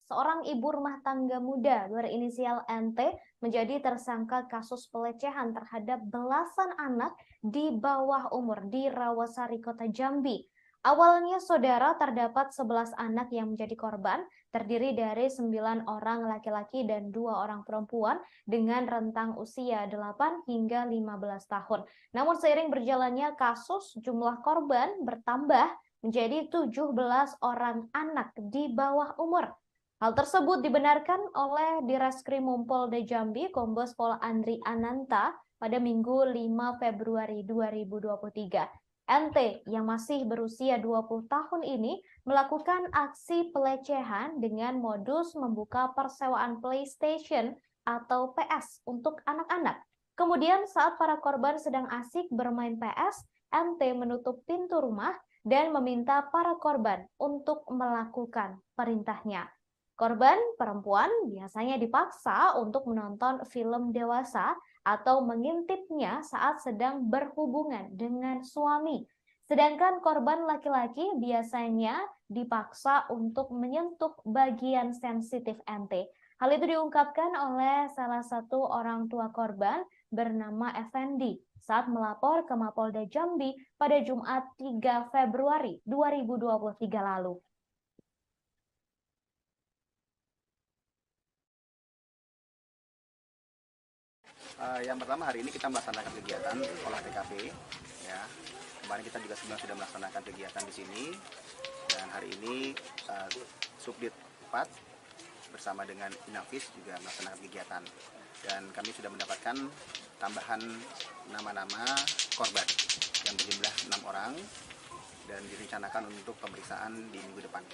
seorang ibu rumah tangga muda berinisial NT menjadi tersangka kasus pelecehan terhadap belasan anak di bawah umur di Rawasari, Kota Jambi. Awalnya, saudara, terdapat 11 anak yang menjadi korban, terdiri dari 9 orang laki-laki dan 2 orang perempuan dengan rentang usia 8 hingga 15 tahun. Namun seiring berjalannya kasus, jumlah korban bertambah menjadi 17 orang anak di bawah umur. Hal tersebut dibenarkan oleh Direskrimum Polda Jambi, Kombes Pol Andri Ananta pada Minggu 5 Februari 2023. NT yang masih berusia 20 tahun ini melakukan aksi pelecehan dengan modus membuka persewaan PlayStation atau PS untuk anak-anak. Kemudian saat para korban sedang asik bermain PS, NT menutup pintu rumah dan meminta para korban untuk melakukan perintahnya. Korban perempuan biasanya dipaksa untuk menonton film dewasa atau mengintipnya saat sedang berhubungan dengan suami. Sedangkan korban laki-laki biasanya dipaksa untuk menyentuh bagian sensitif NT. Hal itu diungkapkan oleh salah satu orang tua korban bernama Effendi saat melapor ke Mapolda Jambi pada Jumat 3 Februari 2023 lalu. Yang pertama, hari ini kita melaksanakan kegiatan olah TKP. Ya, kemarin kita juga sebenarnya sudah melaksanakan kegiatan di sini, dan hari ini Subdit 4 bersama dengan Inavis juga melaksanakan kegiatan. Dan kami sudah mendapatkan tambahan nama-nama korban yang berjumlah 6 orang dan direncanakan untuk pemeriksaan di minggu depan.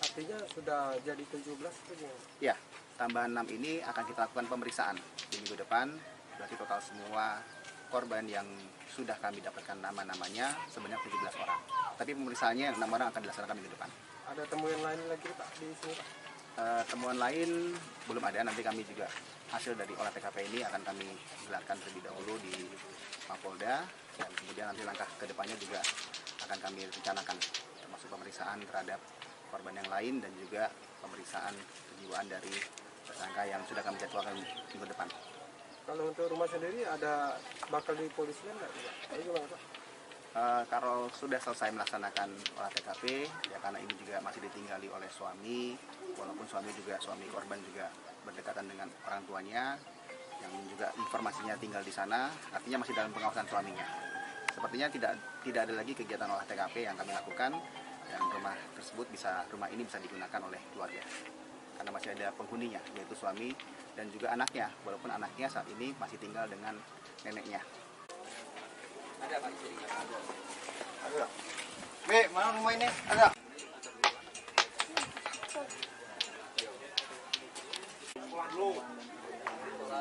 Artinya sudah jadi 17 itu? Ya, tambahan 6 ini akan kita lakukan pemeriksaan di minggu depan. Berarti total semua korban yang sudah kami dapatkan nama-namanya sebanyak 17 orang. Tapi pemeriksaannya 6 orang akan dilaksanakan minggu depan. Ada temuan lain lagi Pak di sini Pak? Temuan lain belum ada. Nanti kami juga hasil dari olah TKP ini akan kami gelarkan terlebih dahulu di Mapolda, dan kemudian nanti langkah kedepannya juga akan kami rencanakan, termasuk pemeriksaan terhadap korban yang lain dan juga pemeriksaan kejiwaan dari tersangka yang sudah kami jadwalkan minggu depan. Kalau untuk rumah sendiri ada bakal dipolisikan nggak? Gimana Pak? Kalau sudah selesai melaksanakan olah TKP, ya karena ini juga masih ditinggali oleh suami, walaupun suami korban juga berdekatan dengan orang tuanya, yang juga informasinya tinggal di sana, artinya masih dalam pengawasan suaminya. Sepertinya tidak ada lagi kegiatan olah TKP yang kami lakukan, dan rumah ini bisa digunakan oleh keluarga karena masih ada penghuninya, yaitu suami dan juga anaknya, walaupun anaknya saat ini masih tinggal dengan neneknya. Ada Pak istrinya? Ada. Be, mana rumah ini? Ada.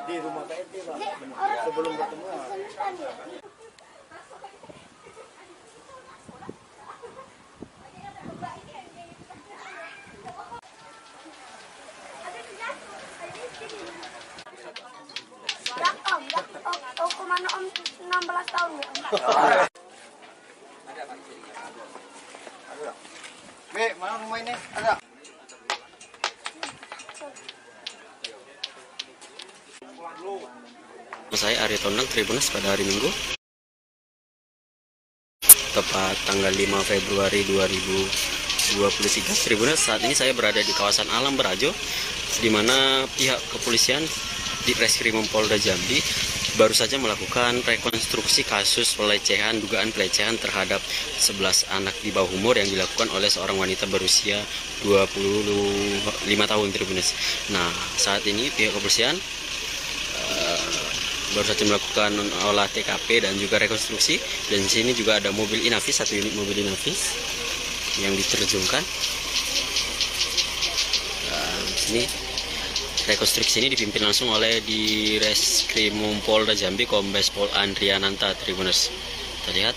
Di rumah PNT Pak, sebelum bertemu. Om, mana Om 16 tahun ya? Ada Pak istrinya? Ada. Be, mana rumah ini? Ada. Saya Arya Tondang, Tribuners, pada hari Minggu tepat tanggal 5 Februari 2023. Tribuners, saat ini saya berada di kawasan Alam Berajo, di mana pihak kepolisian di Reskrimum Polda Jambi baru saja melakukan rekonstruksi kasus dugaan pelecehan terhadap 11 anak di bawah umur yang dilakukan oleh seorang wanita berusia 25 tahun, Tribuners. Nah, saat ini pihak kepolisian baru saja melakukan olah TKP dan juga rekonstruksi, dan di sini juga ada mobil Inavis, satu unit mobil Inavis yang diterjunkan. Di sini rekonstruksi ini dipimpin langsung oleh Direskrimum Polda Jambi, Kombes Pol Andri Ananta, Tribuners. Kita lihat.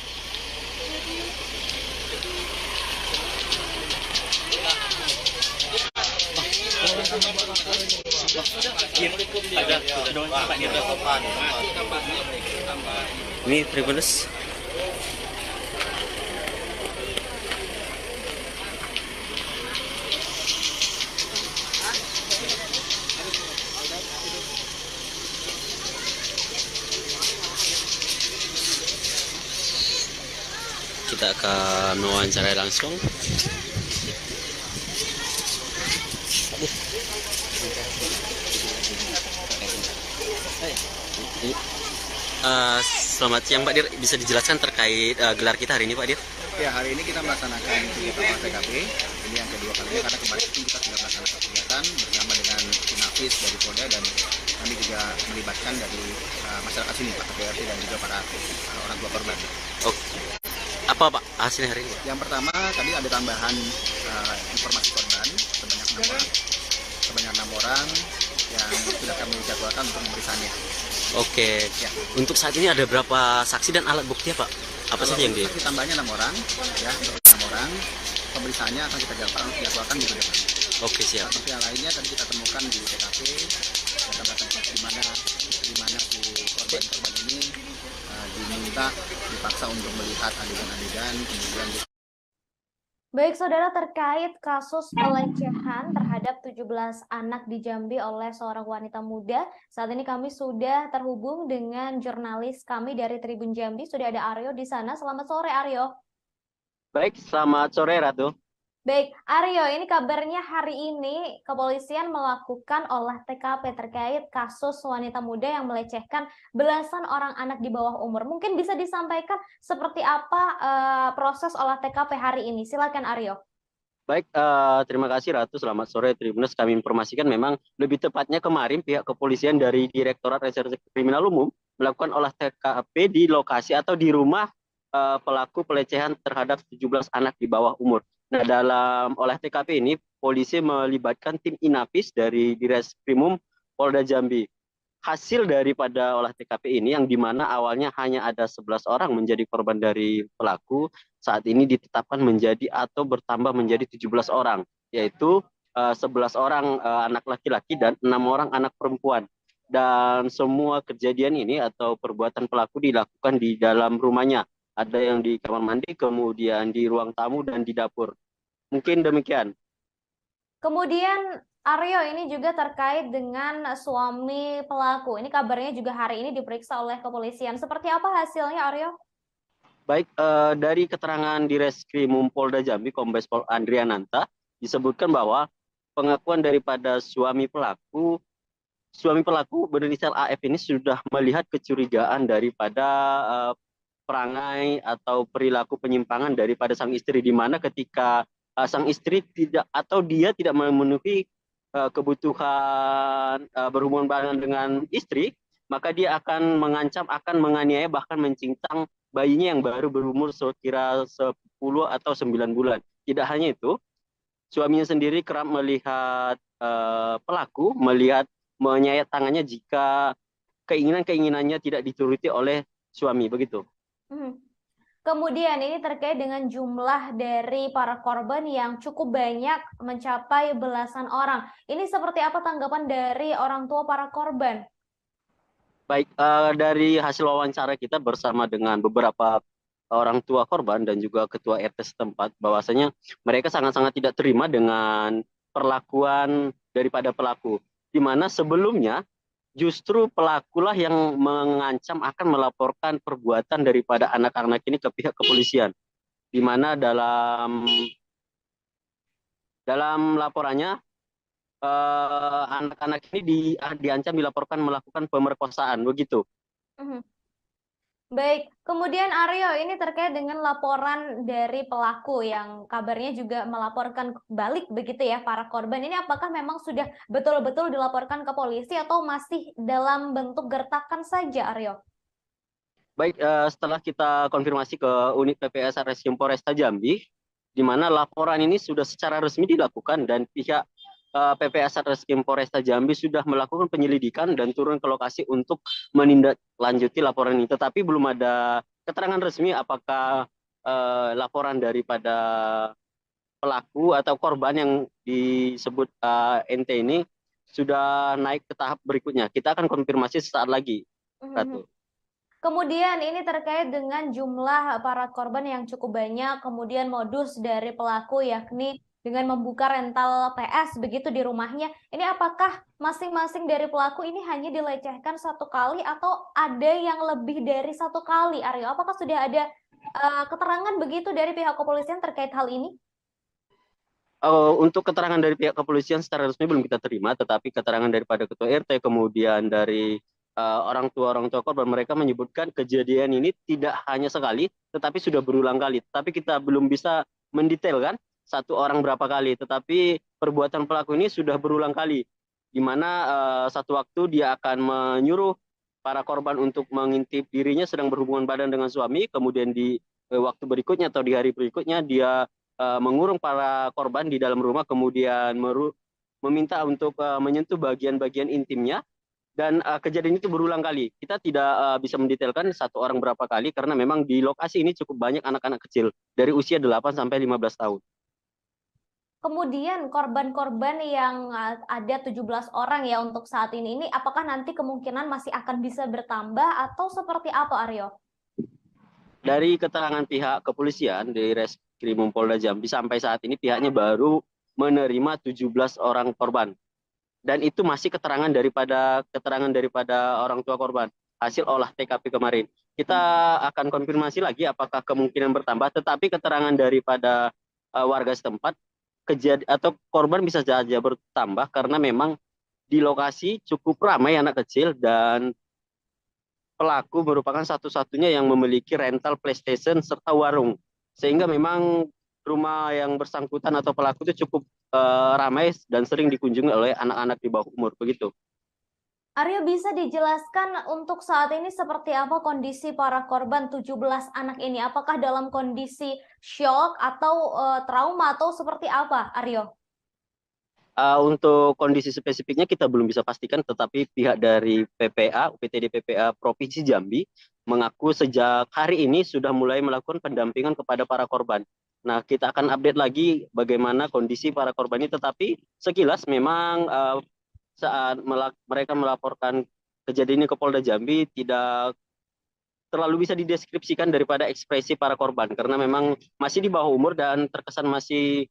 Ini Tribuners. kita akan mewawancarai langsung. Selamat siang Pak Dir, bisa dijelaskan terkait gelar kita hari ini Pak Dir? Ya, hari ini kita melaksanakan kegiatan olah TKP. Ini yang kedua kalinya karena kemarin itu kita sudah melaksanakan kegiatan bersama dengan Inafis dari Polda, dan kami juga melibatkan dari masyarakat sini, Pak PRT dan juga para orang tua korban. Oke. Apa Pak hasilnya hari ini? Yang pertama tadi ada tambahan informasi korban sebanyak 6 orang yang sudah kami jadwalkan untuk pemeriksaannya. Oke. Ya. Untuk saat ini ada berapa saksi dan alat bukti Pak? Apa saja yang saksi tambahnya 6 orang, ya, 6 orang. Pemeriksaannya akan kita jadwalkan minggu depan. Oke, siap. Seperti yang lainnya tadi kita temukan di TKP tempat-tempat di mana si korban ini diminta dipaksa untuk melihat adegan-adegan, kemudian Baik, saudara, terkait kasus pelecehan terhadap 17 anak di Jambi oleh seorang wanita muda, saat ini kami sudah terhubung dengan jurnalis kami dari Tribun Jambi. Sudah ada Aryo di sana. Selamat sore, Aryo. Baik, selamat sore Ratu. Baik, Aryo, ini kabarnya hari ini kepolisian melakukan olah TKP terkait kasus wanita muda yang melecehkan belasan orang anak di bawah umur. Mungkin bisa disampaikan seperti apa proses olah TKP hari ini? Silakan, Aryo. Baik, terima kasih Ratu. Selamat sore Tribuners. Kami informasikan memang lebih tepatnya kemarin pihak kepolisian dari Direktorat Reserse Kriminal Umum melakukan olah TKP di lokasi atau di rumah pelaku pelecehan terhadap 17 anak di bawah umur. Nah, dalam olah TKP ini, polisi melibatkan tim Inafis dari Direskrimum Polda Jambi. Hasil daripada olah TKP ini yang dimana awalnya hanya ada 11 orang menjadi korban dari pelaku, saat ini ditetapkan menjadi atau bertambah menjadi 17 orang, yaitu 11 orang anak laki-laki dan 6 orang anak perempuan. Dan semua kejadian ini atau perbuatan pelaku dilakukan di dalam rumahnya. Ada yang di kamar mandi, kemudian di ruang tamu, dan di dapur. Mungkin demikian. Kemudian, Aryo, ini juga terkait dengan suami pelaku. Ini kabarnya juga hari ini diperiksa oleh kepolisian. Seperti apa hasilnya, Aryo? Baik, dari keterangan Direskrimum Polda Jambi, Kombes Pol Andriananta, disebutkan bahwa pengakuan daripada suami pelaku berinisial AF ini sudah melihat kecurigaan daripada perangai atau perilaku penyimpangan daripada sang istri, di mana ketika sang istri dia tidak memenuhi kebutuhan berhubungan dengan istri, maka dia akan mengancam, akan menganiaya, bahkan mencincang bayinya yang baru berumur sekira 10 atau 9 bulan. Tidak hanya itu, suaminya sendiri kerap melihat pelaku, menyayat tangannya jika keinginannya tidak dituruti oleh suami, begitu. Kemudian ini terkait dengan jumlah dari para korban yang cukup banyak, mencapai belasan orang. Ini seperti apa tanggapan dari orang tua para korban? Baik, dari hasil wawancara kita bersama dengan beberapa orang tua korban dan juga ketua RT setempat, bahwasanya mereka sangat-sangat tidak terima dengan perlakuan daripada pelaku, di mana sebelumnya justru pelakulah yang mengancam akan melaporkan perbuatan daripada anak-anak ini ke pihak kepolisian, di mana dalam laporannya anak-anak ini diancam dilaporkan melakukan pemerkosaan, begitu. Baik, kemudian Aryo, ini terkait dengan laporan dari pelaku yang kabarnya juga melaporkan balik begitu ya para korban. Ini apakah memang sudah betul-betul dilaporkan ke polisi atau masih dalam bentuk gertakan saja, Aryo? Baik, setelah kita konfirmasi ke unit PPS Reskrim Polresta Jambi, di mana laporan ini sudah secara resmi dilakukan dan pihak PPS Reskrim Polresta Jambi sudah melakukan penyelidikan dan turun ke lokasi untuk menindaklanjuti laporan ini. Tetapi belum ada keterangan resmi apakah laporan daripada pelaku atau korban yang disebut NT ini sudah naik ke tahap berikutnya. Kita akan konfirmasi sesaat lagi, Ratu. Kemudian ini terkait dengan jumlah para korban yang cukup banyak, kemudian modus dari pelaku yakni dengan membuka rental PS begitu di rumahnya. Ini apakah masing-masing dari pelaku ini hanya dilecehkan satu kali atau ada yang lebih dari satu kali, Aryo? Apakah sudah ada keterangan begitu dari pihak kepolisian terkait hal ini? Untuk keterangan dari pihak kepolisian secara resmi belum kita terima, tetapi keterangan daripada ketua RT kemudian dari orang tua korban, mereka menyebutkan kejadian ini tidak hanya sekali, tetapi sudah berulang kali. Tapi kita belum bisa mendetailkan satu orang berapa kali, tetapi perbuatan pelaku ini sudah berulang kali, di mana satu waktu dia akan menyuruh para korban untuk mengintip dirinya sedang berhubungan badan dengan suami, kemudian di waktu berikutnya atau di hari berikutnya dia mengurung para korban di dalam rumah, kemudian meminta untuk menyentuh bagian-bagian intimnya, dan kejadian itu berulang kali. Kita tidak bisa mendetailkan satu orang berapa kali karena memang di lokasi ini cukup banyak anak-anak kecil dari usia 8 sampai 15 tahun. Kemudian korban-korban yang ada 17 orang ya untuk saat ini apakah nanti kemungkinan masih akan bisa bertambah atau seperti apa, Aryo? Dari keterangan pihak kepolisian di Reskrimum Polda Jambi, sampai saat ini pihaknya baru menerima 17 orang korban. Dan itu masih keterangan daripada orang tua korban, hasil olah TKP kemarin. Kita akan konfirmasi lagi apakah kemungkinan bertambah, tetapi keterangan daripada warga setempat, atau korban bisa saja bertambah karena memang di lokasi cukup ramai anak kecil dan pelaku merupakan satu-satunya yang memiliki rental PlayStation serta warung, sehingga memang rumah yang bersangkutan atau pelaku itu cukup ramai dan sering dikunjungi oleh anak-anak di bawah umur, begitu. Aryo, bisa dijelaskan untuk saat ini seperti apa kondisi para korban 17 anak ini? Apakah dalam kondisi shock atau trauma atau seperti apa, Aryo? Untuk kondisi spesifiknya kita belum bisa pastikan, tetapi pihak dari PPA, UPTD PPA Provinsi Jambi mengaku sejak hari ini sudah mulai melakukan pendampingan kepada para korban. Nah, kita akan update lagi bagaimana kondisi para korban ini, tetapi sekilas memang saat mereka melaporkan kejadian ini ke Polda Jambi tidak terlalu bisa dideskripsikan daripada ekspresi para korban, karena memang masih di bawah umur dan terkesan masih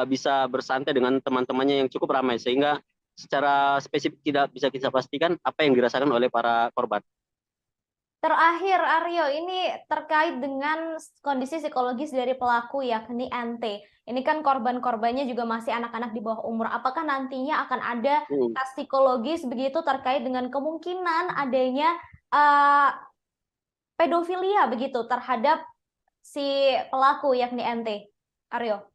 bisa bersantai dengan teman-temannya yang cukup ramai, sehingga secara spesifik tidak bisa kita pastikan apa yang dirasakan oleh para korban. Terakhir, Aryo, ini terkait dengan kondisi psikologis dari pelaku yakni NT. Ini kan korban-korbannya juga masih anak-anak di bawah umur. Apakah nantinya akan ada tes psikologis begitu terkait dengan kemungkinan adanya pedofilia begitu terhadap si pelaku yakni NT, Aryo?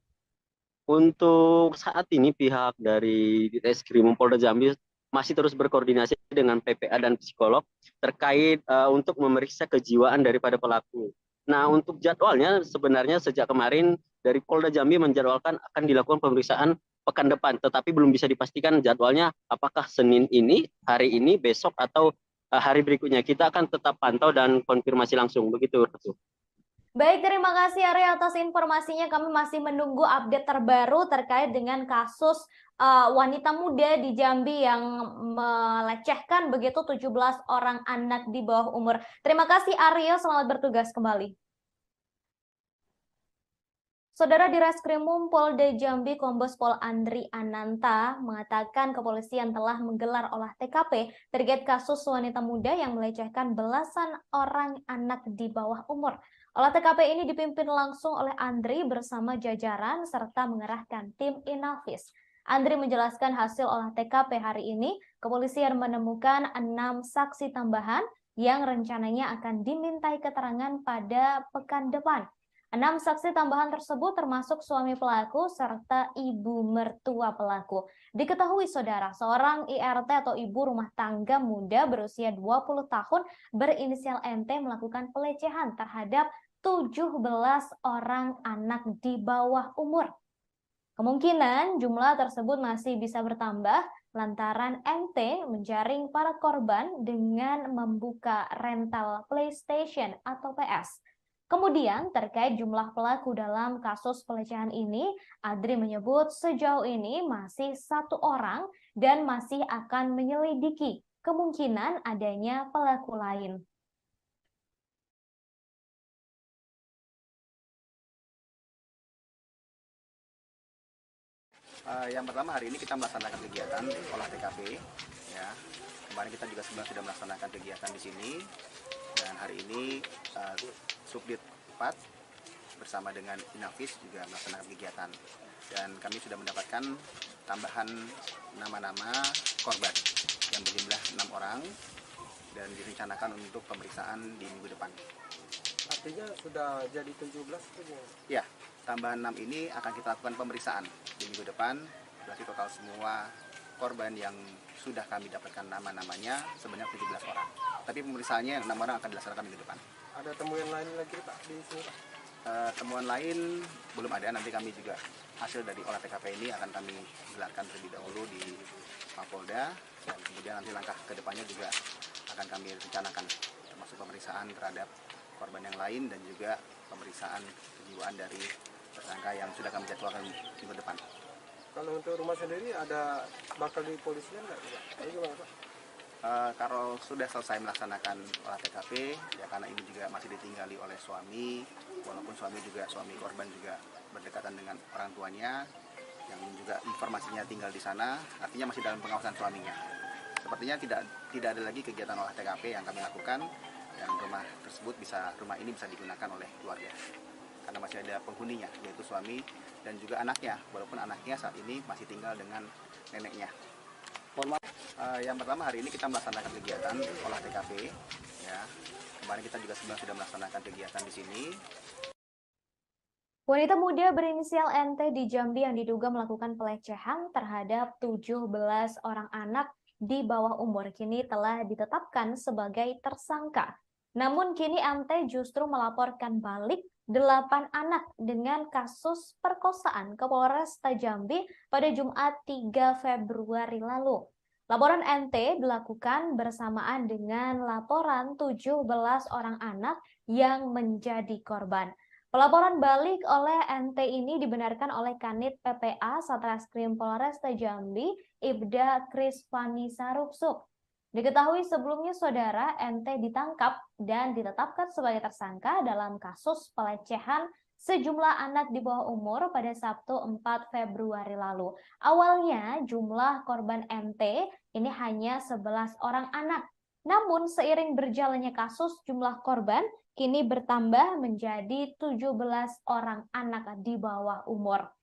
Untuk saat ini pihak dari Reskrimum Polda Jambi masih terus berkoordinasi dengan PPA dan psikolog terkait untuk memeriksa kejiwaan daripada pelaku. Nah, untuk jadwalnya sebenarnya sejak kemarin dari Polda Jambi menjadwalkan akan dilakukan pemeriksaan pekan depan, tetapi belum bisa dipastikan jadwalnya apakah Senin ini, hari ini, besok, atau hari berikutnya. Kita akan tetap pantau dan konfirmasi langsung, begitu. Baik, terima kasih Aryo atas informasinya. Kami masih menunggu update terbaru terkait dengan kasus wanita muda di Jambi yang melecehkan begitu 17 orang anak di bawah umur. Terima kasih Aryo, selamat bertugas kembali. Saudara, di Reskrimum Polda Jambi, Kombes Pol Andri Ananta mengatakan kepolisian telah menggelar olah TKP terkait kasus wanita muda yang melecehkan belasan orang anak di bawah umur. Olah TKP ini dipimpin langsung oleh Andri bersama jajaran serta mengerahkan tim Inafis. Andri menjelaskan hasil olah TKP hari ini, kepolisian menemukan 6 saksi tambahan yang rencananya akan dimintai keterangan pada pekan depan. 6 saksi tambahan tersebut termasuk suami pelaku serta ibu mertua pelaku. Diketahui saudara, seorang IRT atau ibu rumah tangga muda berusia 20 tahun berinisial NT melakukan pelecehan terhadap 17 orang anak di bawah umur. Kemungkinan jumlah tersebut masih bisa bertambah lantaran NT menjaring para korban dengan membuka rental PlayStation atau PS. Kemudian terkait jumlah pelaku dalam kasus pelecehan ini, Andri menyebut sejauh ini masih 1 orang dan masih akan menyelidiki kemungkinan adanya pelaku lain. Yang pertama, hari ini kita melaksanakan kegiatan olah TKP. Ya, kemarin kita juga sudah melaksanakan kegiatan di sini, dan hari ini Subdit rapat bersama dengan Inavis juga melaksanakan kegiatan, dan kami sudah mendapatkan tambahan nama-nama korban yang berjumlah 6 orang dan direncanakan untuk pemeriksaan di minggu depan. Artinya sudah jadi 17 itu. Ya, tambahan 6 ini akan kita lakukan pemeriksaan di minggu depan. Berarti total semua korban yang sudah kami dapatkan nama-namanya sebanyak 17 orang. Tapi pemeriksaannya 6 orang akan dilaksanakan minggu depan. Ada temuan lain lagi Pak di sini Pak? Temuan lain belum ada, nanti kami juga hasil dari olah TKP ini akan kami gelarkan terlebih dahulu di Mapolda, dan kemudian nanti langkah kedepannya juga akan kami rencanakan, termasuk pemeriksaan terhadap korban yang lain dan juga pemeriksaan kejiwaan dari tersangka yang sudah kami jadwalkan minggu depan. Kalau untuk rumah sendiri ada bakal dipolisikan nggak Pak? Ini gimana Pak? Kalau sudah selesai melaksanakan olah TKP, ya karena ini juga masih ditinggali oleh suami, walaupun suami korban juga berdekatan dengan orang tuanya, yang juga informasinya tinggal di sana, artinya masih dalam pengawasan suaminya. Sepertinya tidak ada lagi kegiatan olah TKP yang kami lakukan, dan rumah ini bisa digunakan oleh keluarga, karena masih ada penghuninya, yaitu suami dan juga anaknya, walaupun anaknya saat ini masih tinggal dengan neneknya. Yang pertama, hari ini kita melaksanakan kegiatan olah TKP. Ya, kemarin kita juga sebenarnya sudah melaksanakan kegiatan di sini. Wanita muda berinisial NT di Jambi yang diduga melakukan pelecehan terhadap 17 orang anak di bawah umur kini telah ditetapkan sebagai tersangka. Namun kini NT justru melaporkan balik 8 anak dengan kasus perkosaan ke Polresta Jambi pada Jumat 3 Februari lalu. Laporan NT dilakukan bersamaan dengan laporan 17 orang anak yang menjadi korban. Pelaporan balik oleh NT ini dibenarkan oleh Kanit PPA Satreskrim Polresta Jambi, Ibda Krisvani Sarupsuk. Diketahui sebelumnya saudara NT ditangkap dan ditetapkan sebagai tersangka dalam kasus pelecehan sejumlah anak di bawah umur pada Sabtu 4 Februari lalu. Awalnya jumlah korban NT ini hanya 11 orang anak. Namun seiring berjalannya kasus, jumlah korban kini bertambah menjadi 17 orang anak di bawah umur.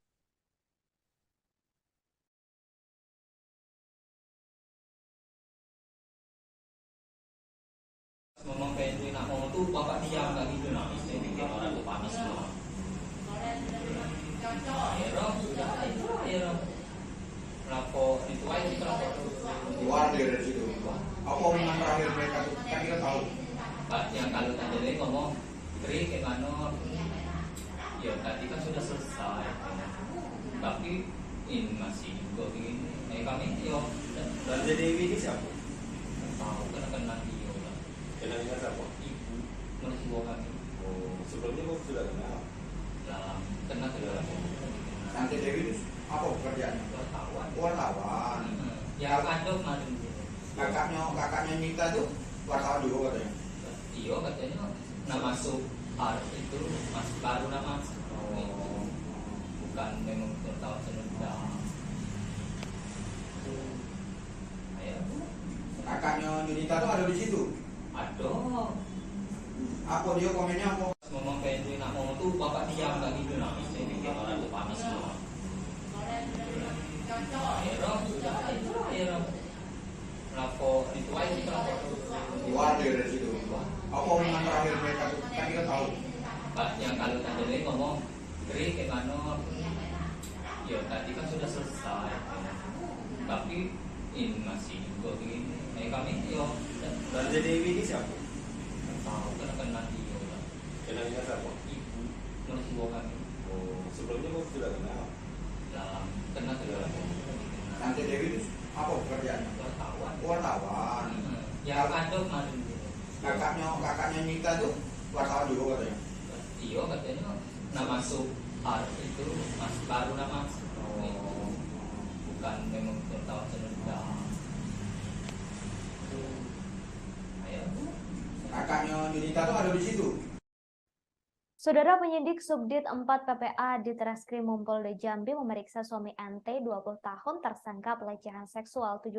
Memang pengen nak ngomong tuh bapak diam kayak gitu nah, saya bikin orang tuh panas semua. Lapor itu aja sih lapor. Keluar dari situ. Apa omongan terakhir mereka tuh? Kan kita tahu. Pak, yang kalau tadi ngomong, Tri ke mana? Ya tadi kan sudah selesai. Tapi ini masih juga begini. Kami yo. Dan jadi ini siapa? Tahu kenal dia. Kenalnya siapa? Ibu mertua kami. Oh, sebelumnya kok sudah kenal. Lah, kenal. Nanti Dewi itu apa pekerjaannya? Wartawan. Wartawan. Ya kandung kemarin. Kakaknya Nita tuh wartawan juga katanya. Iya katanya nak masuk itu masuk baru nama bukan memang wartawan senunda. Ayo. Kakaknya Nita tuh ada di situ. Aduh. Apa dia komennya apa? Memang pengen nak ngomong tuh bapak diam kayak gitu nah, saya bikin orang tuh panas semua. Ayo. Lapor itu aja sih lapor. Keluar dari situ. Apa omongan terakhir mereka tuh? Kan kita tahu. Pak, yang kalau tadi ngomong, Tri ke mana? Ya tadi kan sudah selesai. Tapi ini masih juga begini. Kami yo. Dan jadi ini siapa? Tahu kenal dia. Kenalnya siapa? Ibu mertua kami. Oh, sebelumnya kok sudah kenal. Lah, kenal. Nanti Dewi itu apa pekerjaannya? Wartawan. Wartawan. Ya kandung kemarin. Kakaknya Nita tuh wartawan juga katanya. Iya katanya nak masuk itu masuk baru nama. Bukan memang wartawan senunda. Ayo. Kakaknya Nita tuh ada di situ. Saudara penyidik Subdit 4 PPA di Treskrim Polda Jambi memeriksa suami NT 20 tahun tersangka pelecehan seksual 17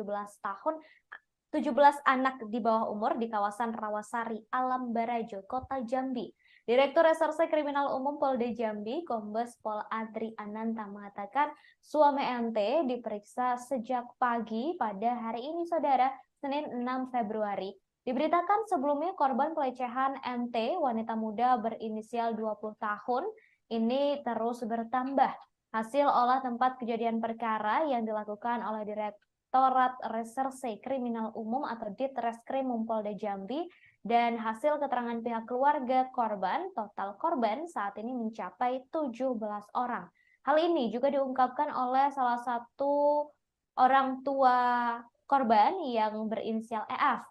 anak di bawah umur di kawasan Rawasari, Alam Barajo, Kota Jambi. Direktur Reserse Kriminal Umum Polda Jambi, Kombes Pol Adri Ananta mengatakan suami NT diperiksa sejak pagi pada hari ini, Saudara, Senin 6 Februari. Diberitakan sebelumnya korban pelecehan NT, wanita muda berinisial 20 tahun, ini terus bertambah. Hasil olah tempat kejadian perkara yang dilakukan oleh Direktorat Reserse Kriminal Umum atau Ditreskrim Polda Jambi dan hasil keterangan pihak keluarga korban, total korban saat ini mencapai 17 orang. Hal ini juga diungkapkan oleh salah satu orang tua korban yang berinisial EF.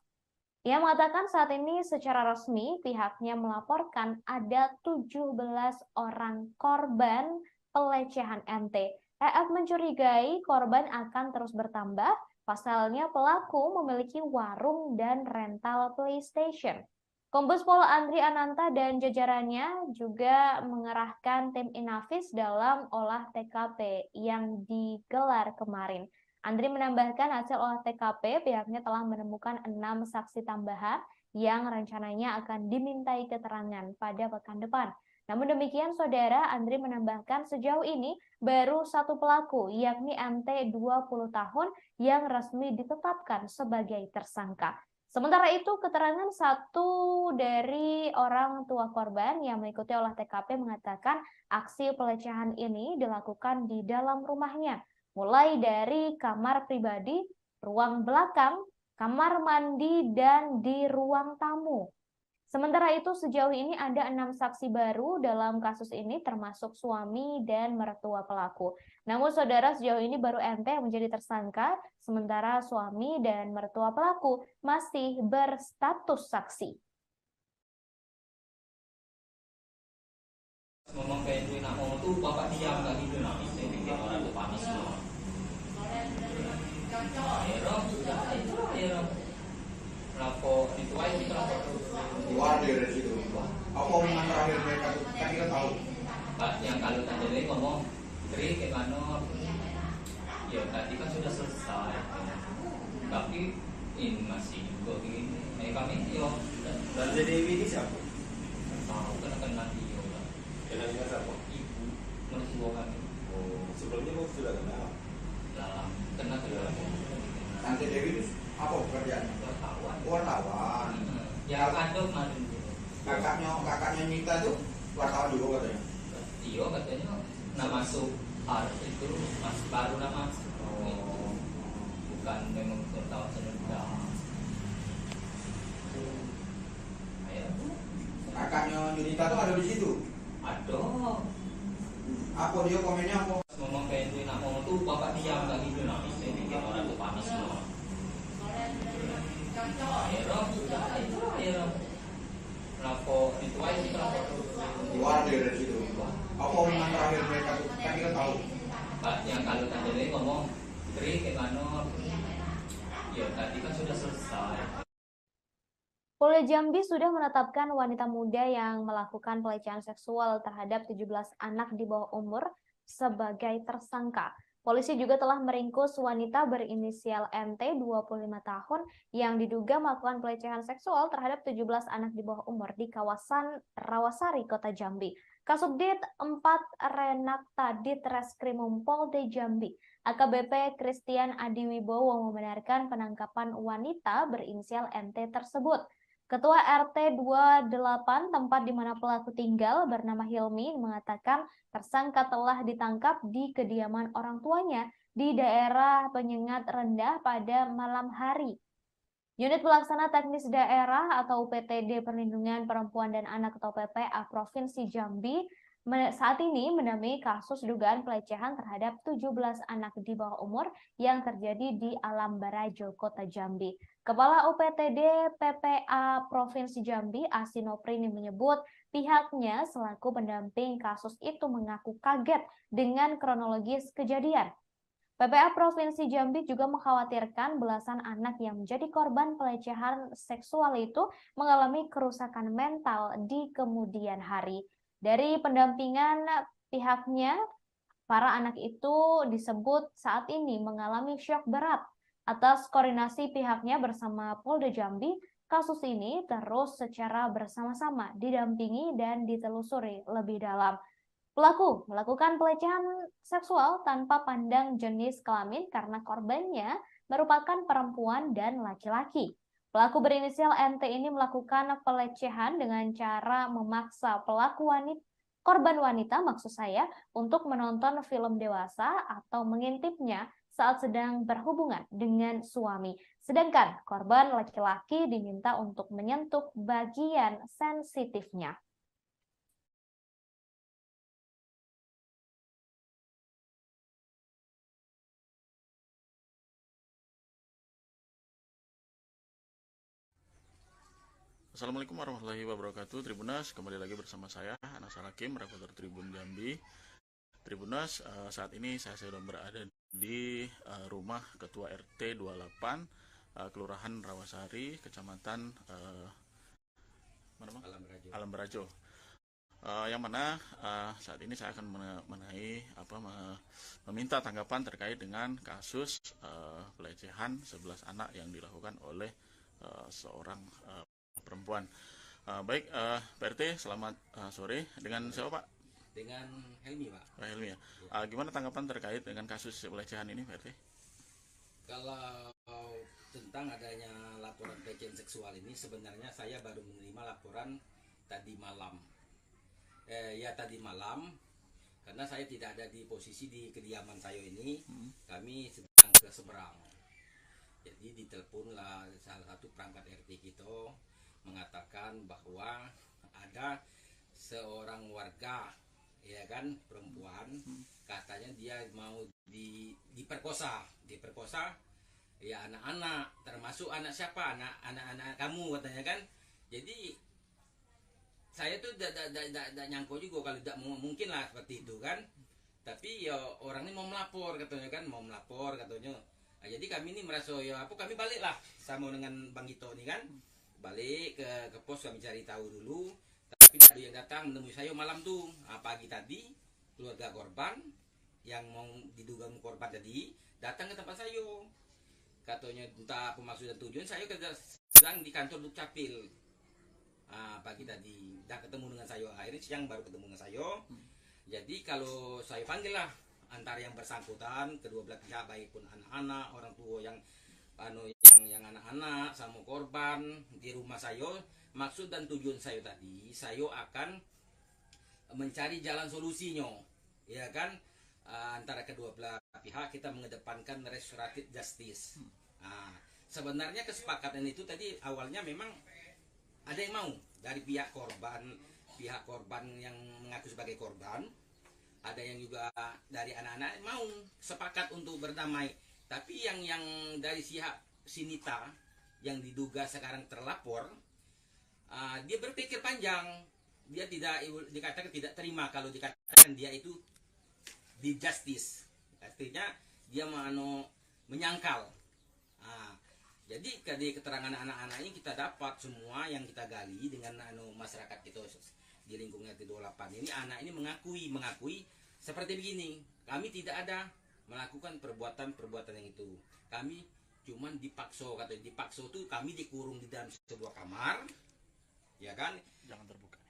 Ia mengatakan saat ini secara resmi pihaknya melaporkan ada 17 orang korban pelecehan NT. EF mencurigai korban akan terus bertambah. Pasalnya pelaku memiliki warung dan rental PlayStation. Kombes Pol Andri Ananta dan jajarannya juga mengerahkan tim Inavis dalam olah TKP yang digelar kemarin. Andri menambahkan hasil olah TKP pihaknya telah menemukan 6 saksi tambahan yang rencananya akan dimintai keterangan pada pekan depan. Namun demikian, Saudara, Andri menambahkan sejauh ini baru satu pelaku, yakni MT 20 tahun yang resmi ditetapkan sebagai tersangka. Sementara itu, keterangan satu dari orang tua korban yang mengikuti olah TKP mengatakan aksi pelecehan ini dilakukan di dalam rumahnya, mulai dari kamar pribadi, ruang belakang, kamar mandi, dan di ruang tamu. Sementara itu, sejauh ini ada 6 saksi baru dalam kasus ini, termasuk suami dan mertua pelaku. Namun, Saudara, sejauh ini baru NT yang menjadi tersangka, sementara suami dan mertua pelaku masih berstatus saksi. Ngomong kayak itu, nak ngomong tuh bapak diam lagi tuh, nah itu bikin orang tuh panas semua. Akhirnya, lapor itu aja kita lapor Keluar dari situ. Apa omongan terakhir mereka tuh? Kan kita tahu. Pak, yang kalau tadi ngomong, Tri gimana? Ya tadi kan sudah selesai. Tapi ini masih juga begini. Kami yo. Dan Dewi ini siapa? Tahu kenal dia. Kenalnya siapa? Ibu mertua kami. Oh, sebelumnya kau sudah kenal. Lah, kenal. Tante Dewi itu apa pekerjaannya? Wartawan. Wartawan. Ya kandung kemarin. Kakaknya Nita tuh wartawan juga katanya. Iya katanya nama masuk itu masih baru nama masuk. Oh. Bukan memang wartawan sedang. Ayo. Kakaknya Nita tuh ada di situ. Aduh. Apa dia komennya apa? Ngomong kayak itu, nak ngomong tuh bapak diam lagi tuh, nah itu bikin orang tuh panas semua. Akhirnya, lapor itu aja kita lapor. Keluar dari situ. Apa omongan terakhir mereka tuh? Kan kita tahu. Pak, yang kalau tadi ngomong, Tri gimana? Ya tadi kan sudah selesai. Polda Jambi sudah menetapkan wanita muda yang melakukan pelecehan seksual terhadap 17 anak di bawah umur sebagai tersangka. Polisi juga telah meringkus wanita berinisial NT 25 tahun yang diduga melakukan pelecehan seksual terhadap 17 anak di bawah umur di kawasan Rawasari, Kota Jambi. Kasubdit 4 Renakta Ditreskrimum Polda Jambi, AKBP Christian Adiwibowo membenarkan penangkapan wanita berinisial NT tersebut. Ketua RT 28 tempat di mana pelaku tinggal bernama Hilmi mengatakan tersangka telah ditangkap di kediaman orang tuanya di daerah Penyengat Rendah pada malam hari. Unit Pelaksana Teknis Daerah atau UPTD Perlindungan Perempuan dan Anak atau PPA Provinsi Jambi saat ini mendampingi kasus dugaan pelecehan terhadap 17 anak di bawah umur yang terjadi di Alam Barajo, Kota Jambi. Kepala UPTD PPA Provinsi Jambi, Asinoprini menyebut pihaknya selaku pendamping kasus itu mengaku kaget dengan kronologis kejadian. PPA Provinsi Jambi juga mengkhawatirkan belasan anak yang menjadi korban pelecehan seksual itu mengalami kerusakan mental di kemudian hari. Dari pendampingan pihaknya, para anak itu disebut saat ini mengalami syok berat. Atas koordinasi pihaknya bersama Polda Jambi, Kasus ini terus secara bersama-sama didampingi dan ditelusuri lebih dalam. Pelaku melakukan pelecehan seksual tanpa pandang jenis kelamin karena korbannya merupakan perempuan dan laki-laki. Pelaku berinisial NT ini melakukan pelecehan dengan cara memaksa korban wanita maksud saya untuk menonton film dewasa atau mengintipnya saat sedang berhubungan dengan suami. Sedangkan korban laki-laki diminta untuk menyentuh bagian sensitifnya. Assalamualaikum warahmatullahi wabarakatuh. Tribunas, kembali lagi bersama saya Anasar Hakim, reporter Tribun Jambi. Tribunas, saat ini saya sedang berada di rumah Ketua RT 28 Kelurahan Rawasari, Kecamatan Alam Berajo. Yang mana saat ini saya akan meminta tanggapan terkait dengan kasus pelecehan 11 anak yang dilakukan oleh seorang perempuan. Baik, Pak RT, selamat sore. Dengan siapa, Pak? Dengan Helmi, Pak. Pak Helmi, ya. Gimana tanggapan terkait dengan kasus pelecehan ini, Pak RT? Kalau tentang adanya laporan pelecehan seksual ini, sebenarnya saya baru menerima laporan tadi malam. Tadi malam, karena saya tidak ada di posisi di kediaman saya ini, kami sedang ke seberang. Jadi diteleponlah salah satu perangkat RT kita, mengatakan bahwa ada seorang warga, ya kan, perempuan, katanya dia mau diperkosa ya anak-anak, termasuk anak siapa, anak kamu katanya kan. Jadi saya tuh tidak nyangka juga kalau tidak mungkin lah seperti itu kan. Tapi ya orang ini mau melapor katanya kan, Nah, jadi kami ini merasa kami balik lah sama dengan Bang Gito ini kan. Balik ke pos, kami cari tahu dulu, tapi ada yang datang menemui saya malam tuh. Pagi tadi keluarga korban yang mau diduga korban tadi datang ke tempat saya, katanya entah apa maksud dan tujuan. Saya sedang di kantor Dukcapil pagi tadi, dah ketemu dengan saya, akhirnya siang baru ketemu dengan saya. Jadi kalau saya panggil lah antara yang bersangkutan, kedua belah pihak, baik pun anak-anak, orang tua yang anak-anak sama korban di rumah saya. Maksud dan tujuan saya tadi, saya akan mencari jalan solusinya, ya kan, antara kedua belah pihak. Kita mengedepankan restoratif justice. Sebenarnya kesepakatan itu tadi awalnya memang ada yang mau dari pihak korban yang mengaku sebagai korban, ada yang juga dari anak-anak mau sepakat untuk berdamai. Tapi yang dari Sinita yang diduga sekarang terlapor, dia berpikir panjang. Dia dikatakan tidak terima kalau dikatakan dia itu di justice. Artinya dia menyangkal. Jadi dari keterangan anak-anak ini kita dapat semua yang kita gali dengan masyarakat kita di lingkungan RT28 ini. Anak ini mengakui seperti begini. Kami tidak ada melakukan perbuatan yang itu. Kami cuman dipaksa, katanya dipaksa tuh kami dikurung di dalam sebuah kamar, ya kan? Jangan terbuka.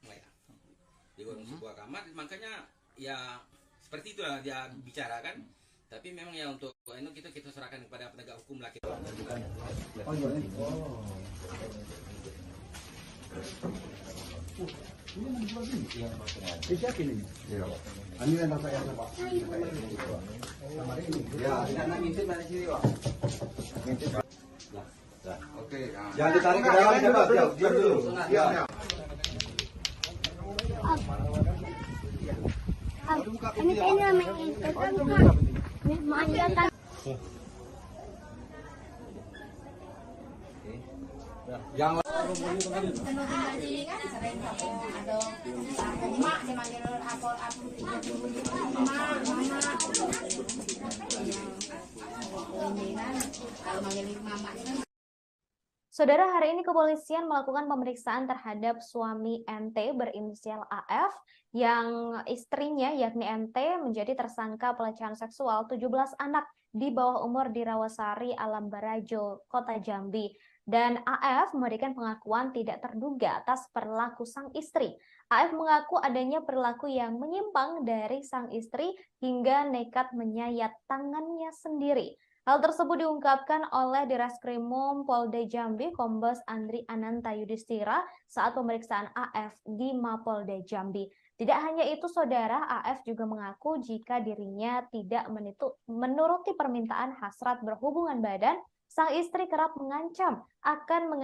Ya. Dikurung sebuah kamar, makanya ya seperti itulah dia bicara kan. Tapi memang ya untuk ini kita serahkan kepada penegak hukum lah. Siapa ini? Ini yang saya Pak. Ya, anak ngintip dari sini, Pak. Ngintip. Oke. Jangan ditarik ke dalam, coba. Diam dulu. Diam. Ini kayaknya mengintip kan. Manjakan. Yang Saudara, hari ini kepolisian melakukan pemeriksaan terhadap suami NT berinisial AF yang istrinya yakni NT menjadi tersangka pelecehan seksual 17 anak di bawah umur di Rawasari, Alam Barajo, Kota Jambi. Dan AF memberikan pengakuan tidak terduga atas perilaku sang istri. AF mengaku adanya perilaku yang menyimpang dari sang istri hingga nekat menyayat tangannya sendiri. Hal tersebut diungkapkan oleh Direskrimum Polda Jambi Kombes Andri Ananta Yudhistira saat pemeriksaan AF di Mapolda Jambi. Tidak hanya itu, saudara, AF juga mengaku jika dirinya tidak menuruti permintaan hasrat berhubungan badan, sang istri kerap mengancam akan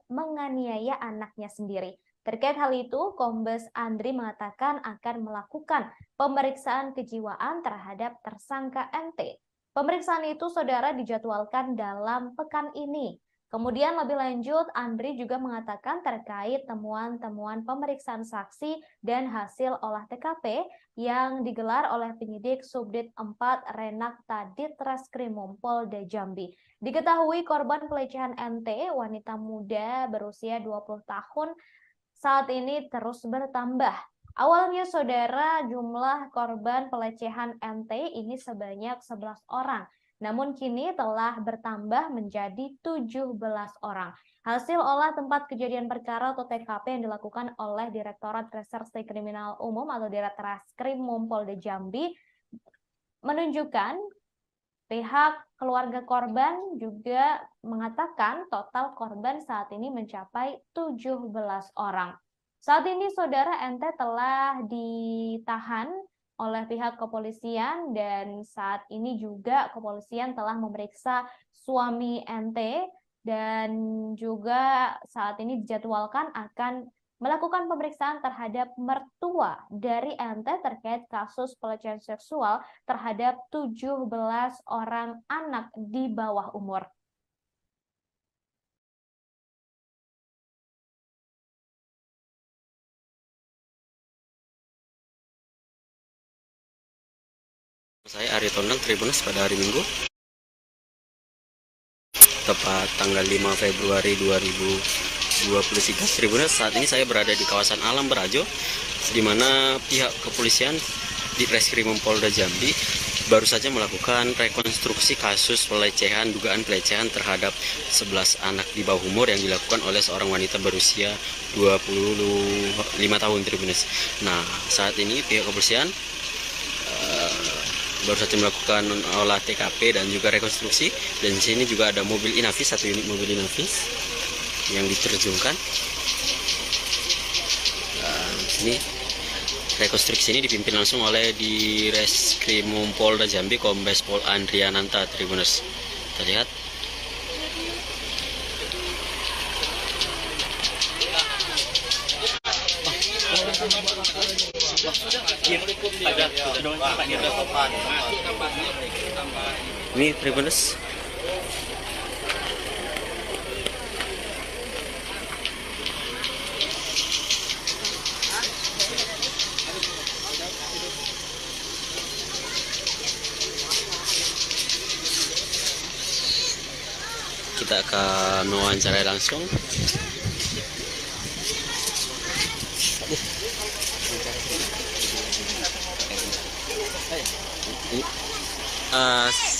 menganiaya anaknya sendiri. Terkait hal itu, Kombes Andri mengatakan akan melakukan pemeriksaan kejiwaan terhadap tersangka NT. Pemeriksaan itu, saudara, dijadwalkan dalam pekan ini. Kemudian lebih lanjut, Andri juga mengatakan terkait temuan-temuan pemeriksaan saksi dan hasil olah TKP yang digelar oleh penyidik Subdit 4 Renakta Ditreskrimum Polda Jambi. Diketahui korban pelecehan NT, wanita muda berusia 20 tahun, saat ini terus bertambah. Awalnya, saudara, jumlah korban pelecehan NT ini sebanyak 11 orang. Namun kini telah bertambah menjadi 17 orang. Hasil olah tempat kejadian perkara atau TKP yang dilakukan oleh Direktorat Reserse Kriminal Umum atau Ditreskrimum Polda Jambi menunjukkan pihak keluarga korban juga mengatakan total korban saat ini mencapai 17 orang. Saat ini, saudara, NT telah ditahan oleh pihak kepolisian dan saat ini juga kepolisian telah memeriksa suami NT dan juga saat ini dijadwalkan akan melakukan pemeriksaan terhadap mertua dari NT terkait kasus pelecehan seksual terhadap 17 orang anak di bawah umur. Saya Ari Tondang, Tribunus, pada hari Minggu tepat tanggal 5 Februari 2023. Tribunus, saat ini saya berada di kawasan Alam Barajo, di mana pihak kepolisian di Reskrimum Polda Jambi baru saja melakukan rekonstruksi kasus dugaan pelecehan terhadap 11 anak di bawah umur yang dilakukan oleh seorang wanita berusia 25 tahun, Tribunus. Nah, saat ini pihak kepolisian baru saja melakukan olah TKP dan juga rekonstruksi, dan di sini juga ada mobil Inavis, satu unit mobil Inavis yang diterjunkan. Ini rekonstruksi ini dipimpin langsung oleh Direskrimum Polda Jambi Kombes Pol Andri Ananta, Tribuners. Kita lihat. Ini Tribuners. Kita akan mewawancarai langsung.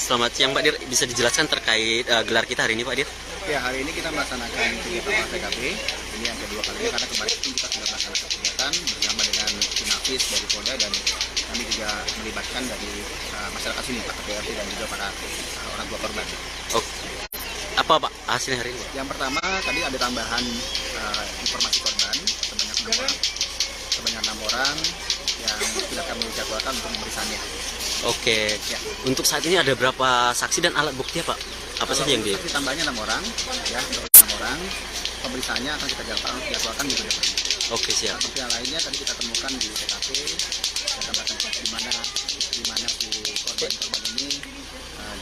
Selamat siang, Pak Dir. Bisa dijelaskan terkait gelar kita hari ini, Pak Dir? Ya, hari ini kita melaksanakan kegiatan olah TKP. Ini yang kedua kalinya karena kemarin kita sudah melaksanakan kegiatan bersama dengan Inavis dari Polda, dan kami juga melibatkan dari masyarakat sini, Pak KPRT dan juga para orang tua korban. Oke. Apa, Pak, hasilnya hari ini, Pak? Yang pertama, tadi ada tambahan informasi korban sebanyak 6 orang yang sudah kami jadwalkan untuk pemeriksaannya. Oke. Ya. Untuk saat ini ada berapa saksi dan alat bukti, Pak? Apa saja yang saksi tambahnya 6 orang, ya, 6 orang. Pemeriksaannya akan kita jadwalkan minggu depan. Oke, siap. Bukti yang lainnya tadi kita temukan di TKP, kita tambahkan di mana si korban ini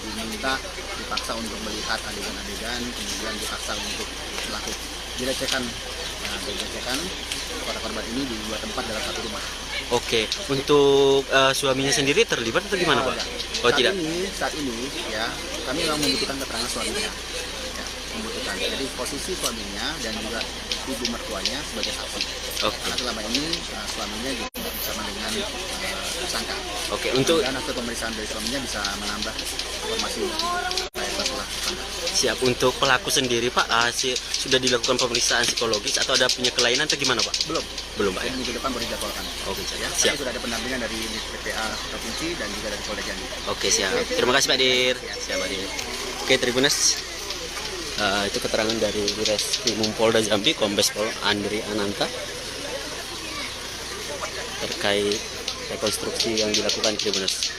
diminta, dipaksa untuk melihat adegan-adegan, kemudian dipaksa untuk melakukan dilecehkan kepada korban ini di dua tempat dalam satu rumah. Oke, untuk suaminya sendiri terlibat atau gimana, Pak? Oh, tidak. Saat ini ya, kami memang membutuhkan keterangan suaminya. Ya. membutuhkan. Jadi posisi suaminya dan juga ibu mertuanya sebagai saksi. Karena selama ini suaminya juga bersama dengan tersangka. Untuk dan hasil pemeriksaan dari suaminya bisa menambah informasi terkait masalah tersangka. Siap. Untuk pelaku sendiri Pak, sudah dilakukan pemeriksaan psikologis atau ada punya kelainan atau gimana Pak? Belum Pak. Minggu depan baru dijadwalkan. Ya, siap. Sudah ada pendampingan dari PPA Provinsi dan juga dari Polda Jambi. Siap. Terima kasih Pak Dir. Siap Pak Dir. Tribunas, itu keterangan dari Reskrimum Polda Jambi, Kombes Pol Andri Ananta terkait rekonstruksi yang dilakukan Tribunas.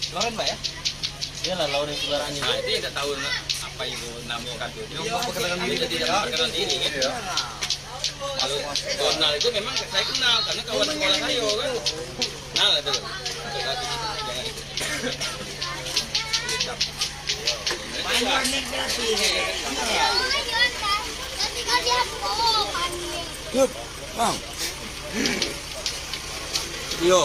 Loren Pak ya? Iyalah Lauren Subarani. Nah itu yang nggak tahu apa itu namanya kartu. Dia tidak memperkenalkan diri kan? Kalau Donald itu memang saya kenal karena kawan sekolah saya kan. Kenal itu. Yuk, Bang. Yo.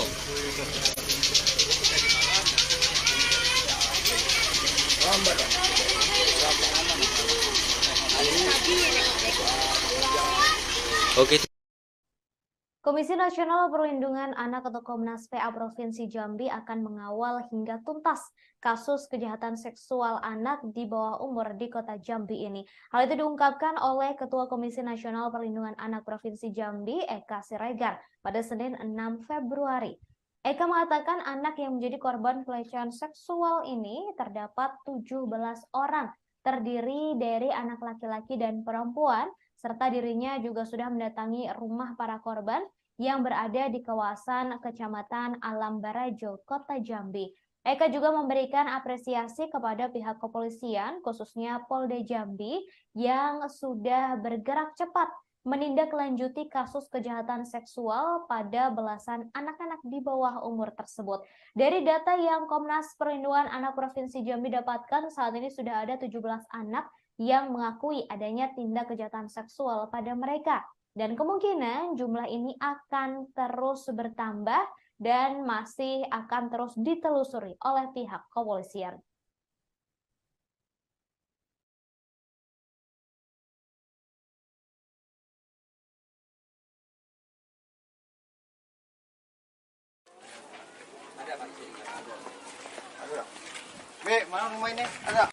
Komisi Nasional Perlindungan Anak atau Komnas PA Provinsi Jambi akan mengawal hingga tuntas kasus kejahatan seksual anak di bawah umur di Kota Jambi ini. Hal itu diungkapkan oleh Ketua Komisi Nasional Perlindungan Anak Provinsi Jambi, Eka Siregar, pada Senin 6 Februari. Eka mengatakan anak yang menjadi korban pelecehan seksual ini terdapat 17 orang, terdiri dari anak laki-laki dan perempuan, serta dirinya juga sudah mendatangi rumah para korban yang berada di kawasan Kecamatan Alam Barajo, Kota Jambi. Eka juga memberikan apresiasi kepada pihak kepolisian, khususnya Polda Jambi, yang sudah bergerak cepat menindaklanjuti kasus kejahatan seksual pada belasan anak-anak di bawah umur tersebut. Dari data yang Komnas Perlindungan Anak Provinsi Jambi dapatkan, saat ini sudah ada 17 anak yang mengakui adanya tindak kejahatan seksual pada mereka. Dan kemungkinan jumlah ini akan terus bertambah dan masih akan terus ditelusuri oleh pihak kepolisian. Be, mana rumah ini? Ada.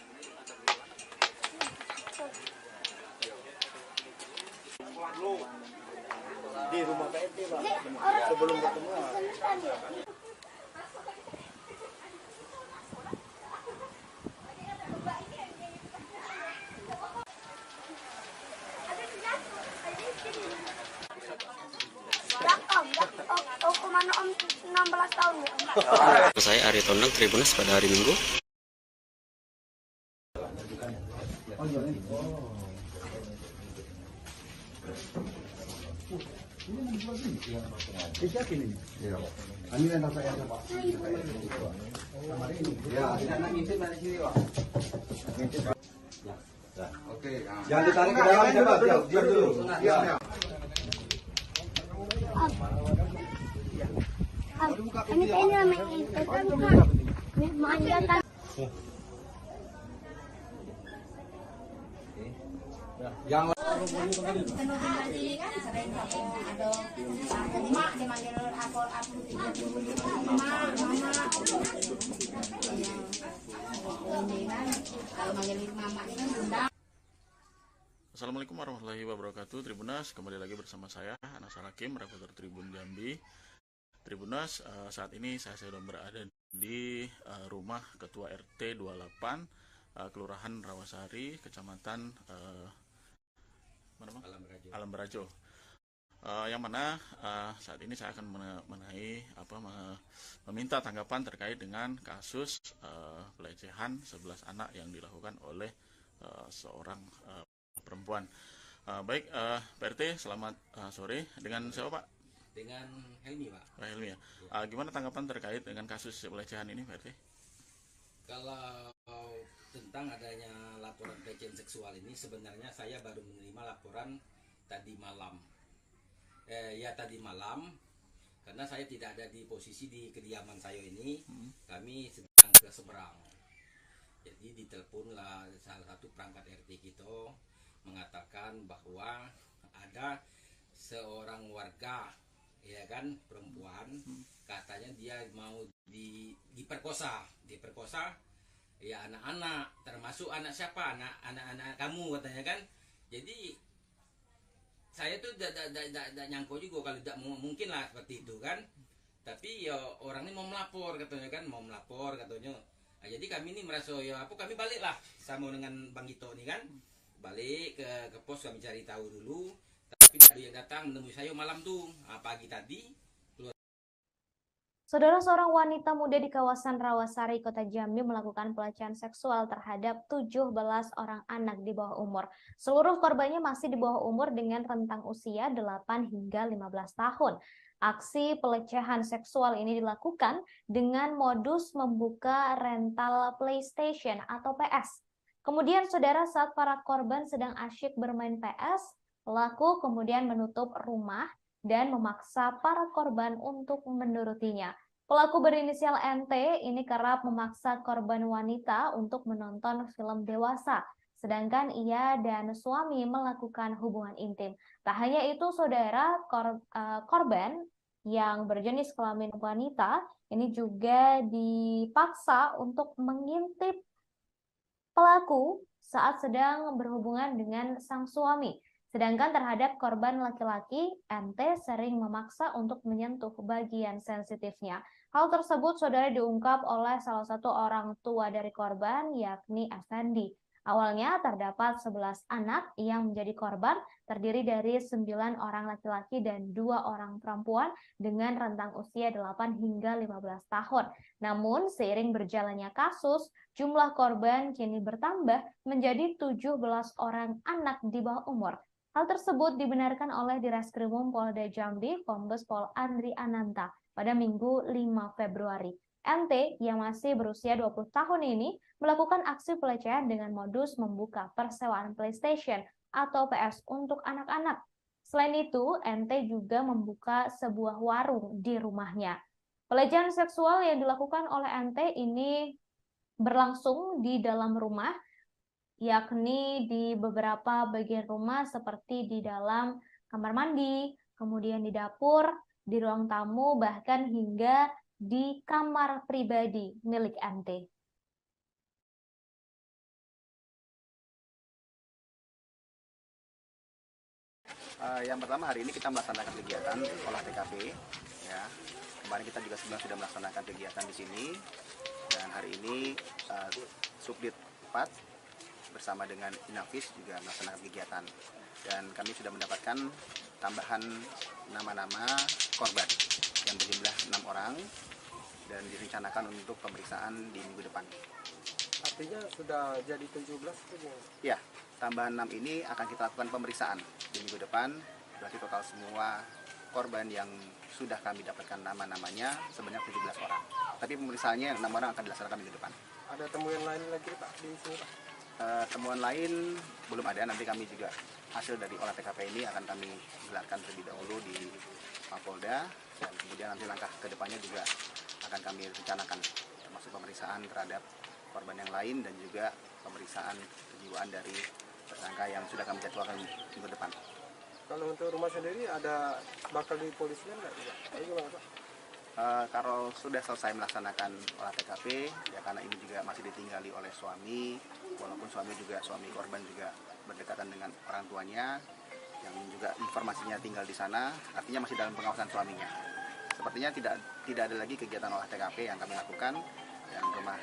Di rumah PNT Pak. Sebelum bertemu. Hukuman Om 16 tahun ya. Saya Ari Tondang, Tribunas pada hari Minggu. Oke. Jangan ditarik ke dalam, coba. Diam dulu. Ini namanya Yang Assalamualaikum warahmatullahi wabarakatuh. Tribunas, kembali lagi bersama saya Anasar Hakim, reporter Tribun Jambi. Tribunas, saat ini saya sedang berada di rumah Ketua RT 28 Kelurahan Rawasari, Kecamatan Alam Barajo. Yang mana saat ini saya akan meminta tanggapan terkait dengan kasus pelecehan 11 anak yang dilakukan oleh seorang perempuan. Baik, Pak RT, selamat sore. Dengan siapa Pak? Dengan Helmi Pak. Helmi ya. Gimana tanggapan terkait dengan kasus pelecehan ini Pak RT? Kalau tentang adanya laporan pelecehan seksual ini, sebenarnya saya baru menerima laporan tadi malam. Tadi malam karena saya tidak ada di posisi di kediaman saya ini. Kami sedang ke seberang. Jadi diteleponlah salah satu perangkat RT kita mengatakan bahwa ada seorang warga, ya kan, perempuan, katanya dia mau diperkosa ya anak-anak, termasuk anak siapa, anak kamu katanya kan. Jadi saya tuh tidak nyangka juga kalau tidak mungkin lah seperti itu kan. Tapi ya orang ini mau melapor katanya kan, Nah, jadi kami ini merasa ya kami baliklah sama dengan Bang Gito ini kan, balik ke pos, kami cari tahu dulu. Tapi ada yang datang menemui saya malam tuh, pagi tadi. Saudara, seorang wanita muda di kawasan Rawasari, Kota Jambi melakukan pelecehan seksual terhadap 17 orang anak di bawah umur. Seluruh korbannya masih di bawah umur dengan rentang usia 8 hingga 15 tahun. Aksi pelecehan seksual ini dilakukan dengan modus membuka rental PlayStation atau PS. Kemudian, saudara, saat para korban sedang asyik bermain PS, pelaku kemudian menutup rumah dan memaksa para korban untuk menurutinya. Pelaku berinisial NT ini kerap memaksa korban wanita untuk menonton film dewasa, sedangkan ia dan suami melakukan hubungan intim. Tak hanya itu, saudara, korban yang berjenis kelamin wanita ini juga dipaksa untuk mengintip pelaku saat sedang berhubungan dengan sang suami. Sedangkan terhadap korban laki-laki, NT sering memaksa untuk menyentuh bagian sensitifnya. Hal tersebut, saudara, diungkap oleh salah satu orang tua dari korban, yakni Effendi. Awalnya terdapat 11 anak yang menjadi korban, terdiri dari 9 orang laki-laki dan 2 orang perempuan dengan rentang usia 8 hingga 15 tahun. Namun, seiring berjalannya kasus, jumlah korban kini bertambah menjadi 17 orang anak di bawah umur. Hal tersebut dibenarkan oleh Direskrimum Polda Jambi, Kombes Pol Andri Ananta, pada Minggu 5 Februari. NT yang masih berusia 20 tahun ini melakukan aksi pelecehan dengan modus membuka persewaan PlayStation atau PS untuk anak-anak. Selain itu, NT juga membuka sebuah warung di rumahnya. Pelecehan seksual yang dilakukan oleh NT ini berlangsung di dalam rumah, yakni di beberapa bagian rumah seperti di dalam kamar mandi, kemudian di dapur, di ruang tamu, bahkan hingga di kamar pribadi milik NT. Yang pertama, hari ini kita melaksanakan kegiatan olah TKP. Ya, kemarin kita juga sebenarnya sudah melaksanakan kegiatan di sini, dan hari ini Subdit 4 bersama dengan Inavis juga melaksanakan kegiatan, dan kami sudah mendapatkan tambahan nama-nama korban yang berjumlah 6 orang dan direncanakan untuk pemeriksaan di minggu depan. Artinya sudah jadi 17 itu? Ya, tambahan 6 ini akan kita lakukan pemeriksaan di minggu depan. Berarti total semua korban yang sudah kami dapatkan nama-namanya sebanyak 17 orang. Tapi pemeriksaannya 6 orang akan dilaksanakan minggu depan. Ada temuan lain lagi Pak di sini, Pak? Temuan lain belum ada. Nanti kami juga hasil dari olah TKP ini akan kami gelarkan terlebih dahulu di Mapolda, dan kemudian nanti langkah kedepannya juga akan kami rencanakan, termasuk pemeriksaan terhadap korban yang lain dan juga pemeriksaan kejiwaan dari tersangka yang sudah kami jadwalkan minggu depan. Kalau untuk rumah sendiri ada bakal dipolisikan nggak? Gimana, Pak? Kalau sudah selesai melaksanakan olah TKP, ya karena ini juga masih ditinggali oleh suami, walaupun suami korban juga berdekatan dengan orang tuanya, yang juga informasinya tinggal di sana, artinya masih dalam pengawasan suaminya. Sepertinya tidak ada lagi kegiatan olah TKP yang kami lakukan, yang rumah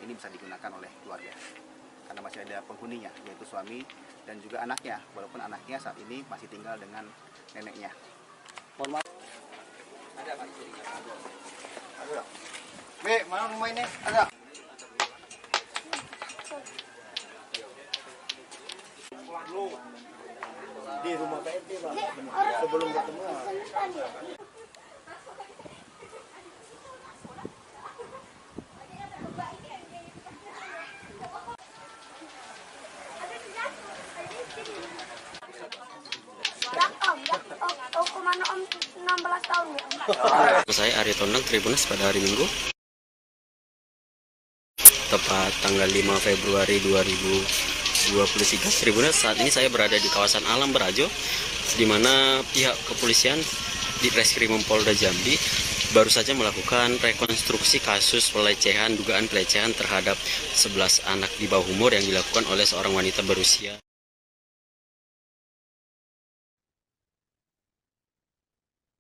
ini bisa digunakan oleh keluarga, karena masih ada penghuninya, yaitu suami dan juga anaknya, walaupun anaknya saat ini masih tinggal dengan neneknya. Mohon maaf. Ada Pak istri? Ada. Mana rumah ini? Ada. Di rumah PNT, Pak. Sebelum ketemu. Om, mana Om 16 tahun ya Om? Saya Arya Tondang Tribunas pada hari Minggu tepat tanggal 5 Februari 2023. Tribunas, saat ini saya berada di kawasan Alam Berajo di mana pihak kepolisian di Reskrimum Polda Jambi baru saja melakukan rekonstruksi kasus dugaan pelecehan terhadap 11 anak di bawah umur yang dilakukan oleh seorang wanita berusia.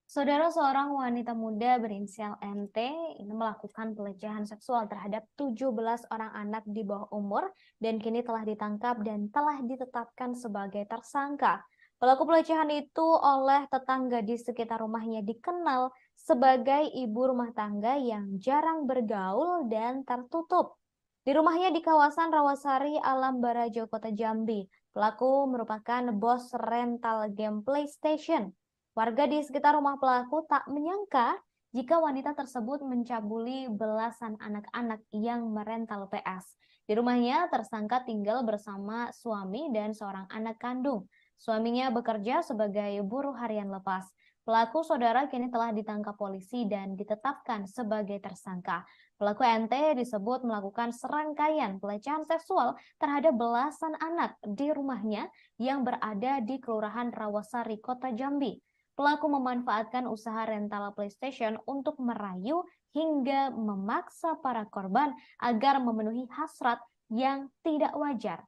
Saudara, seorang wanita muda berinisial NT ini melakukan pelecehan seksual terhadap 17 orang anak di bawah umur dan kini telah ditangkap dan telah ditetapkan sebagai tersangka. Pelaku pelecehan itu oleh tetangga di sekitar rumahnya dikenal sebagai ibu rumah tangga yang jarang bergaul dan tertutup. Di rumahnya di kawasan Rawasari, Alam Barajo, Kota Jambi, pelaku merupakan bos rental game PlayStation. Warga di sekitar rumah pelaku tak menyangka jika wanita tersebut mencabuli belasan anak-anak yang merental PS. Di rumahnya, tersangka tinggal bersama suami dan seorang anak kandung. Suaminya bekerja sebagai buruh harian lepas. Pelaku saudara kini telah ditangkap polisi dan ditetapkan sebagai tersangka. Pelaku NT disebut melakukan serangkaian pelecehan seksual terhadap belasan anak di rumahnya yang berada di Kelurahan Rawasari, Kota Jambi. Pelaku memanfaatkan usaha rental PlayStation untuk merayu hingga memaksa para korban agar memenuhi hasrat yang tidak wajar.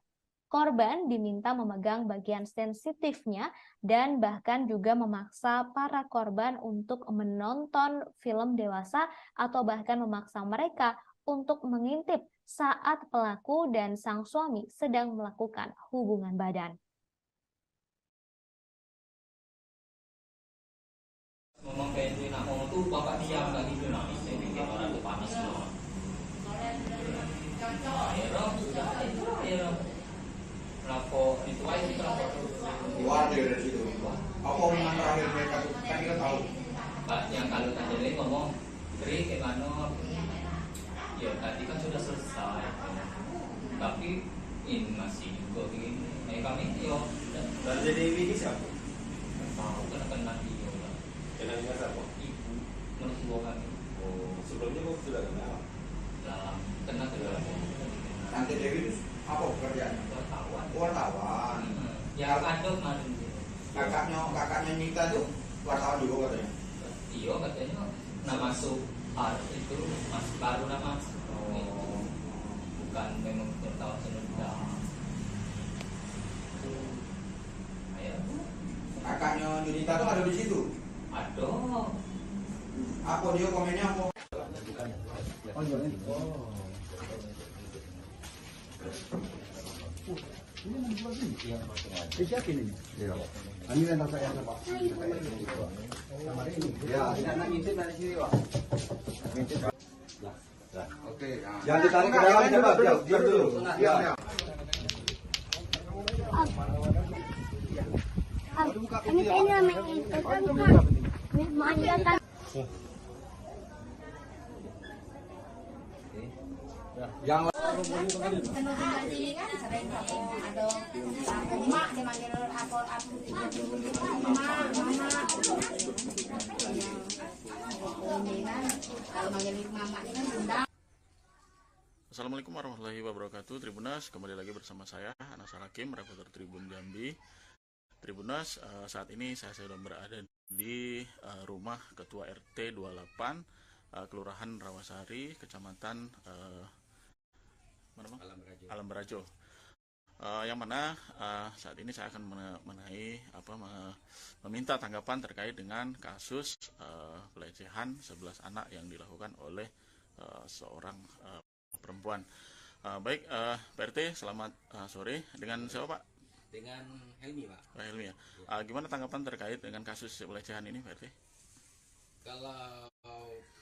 Korban diminta memegang bagian sensitifnya dan bahkan juga memaksa para korban untuk menonton film dewasa atau bahkan memaksa mereka untuk mengintip saat pelaku dan sang suami sedang melakukan hubungan badan. Ngomong kayak itu nak ngomong tuh bapak diam lagi tuh nangis saya bikin orang tuh panas semua. Akhirnya sudah itu akhirnya melapor itu aja sih melapor Keluar dari situ. Apa omongan terakhir mereka tuh? Kan kita tahu. Pak yang kalau tadi lagi ngomong beri kayak mana? Ya tadi kan sudah selesai. Tapi ini masih juga begini. Kami yo. Dan jadi ini siapa? Tahu kena dia. Kenalnya siapa? Ibu mertua kami. Oh, sebelumnya kok sudah kenal? Dalam kena dalam. Nanti Dewi itu apa pekerjaannya? Wartawan. Wartawan. Ya ada kemarin. Kakaknya Nita tuh wartawan juga katanya. Iya katanya nak masuk itu masih baru nama. Oh. Bukan memang wartawan sudah. Ayo. Kakaknya Nita tuh ada di situ. Ada. Apa dia komennya apa? Ini rental saya Pak. Ya, tidak ngintip dari sini Pak. Ngintip. Oke. Jangan ditarik ke dalam, coba. Diam dulu. Diam. Ini kayaknya memanjakan. Yang Assalamualaikum warahmatullahi wabarakatuh. Tribunas, kembali lagi bersama saya Anas Hakim, reporter Tribun Jambi. Tribunas, saat ini saya sedang berada di rumah Ketua RT 28 Kelurahan Rawasari, Kecamatan Alam Berajo. Yang mana saat ini saya akan meminta tanggapan terkait dengan kasus pelecehan 11 anak yang dilakukan oleh seorang perempuan. Baik, Pak RT, selamat sore. Dengan siapa Pak? Dengan Helmi Pak. Pak Helmi ya. Gimana tanggapan terkait dengan kasus pelecehan ini Pak RT? Kalau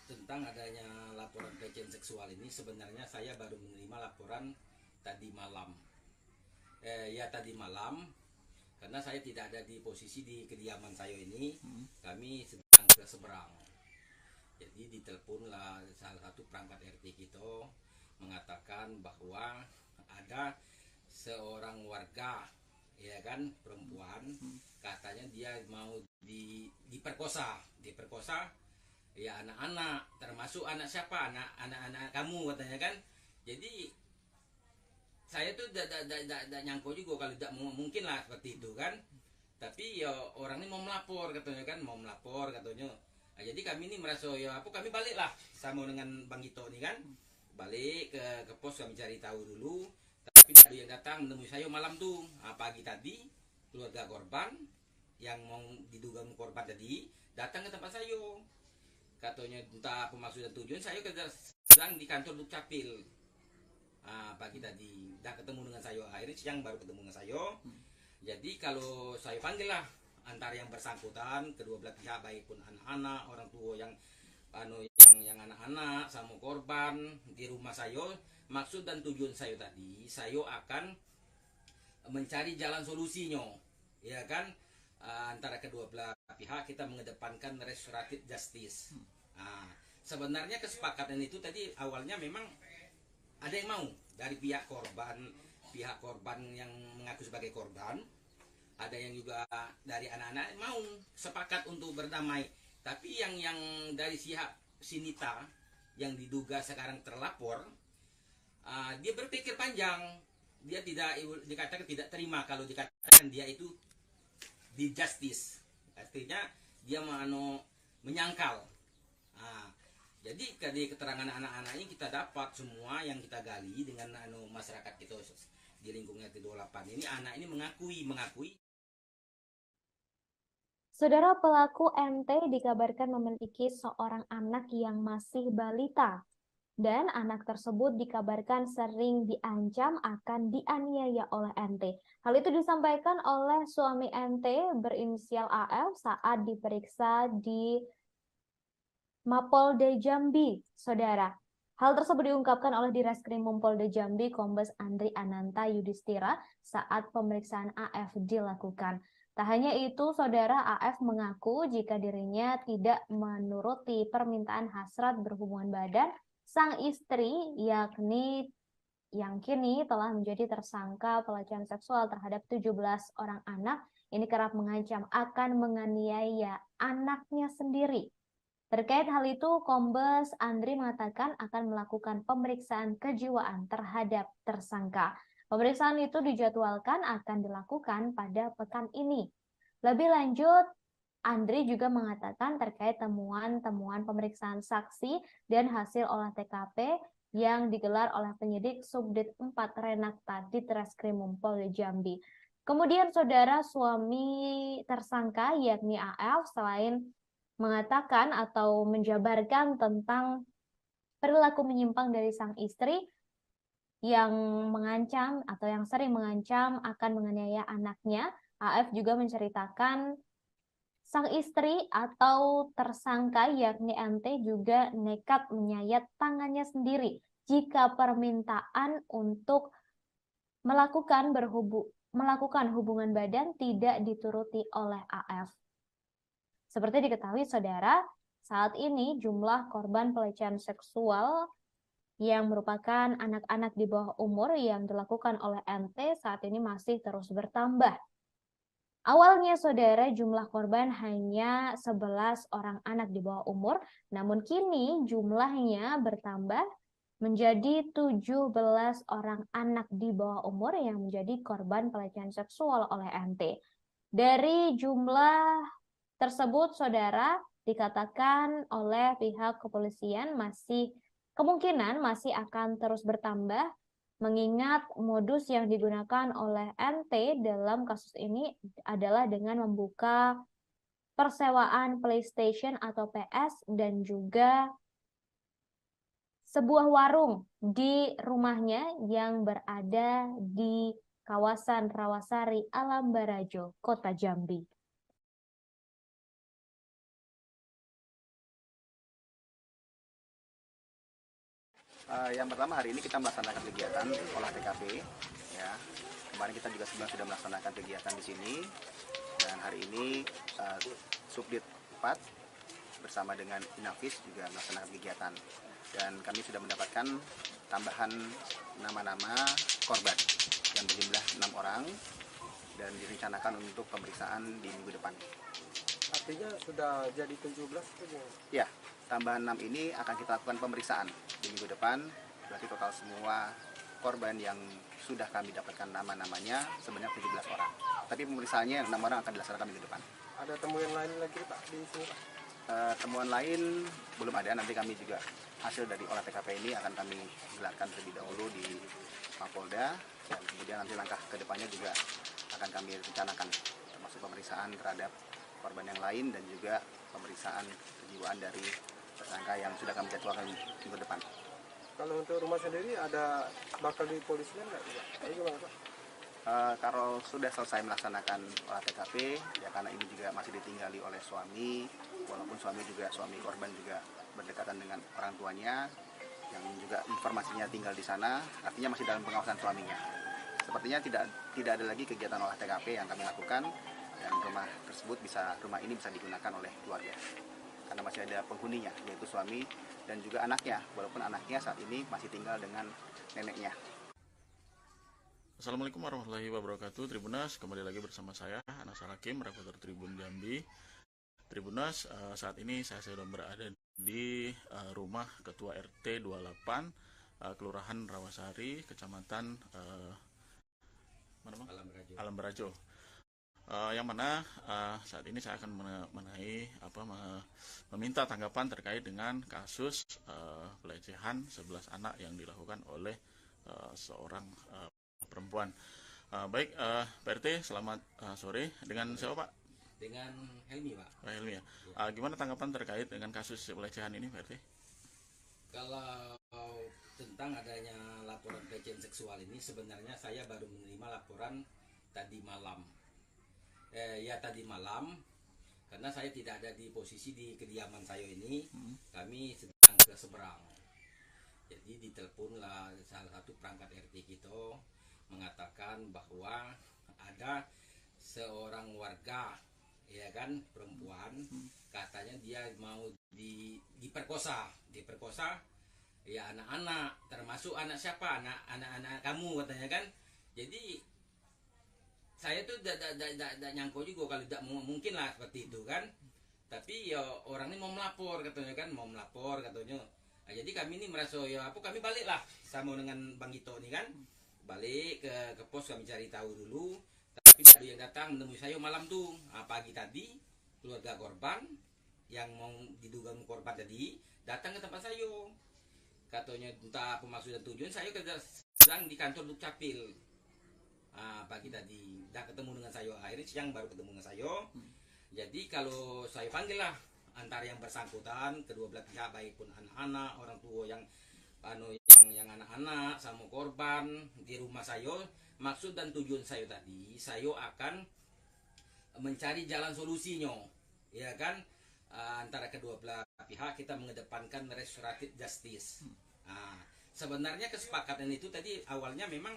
tentang adanya laporan pelecehan seksual ini sebenarnya saya baru menerima laporan tadi malam. Tadi malam karena saya tidak ada di posisi di kediaman saya ini, kami sedang ke seberang. Jadi diteleponlah salah satu perangkat RT kita mengatakan bahwa ada seorang warga ya kan, perempuan. Katanya dia mau diperkosa ya anak-anak, termasuk anak siapa, anak kamu katanya kan. Jadi saya tuh tidak nyangkau juga kalau tidak mungkin lah seperti itu kan. Tapi ya orang ini mau melapor katanya kan, Nah, jadi kami ini merasa ya kami balik lah sama dengan Bang Gito ini kan, balik ke pos, kami cari tahu dulu. Tapi ada yang datang menemui saya malam tuh, pagi tadi keluarga korban yang mau diduga korban tadi datang ke tempat saya, katanya entah apa maksud dan tujuan. Saya sedang di kantor Dukcapil pagi tadi, dah ketemu dengan saya, akhirnya siang baru ketemu dengan saya. Jadi kalau saya panggil lah antara yang bersangkutan, kedua belah pihak, baik pun anak-anak, orang tua yang anak-anak sama korban di rumah saya. Maksud dan tujuan saya tadi, saya akan mencari jalan solusinya, ya kan, antara kedua belah pihak kita mengedepankan restoratif justice. Sebenarnya kesepakatan itu tadi awalnya memang ada yang mau dari pihak korban yang mengaku sebagai korban, ada yang juga dari anak-anak mau sepakat untuk berdamai. Tapi yang dari pihak Sinita yang diduga sekarang terlapor, dia berpikir panjang. Dia dikatakan tidak terima kalau dikatakan dia itu di justice. Artinya dia menyangkal. Jadi dari keterangan anak-anak ini kita dapat semua yang kita gali dengan masyarakat kita di lingkungan T28 ini, anak ini mengakui. Saudara, pelaku MT dikabarkan memiliki seorang anak yang masih balita. Dan anak tersebut dikabarkan sering diancam akan dianiaya oleh MT. Hal itu disampaikan oleh suami MT berinisial AF saat diperiksa di Mapolda Jambi, saudara. Hal tersebut diungkapkan oleh Direskrimum Polda Jambi Kombes Andri Ananta Yudhistira saat pemeriksaan AF dilakukan. Tak hanya itu, saudara, AF mengaku jika dirinya tidak menuruti permintaan hasrat berhubungan badan sang istri, yang kini telah menjadi tersangka pelecehan seksual terhadap 17 orang anak. Ini kerap mengancam akan menganiaya anaknya sendiri. Terkait hal itu, Kombes Andri mengatakan akan melakukan pemeriksaan kejiwaan terhadap tersangka. Pemeriksaan itu dijadwalkan akan dilakukan pada pekan ini. Lebih lanjut, Andri juga mengatakan terkait temuan-temuan pemeriksaan saksi dan hasil olah TKP yang digelar oleh penyidik Subdit 4 Renakta di Treskrimum Polda Jambi. Kemudian, saudara, suami tersangka yakni AF selain mengatakan atau menjabarkan tentang perilaku menyimpang dari sang istri yang mengancam atau yang sering mengancam akan menganiaya anaknya, AF juga menceritakan sang istri atau tersangka yakni MT juga nekat menyayat tangannya sendiri jika permintaan untuk melakukan hubungan badan tidak dituruti oleh AF. Seperti diketahui, saudara, saat ini jumlah korban pelecehan seksual yang merupakan anak-anak di bawah umur yang dilakukan oleh MT saat ini masih terus bertambah. Awalnya, saudara, jumlah korban hanya 11 orang anak di bawah umur, namun kini jumlahnya bertambah menjadi 17 orang anak di bawah umur yang menjadi korban pelecehan seksual oleh MT. Dari jumlah tersebut, saudara, dikatakan oleh pihak kepolisian kemungkinan masih akan terus bertambah, mengingat modus yang digunakan oleh MT dalam kasus ini adalah dengan membuka persewaan PlayStation atau PS dan juga sebuah warung di rumahnya yang berada di kawasan Rawasari, Alam Barajo, Kota Jambi. Yang pertama, hari ini kita melaksanakan kegiatan olah TKP. Ya, kemarin kita juga sebenarnya sudah melaksanakan kegiatan di sini, dan hari ini Subdit 4 bersama dengan Inavis juga melaksanakan kegiatan, dan kami sudah mendapatkan tambahan nama-nama korban yang berjumlah 6 orang, dan direncanakan untuk pemeriksaan di minggu depan. Artinya sudah jadi 17 itu gimana? Ya, tambahan 6 ini akan kita lakukan pemeriksaan di minggu depan. Berarti total semua korban yang sudah kami dapatkan nama-namanya sebanyak 17 orang. Tapi pemeriksaannya 6 orang akan dilaksanakan minggu depan. Ada temuan lain lagi Pak di sini Pak? Temuan lain belum ada, nanti kami juga hasil dari olah TKP ini akan kami gelarkan terlebih dahulu di Mapolda, dan kemudian nanti langkah kedepannya juga akan kami rencanakan, termasuk pemeriksaan terhadap korban yang lain dan juga pemeriksaan kejiwaan dari tersangka yang sudah kami jadwalkan minggu depan. Kalau untuk rumah sendiri ada bakal dipolisikan nggak? Gimana Pak? Kalau sudah selesai melaksanakan olah TKP, ya karena ini juga masih ditinggali oleh suami, walaupun suami korban juga berdekatan dengan orang tuanya, yang juga informasinya tinggal di sana, artinya masih dalam pengawasan suaminya. Sepertinya tidak ada lagi kegiatan olah TKP yang kami lakukan, dan rumah ini bisa digunakan oleh keluarga, karena masih ada penghuninya, yaitu suami dan juga anaknya, walaupun anaknya saat ini masih tinggal dengan neneknya. Assalamualaikum warahmatullahi wabarakatuh. Tribunas, kembali lagi bersama saya Anasar Hakim, reporter Tribun Jambi. Tribunas, saat ini saya sedang berada di rumah Ketua RT 28 Kelurahan Rawasari, Kecamatan Alam Barajo. Yang mana saat ini saya akan meminta tanggapan terkait dengan kasus pelecehan 11 anak yang dilakukan oleh seorang perempuan. Baik, Pak RT, selamat sore. Dengan siapa Pak? Dengan Helmi Pak. Helmi ya. Gimana tanggapan terkait dengan kasus pelecehan ini Pak RT? Kalau tentang adanya laporan pelecehan seksual ini, sebenarnya saya baru menerima laporan tadi malam. Tadi malam, karena saya tidak ada di posisi di kediaman saya ini, kami sedang ke seberang. Jadi diteleponlah salah satu perangkat RT kita mengatakan bahwa ada seorang warga, ya kan, perempuan, katanya dia mau diperkosa ya anak-anak, termasuk anak siapa, anak kamu katanya kan. Jadi saya tuh tidak nyangka juga kalau tidak mungkin lah seperti itu kan. Tapi ya orang ini mau melapor katanya kan, Nah, jadi kami ini merasa kami balik lah sama dengan Bang Gito ini kan, balik ke pos, kami cari tahu dulu. Tapi ada yang datang menemui saya malam tuh, pagi tadi keluarga korban yang mau diduga korban tadi datang ke tempat saya, katanya entah apa maksud dan tujuan. Saya sedang di kantor Dukcapil. Pagi tadi udah ketemu dengan saya, akhirnya siang baru ketemu dengan saya. Jadi kalau saya panggil lah antara yang bersangkutan, kedua belah pihak, baik pun anak-anak, orang tua yang anak-anak sama korban di rumah saya. Maksud dan tujuan saya tadi, saya akan mencari jalan solusinya, ya kan, antara kedua belah pihak. Kita mengedepankan restoratif justice. Sebenarnya kesepakatan itu tadi awalnya memang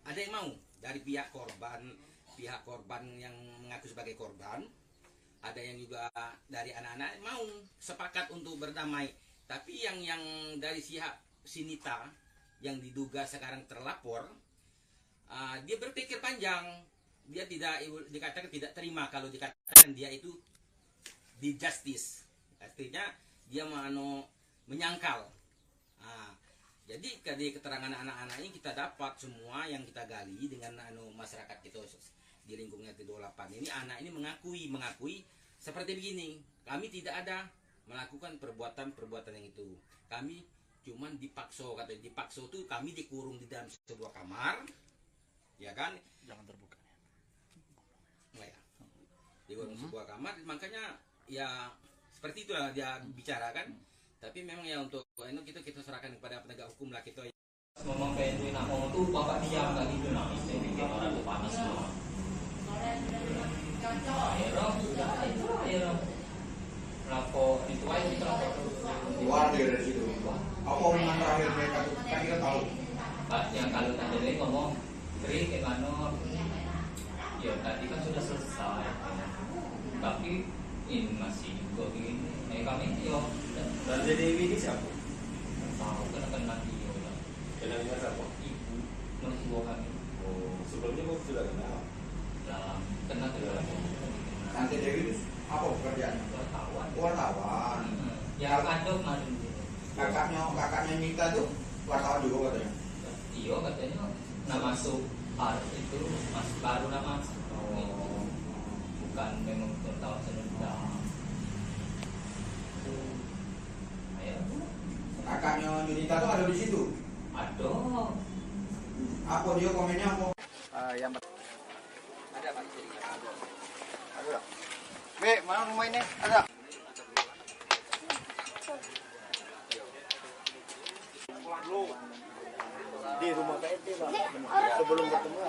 ada yang mau dari pihak korban yang mengaku sebagai korban, ada yang juga dari anak-anak mau sepakat untuk berdamai. Tapi yang dari pihak Sinita yang diduga sekarang terlapor, dia berpikir panjang. Dia dikatakan tidak terima kalau dikatakan dia itu di justice. Artinya dia menyangkal. Jadi dari keterangan anak-anak ini kita dapat semua yang kita gali dengan masyarakat kita di lingkungan T28 ini. Anak ini mengakui seperti begini, kami tidak ada melakukan perbuatan yang itu. Kami cuman dipaksa, katanya dipaksa tuh kami dikurung di dalam sebuah kamar, ya kan? Jangan terbuka. Enggak ya. Dikurung sebuah kamar, makanya ya seperti itulah dia bicara kan. Tapi memang ya untuk ini kita serahkan kepada penegak hukum lah kita. Ngomong kayak itu nak ngomong tuh bapak diam lagi itu nak istri bikin orang tuh panas semua. Ayo lapor itu aja kita lapor. Keluar dari situ. Apa omongan terakhir mereka kan kita tahu. Pak yang kalau tadi ngomong beri ke mana? Ya tadi kan sudah selesai. Tapi ini masih juga begini. Kami yo. Dan jadi ini siapa? Tahu kenal dia. Kenalnya siapa? Ibu mertua kami. Oh, sebelumnya kok sudah kenal? Dewi itu apa pekerjaannya? Wartawan. Wartawan. Ya ada kemarin. Kakaknya Mita tuh wartawan juga katanya. Iya katanya nak masuk itu masuk baru nama masuk. Bukan memang wartawan sudah. Ayo. Kakaknya Yunita tuh ada di situ. Ada. Apa dia komennya apa? Yang Ada Pak Ciri. ada. Be, mana rumah ini? Ada. Di rumah PNT Pak, sebelum bertemu.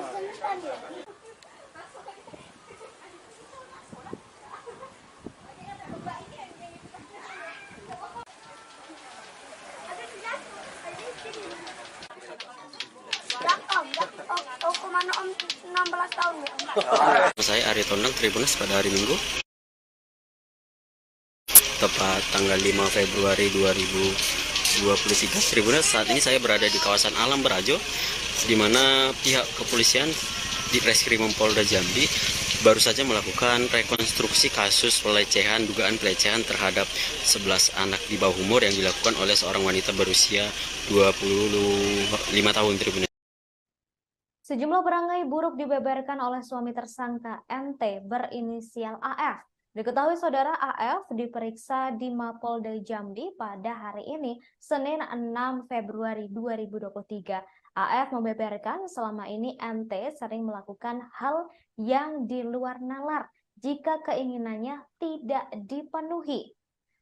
Om, mana Om 16 tahun ya Om? Saya Ari Tondang Tribunnews pada hari Minggu tepat tanggal 5 Februari 2023. Tribunnews, saat ini saya berada di kawasan Alam Berajo di mana pihak kepolisian di Reskrimum Polda Jambi baru saja melakukan rekonstruksi kasus dugaan pelecehan terhadap 11 anak di bawah umur yang dilakukan oleh seorang wanita berusia 25 tahun. Tribunnews. Sejumlah perangai buruk dibeberkan oleh suami tersangka MT berinisial AF. Diketahui saudara AF diperiksa di Mapolda Jambi pada hari ini, Senin 6 Februari 2023. AF membeberkan selama ini MT sering melakukan hal yang di luar nalar jika keinginannya tidak dipenuhi.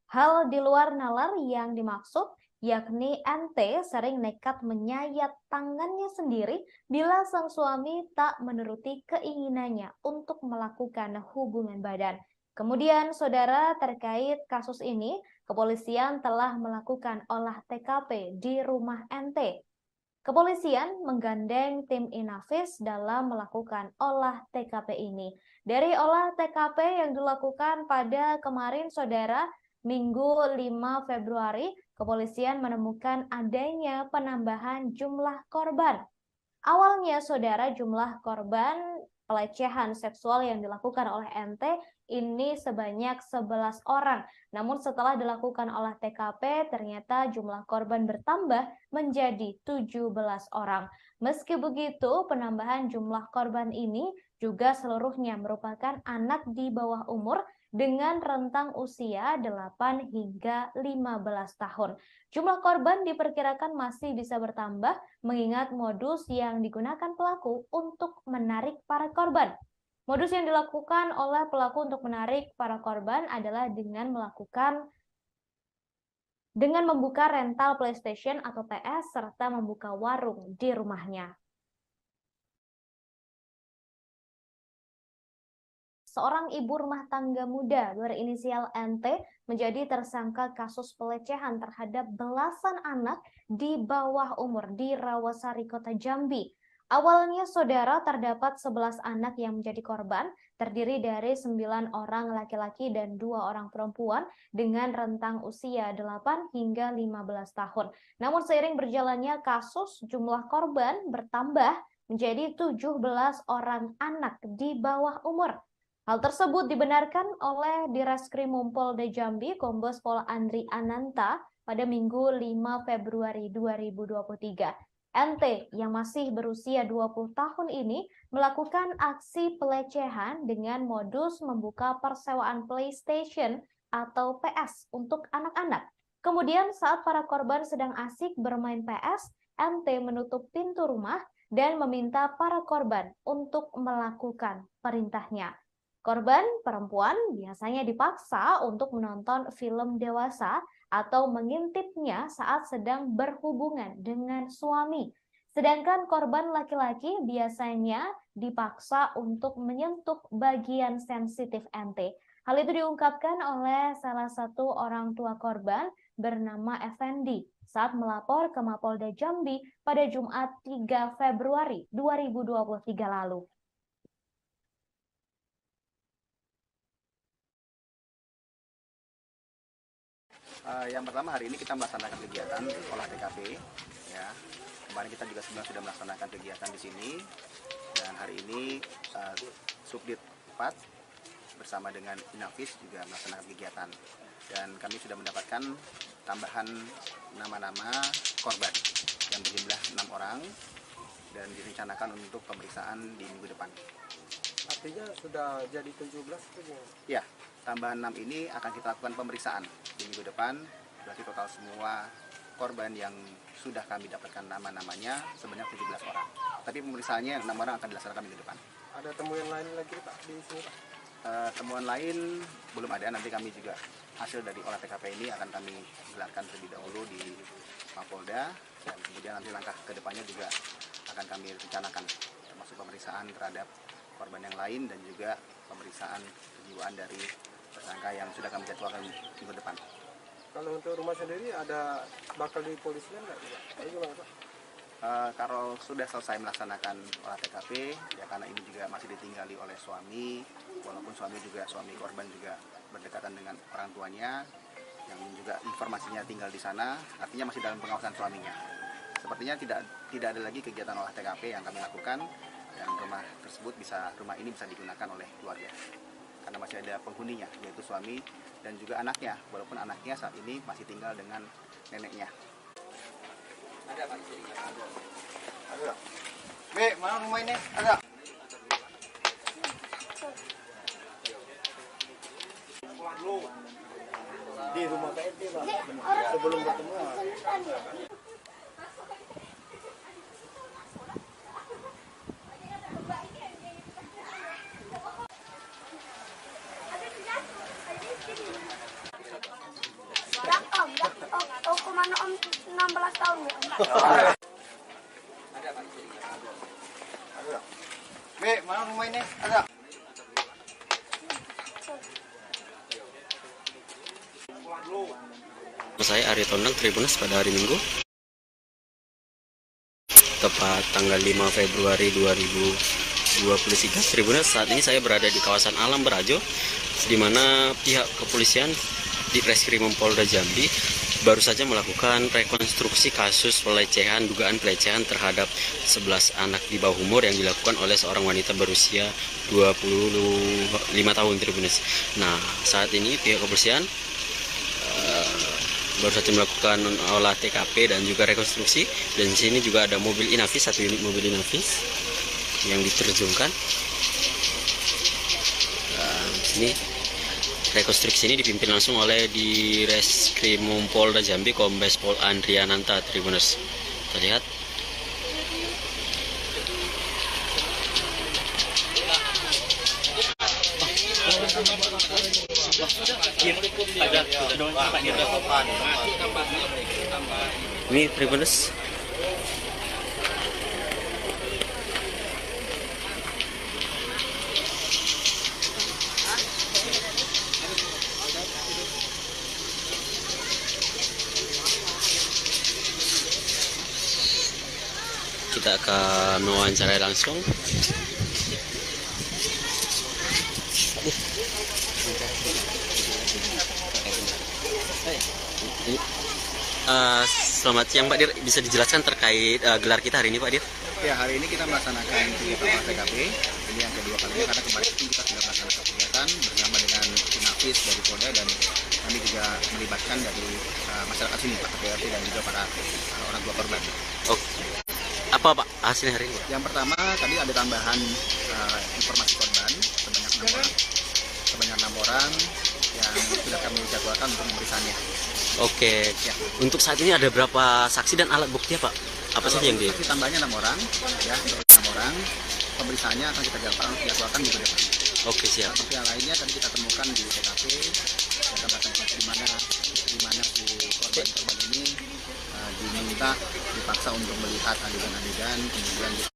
Hal di luar nalar yang dimaksud yakni MT sering nekat menyayat tangannya sendiri bila sang suami tak menuruti keinginannya untuk melakukan hubungan badan. Kemudian, saudara, terkait kasus ini, kepolisian telah melakukan olah TKP di rumah MT. Kepolisian menggandeng tim Inavis dalam melakukan olah TKP ini. Dari olah TKP yang dilakukan pada kemarin, saudara, Minggu 5 Februari, kepolisian menemukan adanya penambahan jumlah korban. Awalnya, saudara, jumlah korban pelecehan seksual yang dilakukan oleh MT ini sebanyak 11 orang. Namun setelah dilakukan olah TKP, ternyata jumlah korban bertambah menjadi 17 orang. Meski begitu, penambahan jumlah korban ini juga seluruhnya merupakan anak di bawah umur dengan rentang usia 8 hingga 15 tahun. Jumlah korban diperkirakan masih bisa bertambah mengingat modus yang digunakan pelaku untuk menarik para korban. Modus yang dilakukan oleh pelaku untuk menarik para korban adalah dengan membuka rental PlayStation atau PS serta membuka warung di rumahnya. Seorang ibu rumah tangga muda berinisial NT menjadi tersangka kasus pelecehan terhadap belasan anak di bawah umur di Rawasari, Kota Jambi. Awalnya, saudara, terdapat 11 anak yang menjadi korban, terdiri dari 9 orang laki-laki dan 2 orang perempuan dengan rentang usia 8 hingga 15 tahun. Namun seiring berjalannya kasus, jumlah korban bertambah menjadi 17 orang anak di bawah umur. Hal tersebut dibenarkan oleh Direskrimum Polda Jambi, Kombes Pol Andri Ananta pada Minggu 5 Februari 2023. NT yang masih berusia 20 tahun ini melakukan aksi pelecehan dengan modus membuka persewaan PlayStation atau PS untuk anak-anak. Kemudian saat para korban sedang asik bermain PS, NT menutup pintu rumah dan meminta para korban untuk melakukan perintahnya. Korban perempuan biasanya dipaksa untuk menonton film dewasa atau mengintipnya saat sedang berhubungan dengan suami. Sedangkan korban laki-laki biasanya dipaksa untuk menyentuh bagian sensitif NT. Hal itu diungkapkan oleh salah satu orang tua korban bernama Effendi saat melapor ke Mapolda Jambi pada Jumat 3 Februari 2023 lalu. Yang pertama, hari ini kita melaksanakan kegiatan olah TKP. Ya, kemarin kita juga sebenarnya sudah melaksanakan kegiatan di sini. Dan hari ini Subdit 4 bersama dengan Inavis juga melaksanakan kegiatan. Dan kami sudah mendapatkan tambahan nama-nama korban yang berjumlah 6 orang dan direncanakan untuk pemeriksaan di minggu depan. Artinya sudah jadi 17 itu? Ya, tambahan 6 ini akan kita lakukan pemeriksaan di minggu depan. Berarti total semua korban yang sudah kami dapatkan nama-namanya sebanyak 17 orang. Tapi pemeriksaannya 6 orang akan dilaksanakan minggu depan. Ada temuan lain lagi Pak di sini Pak? Temuan lain belum ada, nanti kami juga hasil dari olah TKP ini akan kami gelarkan terlebih dahulu di Mapolda, dan kemudian nanti langkah ke depannya juga akan kami rencanakan, termasuk pemeriksaan terhadap korban yang lain dan juga pemeriksaan kejiwaan dari tersangka yang sudah kami jadwalkan minggu depan. Kalau untuk rumah sendiri ada bakal dipolisikan nggak? Gimana Pak? Kalau sudah selesai melaksanakan olah TKP, ya karena ini juga masih ditinggali oleh suami, walaupun suami korban juga berdekatan dengan orang tuanya, yang juga informasinya tinggal di sana, artinya masih dalam pengawasan suaminya. Sepertinya tidak ada lagi kegiatan olah TKP yang kami lakukan, dan rumah ini bisa digunakan oleh keluarga, karena masih ada penghuninya, yaitu suami dan juga anaknya, walaupun anaknya saat ini masih tinggal dengan neneknya. Ada Pak, ada. Be, mana rumah ini? Ada. Di rumah PNT Pak, sebelum bertemu. Hukuman Om 16 tahun ya Om. Ada Pak, ada. Be, mana rumah ini? Ada. Saya Aryo Tondang, Tribunnews pada hari Minggu, tepat tanggal 5 Februari 2023. Tribunnews, saat ini saya berada di kawasan Alam Berajo, di mana pihak kepolisian di Reskrimum Polda Jambi baru saja melakukan rekonstruksi kasus dugaan pelecehan terhadap 11 anak di bawah umur yang dilakukan oleh seorang wanita berusia 25 tahun, Tribunnews. Nah, saat ini pihak kepolisian baru saja melakukan olah TKP dan juga rekonstruksi, dan di sini juga ada mobil Inavis, satu unit mobil Inavis yang diterjunkan. Sini rekonstruksi ini dipimpin langsung oleh di Reskrimum Polda Jambi Kombes Pol Andriananta, Tribunnews. Kita lihat. Ini Tribunnews. Kita akan mewawancarai langsung. Selamat siang Pak Dir, bisa dijelaskan terkait gelar kita hari ini Pak Dir? Ya, hari ini kita melaksanakan kegiatan olah TKP. Ini yang kedua kalinya, karena kemarin itu kita sudah melaksanakan kegiatan bersama dengan Inavis dari Polda, dan kami juga melibatkan dari masyarakat sini, Pak PRT dan juga para orang tua korban. Oke. Apa Pak hasilnya hari ini? Yang pertama, tadi ada tambahan informasi korban sebanyak 6 orang yang sudah kami jadwalkan untuk pemeriksaannya. Oke. Ya. Untuk saat ini ada berapa saksi dan alat bukti ya Pak? Apa saja yang saksi tambahnya 6 orang, ya, 6 orang. Pemeriksaannya akan kita jadwalkan minggu depan. Oke, siap. Seperti yang lainnya tadi kita temukan di TKP, tempat-tempat di mana si korban ini diminta, dipaksa untuk melihat adegan-adegan, kemudian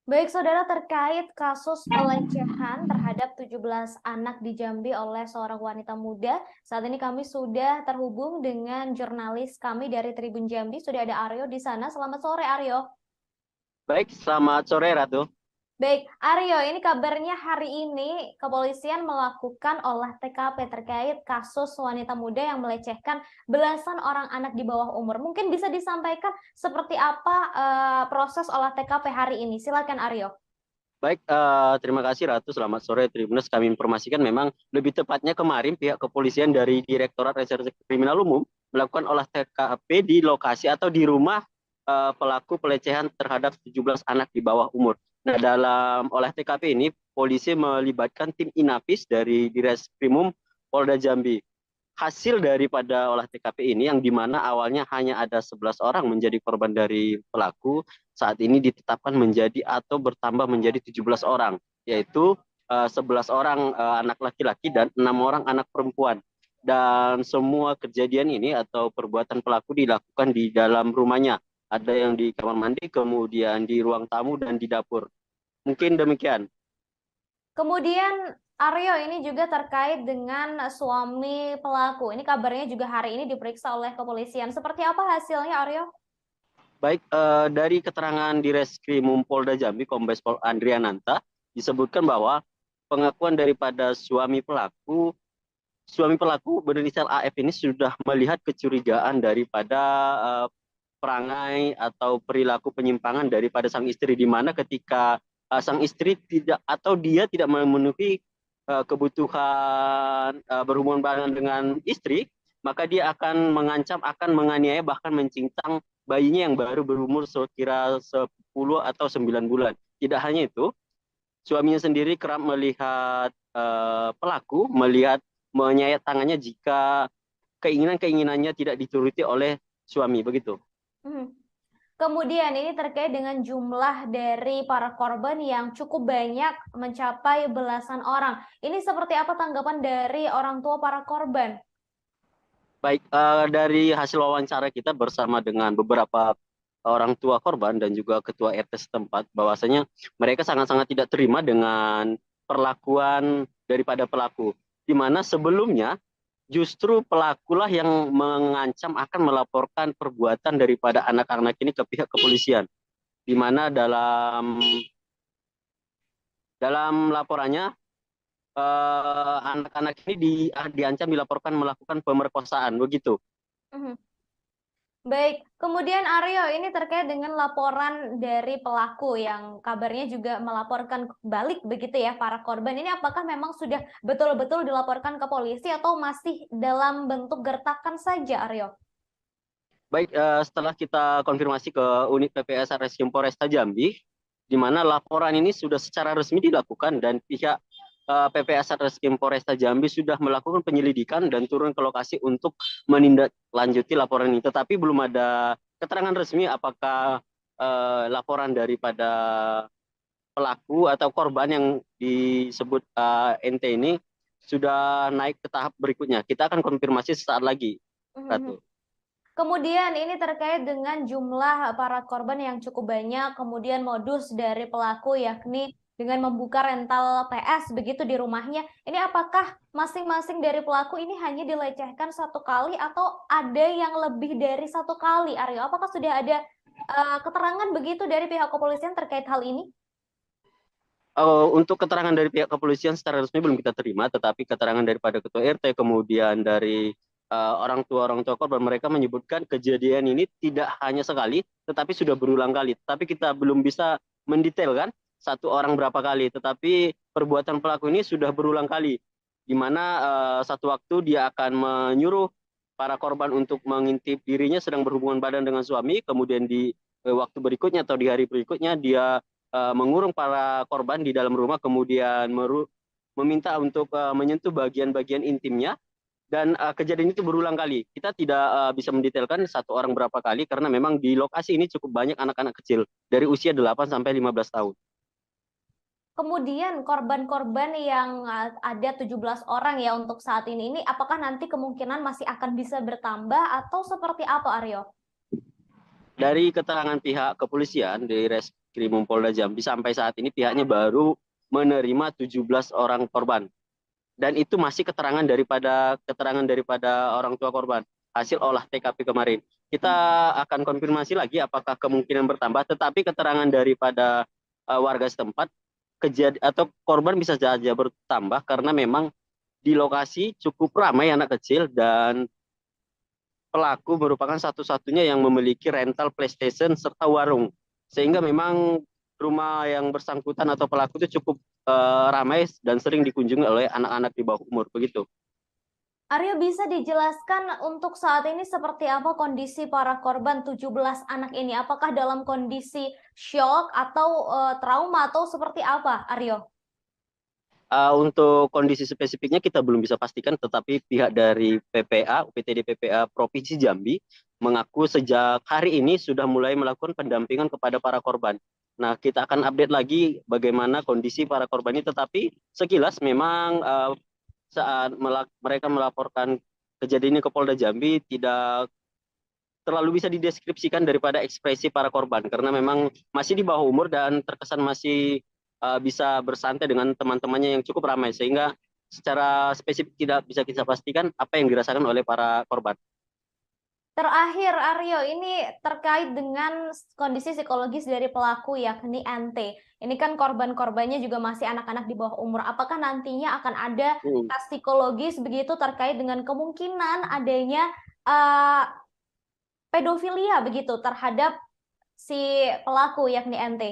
Baik saudara, terkait kasus pelecehan terhadap 17 anak di Jambi oleh seorang wanita muda, saat ini kami sudah terhubung dengan jurnalis kami dari Tribun Jambi. Sudah ada Aryo di sana. Selamat sore Aryo. Baik, selamat sore Ratu. Baik, Aryo, ini kabarnya hari ini kepolisian melakukan olah TKP terkait kasus wanita muda yang melecehkan belasan orang anak di bawah umur. Mungkin bisa disampaikan seperti apa proses olah TKP hari ini? Silakan Aryo. Baik, terima kasih Ratu. Selamat sore Tribuners. Kami informasikan memang lebih tepatnya kemarin pihak kepolisian dari Direktorat Reserse Kriminal Umum melakukan olah TKP di lokasi atau di rumah pelaku pelecehan terhadap 17 anak di bawah umur. Nah, dalam olah TKP ini polisi melibatkan tim Inafis dari Direskrimum Polda Jambi. Hasil daripada olah TKP ini yang dimana awalnya hanya ada 11 orang menjadi korban dari pelaku, saat ini ditetapkan menjadi atau bertambah menjadi 17 orang, yaitu 11 orang anak laki-laki dan 6 orang anak perempuan. Dan semua kejadian ini atau perbuatan pelaku dilakukan di dalam rumahnya. Ada yang di kamar mandi, kemudian di ruang tamu dan di dapur. Mungkin demikian. Kemudian Aryo, ini juga terkait dengan suami pelaku. Ini kabarnya juga hari ini diperiksa oleh kepolisian. Seperti apa hasilnya, Aryo? Baik, dari keterangan Direskrimum Polda Jambi, Kombes Pol Andriananta, disebutkan bahwa pengakuan daripada suami pelaku berinisial AF ini sudah melihat kecurigaan daripada perangai atau perilaku penyimpangan daripada sang istri, di mana ketika sang istri dia tidak memenuhi kebutuhan berhubungan badan dengan istri, maka dia akan mengancam, akan menganiaya, bahkan mencincang bayinya yang baru berumur sekira 10 atau 9 bulan. Tidak hanya itu, suaminya sendiri kerap melihat pelaku, menyayat tangannya jika keinginannya tidak dituruti oleh suami, begitu. Kemudian ini terkait dengan jumlah dari para korban yang cukup banyak, mencapai belasan orang. Ini seperti apa tanggapan dari orang tua para korban? Baik, dari hasil wawancara kita bersama dengan beberapa orang tua korban dan juga ketua RT setempat, bahwasanya mereka sangat-sangat tidak terima dengan perlakuan daripada pelaku, di mana sebelumnya justru pelakulah yang mengancam akan melaporkan perbuatan daripada anak-anak ini ke pihak kepolisian, di mana dalam laporannya anak-anak ini diancam dilaporkan melakukan pemerkosaan, begitu. Baik, kemudian Aryo, ini terkait dengan laporan dari pelaku yang kabarnya juga melaporkan balik begitu ya para korban. Ini apakah memang sudah betul-betul dilaporkan ke polisi atau masih dalam bentuk gertakan saja, Aryo? Baik, setelah kita konfirmasi ke unit PPS Reskrim Polresta Jambi, di mana laporan ini sudah secara resmi dilakukan dan pihak PPS Reskrim Polresta Jambi sudah melakukan penyelidikan dan turun ke lokasi untuk menindaklanjuti laporan ini. Tetapi belum ada keterangan resmi apakah laporan daripada pelaku atau korban yang disebut NT ini sudah naik ke tahap berikutnya. Kita akan konfirmasi sesaat lagi, Ratu. Kemudian ini terkait dengan jumlah para korban yang cukup banyak, kemudian modus dari pelaku yakni dengan membuka rental PS begitu di rumahnya. Ini apakah masing-masing dari pelaku ini hanya dilecehkan satu kali atau ada yang lebih dari satu kali, Aryo? Apakah sudah ada keterangan begitu dari pihak kepolisian terkait hal ini? Untuk keterangan dari pihak kepolisian secara resmi belum kita terima, tetapi keterangan daripada ketua RT kemudian dari orang tua korban, mereka menyebutkan kejadian ini tidak hanya sekali, tetapi sudah berulang kali. Tapi kita belum bisa mendetailkan satu orang berapa kali, tetapi perbuatan pelaku ini sudah berulang kali, di mana satu waktu dia akan menyuruh para korban untuk mengintip dirinya sedang berhubungan badan dengan suami, kemudian di waktu berikutnya atau di hari berikutnya dia mengurung para korban di dalam rumah, kemudian meminta untuk menyentuh bagian-bagian intimnya, dan kejadian itu berulang kali. Kita tidak bisa mendetailkan satu orang berapa kali karena memang di lokasi ini cukup banyak anak-anak kecil dari usia 8 sampai 15 tahun. Kemudian korban-korban yang ada 17 orang ya untuk saat ini apakah nanti kemungkinan masih akan bisa bertambah atau seperti apa, Aryo? Dari keterangan pihak kepolisian dari Reskrimum Polda Jambi, sampai saat ini pihaknya baru menerima 17 orang korban. Dan itu masih keterangan daripada orang tua korban hasil olah TKP kemarin. Kita akan konfirmasi lagi apakah kemungkinan bertambah, tetapi keterangan daripada warga setempat atau korban bisa saja bertambah karena memang di lokasi cukup ramai anak kecil dan pelaku merupakan satu-satunya yang memiliki rental PlayStation serta warung, sehingga memang rumah yang bersangkutan atau pelaku itu cukup ramai dan sering dikunjungi oleh anak-anak di bawah umur begitu. Aryo, bisa dijelaskan untuk saat ini seperti apa kondisi para korban 17 anak ini? Apakah dalam kondisi shock atau trauma atau seperti apa, Aryo? Untuk kondisi spesifiknya kita belum bisa pastikan, tetapi pihak dari PPA, UPTD PPA Provinsi Jambi mengaku sejak hari ini sudah mulai melakukan pendampingan kepada para korban. Nah, kita akan update lagi bagaimana kondisi para korban ini, tetapi sekilas memang saat mereka melaporkan kejadian ini ke Polda Jambi tidak terlalu bisa dideskripsikan daripada ekspresi para korban, karena memang masih di bawah umur dan terkesan masih bisa bersantai dengan teman-temannya yang cukup ramai, sehingga secara spesifik tidak bisa kita pastikan apa yang dirasakan oleh para korban. Terakhir, Aryo, ini terkait dengan kondisi psikologis dari pelaku yakni NT. Ini kan korban-korbannya juga masih anak-anak di bawah umur. Apakah nantinya akan ada tes psikologis begitu terkait dengan kemungkinan adanya pedofilia begitu terhadap si pelaku yakni NT,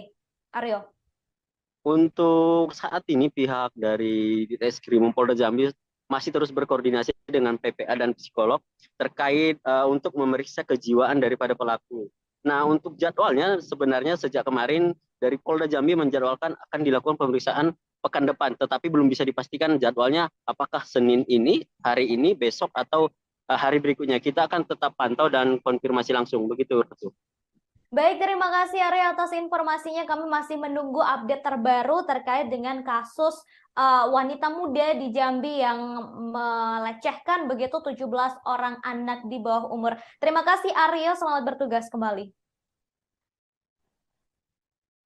Aryo? Untuk saat ini pihak dari Ditreskrimum Polda Jambi masih terus berkoordinasi dengan PPA dan psikolog terkait untuk memeriksa kejiwaan daripada pelaku. Nah, untuk jadwalnya sebenarnya sejak kemarin dari Polda Jambi menjadwalkan akan dilakukan pemeriksaan pekan depan, tetapi belum bisa dipastikan jadwalnya apakah Senin ini, hari ini, besok, atau hari berikutnya. Kita akan tetap pantau dan konfirmasi langsung, begitu. Baik, terima kasih Aryo atas informasinya. Kami masih menunggu update terbaru terkait dengan kasus wanita muda di Jambi yang melecehkan begitu 17 orang anak di bawah umur. Terima kasih Aryo, selamat bertugas kembali.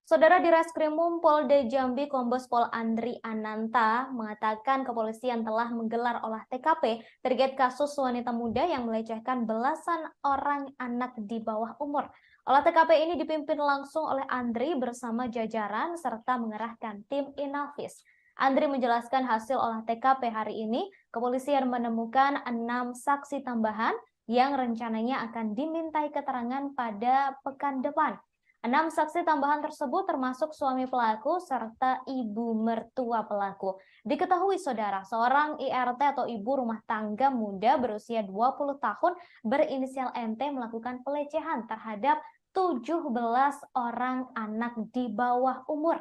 Saudara di Reskrimum Polda Jambi Kombes Pol Andri Ananta mengatakan kepolisian telah menggelar olah TKP terkait kasus wanita muda yang melecehkan belasan orang anak di bawah umur. Olah TKP ini dipimpin langsung oleh Andri bersama jajaran serta mengerahkan tim Inavis. Andri menjelaskan hasil olah TKP hari ini, kepolisian menemukan 6 saksi tambahan yang rencananya akan dimintai keterangan pada pekan depan. 6 saksi tambahan tersebut termasuk suami pelaku serta ibu mertua pelaku. Diketahui saudara, seorang IRT atau ibu rumah tangga muda berusia 20 tahun berinisial NT melakukan pelecehan terhadap 17 orang anak di bawah umur.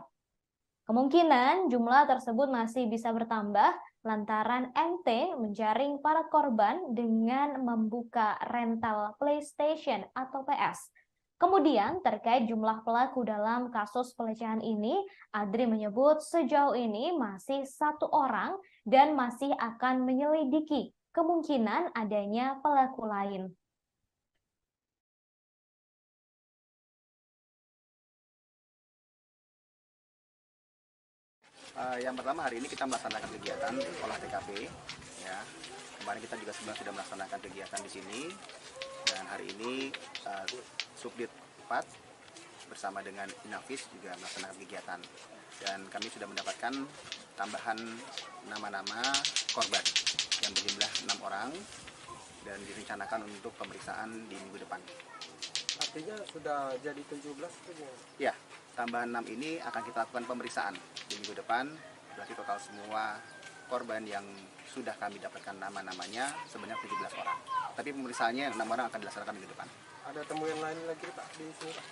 Kemungkinan jumlah tersebut masih bisa bertambah lantaran NT menjaring para korban dengan membuka rental PlayStation atau PS. Kemudian terkait jumlah pelaku dalam kasus pelecehan ini, Andri menyebut sejauh ini masih 1 orang dan masih akan menyelidiki kemungkinan adanya pelaku lain. Yang pertama, hari ini kita melaksanakan kegiatan olah TKP. Ya, kemarin kita juga sebenarnya sudah melaksanakan kegiatan di sini, dan hari ini Subdit 4 bersama dengan Inavis juga melaksanakan kegiatan. Dan kami sudah mendapatkan tambahan nama-nama korban yang berjumlah 6 orang dan direncanakan untuk pemeriksaan di minggu depan. Artinya sudah jadi 17 itu? Ya, tambahan 6 ini akan kita lakukan pemeriksaan di minggu depan. Berarti total semua korban yang sudah kami dapatkan nama-namanya sebanyak 17 orang. Tapi pemeriksaannya 6 orang akan dilaksanakan minggu depan. Ada temuan lain lagi Pak di sini Pak?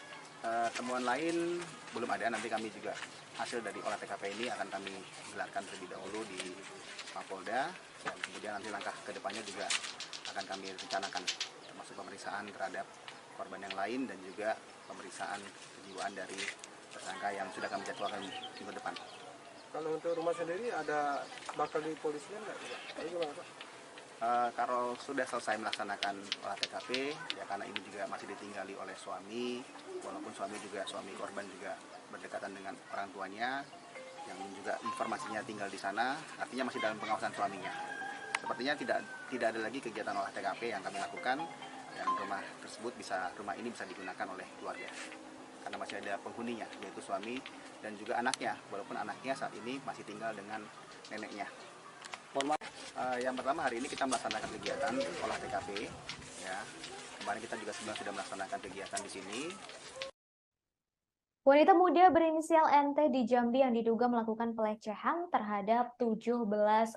Temuan lain belum ada. Nanti kami juga hasil dari olah TKP ini akan kami gelarkan terlebih dahulu di Mapolda, dan kemudian nanti langkah kedepannya juga akan kami rencanakan, termasuk pemeriksaan terhadap korban yang lain dan juga pemeriksaan kejiwaan dari tersangka yang sudah kami jadwalkan minggu depan. Kalau untuk rumah sendiri ada bakal dipolisikan nggak? Gimana Pak? Kalau sudah selesai melaksanakan olah TKP, ya karena ini juga masih ditinggali oleh suami, walaupun suami korban juga berdekatan dengan orang tuanya, yang juga informasinya tinggal di sana, artinya masih dalam pengawasan suaminya. Sepertinya tidak ada lagi kegiatan olah TKP yang kami lakukan, dan rumah ini bisa digunakan oleh keluarga, karena masih ada penghuninya, yaitu suami dan juga anaknya, walaupun anaknya saat ini masih tinggal dengan neneknya. Yang pertama, hari ini kita melaksanakan kegiatan olah TKP. Ya, kemarin kita juga sudah melaksanakan kegiatan di sini. Wanita muda berinisial NT di Jambi yang diduga melakukan pelecehan terhadap 17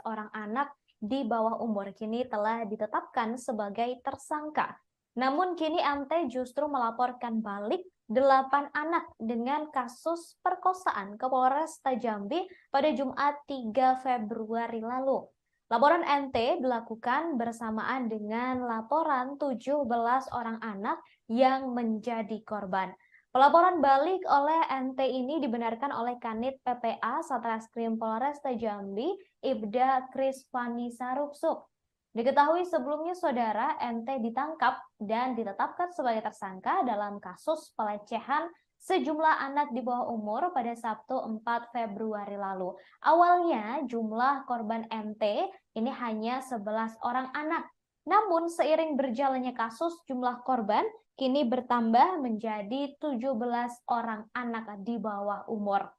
orang anak di bawah umur kini telah ditetapkan sebagai tersangka. Namun kini NT justru melaporkan balik 8 anak dengan kasus perkosaan ke Polresta Jambi pada Jumat 3 Februari lalu. Laporan NT dilakukan bersamaan dengan laporan 17 orang anak yang menjadi korban. Pelaporan balik oleh NT ini dibenarkan oleh Kanit PPA Satreskrim Polresta Jambi, Ibda Krisvani Sarupsuk. Diketahui sebelumnya saudara NT ditangkap dan ditetapkan sebagai tersangka dalam kasus pelecehan sejumlah anak di bawah umur pada Sabtu 4 Februari lalu. Awalnya jumlah korban NT ini hanya 11 orang anak. Namun seiring berjalannya kasus, jumlah korban kini bertambah menjadi 17 orang anak di bawah umur.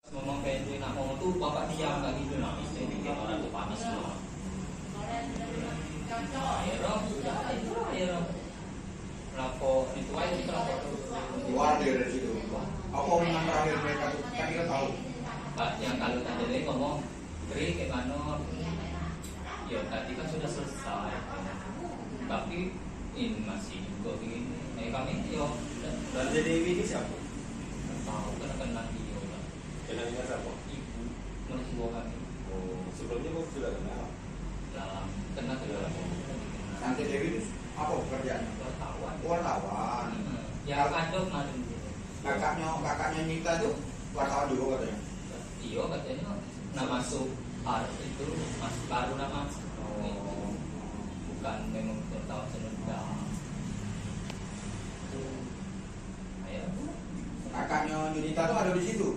Ngomong kayak itu nak ngomong tuh bapak diam kayak gitu nah itu bikin orang tuh panas semua. Akhirnya sudah akhirnya lapor itu aja kita lapor Keluar dari situ. Apa omongan terakhir mereka tuh? Kan kita tahu. Pak yang kalau tadi ngomong Tri gimana? Ya tadi kan sudah selesai. Tapi ini masih juga begini. Kami yo. Dan jadi ini siapa? Tahu kan nanti yo. Kenalnya siapa? Ibu mertua kami. Oh, sebelumnya kok sudah kenal? Dalam kenal dalam. Santi Dewi itu apa pekerjaannya? Wartawan. Wartawan. Ya kado kemarin. Kakaknya Nita tuh wartawan juga katanya. Iya katanya nama masuk itu masuk baru nama. Oh. Bukan memang wartawan senunda. Ayo. Kakaknya Nita tuh ada di situ.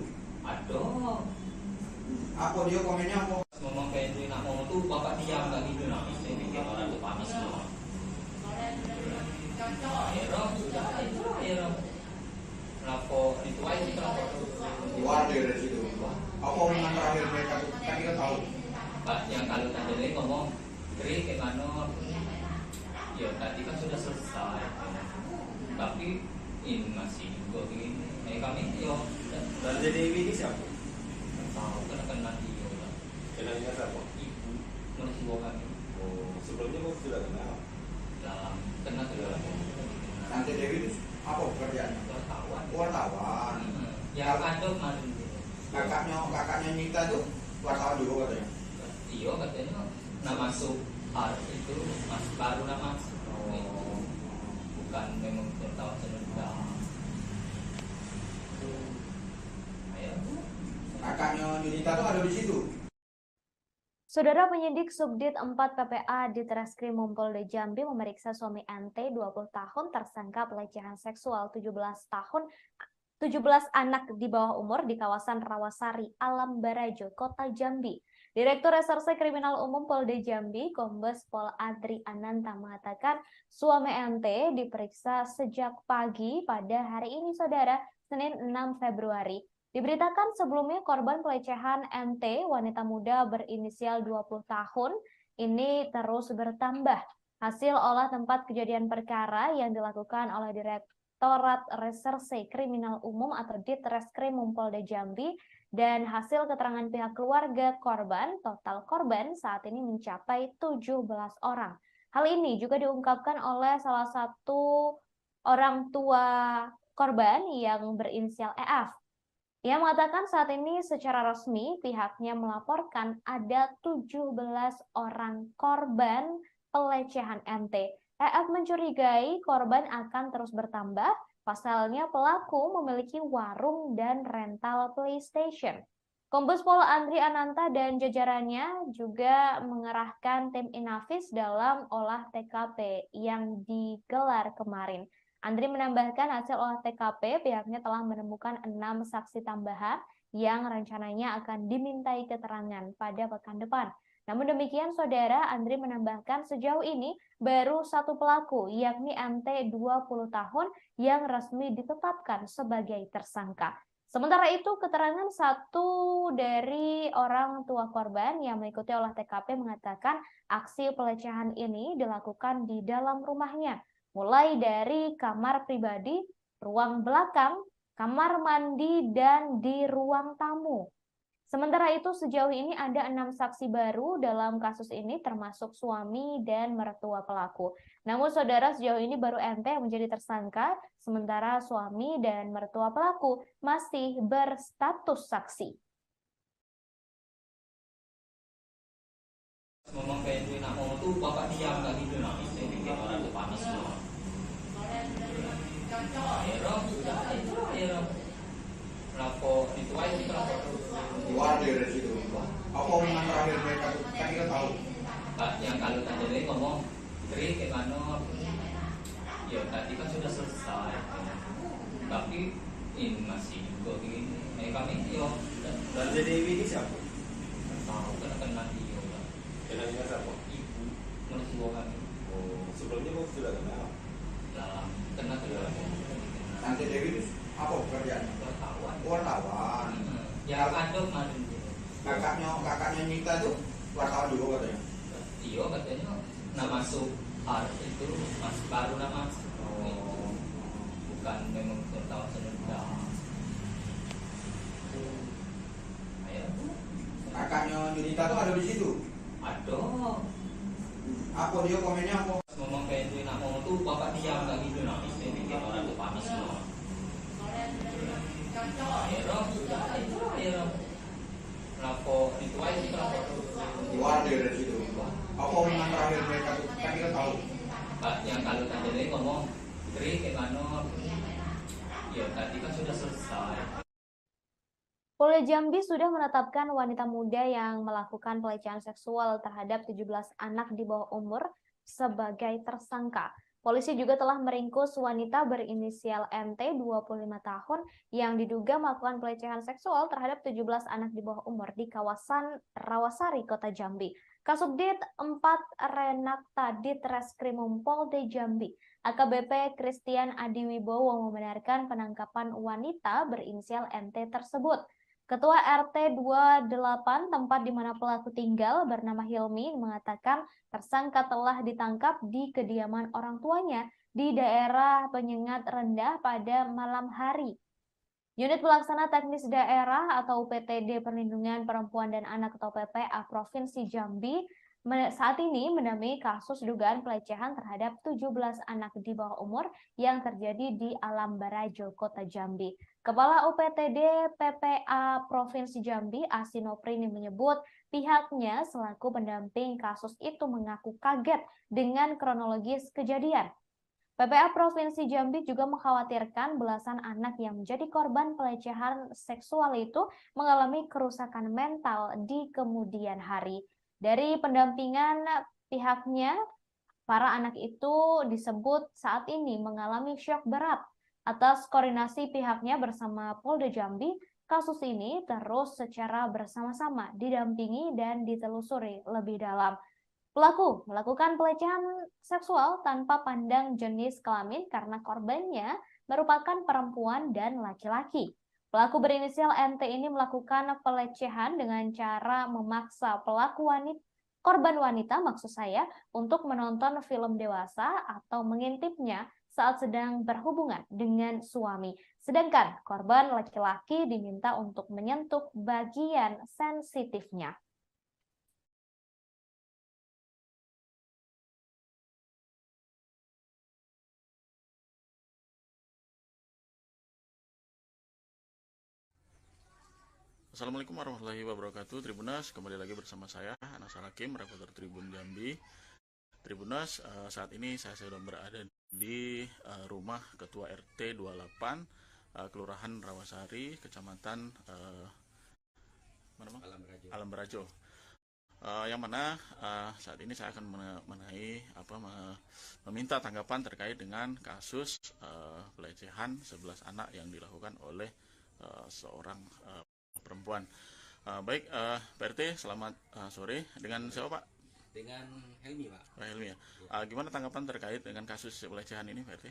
Aduh. Apa dia komennya apa? Ngomong kayak itu nak ngomong tuh bapak diam kayak gitu nah itu bikin orang tuh panas semua. Akhirnya sudah akhirnya lapor itu aja kita lapor Keluar dari situ. Apa omongan terakhir mereka tuh? Kan kita tahu. Pak yang kalau tadi ngomong Tri gimana? Ya tadi kan sudah selesai. Tapi ini masih juga begini. Kami yo. Dan jadi ini siapa? Tahu kan nanti yo. Kenalnya siapa? Ibu mertua kami. Oh, sebelumnya kok sudah kenal? Dalam kenal dalam. Santi Dewi itu apa pekerjaannya? Wartawan. Wartawan. Ya kado kemarin. Kakaknya Nita tuh wartawan juga katanya. Iya katanya nama masuk itu masuk baru nama. Oh. Bukan memang wartawan senunda. Ayo. Kakaknya Nita tuh ada di situ. Saudara penyidik Subdit 4 PPA di Treskrimum Polda Jambi memeriksa suami NT 20 tahun tersangka pelecehan seksual 17 anak di bawah umur di kawasan Rawasari, Alam Barajo, Kota Jambi. Direktur Reserse Kriminal Umum Polda Jambi, Kombes Pol Adri Ananta mengatakan suami NT diperiksa sejak pagi pada hari ini, saudara, Senin 6 Februari. Diberitakan sebelumnya korban pelecehan NT, wanita muda berinisial 20 tahun, ini terus bertambah. Hasil olah tempat kejadian perkara yang dilakukan oleh Direktorat Reserse Kriminal Umum atau Ditreskrimum Polda Jambi dan hasil keterangan pihak keluarga korban, total korban saat ini mencapai 17 orang. Hal ini juga diungkapkan oleh salah satu orang tua korban yang berinisial EF. Ia mengatakan saat ini secara resmi pihaknya melaporkan ada 17 orang korban pelecehan NT. EF mencurigai korban akan terus bertambah, pasalnya pelaku memiliki warung dan rental PlayStation. Kombes Pol Andri Ananta dan jajarannya juga mengerahkan tim Inavis dalam olah TKP yang digelar kemarin. Andri menambahkan hasil olah TKP pihaknya telah menemukan 6 saksi tambahan yang rencananya akan dimintai keterangan pada pekan depan. Namun demikian, saudara, Andri menambahkan sejauh ini baru satu pelaku, yakni MT 20 tahun yang resmi ditetapkan sebagai tersangka. Sementara itu, keterangan satu dari orang tua korban yang mengikuti olah TKP mengatakan aksi pelecehan ini dilakukan di dalam rumahnya, mulai dari kamar pribadi, ruang belakang, kamar mandi, dan di ruang tamu. Sementara itu, sejauh ini ada 6 saksi baru dalam kasus ini, termasuk suami dan mertua pelaku. Namun, saudara, sejauh ini baru NT yang menjadi tersangka, sementara suami dan mertua pelaku masih berstatus saksi. Ngomong kayak itu nak ngomong tuh bapak diam nggak gitu nah itu bikin orang tuh panas semua. Akhirnya lapor itu aja sih lapor Keluar dari situ. Apa omongan terakhir mereka tuh? Kan kita tahu. Pak yang kalau tadi dia ngomong Tri kayak mana? Ya tadi kan sudah selesai. Tapi ini masih juga gini. Kami yo. Dan jadi ini siapa? Tahu kenal dia. Kenalnya siapa? Ibu mertua kami. Oh, sebelumnya kau sudah kenal. Dalam kenal. Nanti Dewi itu apa pekerjaannya? Wartawan. Wartawan. Ya ada kemarin. Kakaknya Mita tuh wartawan juga katanya. Iya katanya nak masuk art itu masih baru nak masuk. Oh. Bukan memang wartawan sudah. Ayo. Kakaknya Mita tuh ada di situ. Ada. Apa dia komennya apa? Ngomong kayak itu nak ngomong tuh bapak diam nggak gitu nah itu bikin orang tuh panas semua. Akhirnya lapor itu aja sih lapor. Keluar dari situ. Apa omongan terakhir mereka tuh? Kan kita tahu. Pak yang kalau tadi dia ngomong Tri kayak mana? Ya tadi kan sudah selesai. Polda Jambi sudah menetapkan wanita muda yang melakukan pelecehan seksual terhadap 17 anak di bawah umur sebagai tersangka. Polisi juga telah meringkus wanita berinisial MT 25 tahun yang diduga melakukan pelecehan seksual terhadap 17 anak di bawah umur di kawasan Rawasari, Kota Jambi. Kasubdit 4 Renakta Ditreskrimum Polda Jambi, AKBP Christian Adiwibowo membenarkan penangkapan wanita berinisial MT tersebut. Ketua RT 28 tempat di mana pelaku tinggal bernama Hilmi mengatakan tersangka telah ditangkap di kediaman orang tuanya di daerah Penyengat Rendah pada malam hari. Unit Pelaksana Teknis Daerah atau UPTD Perlindungan Perempuan dan Anak atau PPA Provinsi Jambi saat ini mendampingi kasus dugaan pelecehan terhadap 17 anak di bawah umur yang terjadi di Alam Barajo, Kota Jambi. Kepala UPTD PPA Provinsi Jambi, Asinoprini menyebut pihaknya selaku pendamping kasus itu mengaku kaget dengan kronologis kejadian. PPA Provinsi Jambi juga mengkhawatirkan belasan anak yang menjadi korban pelecehan seksual itu mengalami kerusakan mental di kemudian hari. Dari pendampingan pihaknya, para anak itu disebut saat ini mengalami syok berat. Atas koordinasi pihaknya bersama Polda Jambi, kasus ini terus secara bersama-sama didampingi dan ditelusuri lebih dalam. Pelaku melakukan pelecehan seksual tanpa pandang jenis kelamin karena korbannya merupakan perempuan dan laki-laki. Pelaku berinisial MT ini melakukan pelecehan dengan cara memaksa korban wanita maksud saya untuk menonton film dewasa atau mengintipnya saat sedang berhubungan dengan suami. Sedangkan korban laki-laki diminta untuk menyentuh bagian sensitifnya. Assalamualaikum warahmatullahi wabarakatuh. Tribunas, kembali lagi bersama saya Anas Hakim, reporter Tribun Jambi. Tribunas, saat ini saya sedang berada di rumah Ketua RT 28 Kelurahan Rawasari, Kecamatan Alam Barajo. Yang mana saat ini saya akan meminta tanggapan terkait dengan kasus pelecehan 11 anak yang dilakukan oleh seorang perempuan. Baik, Pak RT, selamat sore. Dengan siapa, Pak? Dengan Helmi, Pak. Pak Helmi ya. Gimana tanggapan terkait dengan kasus pelecehan ini, Pak RT?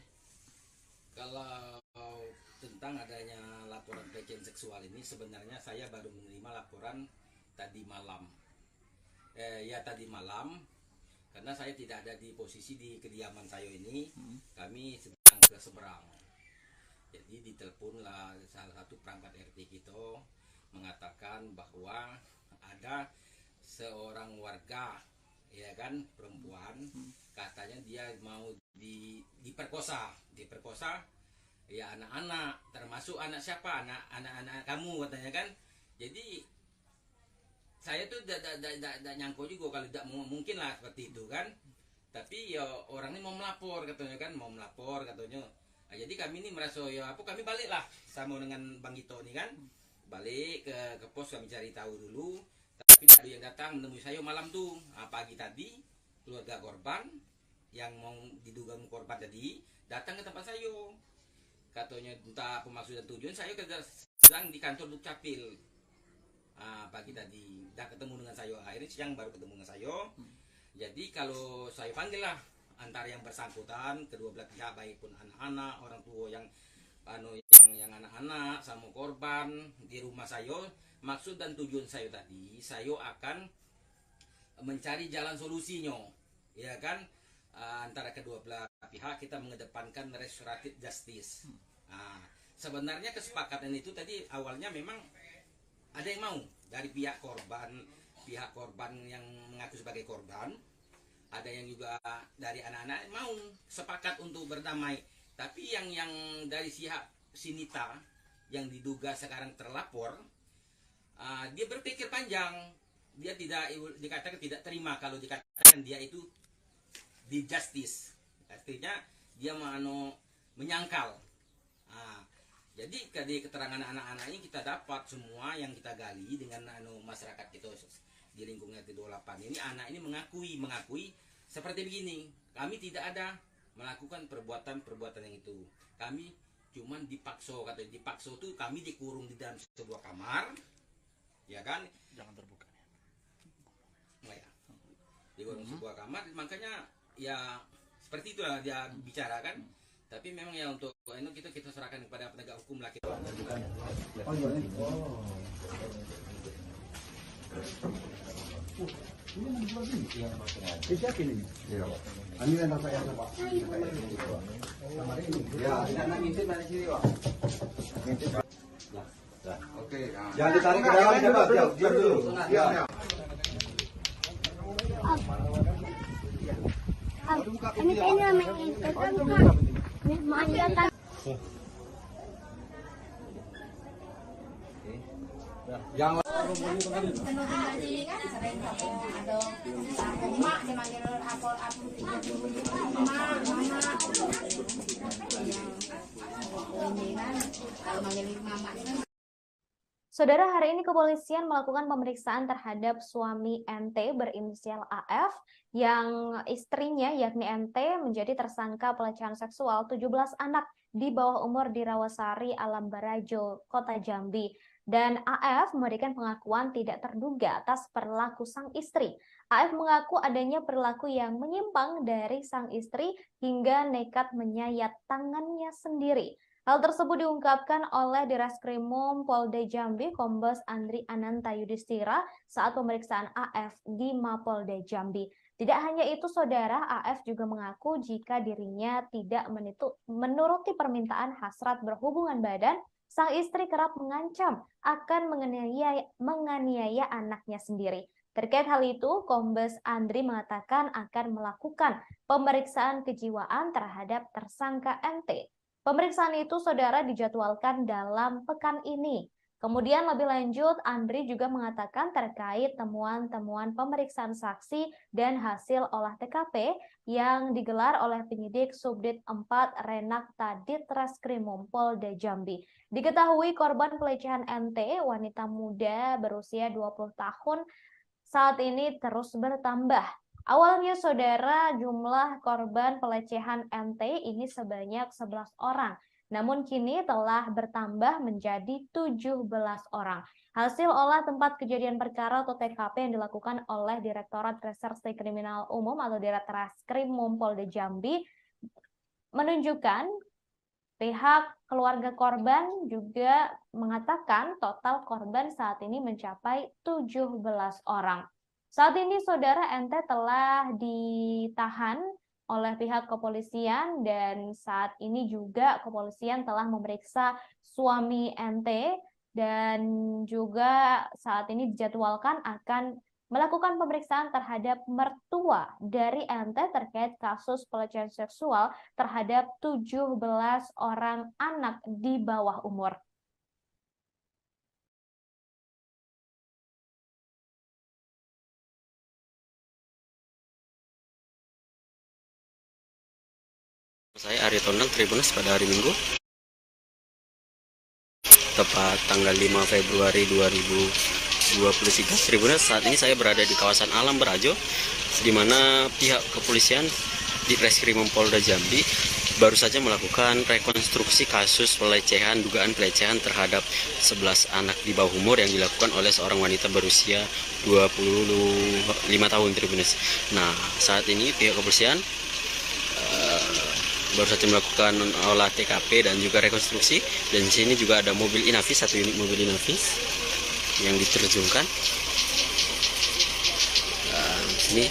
Kalau tentang adanya laporan pelecehan seksual ini sebenarnya saya baru menerima laporan tadi malam. Ya tadi malam, karena saya tidak ada di posisi di kediaman saya ini, kami sedang ke seberang. Jadi diteleponlah salah satu perangkat RT kita mengatakan bahwa ada seorang warga, ya kan, perempuan, katanya dia mau diperkosa ya anak-anak, termasuk anak siapa, anak kamu katanya kan. Jadi saya tuh tidak nyangka juga kalau tidak mungkin lah seperti itu kan. Tapi ya orang ini mau melapor katanya kan, Nah, jadi kami ini merasa ya kami balik lah sama dengan Bang Gito ini kan, balik ke pos, kami cari tahu dulu. Tapi ada yang datang menemui saya malam tuh. Pagi tadi keluarga korban yang mau diduga korban tadi datang ke tempat saya, katanya entah apa maksud dan tujuan. Saya sedang di kantor Dukcapil. Pagi tadi udah ketemu dengan saya, akhirnya siang baru ketemu dengan saya. Jadi kalau saya panggil lah antara yang bersangkutan, kedua belah pihak, baik pun anak-anak, orang tua yang anak-anak sama korban di rumah saya. Maksud dan tujuan saya tadi, saya akan mencari jalan solusinya, ya kan, antara kedua belah pihak. Kita mengedepankan restoratif justice. Sebenarnya kesepakatan itu tadi awalnya memang ada yang mau dari pihak korban yang mengaku sebagai korban, ada yang juga dari anak-anak mau sepakat untuk berdamai. Tapi yang dari pihak Sinita yang diduga sekarang terlapor, dia berpikir panjang. Dia dikatakan tidak terima kalau dikatakan dia itu di justice. Artinya dia menyangkal. Jadi dari keterangan anak-anak ini kita dapat semua yang kita gali dengan masyarakat kita di lingkungan T28 ini. Anak ini mengakui seperti begini. Kami tidak ada melakukan perbuatan yang itu. Kami cuman dipaksa, katanya dipaksa tuh kami dikurung di dalam sebuah kamar, ya kan? Jangan terbuka. Ya. Dikurung sebuah kamar, makanya ya seperti itulah dia bicara kan. Tapi memang ya untuk ini kita serahkan kepada penegak hukum lah. Siapa ini? Iya. Ini yang saya Pak. Ya, anak ngintip dari sini, Pak. Ngintip. Oke. Jangan ditarik ke dalam, coba. Diam dulu. Diam. Ini yang Saudara, hari ini kepolisian melakukan pemeriksaan terhadap suami NT berinisial AF yang istrinya yakni NT menjadi tersangka pelecehan seksual 17 anak di bawah umur di Rawasari, Alam Barajo, Kota Jambi. Dan AF memberikan pengakuan tidak terduga atas perilaku sang istri. AF mengaku adanya perilaku yang menyimpang dari sang istri hingga nekat menyayat tangannya sendiri. Hal tersebut diungkapkan oleh Direskrimum Polda Jambi Kombes Andri Ananta Yudhistira saat pemeriksaan AF di Mapolda Jambi. Tidak hanya itu, saudara, AF juga mengaku jika dirinya tidak menuruti permintaan hasrat berhubungan badan, sang istri kerap mengancam akan menganiaya anaknya sendiri. Terkait hal itu, Kombes Andri mengatakan akan melakukan pemeriksaan kejiwaan terhadap tersangka NT. Pemeriksaan itu, saudara, dijadwalkan dalam pekan ini. Kemudian lebih lanjut, Andri juga mengatakan terkait temuan-temuan pemeriksaan saksi dan hasil olah TKP yang digelar oleh penyidik Subdit 4 Renakta Ditreskrimum Polda Jambi. Diketahui korban pelecehan NT, wanita muda berusia 20 tahun, saat ini terus bertambah. Awalnya, saudara, jumlah korban pelecehan NT ini sebanyak 11 orang. Namun kini telah bertambah menjadi 17 orang. Hasil olah tempat kejadian perkara atau TKP yang dilakukan oleh Direktorat Reserse Kriminal Umum atau Ditreskrimum Polda Jambi menunjukkan Pihak keluarga korban juga mengatakan total korban saat ini mencapai 17 orang. Saat ini saudara NT telah ditahan oleh pihak kepolisian dan saat ini juga kepolisian telah memeriksa suami NT dan juga saat ini dijadwalkan akan melakukan pemeriksaan terhadap mertua dari NT terkait kasus pelecehan seksual terhadap 17 orang anak di bawah umur. Saya Arya Tonang, Tribunnews pada hari Minggu, tepat tanggal 5 Februari 2023. Tribunnews, saat ini saya berada di kawasan Alam Berajo, di mana pihak kepolisian di Reskrimum Polda Jambi baru saja melakukan rekonstruksi kasus pelecehan, dugaan pelecehan terhadap 11 anak di bawah umur yang dilakukan oleh seorang wanita berusia 25 tahun, Tribunnews. Nah, saat ini pihak kepolisian baru saja melakukan olah TKP dan juga rekonstruksi, dan di sini juga ada mobil Inavis, satu unit mobil Inavis yang diterjunkan. Ini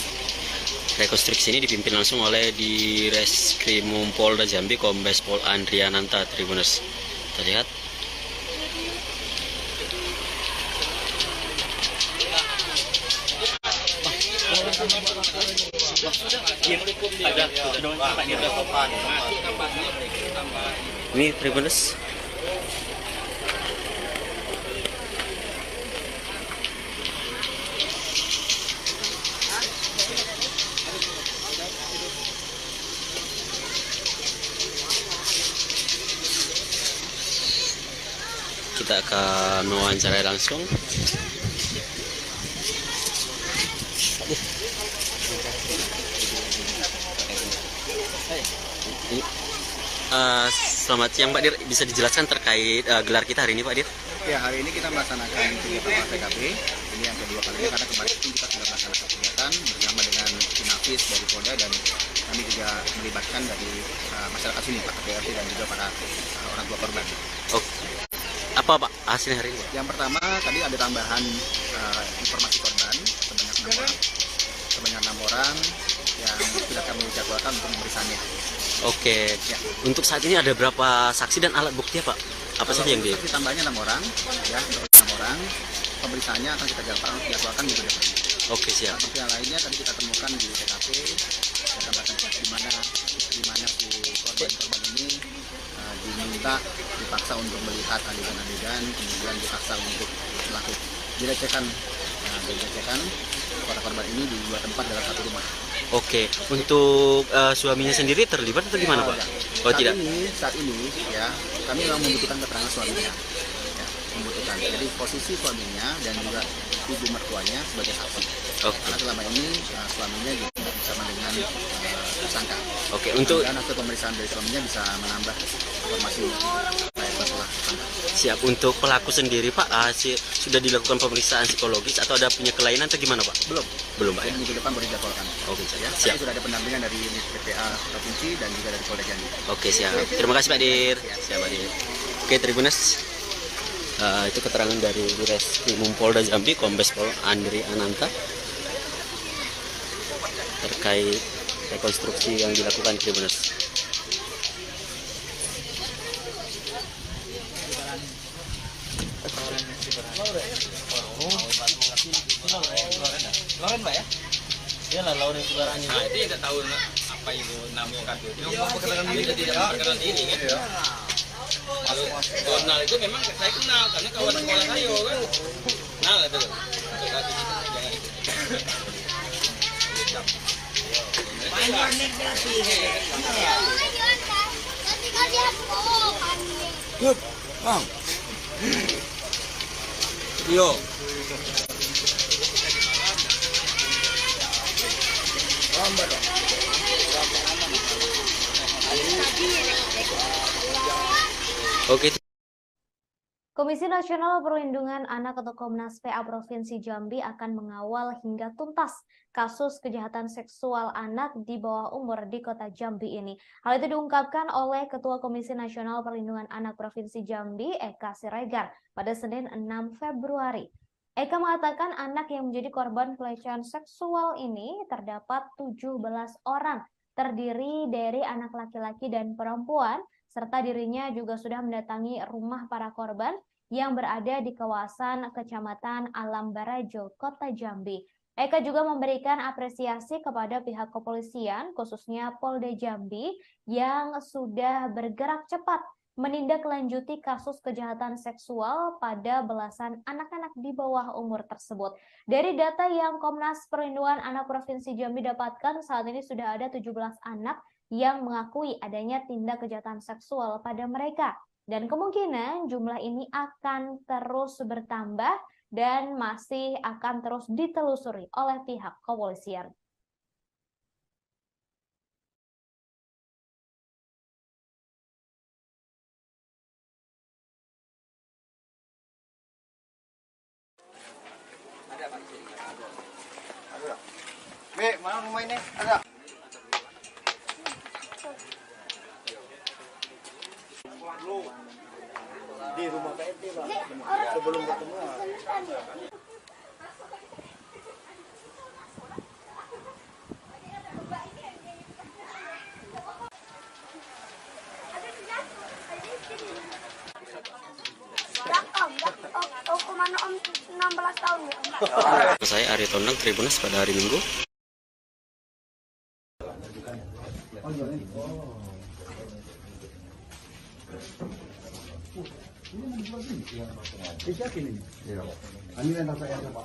rekonstruksi ini dipimpin langsung oleh di Reskrimum Polda Jambi Kombes Pol Andriananta, Tribunnews. Kita lihat. Ini Tribunnews. Kita akan mewawancarai langsung. Selamat siang Pak Dir, bisa dijelaskan terkait gelar kita hari ini Pak Dir? Ya, hari ini kita melaksanakan kegiatan olah TKP. Ini yang kedua kalinya karena kemarin pun kita sudah melaksanakan kegiatan bersama dengan Inavis dari Polda, dan kami juga melibatkan dari masyarakat sini, Pak KPRT dan juga para orang tua korban. Oh, apa Pak hasilnya hari ini? Yang pertama tadi ada tambahan informasi korban sebanyak 6 orang yang sudah kami jadwalkan untuk pemeriksaannya. Oke. Ya. Untuk saat ini ada berapa saksi dan alat bukti ya Pak? Apa saja yang saksi tambahnya 6 orang, ya, 6 orang. Pemeriksaannya akan kita jadwalkan minggu depan. Oke, siap. Untuk yang lainnya tadi kita temukan di TKP, kita tambahkan di mana si korban ini diminta, dipaksa untuk melihat adegan-adegan, kemudian dipaksa untuk melakukan dilecehkan para korban ini di dua tempat dalam satu rumah. Oke, untuk suaminya sendiri terlibat atau gimana Pak? Oh tidak. Saat ini ya kami memang membutuhkan keterangan suaminya, ya, membutuhkan. Jadi posisi suaminya dan juga ibu mertuanya sebagai saksi. Karena selama ini suaminya juga bersama dengan tersangka. Oke, untuk dan hasil pemeriksaan dari suaminya bisa menambah informasi masalah tersangka. Siap. Untuk pelaku sendiri Pak, sudah dilakukan pemeriksaan psikologis atau ada punya kelainan atau gimana Pak? Belum Pak ya? Minggu depan baru dijadwalkan. Oke, ya. siap. Sudah ada pendampingan dari unit PPA Provinsi dan juga dari Polda Jambi. Oke, siap. Terima kasih Pak Dir. Siap Pak Dir. Oke, Tribunnews. Itu keterangan dari Reskrimum Polda Jambi Kombes Pol Andri Ananta terkait rekonstruksi yang dilakukan Tribunnews. Loren Pak ya? Dia lah Loren saudaranya. Nah, itu yang tidak tahu apa itu namanya kartu. Dia tidak memperkenalkan diri kan? Kalau Donald itu memang saya kenal karena kawan sekolah saya kan. Kenal itu. Good, Bang. Yo. Oke. Komisi Nasional Perlindungan Anak atau Komnas PA Provinsi Jambi akan mengawal hingga tuntas kasus kejahatan seksual anak di bawah umur di kota Jambi ini. Hal itu diungkapkan oleh Ketua Komisi Nasional Perlindungan Anak Provinsi Jambi, Eka Siregar, pada Senin 6 Februari. Eka mengatakan anak yang menjadi korban pelecehan seksual ini terdapat 17 orang, terdiri dari anak laki-laki dan perempuan, serta dirinya juga sudah mendatangi rumah para korban yang berada di kawasan Kecamatan Alam Barajo, Kota Jambi. Eka juga memberikan apresiasi kepada pihak kepolisian, khususnya Polda Jambi, yang sudah bergerak cepat menindaklanjuti kasus kejahatan seksual pada belasan anak-anak di bawah umur tersebut. Dari data yang Komnas Perlindungan Anak Provinsi Jambi dapatkan, saat ini sudah ada 17 anak yang mengakui adanya tindak kejahatan seksual pada mereka. Dan kemungkinan jumlah ini akan terus bertambah dan masih akan terus ditelusuri oleh pihak kepolisian. Be, mana rumah ini? Ada. Di rumah PRT, Pak. Sebelum bertemu. Hukuman Om 16 tahun ya, Om. Saya Ari Tondang, Tribunnews pada hari Minggu. Ini yang dapat ya, Pak.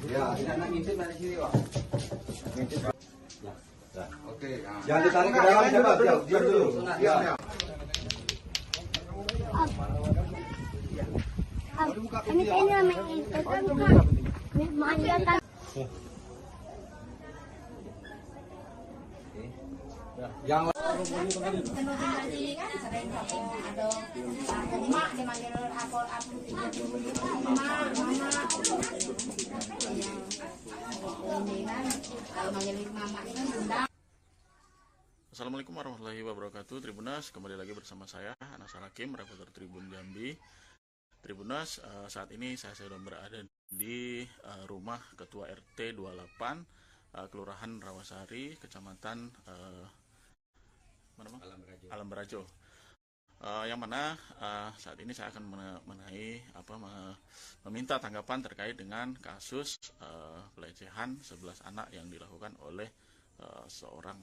Ya, tidak ngintip dari sini, Pak. Ngintip. Oke. Jangan ditarik ke dalam, coba. Diam dulu. Diam. Ini kayaknya mengajarkan. Yang Assalamualaikum warahmatullahi wabarakatuh. Tribunnews, kembali lagi bersama saya Anas Hakim, reporter Tribun Jambi. Tribunnews, saat ini saya sedang berada di rumah Ketua RT 28 Kelurahan Rawasari, Kecamatan Alam Barajo. Yang mana saat ini saya akan meminta tanggapan terkait dengan kasus pelecehan 11 anak yang dilakukan oleh seorang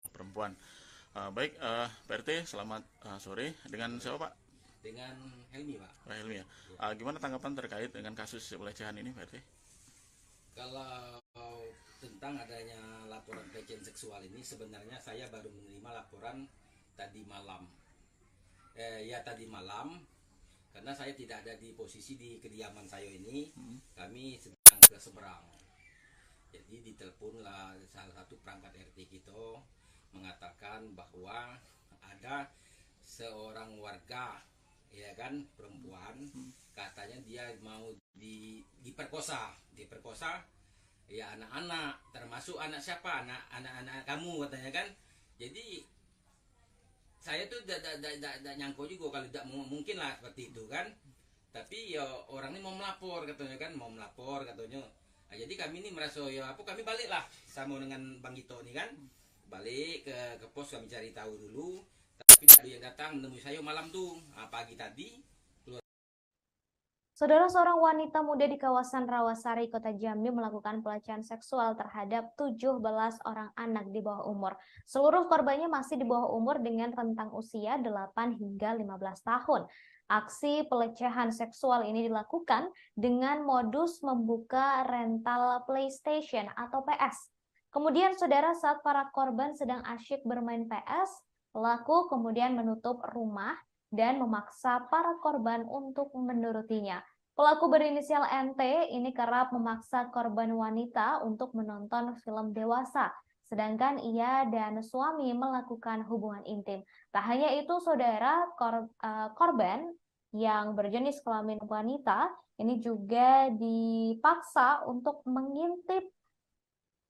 perempuan. Baik, PRT, selamat sore. Dengan siapa, Pak? Dengan Helmi, Pak. Helmi ya. Gimana tanggapan terkait dengan kasus pelecehan ini, PRT? Kalau tentang adanya laporan pelecehan seksual ini, sebenarnya saya baru menerima laporan tadi malam. Tadi malam, karena saya tidak ada di posisi di kediaman saya ini, kami sedang ke seberang. Jadi diteleponlah salah satu perangkat RT kita mengatakan bahwa ada seorang warga, ya kan, perempuan, katanya dia mau diperkosa ya anak-anak, termasuk anak siapa, anak kamu katanya kan. Jadi saya tuh tidak nyangka juga kalau tidak mungkin lah seperti itu kan. Tapi ya orang ini mau melapor katanya kan, Nah, jadi kami ini merasa kami balik lah sama dengan Bang Gito ini kan, balik ke pos, kami cari tahu dulu. Tapi ada yang datang menemui saya malam tuh, pagi tadi. Saudara, seorang wanita muda di kawasan Rawasari, Kota Jambi melakukan pelecehan seksual terhadap 17 orang anak di bawah umur. Seluruh korbannya masih di bawah umur dengan rentang usia 8 hingga 15 tahun. Aksi pelecehan seksual ini dilakukan dengan modus membuka rental PlayStation atau PS. Kemudian, saudara, saat para korban sedang asyik bermain PS, pelaku kemudian menutup rumah dan memaksa para korban untuk menurutinya. Pelaku berinisial NT ini kerap memaksa korban wanita untuk menonton film dewasa sedangkan ia dan suami melakukan hubungan intim. Tak hanya itu, saudara, korban yang berjenis kelamin wanita ini juga dipaksa untuk mengintip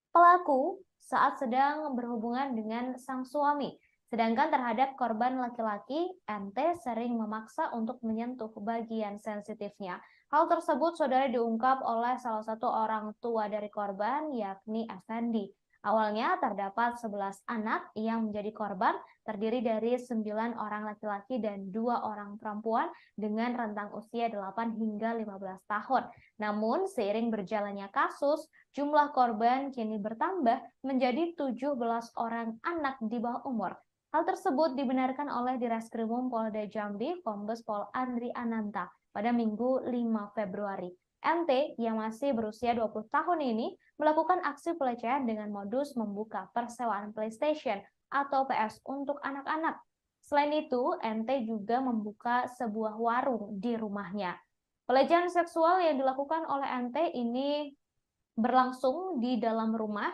pelaku saat sedang berhubungan dengan sang suami. Sedangkan terhadap korban laki-laki, NT sering memaksa untuk menyentuh bagian sensitifnya. Hal tersebut, saudara, diungkap oleh salah satu orang tua dari korban, yakni Effendi. Awalnya terdapat 11 anak yang menjadi korban, terdiri dari 9 orang laki-laki dan 2 orang perempuan dengan rentang usia 8 hingga 15 tahun. Namun, seiring berjalannya kasus, jumlah korban kini bertambah menjadi 17 orang anak di bawah umur. Hal tersebut dibenarkan oleh Direskrimum Polda Jambi, Kombes Pol Andri Ananta, pada Minggu 5 Februari. NT yang masih berusia 20 tahun ini melakukan aksi pelecehan dengan modus membuka persewaan PlayStation atau PS untuk anak-anak. Selain itu, NT juga membuka sebuah warung di rumahnya. Pelecehan seksual yang dilakukan oleh NT ini berlangsung di dalam rumah,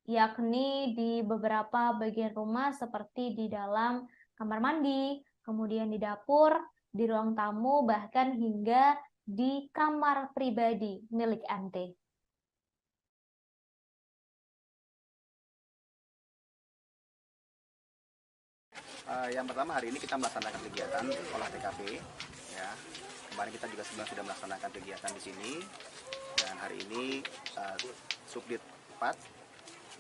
yakni di beberapa bagian rumah seperti di dalam kamar mandi, kemudian di dapur, di ruang tamu, bahkan hingga di kamar pribadi milik NT. Yang pertama, hari ini kita melaksanakan kegiatan olah TKP. Ya, kemarin kita juga sudah melaksanakan kegiatan di sini, dan hari ini Subdit 4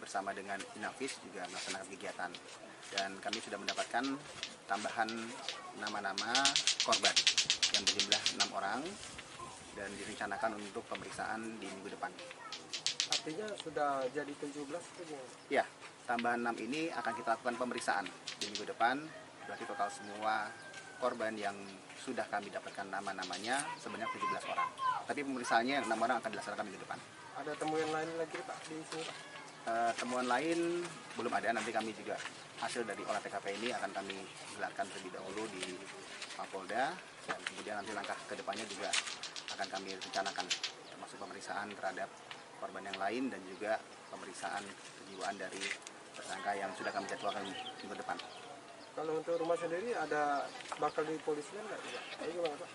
bersama dengan Inavis juga melaksanakan kegiatan, dan kami sudah mendapatkan tambahan nama-nama korban yang berjumlah 6 orang dan direncanakan untuk pemeriksaan di minggu depan. Artinya sudah jadi 17 itu? Ya, tambahan 6 ini akan kita lakukan pemeriksaan di minggu depan. Berarti total semua korban yang sudah kami dapatkan nama-namanya sebanyak 17 orang. Tapi pemeriksaannya 6 orang akan dilaksanakan minggu depan. Ada temuan lain lagi Pak di sini Pak? Temuan lain belum ada. Nanti kami juga hasil dari olah TKP ini akan kami gelarkan terlebih dahulu di Mapolda, dan kemudian nanti langkah kedepannya juga akan kami rencanakan, termasuk pemeriksaan terhadap korban yang lain dan juga pemeriksaan kejiwaan dari tersangka yang sudah kami jadwalkan minggu depan. Kalau untuk rumah sendiri ada bakal dipolisikan nggak? Gimana Pak?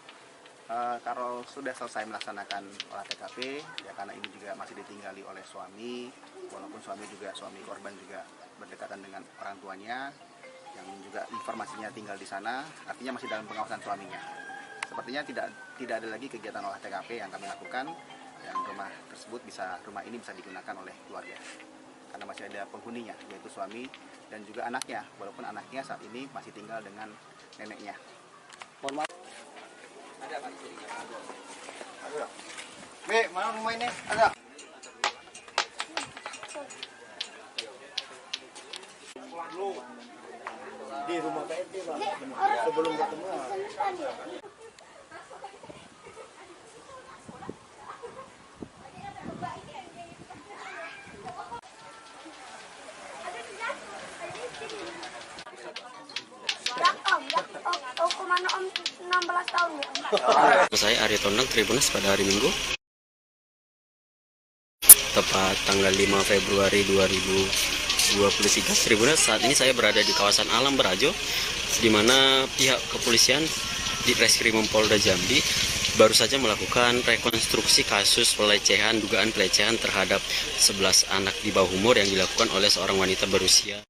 Kalau sudah selesai melaksanakan olah TKP, ya karena ini juga masih ditinggali oleh suami, walaupun suami korban juga berdekatan dengan orang tuanya, yang juga informasinya tinggal di sana, artinya masih dalam pengawasan suaminya. Sepertinya tidak ada lagi kegiatan olah TKP yang kami lakukan, yang rumah ini bisa digunakan oleh keluarga, karena masih ada penghuninya, yaitu suami dan juga anaknya, walaupun anaknya saat ini masih tinggal dengan neneknya. Mohon maaf. Ada Pak istrinya? Ada. Be, mana rumah ini? Ada. Di rumah PNT Pak, sebelum ketemu. Hukuman Om 16 tahun ya Om. Saya Arya Tondang, Tribunnews pada hari Minggu, tepat tanggal 5 Februari 2023. Tribunnews, saat ini saya berada di kawasan Alam Barajo, di mana pihak kepolisian di Reskrimum Polda Jambi baru saja melakukan rekonstruksi kasus dugaan pelecehan terhadap 11 anak di bawah umur yang dilakukan oleh seorang wanita berusia.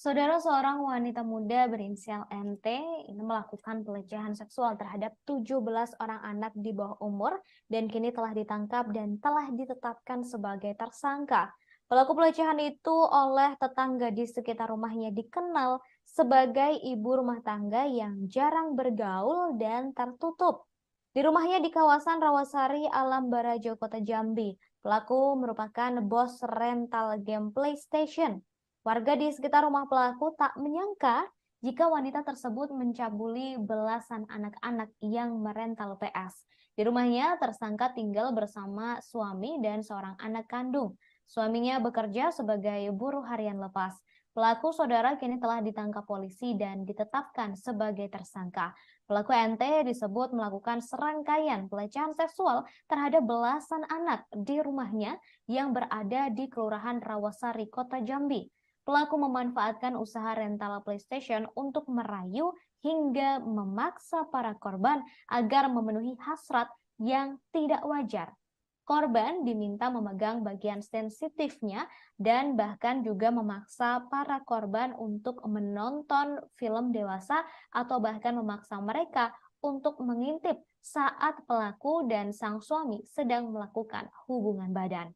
Saudara, seorang wanita muda berinisial NT ini melakukan pelecehan seksual terhadap 17 orang anak di bawah umur dan kini telah ditangkap dan telah ditetapkan sebagai tersangka. Pelaku pelecehan itu oleh tetangga di sekitar rumahnya dikenal sebagai ibu rumah tangga yang jarang bergaul dan tertutup. Di rumahnya di kawasan Rawasari, Alam Barajo, Kota Jambi, pelaku merupakan bos rental game PlayStation. Warga di sekitar rumah pelaku tak menyangka jika wanita tersebut mencabuli belasan anak-anak yang merental PS. Di rumahnya, tersangka tinggal bersama suami dan seorang anak kandung. Suaminya bekerja sebagai buruh harian lepas. Pelaku saudara kini telah ditangkap polisi dan ditetapkan sebagai tersangka. Pelaku NT disebut melakukan serangkaian pelecehan seksual terhadap belasan anak di rumahnya yang berada di Kelurahan Rawasari, Kota Jambi. Pelaku memanfaatkan usaha rental PlayStation untuk merayu hingga memaksa para korban agar memenuhi hasrat yang tidak wajar. Korban diminta memegang bagian sensitifnya dan bahkan juga memaksa para korban untuk menonton film dewasa atau bahkan memaksa mereka untuk mengintip saat pelaku dan sang suami sedang melakukan hubungan badan.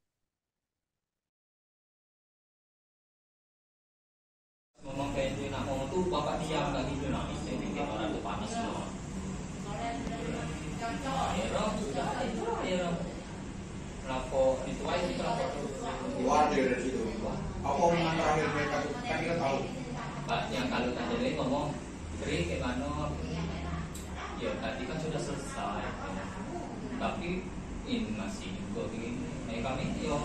Ngomong kayak itu nak ngomong tuh bapak diam lagi tuh nangis bikin orang tuh panas semua. Akhirnya lapor itu aja sih lapor Keluar dari situ. Apa omongan terakhir mereka tuh? Kan kita tahu. Pak yang kalau tadi ngomong Tri gimana? Ya tadi kan sudah selesai. Tapi ini masih juga begini. Kami yo.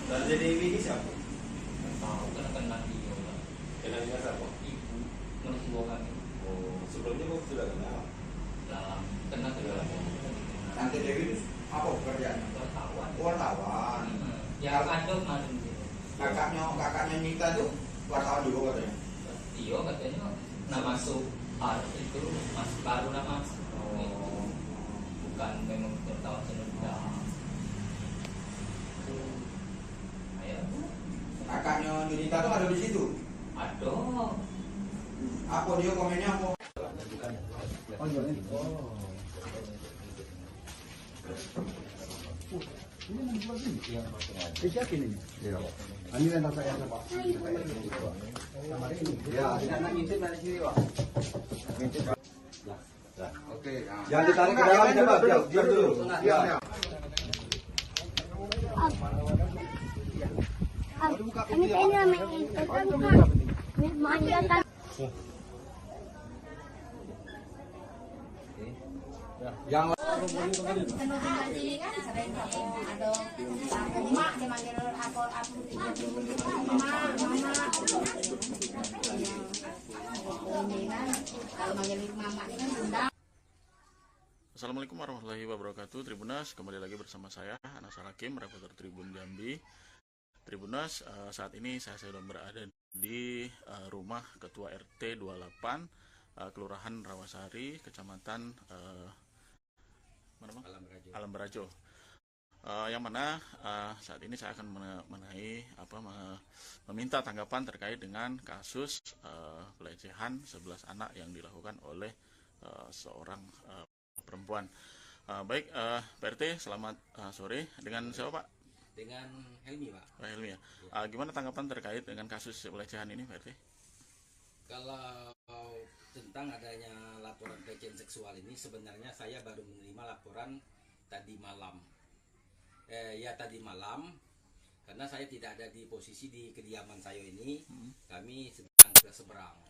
Lalu jadi ini siapa? Tahu kena dia. Kena dia siapa? Ibu mertua kami. Oh, sebelumnya kok sudah kenal? Lah kena Tante Dewi itu apa pekerjaannya? Wartawan. Ya ada kemarin. Kakaknya Nita tuh wartawan juga katanya. Iya katanya nak masuk itu masuk baru nama. Oh. Bukan memang wartawan sudah. Ayo. Kakaknya Nita tuh ada di situ. Ada. Apa dia komennya apa? Oh, ini menjual ini? Iya, siapa ini? Iya, ini rental saya Pak. Kamar ini. Ya, anak ngintip dari sini Pak. Ngintip. Oke. Jangan ditarik ke dalam, coba diam dulu. Diam. Ini kayaknya mengingatkan. Yang Assalamualaikum warahmatullahi wabarakatuh. Tribunas, kembali lagi bersama saya Anasar Hakim, reporter Tribun Jambi. Tribunas, saat ini saya sedang berada di rumah Ketua RT 28 Kelurahan Rawasari, Kecamatan Alam Berajo. Yang mana saat ini saya akan meminta tanggapan terkait dengan kasus pelecehan 11 anak yang dilakukan oleh seorang perempuan. Baik, Pak RT, selamat sore. Dengan siapa Pak? Dengan Helmi Pak. Pak Helmi ya. Gimana tanggapan terkait dengan kasus pelecehan ini Pak RT? Kalau tentang adanya laporan pelecehan seksual ini sebenarnya saya baru menerima laporan tadi malam. Tadi malam karena saya tidak ada di posisi di kediaman saya ini, kami sedang ke seberang.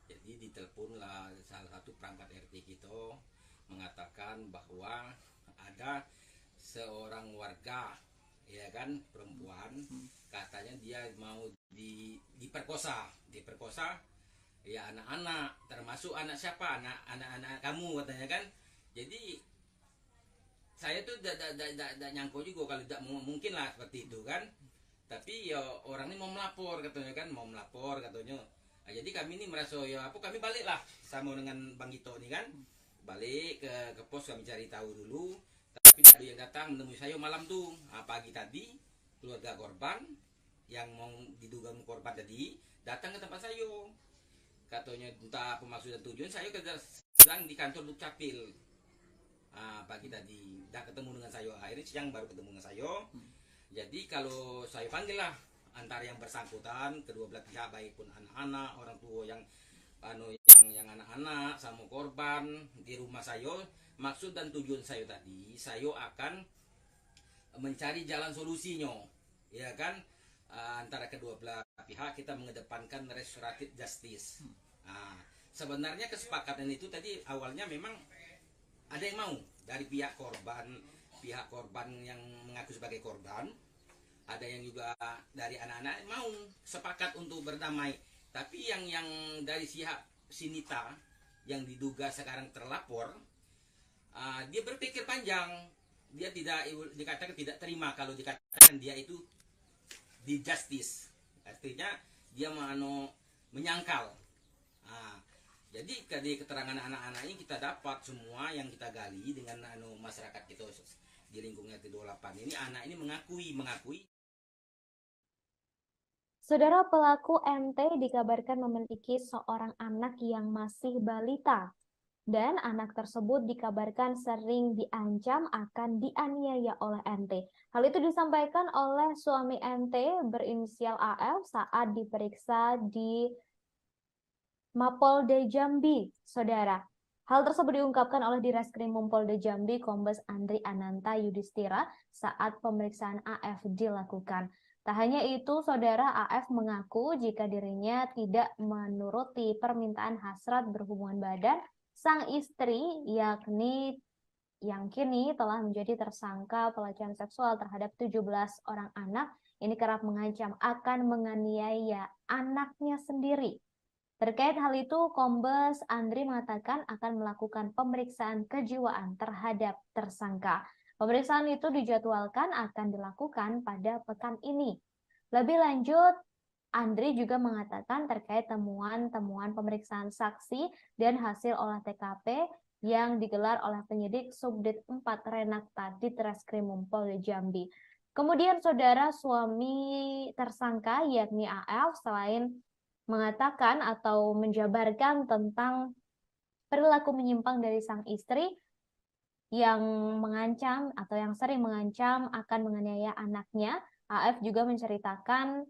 Jadi diteleponlah salah satu perangkat RT kita mengatakan bahwa ada seorang warga, ya kan, perempuan, katanya dia mau diperkosa ya anak-anak, termasuk anak siapa, anak-anak kamu katanya kan. Jadi saya tuh tidak nyangka juga kalau tidak mungkin lah seperti itu kan. Tapi ya orang ini mau melapor katanya kan, Nah, jadi kami ini merasa ya kami balik lah sama dengan Bang Ito ini kan, balik ke pos, kami cari tahu dulu. Tapi ada yang datang menemui saya malam tuh, pagi tadi keluarga korban yang mau diduga korban tadi datang ke tempat saya. Katanya entah apa maksud dan tujuan, saya sedang di kantor Dukcapil. Pagi tadi udah ketemu dengan saya, akhirnya siang baru ketemu dengan saya. Jadi kalau saya panggil lah antara yang bersangkutan, kedua belah pihak, baik pun anak-anak, orang tua yang anak-anak sama korban di rumah saya. Maksud dan tujuan saya tadi, saya akan mencari jalan solusinya, ya kan, antara kedua belah pihak kita mengedepankan restoratif justice. Sebenarnya kesepakatan itu tadi awalnya memang ada yang mau dari pihak korban yang mengaku sebagai korban, ada yang juga dari anak-anak mau sepakat untuk berdamai. Tapi yang dari pihak Sinita yang diduga sekarang terlapor, dia berpikir panjang. Dia dikatakan tidak terima kalau dikatakan dia itu di justice. Artinya dia menyangkal. Jadi dari keterangan anak-anak ini kita dapat semua yang kita gali dengan masyarakat kita di lingkungan T28 ini, anak ini mengakui. Saudara, pelaku MT dikabarkan memiliki seorang anak yang masih balita. Dan anak tersebut dikabarkan sering diancam akan dianiaya oleh MT. Hal itu disampaikan oleh suami MT berinisial AF saat diperiksa di Mapolda Jambi, saudara. Hal tersebut diungkapkan oleh Direskrimum Polda Jambi Kombes Andri Ananta Yudhistira saat pemeriksaan AF dilakukan. Tak hanya itu, saudara, AF mengaku jika dirinya tidak menuruti permintaan hasrat berhubungan badan sang istri, yakni yang kini telah menjadi tersangka pelecehan seksual terhadap 17 orang anak. Ini kerap mengancam akan menganiaya anaknya sendiri. Terkait hal itu, Kombes Andri mengatakan akan melakukan pemeriksaan kejiwaan terhadap tersangka. Pemeriksaan itu dijadwalkan akan dilakukan pada pekan ini. Lebih lanjut, Andri juga mengatakan terkait temuan-temuan pemeriksaan saksi dan hasil olah TKP yang digelar oleh penyidik Subdit 4 Renakta di Treskrimum Polda Jambi. Kemudian, saudara, suami tersangka yakni AF selain mengatakan atau menjabarkan tentang perilaku menyimpang dari sang istri yang mengancam atau yang sering mengancam akan menganiaya anaknya, AF juga menceritakan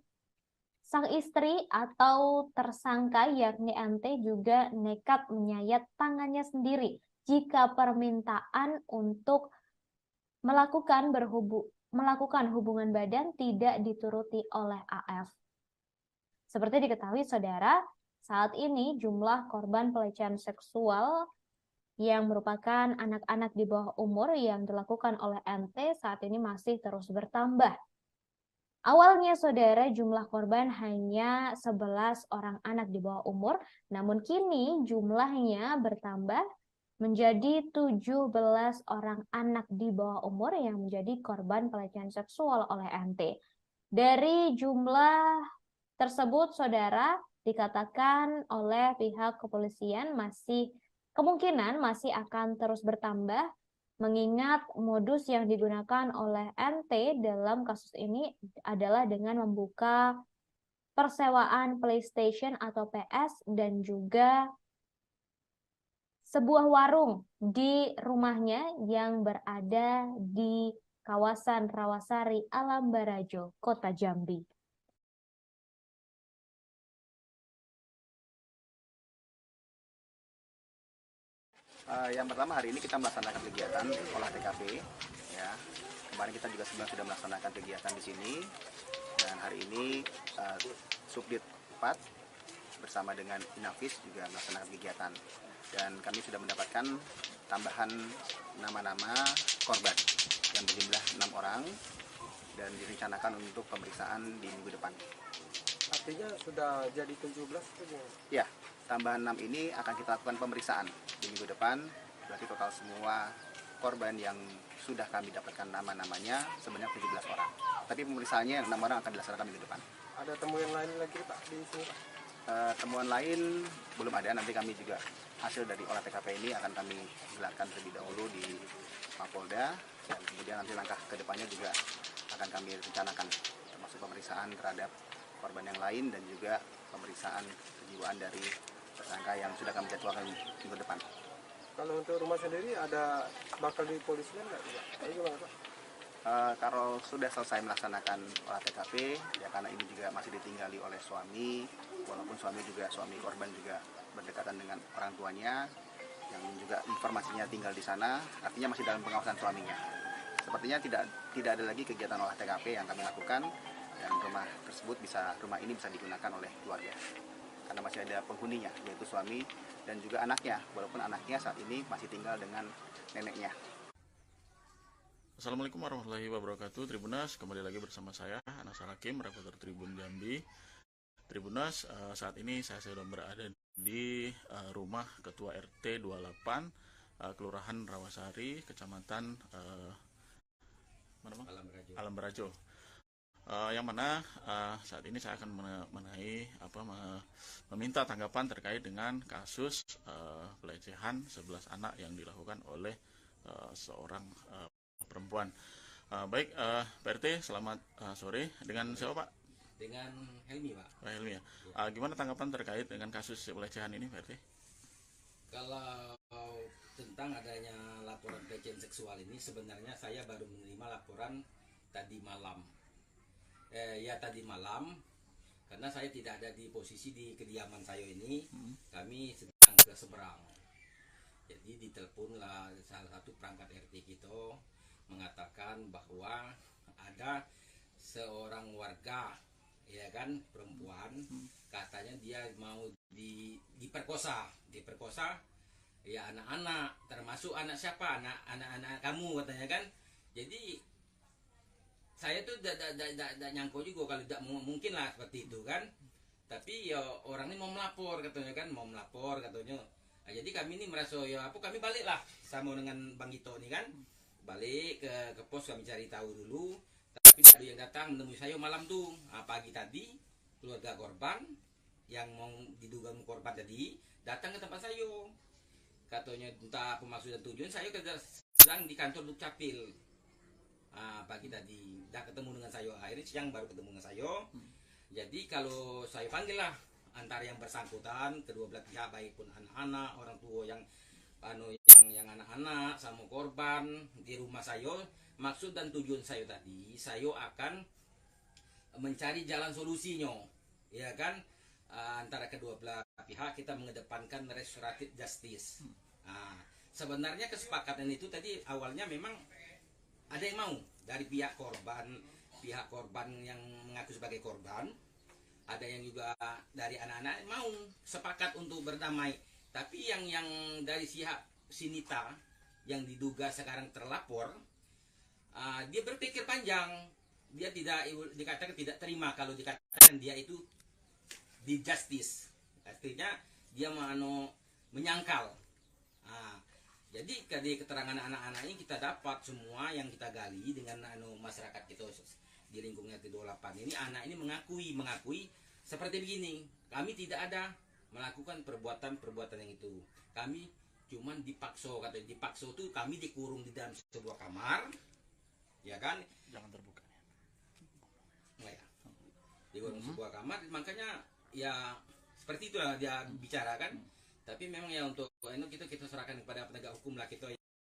sang istri atau tersangka yakni MT juga nekat menyayat tangannya sendiri jika permintaan untuk melakukan hubungan badan tidak dituruti oleh AF. Seperti diketahui, saudara, saat ini jumlah korban pelecehan seksual yang merupakan anak-anak di bawah umur yang dilakukan oleh MT saat ini masih terus bertambah. Awalnya, saudara, jumlah korban hanya 11 orang anak di bawah umur, namun kini jumlahnya bertambah menjadi 17 orang anak di bawah umur yang menjadi korban pelecehan seksual oleh MT. Dari jumlah tersebut, saudara, dikatakan oleh pihak kepolisian kemungkinan masih akan terus bertambah, mengingat modus yang digunakan oleh MT dalam kasus ini adalah dengan membuka persewaan PlayStation atau PS dan juga sebuah warung di rumahnya yang berada di kawasan Rawasari, Alam Barajo, Kota Jambi. Yang pertama, hari ini kita melaksanakan kegiatan olah TKP. Ya, kemarin kita juga sudah melaksanakan kegiatan di sini, dan hari ini Subdit 4 bersama dengan Inavis juga melaksanakan kegiatan. Dan kami sudah mendapatkan tambahan nama-nama korban yang berjumlah 6 orang dan direncanakan untuk pemeriksaan di minggu depan. Artinya sudah jadi 17 itu? Ya, tambahan 6 ini akan kita lakukan pemeriksaan di minggu depan. Berarti total semua korban yang sudah kami dapatkan nama-namanya sebanyak 17 orang. Tapi pemeriksaannya 6 orang akan dilaksanakan minggu depan. Ada temuan lain lagi, Pak, di sini, Pak? Temuan lain belum ada. Nanti kami juga hasil dari olah TKP ini akan kami gelarkan terlebih dahulu di Mapolda, dan kemudian nanti langkah kedepannya juga akan kami rencanakan, termasuk pemeriksaan terhadap korban yang lain dan juga pemeriksaan kejiwaan dari tersangka yang sudah kami jadwalkan minggu depan. Kalau untuk rumah sendiri ada bakal dipolisikan nggak, Pak? Gimana, Pak? Kalau sudah selesai melaksanakan olah TKP, ya karena ini juga masih ditinggali oleh suami, walaupun suami korban juga berdekatan dengan orang tuanya, yang juga informasinya tinggal di sana, artinya masih dalam pengawasan suaminya. Sepertinya tidak ada lagi kegiatan olah TKP yang kami lakukan, dan rumah ini bisa digunakan oleh keluarga, karena masih ada penghuninya, yaitu suami dan juga anaknya, walaupun anaknya saat ini masih tinggal dengan neneknya. Assalamualaikum warahmatullahi wabarakatuh. Tribunas, kembali lagi bersama saya Anas Hakim, reporter Tribun Jambi. Tribunas, saat ini saya sedang berada di rumah Ketua RT 28 Kelurahan Rawasari, Kecamatan Alam Berajo. Yang mana saat ini saya akan meminta tanggapan terkait dengan kasus pelecehan 11 anak yang dilakukan oleh seorang perempuan. Baik, Pak RT, selamat sore. Dengan siapa, Pak? Dengan Helmi, Pak. Pak Helmi ya. Gimana tanggapan terkait dengan kasus pelecehan ini, Pak RT? Kalau tentang adanya laporan pelecehan seksual ini, sebenarnya saya baru menerima laporan tadi malam. Tadi malam, karena saya tidak ada di posisi di kediaman saya ini, kami sedang ke seberang. Jadi diteleponlah salah satu perangkat RT kita mengatakan bahwa ada seorang warga, ya kan, perempuan, katanya dia mau diperkosa ya anak-anak, termasuk anak siapa, anak-anak kamu katanya kan. Jadi saya tuh tidak nyangka juga kalau tidak mungkin lah seperti itu kan. Tapi ya orang ini mau melapor katanya kan, Nah, jadi kami ini merasa kami balik lah sama dengan Bang Ito ini kan, balik ke pos, kami cari tahu dulu. Tapi tidak ada yang datang menemui saya malam tuh. Pagi tadi keluarga korban yang mau diduga korban tadi datang ke tempat saya, katanya entah apa maksud dan tujuan. Saya sedang di kantor Dukcapil. Pagi tadi udah ketemu dengan saya, akhirnya siang baru ketemu dengan saya. Jadi kalau saya panggil lah antara yang bersangkutan, kedua belah pihak, baik pun anak-anak, orang tua yang anak-anak sama korban di rumah saya. Maksud dan tujuan saya tadi, saya akan mencari jalan solusinya, ya kan, antara kedua belah pihak. Kita mengedepankan restoratif justice. Sebenarnya kesepakatan itu tadi awalnya memang ada yang mau dari pihak korban yang mengaku sebagai korban, ada yang juga dari anak-anak mau sepakat untuk berdamai. Tapi yang dari Sinita yang diduga sekarang terlapor, dia berpikir panjang. Dia dikatakan tidak terima kalau dikatakan dia itu di justice. Artinya dia menyangkal. Jadi dari keterangan anak-anak ini kita dapat semua yang kita gali dengan masyarakat kita di lingkungan T28 ini, anak ini mengakui seperti begini. Kami tidak ada melakukan perbuatan yang itu. Kami cuman dipaksa, katanya dipaksa itu kami dikurung di dalam sebuah kamar, ya kan? Jangan terbuka. Dikurung sebuah kamar, makanya ya seperti itulah dia bicarakan. Tapi memang ya untuk itu kita serahkan kepada penegak hukum lah kita.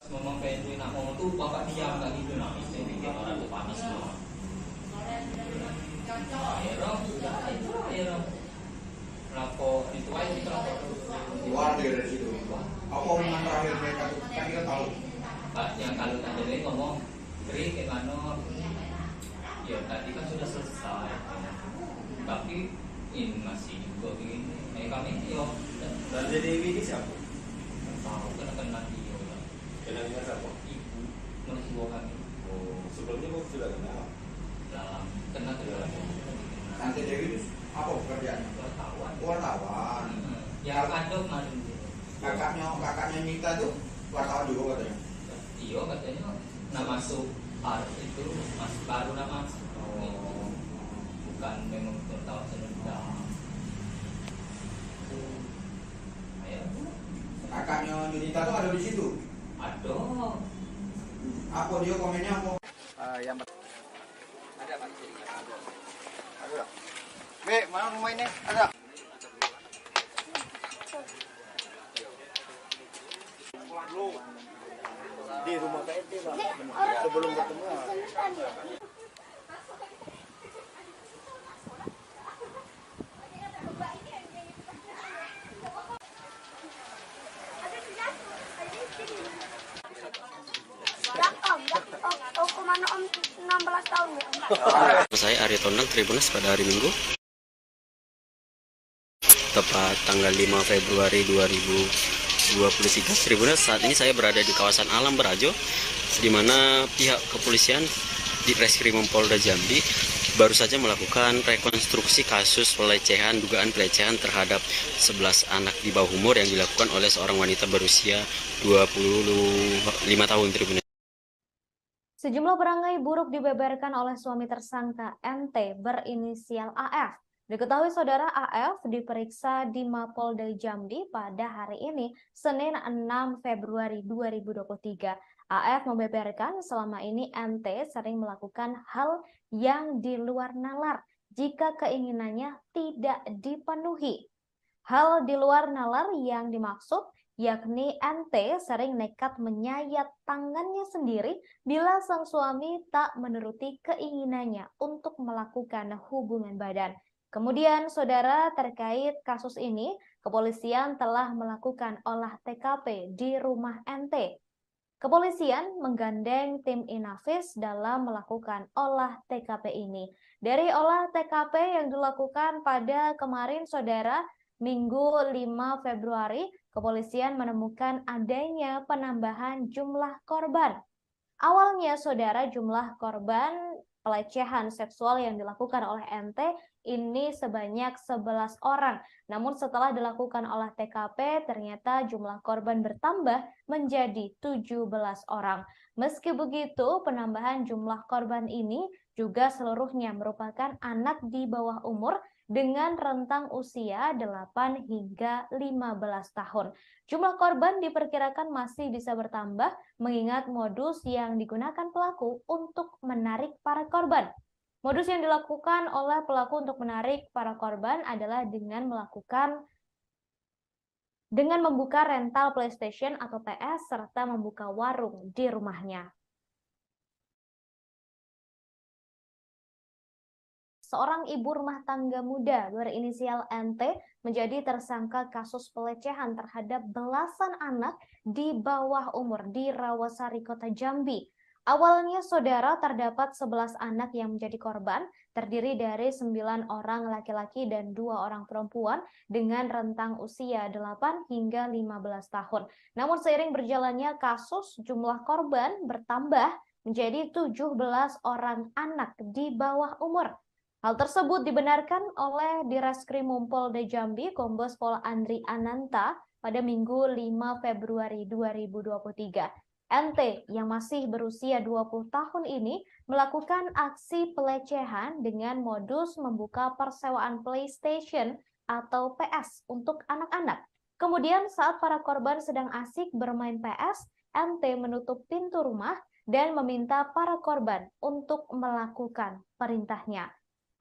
Memang pengen nak ngomong tuh bapak diam lagi gitu, nah ini bikin orang tuh panis loh. Ayo, lapor itu aja kita lapor. Keluar dari situ. Apa omongan terakhir mereka tuh? Kan kita tahu. Pak, yang kalau tadi ngomong, Tri gimana? Ya tadi kan sudah selesai. Tapi ini masih juga begini. Kami Dan jadi ini siapa? tahu kenal dia. Kenal dengan siapa? Ibu mertua kami. Sebelumnya kok sudah kenal? Kenal. Nanti Dewi itu apa pekerjaannya? Wartawan. Ya kandung malu. Kakaknya Nita tuh wartawan juga katanya. Iya katanya nak masuk itu masuk baru nak masuk. Bukan memang wartawan sedang. Kakaknya Nita tuh ada di situ. Ada. Apa dia komennya apa? Ada Pak. Ada. Mana rumah ini? Ada. Di rumah PRT, Pak. Sebelum ketemu. Hukuman Om 16 tahun ya Om. Saya Arya Tondang, Tribunas pada hari Minggu tepat tanggal 5 Februari 2023 2023 Tribuners, saat ini saya berada di kawasan Alam Berajo, di mana pihak kepolisian di Reskrimum Polda Jambi baru saja melakukan rekonstruksi kasus dugaan pelecehan terhadap 11 anak di bawah umur yang dilakukan oleh seorang wanita berusia 25 tahun. Tribuners. Sejumlah perangai buruk dibeberkan oleh suami tersangka NT berinisial AF. Diketahui saudara AF diperiksa di Mapolda Jambi pada hari ini, Senin 6 Februari 2023. AF membeberkan selama ini NT sering melakukan hal yang di luar nalar jika keinginannya tidak dipenuhi. Hal di luar nalar yang dimaksud yakni NT sering nekat menyayat tangannya sendiri bila sang suami tak menuruti keinginannya untuk melakukan hubungan badan. Kemudian, saudara, terkait kasus ini, kepolisian telah melakukan olah TKP di rumah NT. Kepolisian menggandeng tim Inavis dalam melakukan olah TKP ini. Dari olah TKP yang dilakukan pada kemarin, saudara, Minggu 5 Februari, kepolisian menemukan adanya penambahan jumlah korban. Awalnya, saudara, jumlah korban pelecehan seksual yang dilakukan oleh NT ini sebanyak 11 orang. Namun setelah dilakukan olah TKP, ternyata jumlah korban bertambah menjadi 17 orang. Meski begitu, penambahan jumlah korban ini juga seluruhnya merupakan anak di bawah umur dengan rentang usia 8 hingga 15 tahun. Jumlah korban diperkirakan masih bisa bertambah mengingat modus yang digunakan pelaku untuk menarik para korban. Modus yang dilakukan oleh pelaku untuk menarik para korban adalah dengan membuka rental PlayStation atau PS serta membuka warung di rumahnya. Seorang ibu rumah tangga muda berinisial NT menjadi tersangka kasus pelecehan terhadap belasan anak di bawah umur di Rawasari, Kota Jambi. Awalnya, saudara, terdapat 11 anak yang menjadi korban, terdiri dari 9 orang laki-laki dan 2 orang perempuan dengan rentang usia 8 hingga 15 tahun. Namun seiring berjalannya kasus, jumlah korban bertambah menjadi 17 orang anak di bawah umur. Hal tersebut dibenarkan oleh Direskrimum Polda Jambi, Kombes Pol Andri Ananta pada Minggu 5 Februari 2023. NT yang masih berusia 20 tahun ini melakukan aksi pelecehan dengan modus membuka persewaan PlayStation atau PS untuk anak-anak. Kemudian saat para korban sedang asik bermain PS, NT menutup pintu rumah dan meminta para korban untuk melakukan perintahnya.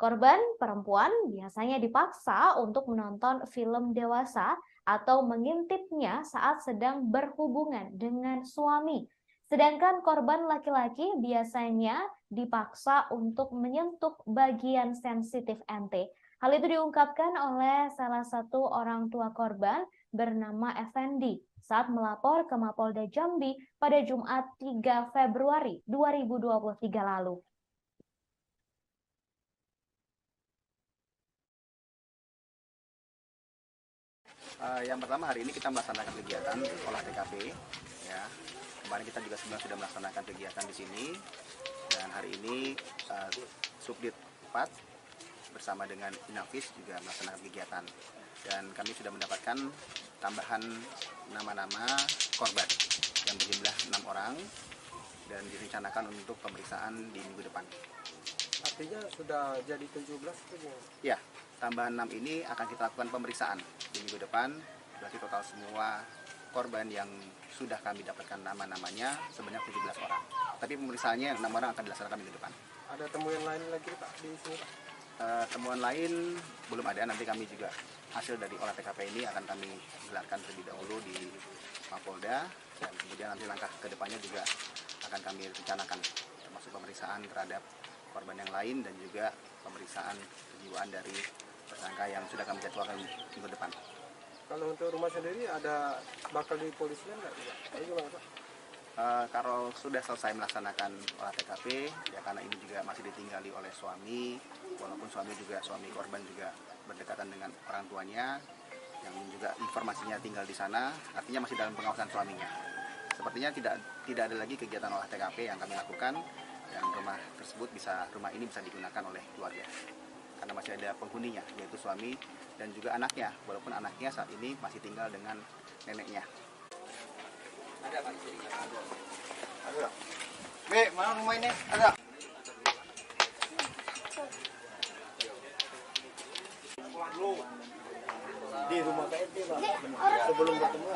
Korban perempuan biasanya dipaksa untuk menonton film dewasa atau mengintipnya saat sedang berhubungan dengan suami. Sedangkan korban laki-laki biasanya dipaksa untuk menyentuh bagian sensitif NT. Hal itu diungkapkan oleh salah satu orang tua korban bernama Effendi saat melapor ke Mapolda Jambi pada Jumat 3 Februari 2023 lalu. Yang pertama, hari ini kita melaksanakan kegiatan olah TKP. Ya, kemarin kita juga sebenarnya sudah melaksanakan kegiatan di sini, dan hari ini Subdit 4 bersama dengan Inavis juga melaksanakan kegiatan. Dan kami sudah mendapatkan tambahan nama-nama korban yang berjumlah 6 orang dan direncanakan untuk pemeriksaan di minggu depan. Artinya sudah jadi 17 itu? Ya, tambahan 6 ini akan kita lakukan pemeriksaan di minggu depan. Berarti total semua korban yang sudah kami dapatkan nama-namanya sebanyak 17 orang. Tapi pemeriksaannya 6 orang akan dilaksanakan minggu depan. Ada temuan lain lagi Pak di sini Pak? Temuan lain belum ada. Nanti kami juga hasil dari olah TKP ini akan kami gelarkan terlebih dahulu di Mapolda, dan kemudian nanti langkah ke depannya juga akan kami rencanakan, termasuk pemeriksaan terhadap korban yang lain dan juga pemeriksaan kejiwaan dari tersangka yang sudah kami jadwalkan minggu depan. Kalau untuk rumah sendiri ada bakal dipolisikan nggak? Gimana Pak? Kalau sudah selesai melaksanakan olah TKP, ya karena ini juga masih ditinggali oleh suami, walaupun suami korban juga berdekatan dengan orang tuanya, yang yang juga informasinya tinggal di sana, artinya masih dalam pengawasan suaminya. Sepertinya tidak ada lagi kegiatan olah TKP yang kami lakukan, yang rumah ini bisa digunakan oleh keluarga karena masih ada penghuninya, yaitu suami dan juga anaknya, walaupun anaknya saat ini masih tinggal dengan neneknya. Ada Pak? Ada. Be, mana rumah ini? Ada. Di rumah PRT Pak, sebelum bertemu.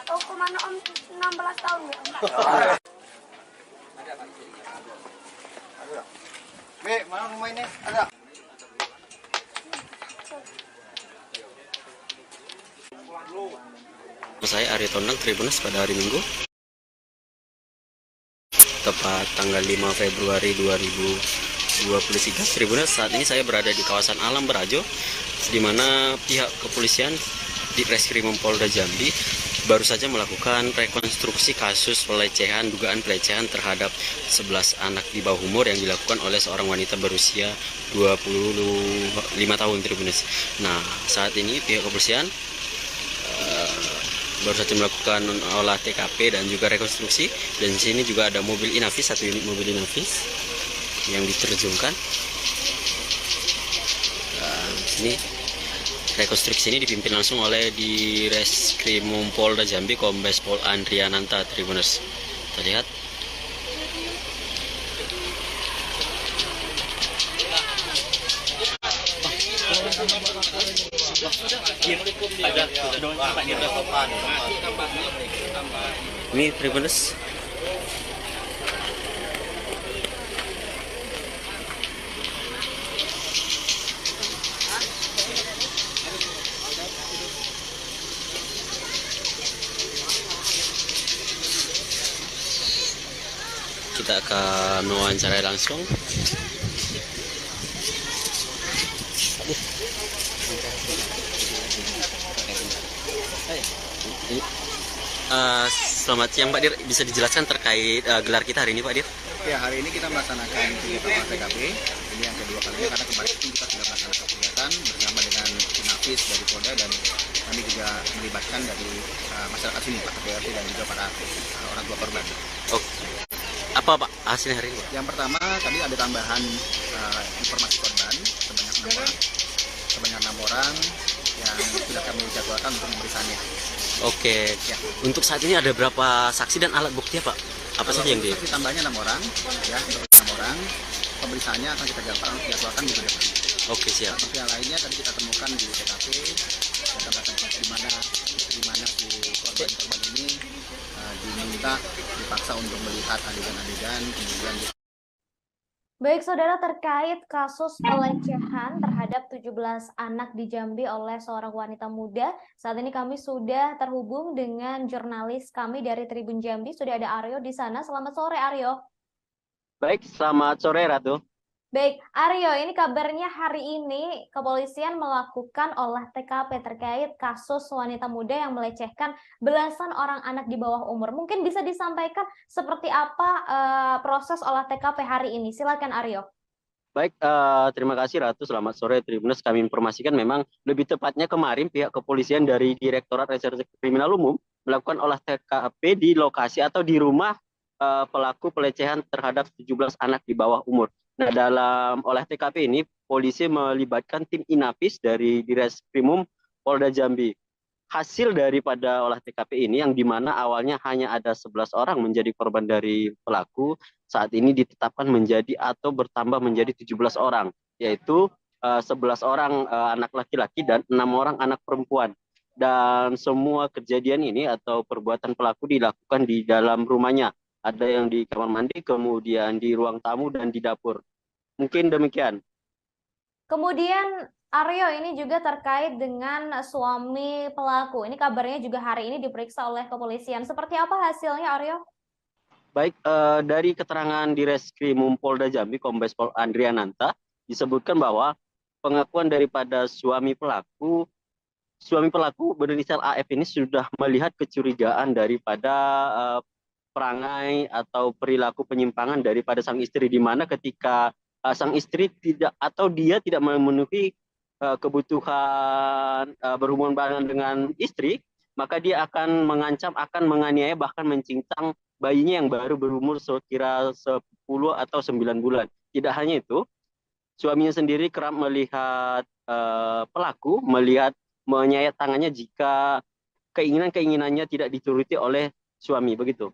Om, kemana Om 16 tahun ya Om? Ada Pak? Ada. Be, mana rumah ini? Ada. Saya Aryo Tondang, Tribunnews pada hari Minggu, tepat tanggal 5 Februari 2023. Tribunnews, saat ini saya berada di kawasan Alam Berajo, di mana pihak kepolisian di Reskrimum Polda Jambi baru saja melakukan rekonstruksi kasus dugaan pelecehan terhadap 11 anak di bawah umur yang dilakukan oleh seorang wanita berusia 25 tahun, Tribunnews. Nah, saat ini pihak kepolisian baru saja melakukan olah TKP dan juga rekonstruksi, dan di sini juga ada mobil Inavis, satu unit mobil Inavis yang diterjunkan. Sini rekonstruksi ini dipimpin langsung oleh di Reskrimum Polda Jambi Kombes Pol Andriananta, Tribunnews. Kita lihat. Ini Tribunnews. Kita akan mewawancarai langsung. Selamat siang Pak Dir, bisa dijelaskan terkait gelar kita hari ini Pak Dir? Ya, hari ini kita melaksanakan kegiatan olah TKP. Ini yang kedua kalinya karena kemarin kita sudah melaksanakan kegiatan bersama dengan Inavis dari Polda, dan kami juga melibatkan dari masyarakat sini, Pak PRT dan juga para orang tua korban. Oh, apa Pak hasilnya hari ini? Yang pertama tadi ada tambahan informasi korban sebanyak 6 orang yang sudah kami jadwalkan untuk pemeriksaannya. Oke. Ya. Untuk saat ini ada berapa saksi dan alat bukti ya Pak? Apa saja yang saksi tambahnya 6 orang, ya, 6 orang. Pemeriksaannya akan kita jadwalkan minggu depan. Oke, siap. Saksi yang lainnya tadi kita temukan di TKP, tempat-tempat di mana si korban ini diminta dipaksa untuk melihat adegan-adegan, kemudian. Baik saudara, terkait kasus pelecehan terhadap 17 anak di Jambi oleh seorang wanita muda, saat ini kami sudah terhubung dengan jurnalis kami dari Tribun Jambi. Sudah ada Aryo di sana. Selamat sore Aryo. Baik, selamat sore Ratu. Baik, Aryo, ini kabarnya hari ini kepolisian melakukan olah TKP terkait kasus wanita muda yang melecehkan belasan orang anak di bawah umur. Mungkin bisa disampaikan seperti apa proses olah TKP hari ini? Silakan Aryo. Baik, terima kasih Ratu. Selamat sore Tribunnews. Kami informasikan memang lebih tepatnya kemarin pihak kepolisian dari Direktorat Reserse Kriminal Umum melakukan olah TKP di lokasi atau di rumah pelaku pelecehan terhadap 17 anak di bawah umur. Nah, dalam olah TKP ini, polisi melibatkan tim Inavis dari Direskrimum Polda Jambi. Hasil daripada olah TKP ini, yang dimana awalnya hanya ada 11 orang menjadi korban dari pelaku, saat ini ditetapkan menjadi atau bertambah menjadi 17 orang, yaitu 11 orang anak laki-laki dan 6 orang anak perempuan. Dan semua kejadian ini atau perbuatan pelaku dilakukan di dalam rumahnya. Ada yang di kamar mandi, kemudian di ruang tamu, dan di dapur. Mungkin demikian. Kemudian Aryo, ini juga terkait dengan suami pelaku. Ini kabarnya juga hari ini diperiksa oleh kepolisian. Seperti apa hasilnya Aryo? Baik, dari keterangan di Reskrimum Polda Jambi, Kombes Pol Andriananta, disebutkan bahwa pengakuan daripada suami pelaku suami pelaku berinisial AF ini sudah melihat kecurigaan daripada perangai atau perilaku penyimpangan daripada sang istri, di mana ketika sang istri tidak atau dia tidak memenuhi kebutuhan berhubungan badan dengan istri, maka dia akan mengancam, akan menganiaya, bahkan mencincang bayinya yang baru berumur sekira 10 atau 9 bulan. Tidak hanya itu, suaminya sendiri kerap melihat pelaku, menyayat tangannya jika keinginan-keinginannya tidak dituruti oleh suami, begitu.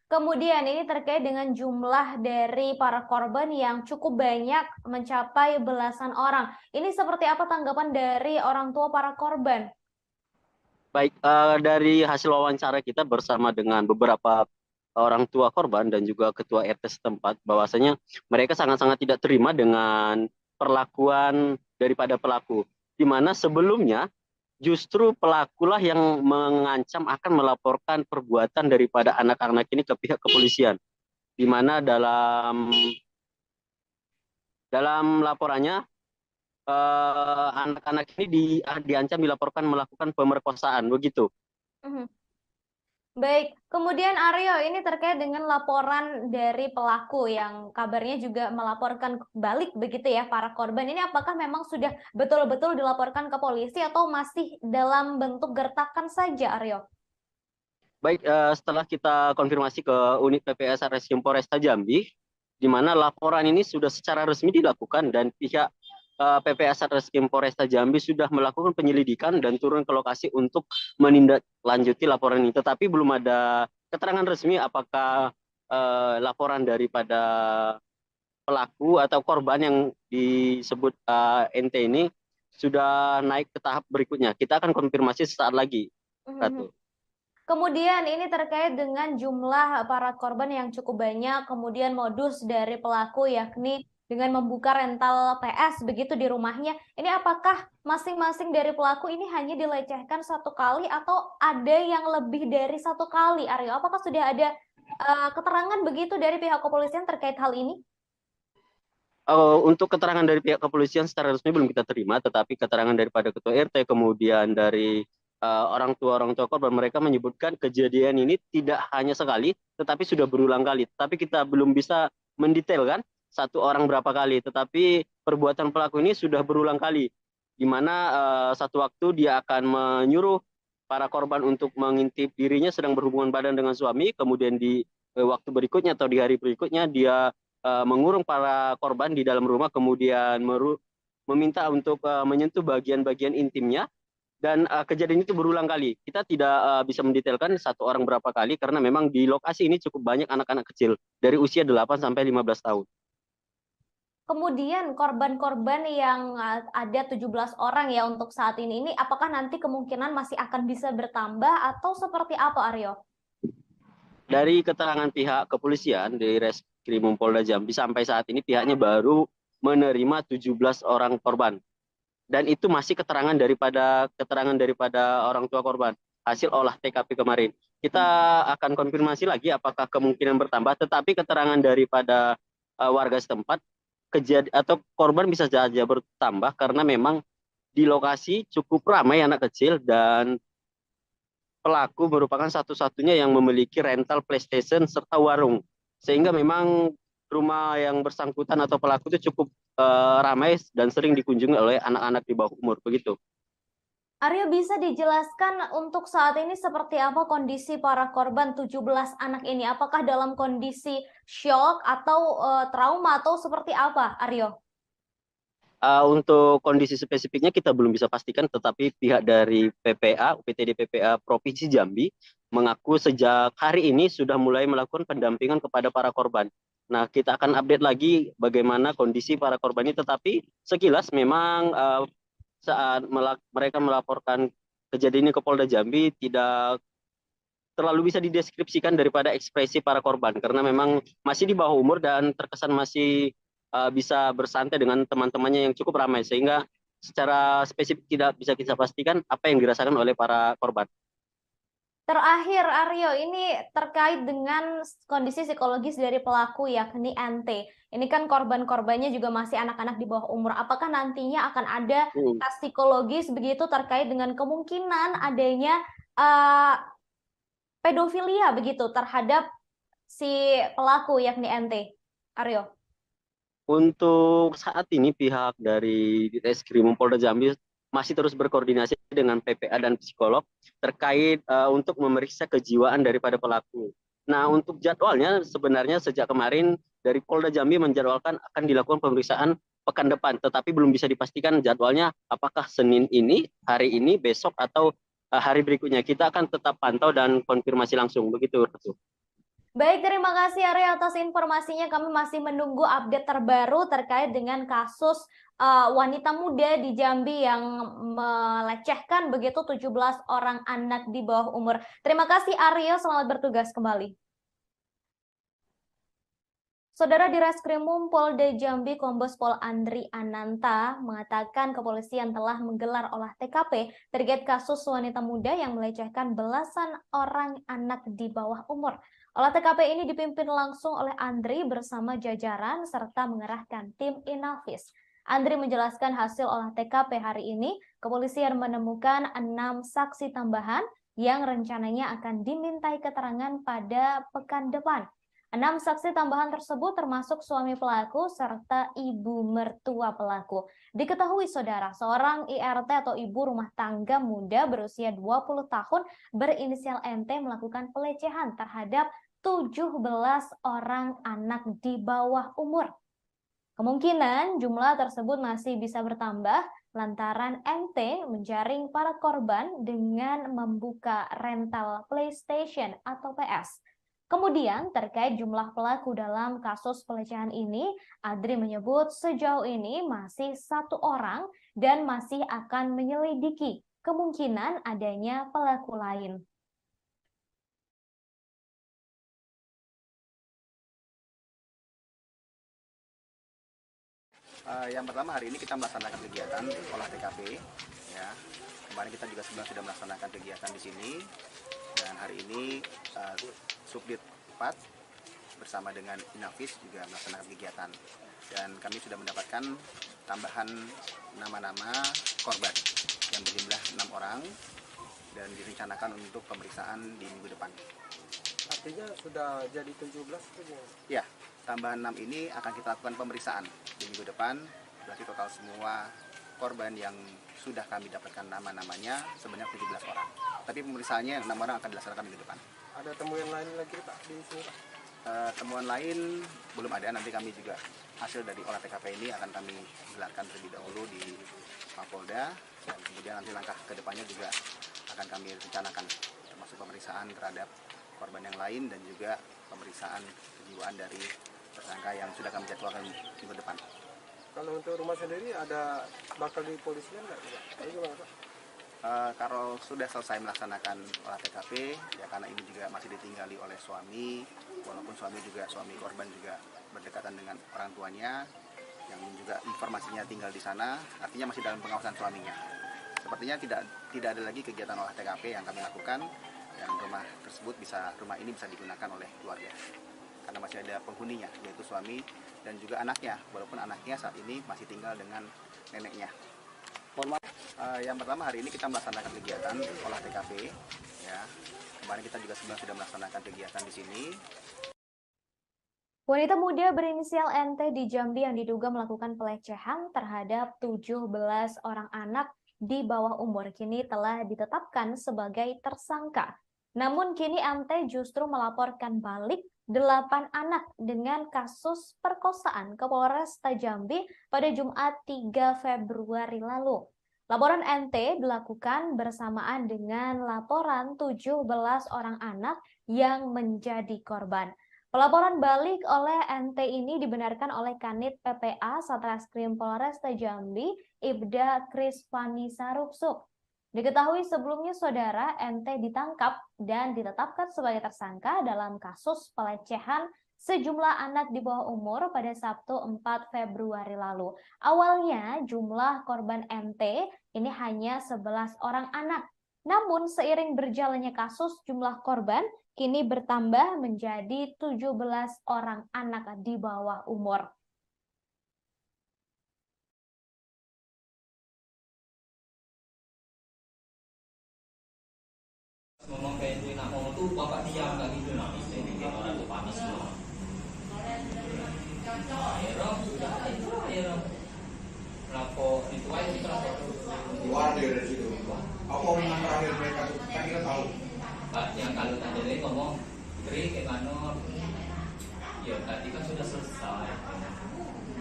Kemudian ini terkait dengan jumlah dari para korban yang cukup banyak, mencapai belasan orang. Ini seperti apa tanggapan dari orang tua para korban? Baik, dari hasil wawancara kita bersama dengan beberapa orang tua korban dan juga ketua RT setempat, bahwasanya mereka sangat-sangat tidak terima dengan perlakuan daripada pelaku, di mana sebelumnya justru pelakulah yang mengancam akan melaporkan perbuatan daripada anak-anak ini ke pihak kepolisian, di mana dalam laporannya anak-anak ini diancam dilaporkan melakukan pemerkosaan, begitu. Baik, kemudian Aryo, ini terkait dengan laporan dari pelaku yang kabarnya juga melaporkan balik begitu ya para korban. Ini apakah memang sudah betul-betul dilaporkan ke polisi atau masih dalam bentuk gertakan saja, Aryo? Baik, setelah kita konfirmasi ke unit PPS Satreskrim Polresta Jambi, di mana laporan ini sudah secara resmi dilakukan dan pihak PPS Satreskrim Polresta Jambi sudah melakukan penyelidikan dan turun ke lokasi untuk menindaklanjuti laporan ini. Tetapi belum ada keterangan resmi apakah laporan daripada pelaku atau korban yang disebut NT ini sudah naik ke tahap berikutnya. Kita akan konfirmasi sesaat lagi, Ratu. Kemudian ini terkait dengan jumlah para korban yang cukup banyak, kemudian modus dari pelaku yakni dengan membuka rental PS begitu di rumahnya. Ini apakah masing-masing dari pelaku ini hanya dilecehkan satu kali atau ada yang lebih dari satu kali, Aryo? Apakah sudah ada keterangan begitu dari pihak kepolisian terkait hal ini? Untuk keterangan dari pihak kepolisian secara resmi belum kita terima, tetapi keterangan daripada ketua RT kemudian dari orang tua korban, mereka menyebutkan kejadian ini tidak hanya sekali, tetapi sudah berulang kali. Tapi kita belum bisa mendetailkan satu orang berapa kali, tetapi perbuatan pelaku ini sudah berulang kali, di mana satu waktu dia akan menyuruh para korban untuk mengintip dirinya sedang berhubungan badan dengan suami, kemudian di waktu berikutnya atau di hari berikutnya dia mengurung para korban di dalam rumah, kemudian meminta untuk menyentuh bagian-bagian intimnya, dan kejadian itu berulang kali. Kita tidak bisa mendetailkan satu orang berapa kali, karena memang di lokasi ini cukup banyak anak-anak kecil dari usia 8 sampai 15 tahun. Kemudian korban-korban yang ada 17 orang ya untuk saat ini apakah nanti kemungkinan masih akan bisa bertambah atau seperti apa, Aryo? Dari keterangan pihak kepolisian di Reskrim Polda Jambi, sampai saat ini pihaknya baru menerima 17 orang korban. Dan itu masih keterangan daripada orang tua korban, hasil olah TKP kemarin. Kita akan konfirmasi lagi apakah kemungkinan bertambah, tetapi keterangan daripada warga setempat, atau korban bisa saja bertambah karena memang di lokasi cukup ramai anak kecil dan pelaku merupakan satu-satunya yang memiliki rental PlayStation serta warung, sehingga memang rumah yang bersangkutan atau pelaku itu cukup ramai dan sering dikunjungi oleh anak-anak di bawah umur, begitu. Aryo, bisa dijelaskan untuk saat ini seperti apa kondisi para korban 17 anak ini? Apakah dalam kondisi shock atau trauma atau seperti apa, Aryo? Untuk kondisi spesifiknya kita belum bisa pastikan, tetapi pihak dari UPTD PPA Provinsi Jambi mengaku sejak hari ini sudah mulai melakukan pendampingan kepada para korban. Nah, kita akan update lagi bagaimana kondisi para korban ini, tetapi sekilas memang saat mereka melaporkan kejadian ini ke Polda Jambi tidak terlalu bisa dideskripsikan daripada ekspresi para korban, karena memang masih di bawah umur dan terkesan masih bisa bersantai dengan teman-temannya yang cukup ramai, sehingga secara spesifik tidak bisa kita pastikan apa yang dirasakan oleh para korban. Terakhir, Aryo, ini terkait dengan kondisi psikologis dari pelaku yakni NT. Ini kan korban-korbannya juga masih anak-anak di bawah umur. Apakah nantinya akan ada tes psikologis begitu terkait dengan kemungkinan adanya pedofilia begitu terhadap si pelaku yakni NT? Aryo. Untuk saat ini pihak dari Ditreskrimum Polda Jambi masih terus berkoordinasi dengan PPA dan psikolog terkait untuk memeriksa kejiwaan daripada pelaku. Nah, untuk jadwalnya sebenarnya sejak kemarin dari Polda Jambi menjadwalkan akan dilakukan pemeriksaan pekan depan, tetapi belum bisa dipastikan jadwalnya apakah Senin ini, hari ini, besok atau hari berikutnya. Kita akan tetap pantau dan konfirmasi langsung begitu. Baik, terima kasih Arya atas informasinya. Kami masih menunggu update terbaru terkait dengan kasus wanita muda di Jambi yang melecehkan begitu 17 orang anak di bawah umur. Terima kasih Arya, selamat bertugas kembali. Saudara Direskrimum Polda Jambi Kombes Pol Andri Ananta mengatakan kepolisian telah menggelar olah TKP terkait kasus wanita muda yang melecehkan belasan orang anak di bawah umur. Olah TKP ini dipimpin langsung oleh Andri bersama jajaran serta mengerahkan tim Inavis. Andri menjelaskan hasil olah TKP hari ini, kepolisian menemukan 6 saksi tambahan yang rencananya akan dimintai keterangan pada pekan depan. 6 saksi tambahan tersebut termasuk suami pelaku serta ibu mertua pelaku. Diketahui saudara, seorang IRT atau ibu rumah tangga muda berusia 20 tahun berinisial NT melakukan pelecehan terhadap 17 orang anak di bawah umur. Kemungkinan jumlah tersebut masih bisa bertambah lantaran NT menjaring para korban dengan membuka rental PlayStation atau PS. Kemudian terkait jumlah pelaku dalam kasus pelecehan ini, Adri menyebut sejauh ini masih 1 orang dan masih akan menyelidiki kemungkinan adanya pelaku lain. Yang pertama, hari ini kita melaksanakan kegiatan olah TKP. Ya, kemarin kita juga sebenarnya sudah melaksanakan kegiatan di sini. Dan hari ini Subdit 4 bersama dengan Inavis juga melaksanakan kegiatan. Dan kami sudah mendapatkan tambahan nama-nama korban yang berjumlah 6 orang dan direncanakan untuk pemeriksaan di minggu depan. Artinya sudah jadi 17 itu? Ya, tambahan 6 ini akan kita lakukan pemeriksaan di minggu depan. Berarti total semua korban yang sudah kami dapatkan nama-namanya sebanyak 17 orang. Tapi pemeriksaannya 6 orang akan dilaksanakan minggu depan. Ada temuan lain lagi Pak di sini? Temuan lain belum ada. Nanti kami juga hasil dari olah TKP ini akan kami gelarkan terlebih dahulu di Mapolda, dan kemudian nanti langkah kedepannya juga akan kami rencanakan, termasuk pemeriksaan terhadap korban yang lain dan juga pemeriksaan kejiwaan dari tersangka yang sudah kami jadwalkan minggu depan. Kalau untuk rumah sendiri ada bakal dipolisikan nggak? Gimana Pak? Kalau sudah selesai melaksanakan olah TKP, ya karena ini juga masih ditinggali oleh suami, walaupun suami korban juga berdekatan dengan orang tuanya, yang juga informasinya tinggal di sana, artinya masih dalam pengawasan suaminya. Sepertinya tidak ada lagi kegiatan olah TKP yang kami lakukan, dan rumah ini bisa digunakan oleh keluarga, karena masih ada penghuninya, yaitu suami dan juga anaknya, walaupun anaknya saat ini masih tinggal dengan neneknya. Yang pertama, hari ini kita melaksanakan kegiatan olah TKP. Ya, kemarin kita juga sebenarnya sudah melaksanakan kegiatan di sini. Wanita muda berinisial NT di Jambi yang diduga melakukan pelecehan terhadap 17 orang anak di bawah umur kini telah ditetapkan sebagai tersangka. Namun kini NT justru melaporkan balik 8 anak dengan kasus perkosaan ke Polresta Jambi pada Jumat 3 Februari lalu. Laporan NT dilakukan bersamaan dengan laporan 17 orang anak yang menjadi korban. Pelaporan balik oleh NT ini dibenarkan oleh Kanit PPA Satreskrim Polresta Jambi, Ibda Krisvani Sarupsuk. Diketahui sebelumnya saudara NT ditangkap dan ditetapkan sebagai tersangka dalam kasus pelecehan sejumlah anak di bawah umur pada Sabtu 4 Februari lalu. Awalnya jumlah korban NT ini hanya 11 orang anak. Namun seiring berjalannya kasus, jumlah korban kini bertambah menjadi 17 orang anak di bawah umur. Ngomong kayak itu nak ngomong tuh bapak diam nggak gitu nah itu bikin orang tuh panas semua. Akhirnya sudah akhirnya lapor itu aja kita lapor Keluar dari situ. Apa omongan terakhir mereka tuh? Kan kita tahu. Pak yang kalau tadi dia ngomong beri ke mana ya tadi kan sudah selesai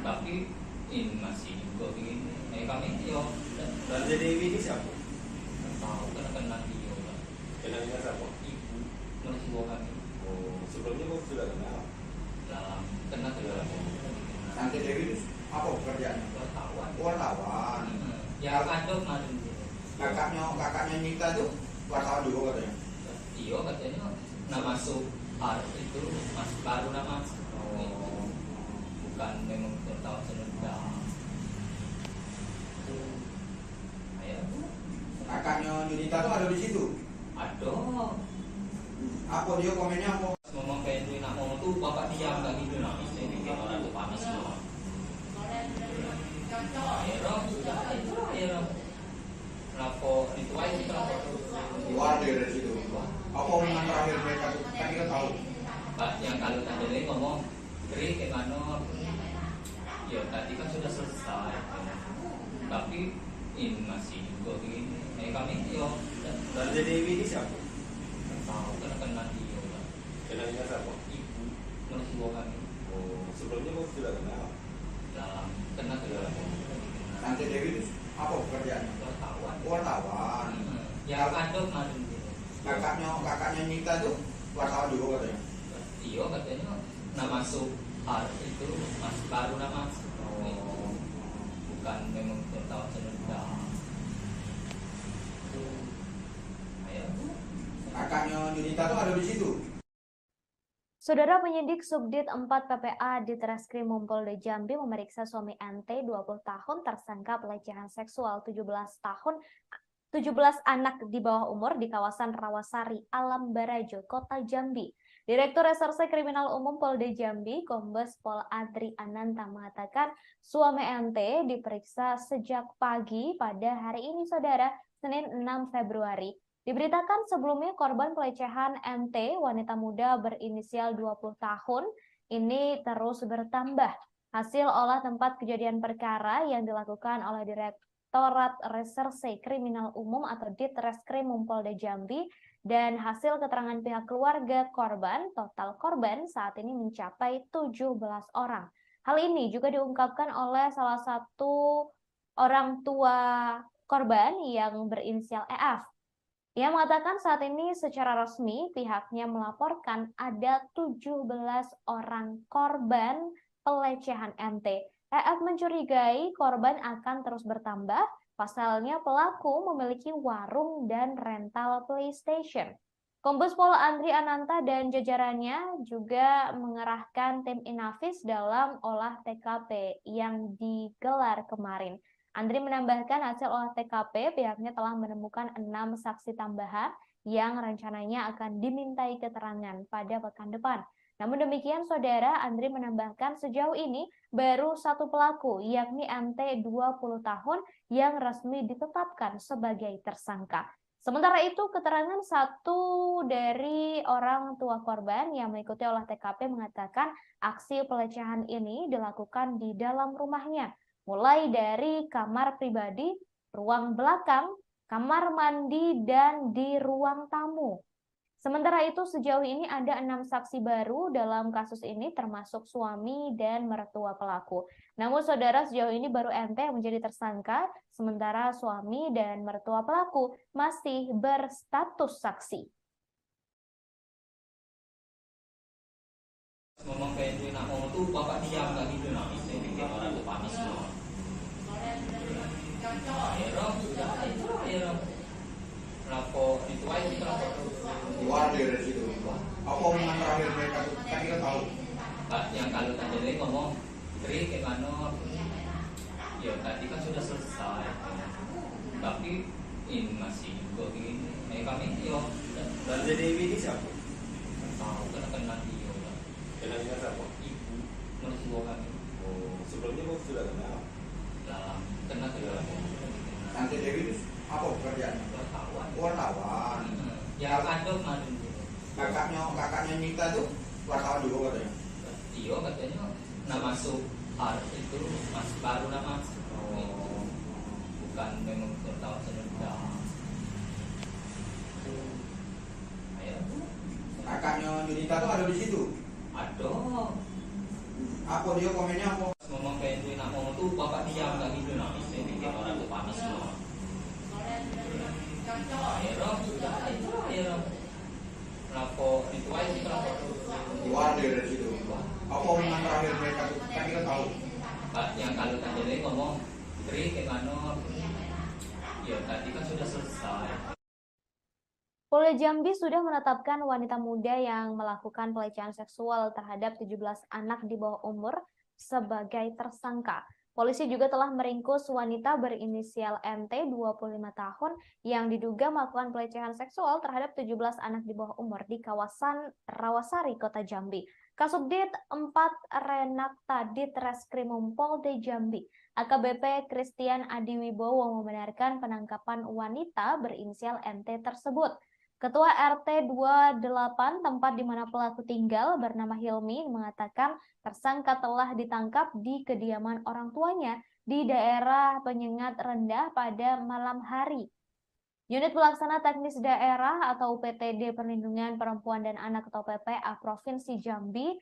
tapi ini masih juga begini kami yo Dan jadi ini siapa? tahu kena dia Kenalnya siapa? ibu masih bawa kami Oh, sebelumnya kau sudah kenal. dalam kena ke dalam Tante Dewi itu apa pekerjaannya? wartawan Wartawan. ya ada kemarin Kakaknya Nita tuh wartawan juga katanya. iya katanya nak masuk itu masuk baru nama bukan memang wartawan sudah ayo Kakaknya Nita tuh ada di situ. aduh Apa dia komennya apa? ngomong kayak itu nak ngomong tuh bapak diam nggak gitu nah itu bikin orang tuh panas semua. Akhirnya sudah akhirnya lapor itu aja kita lapor Keluar dari situ. Apa omongan terakhir mereka tuh? Kan kita tahu. Pak yang kalau tadi dia ngomong beri ke mana ya tadi kan sudah selesai tapi ini masih juga begini kami yo Dan jadi ini siapa? tahu kena dia Kenalnya siapa? ibu masih bawa kami Oh, sebelumnya kau sudah kenal. dalam kena ke dalam Tante Dewi itu apa pekerjaannya? wartawan Wartawan. ya ada kemarin Kakaknya Nita tuh wartawan juga katanya. iya katanya nak masuk itu masuk baru nama bukan memang wartawan sudah ayo Kakaknya Nita tuh ada di situ. Saudara penyidik Subdit 4 PPA di Treskrim Polda Jambi memeriksa suami NT 20 tahun tersangka pelecehan seksual 17 anak di bawah umur di kawasan Rawasari, Alam Barajo, Kota Jambi. Direktur Reserse Kriminal Umum Polda Jambi, Kombes Pol Adri Ananta mengatakan suami NT diperiksa sejak pagi pada hari ini, Saudara, Senin 6 Februari. Diberitakan sebelumnya korban pelecehan NT, wanita muda berinisial 20 tahun, ini terus bertambah. Hasil olah tempat kejadian perkara yang dilakukan oleh Direktorat Reserse Kriminal Umum atau Ditreskrim Polda Jambi dan hasil keterangan pihak keluarga korban, total korban saat ini mencapai 17 orang. Hal ini juga diungkapkan oleh salah satu orang tua korban yang berinisial EF. Ia mengatakan saat ini secara resmi pihaknya melaporkan ada 17 orang korban pelecehan NT. EF mencurigai korban akan terus bertambah, pasalnya pelaku memiliki warung dan rental PlayStation. Kombes Pol Andri Ananta dan jajarannya juga mengerahkan tim Inavis dalam olah TKP yang digelar kemarin. Andri menambahkan hasil olah TKP pihaknya telah menemukan 6 saksi tambahan yang rencananya akan dimintai keterangan pada pekan depan. Namun demikian, Saudara, Andri menambahkan sejauh ini baru satu pelaku, yakni MT 20 tahun yang resmi ditetapkan sebagai tersangka. Sementara itu, keterangan satu dari orang tua korban yang mengikuti olah TKP mengatakan aksi pelecehan ini dilakukan di dalam rumahnya, mulai dari kamar pribadi, ruang belakang, kamar mandi, dan di ruang tamu. Sementara itu, sejauh ini ada 6 saksi baru dalam kasus ini, termasuk suami dan mertua pelaku. Namun, Saudara, sejauh ini baru MT yang menjadi tersangka, sementara suami dan mertua pelaku masih berstatus saksi. Ngomong kayak itu nak ngomong tuh bapak diam nggak gitu nah itu bikin orang tuh panas semua. Akhirnya sudah akhirnya lapor itu aja kita lapor Keluar dari situ. Apa omongan terakhir mereka tuh? Kan kita tahu. Pak yang kalau tadi dia ngomong beri ke mana ya tadi kan sudah selesai tapi ini masih masih juga begini. Kami yo Dan jadi ini siapa? tahu kena dia lah. Kenal dengan siapa? Ibu mertua kami. Oh, sebelumnya kau sudah kenal. Lah kena Tante Dewi itu apa pekerjaannya? wartawan. Wartawan. Ya ada kemarin. Kakaknya Nita tuh wartawan juga katanya. Iya katanya nak masuk art itu masih baru nak masuk. Oh. Bukan memang wartawan sudah. Ayo. Kakaknya Nita tuh ada di situ. Ada. Apa dia komennya apa? Ngomong kayak itu nak ngomong tuh bapak diam tak gitu nak bisa bikin orang tuh panas semua. Akhirnya sudah akhirnya lapor itu aja sih lapor. Keluar dari situ. Apa omongan terakhir mereka tuh? Kan kita tahu. Yang kalau tadi ngomong Tri gimana? Ya tadi kan sudah selesai. Polda Jambi sudah menetapkan wanita muda yang melakukan pelecehan seksual terhadap 17 anak di bawah umur sebagai tersangka. Polisi juga telah meringkus wanita berinisial MT 25 tahun yang diduga melakukan pelecehan seksual terhadap 17 anak di bawah umur di kawasan Rawasari, Kota Jambi. Kasubdit 4 Renakta Ditreskrimum Polda Jambi, AKBP Christian Adiwibowo membenarkan penangkapan wanita berinisial MT tersebut. Ketua RT 28 tempat di mana pelaku tinggal bernama Hilmi mengatakan tersangka telah ditangkap di kediaman orang tuanya di daerah Penyengat Rendah pada malam hari. Unit Pelaksana Teknis Daerah atau UPTD Perlindungan Perempuan dan Anak atau PPA Provinsi Jambi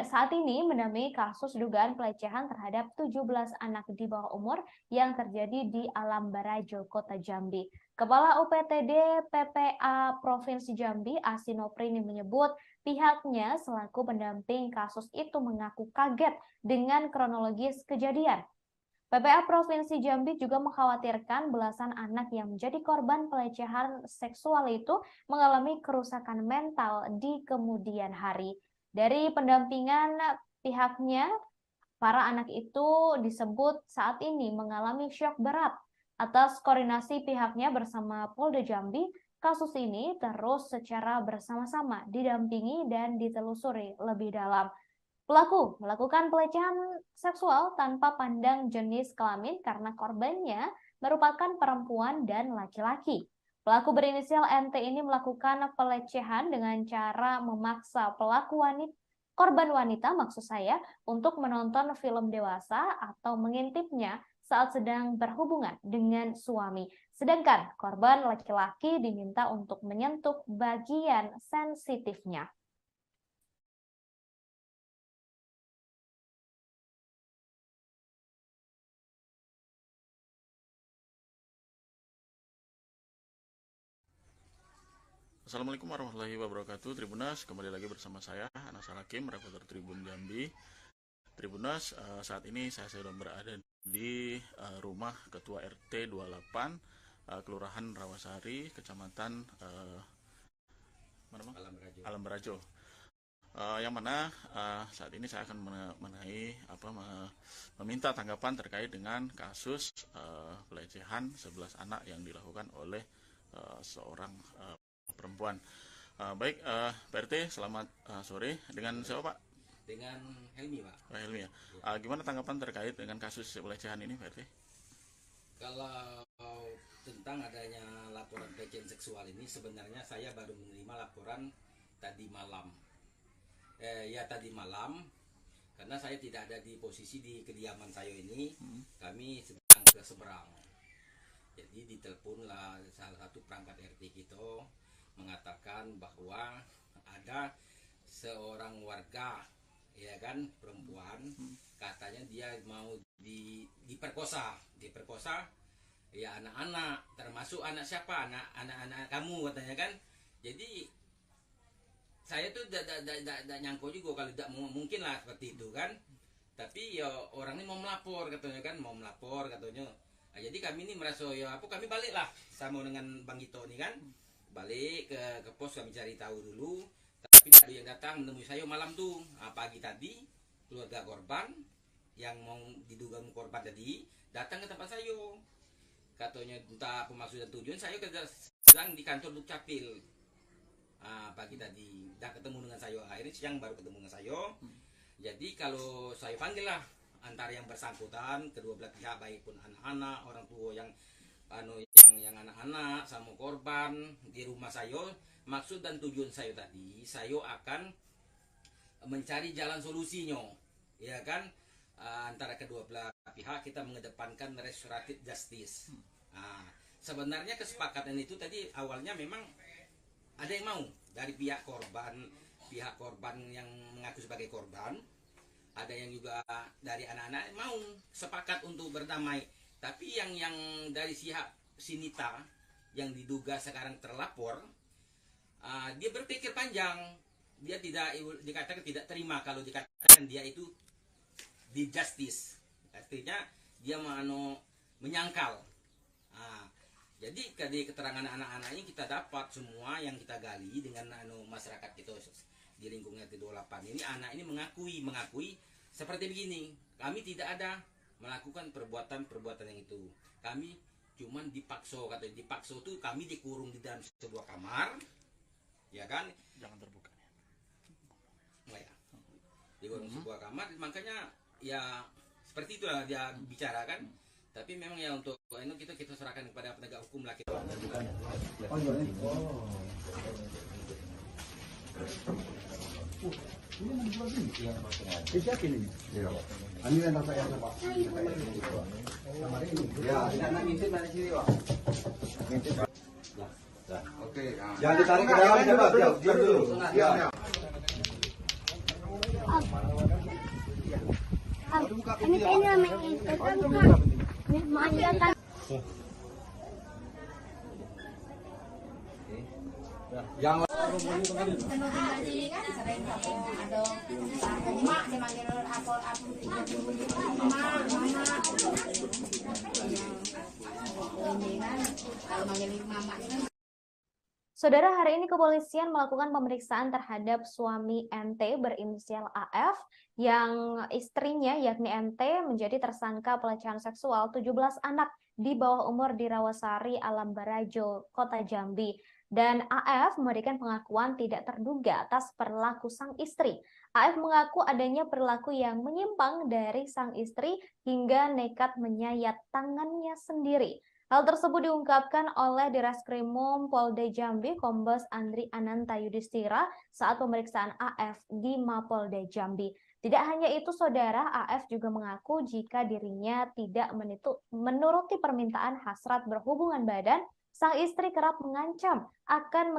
saat ini mendampingi kasus dugaan pelecehan terhadap 17 anak di bawah umur yang terjadi di Alam Barajo, Kota Jambi. Kepala UPTD PPA Provinsi Jambi, Asinoprini menyebut pihaknya selaku pendamping kasus itu mengaku kaget dengan kronologis kejadian. PPA Provinsi Jambi juga mengkhawatirkan belasan anak yang menjadi korban pelecehan seksual itu mengalami kerusakan mental di kemudian hari. Dari pendampingan pihaknya, para anak itu disebut saat ini mengalami syok berat. Atas koordinasi pihaknya bersama Polda Jambi, kasus ini terus secara bersama-sama didampingi dan ditelusuri lebih dalam. Pelaku melakukan pelecehan seksual tanpa pandang jenis kelamin karena korbannya merupakan perempuan dan laki-laki. Pelaku berinisial MT ini melakukan pelecehan dengan cara memaksa korban wanita maksud saya untuk menonton film dewasa atau mengintipnya saat sedang berhubungan dengan suami. Sedangkan korban laki-laki diminta untuk menyentuh bagian sensitifnya. Assalamualaikum warahmatullahi wabarakatuh. Tribunas, kembali lagi bersama saya Anas Hakim, reporter Tribun Jambi. Tribunas, saat ini saya sedang berada di rumah Ketua RT 28 Kelurahan Rawasari, Kecamatan Alam Barajo. Yang mana saat ini saya akan meminta tanggapan terkait dengan kasus pelecehan 11 anak yang dilakukan oleh seorang perempuan. Baik, Pak RT, selamat sore. Dengan siapa, Pak? Dengan Helmi, Pak. Pak Helmi ya. Gimana tanggapan terkait dengan kasus pelecehan ini, Pak RT? Kalau tentang adanya laporan pelecehan seksual ini, sebenarnya saya baru menerima laporan tadi malam. Tadi malam, karena saya tidak ada di posisi di kediaman saya ini, kami sedang ke seberang. Jadi diteleponlah salah satu perangkat RT kita mengatakan bahwa ada seorang warga, ya kan, perempuan, katanya dia mau diperkosa ya anak-anak, termasuk anak siapa, anak kamu katanya kan. Jadi saya tuh tidak nyangka juga kalau tidak mungkin lah seperti itu kan. Tapi ya orang ini mau melapor katanya kan, Nah, jadi kami ini merasa kami balik lah sama dengan Bang Gito ini kan, balik ke pos, kami cari tahu dulu. Tapi ada yang datang menemui saya malam tuh, pagi tadi keluarga korban yang mau diduga korban tadi datang ke tempat saya. katanya entah apa maksud dan tujuan. Saya sedang di kantor Dukcapil pagi tadi, dah ketemu dengan saya, akhirnya siang baru ketemu dengan saya. Jadi kalau saya panggil lah antara yang bersangkutan, kedua belah pihak, baik pun anak-anak, orang tua yang anak-anak sama korban di rumah saya. Maksud dan tujuan saya tadi, saya akan mencari jalan solusinya, ya kan, antara kedua belah pihak kita mengedepankan restoratif justice. Sebenarnya kesepakatan itu tadi awalnya memang ada yang mau dari pihak korban yang mengaku sebagai korban, ada yang juga dari anak-anak mau sepakat untuk berdamai. Tapi yang dari pihak Sinita yang diduga sekarang terlapor, dia berpikir panjang. Dia dikatakan tidak terima kalau dikatakan dia itu di justice. Artinya dia menyangkal. Jadi dari keterangan anak-anak ini kita dapat semua yang kita gali dengan masyarakat itu di lingkungan T28 ini, anak ini mengakui seperti begini. Kami tidak ada melakukan perbuatan yang itu. Kami cuman dipaksa, katanya dipaksa itu kami dikurung di dalam sebuah kamar, ya kan? Jangan terbuka. Oh ya, dikurung sebuah kamar, makanya ya seperti itulah dia bicara kan. Tapi memang ya untuk ini kita serahkan kepada penegak hukum lah. Ini menjual ini? Iya, siapa ini? Iya, ini yang saya Pak. Kamar ini. Ya, tidak ngintip dari sini, Pak. Ngintip. Lah. Oke. Jangan ditarik ke dalam, Pak. Diam dulu. Diam. Ini kayaknya mengajarkan. Yang Saudara, hari ini kepolisian melakukan pemeriksaan terhadap suami NT berinisial AF yang istrinya yakni NT menjadi tersangka pelecehan seksual 17 anak di bawah umur di Rawasari, Alam Barajo, Kota Jambi. Dan AF memberikan pengakuan tidak terduga atas perilaku sang istri. AF mengaku adanya perilaku yang menyimpang dari sang istri hingga nekat menyayat tangannya sendiri. Hal tersebut diungkapkan oleh Direskrimum Polda Jambi Kombes Andri Ananta Yudhistira saat pemeriksaan AF di Mapolda Jambi. Tidak hanya itu, saudara, AF juga mengaku jika dirinya tidak menuruti permintaan hasrat berhubungan badan, sang istri kerap mengancam akan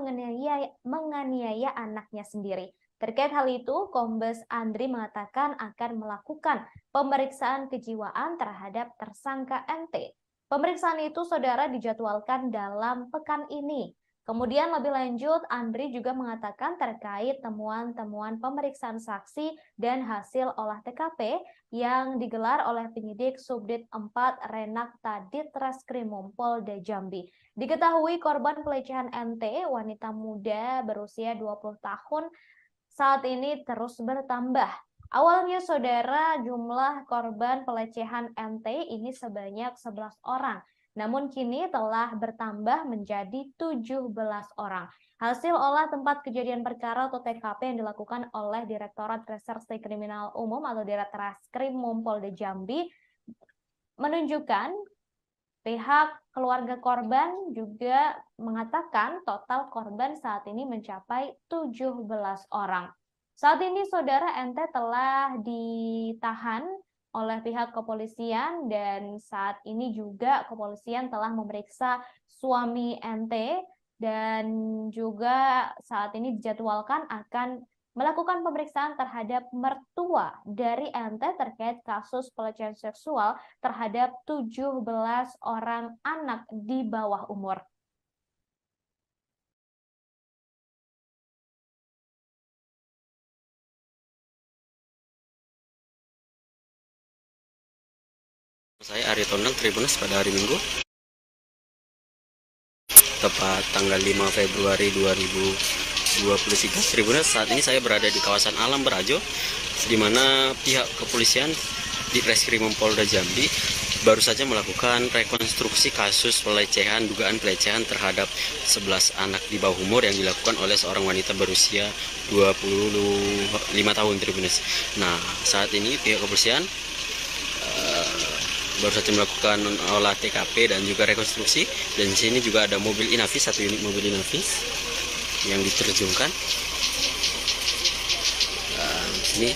menganiaya anaknya sendiri. Terkait hal itu, Kombes Andri mengatakan akan melakukan pemeriksaan kejiwaan terhadap tersangka NT. Pemeriksaan itu, saudara, dijadwalkan dalam pekan ini. Kemudian lebih lanjut, Andri juga mengatakan terkait temuan-temuan pemeriksaan saksi dan hasil olah TKP yang digelar oleh penyidik Subdit 4 Renakta Ditreskrimum Polda Jambi. Diketahui korban pelecehan NT, wanita muda berusia 20 tahun, saat ini terus bertambah. Awalnya, saudara, jumlah korban pelecehan NT ini sebanyak 11 orang. Namun kini telah bertambah menjadi 17 orang. Hasil olah tempat kejadian perkara atau TKP yang dilakukan oleh Direktorat Reserse Kriminal Umum atau Ditreskrimum Polda Jambi menunjukkan pihak keluarga korban juga mengatakan total korban saat ini mencapai 17 orang. Saat ini, saudara, NT telah ditahan oleh pihak kepolisian dan saat ini juga kepolisian telah memeriksa suami NT dan juga saat ini dijadwalkan akan melakukan pemeriksaan terhadap mertua dari NT terkait kasus pelecehan seksual terhadap 17 orang anak di bawah umur. Saya Ari Tondang, Tribunnews pada hari Minggu, tepat tanggal 5 Februari 2023. Tribunnews, saat ini saya berada di kawasan Alam Barajo, di mana pihak kepolisian di Reskrimum Polda Jambi baru saja melakukan rekonstruksi kasus dugaan pelecehan terhadap 11 anak di bawah umur yang dilakukan oleh seorang wanita berusia 25 tahun Tribuners. Nah, saat ini pihak kepolisian baru saja melakukan olah TKP dan juga rekonstruksi, dan di sini juga ada mobil Inavis, satu unit mobil Inavis yang diterjunkan. Ini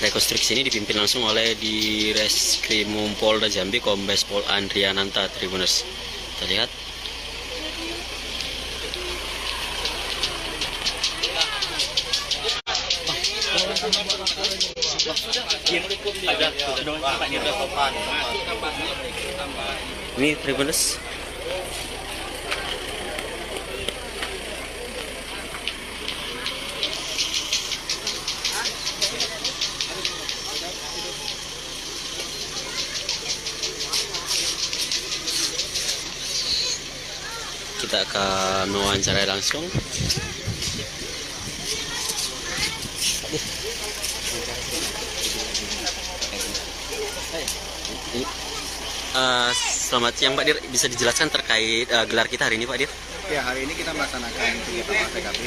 rekonstruksi ini dipimpin langsung oleh di Reskrimum Polda Jambi Kombes Pol Andriananta Tribuners. Kita lihat. Ini Tribuners. Kita akan mewawancarai langsung. Selamat siang Pak Dir, bisa dijelaskan terkait gelar kita hari ini Pak Dir? Ya, hari ini kita melaksanakan kegiatan olah TKP.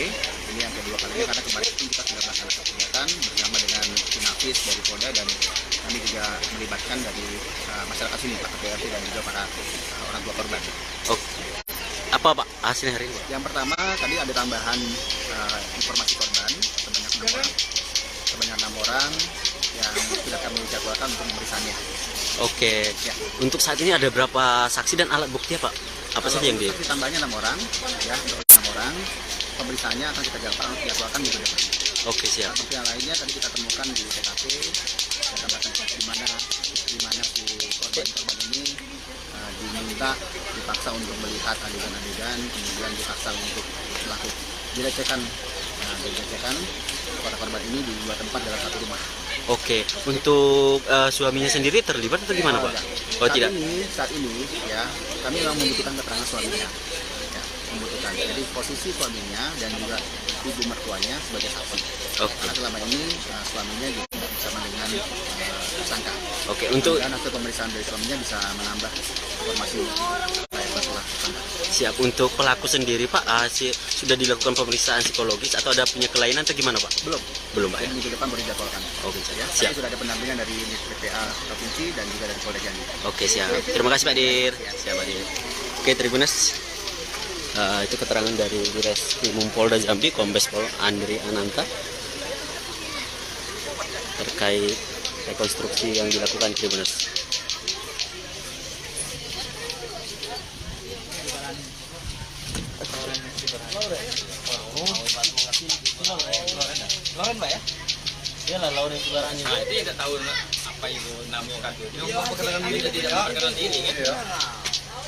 Ini yang kedua kalinya karena kemarin kita sudah melaksanakan kegiatan bersama dengan Inavis dari Polda, dan kami juga melibatkan dari masyarakat sini, Pak KPRT dan juga para orang tua korban. Oh, apa Pak hasilnya hari ini? Yang pertama tadi ada tambahan informasi korban sebanyak 6 orang yang sudah kami jadwalkan untuk pemeriksaannya. Oke. Ya. Untuk saat ini ada berapa saksi dan alat bukti ya Pak? Apa saja yang ditambahnya 6 orang, ya, 6 orang. Pemeriksaannya akan kita jadwalkan minggu depan. Oke, siap. Yang lainnya tadi kita temukan di TKP, tempat-tempat di mana si korban ini diminta dipaksa untuk melihat adegan-adegan, kemudian dipaksa untuk melakukan dilecehkan para korban ini di dua tempat dalam satu rumah. Oke, untuk suaminya sendiri terlibat atau gimana Pak? Oh tidak. Saat ini ya kami memang membutuhkan keterangan suaminya, ya, membutuhkan. Jadi posisi suaminya dan juga ibu mertuanya sebagai saksi. Karena selama ini suaminya juga bersama dengan tersangka. Oke, untuk dan hasil pemeriksaan dari suaminya bisa menambah informasi masalah tersangka. Siap. Untuk pelaku sendiri Pak, sudah dilakukan pemeriksaan psikologis atau ada punya kelainan atau gimana Pak? Belum Pak. Minggu depan baru dijadwalkan. Oke, ya. siap. Sudah ada pendampingan dari PPA Provinsi dan juga dari Polda Jambi. Oke, siap. Terima kasih Pak Dir. Siap Pak Dir. Oke, Tribuners. Itu keterangan dari Reskrimum Polda Jambi Kombes Pol Andriananta terkait rekonstruksi yang dilakukan Tribuners. Loren Mbak ya? Iyalah Loren Subarani. Nah itu tidak tahu apa itu namanya itu. Dia memperkenalkan diri, tidak memperkenalkan diri kan?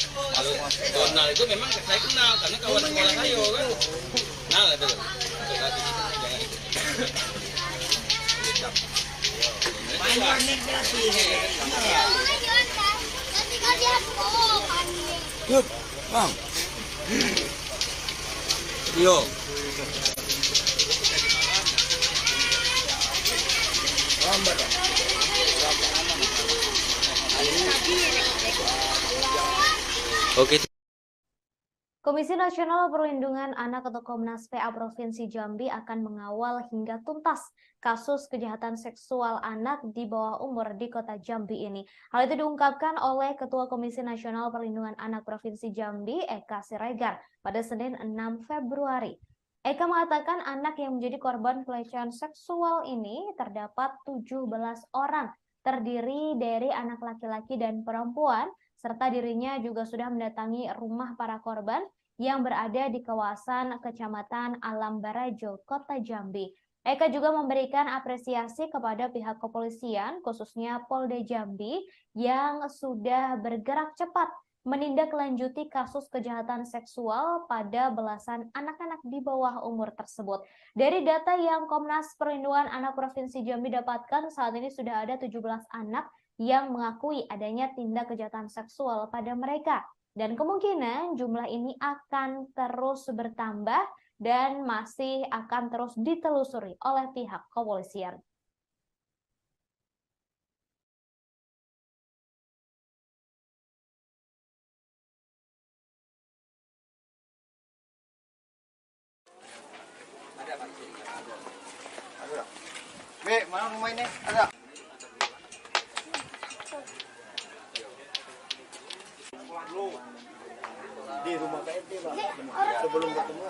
Kalau Donald itu memang saya kenal karena kawan sekolah saya kan. Nah betul. Yuk, Bang. Yo. Oke. Komisi Nasional Perlindungan Anak atau Komnas PA Provinsi Jambi akan mengawal hingga tuntas kasus kejahatan seksual anak di bawah umur di Kota Jambi ini. Hal itu diungkapkan oleh Ketua Komisi Nasional Perlindungan Anak Provinsi Jambi, Eka Siregar, pada Senin 6 Februari. Eka mengatakan anak yang menjadi korban pelecehan seksual ini terdapat 17 orang, terdiri dari anak laki-laki dan perempuan, serta dirinya juga sudah mendatangi rumah para korban yang berada di kawasan Kecamatan Alam Barajo, Kota Jambi. Eka juga memberikan apresiasi kepada pihak kepolisian, khususnya Polda Jambi, yang sudah bergerak cepat menindaklanjuti kasus kejahatan seksual pada belasan anak-anak di bawah umur tersebut. Dari data yang Komnas Perlindungan Anak Provinsi Jambi dapatkan, saat ini sudah ada 17 anak yang mengakui adanya tindak kejahatan seksual pada mereka. Dan kemungkinan jumlah ini akan terus bertambah dan masih akan terus ditelusuri oleh pihak kepolisian. Mi, mana rumah ini? Ada. Di rumah KMP Pak. Sebelum ketemu.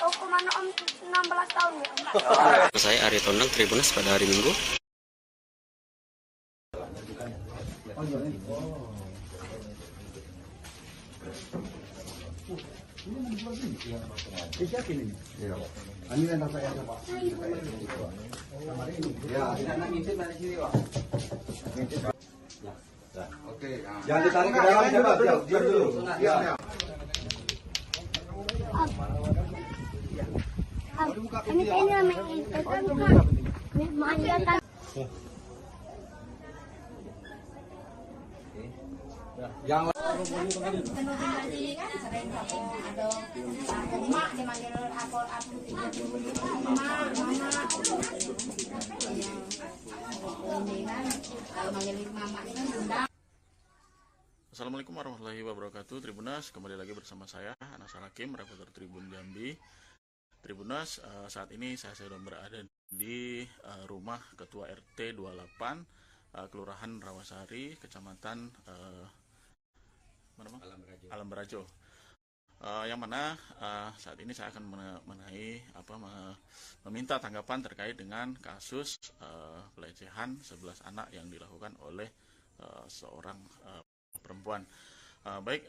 Om, kemana Om 16 tahun ya Om? Saya Ari Tondang, Tribunas pada hari Minggu. Ini yang saya Pak. Ya, tidak ngintip dari sini Pak. Ngintip Pak. Oke. Jangan ditarik ke dalam coba, diam dulu. Diam. Ini kayaknya memanjakan. Yang Assalamualaikum warahmatullahi wabarakatuh. Tribunas, kembali lagi bersama saya Anasar Hakim, reporter Tribun Jambi. Tribunas, saat ini saya sedang berada di rumah Ketua RT 28 Kelurahan Rawasari, Kecamatan Alam Berajo. Yang mana saat ini saya akan meminta tanggapan terkait dengan kasus pelecehan 11 anak yang dilakukan oleh seorang perempuan. Baik,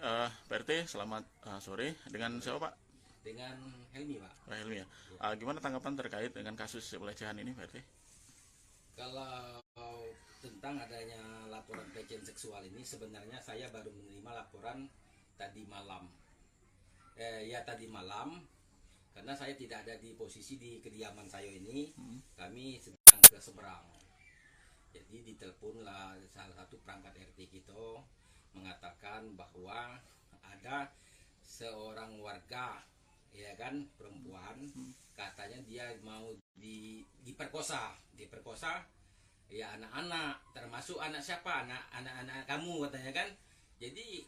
Pak RT, selamat sore. Dengan siapa Pak? Dengan Helmi Pak. Helmi ya. Gimana tanggapan terkait dengan kasus pelecehan ini Pak RT? Kalau tentang adanya laporan pelecehan seksual ini, sebenarnya saya baru menerima laporan tadi malam. Tadi malam, karena saya tidak ada di posisi di kediaman saya ini, kami sedang ke seberang. Jadi diteleponlah salah satu perangkat RT kita mengatakan bahwa ada seorang warga, ya kan, perempuan, katanya dia mau diperkosa ya anak-anak, termasuk anak siapa, anak kamu katanya kan. Jadi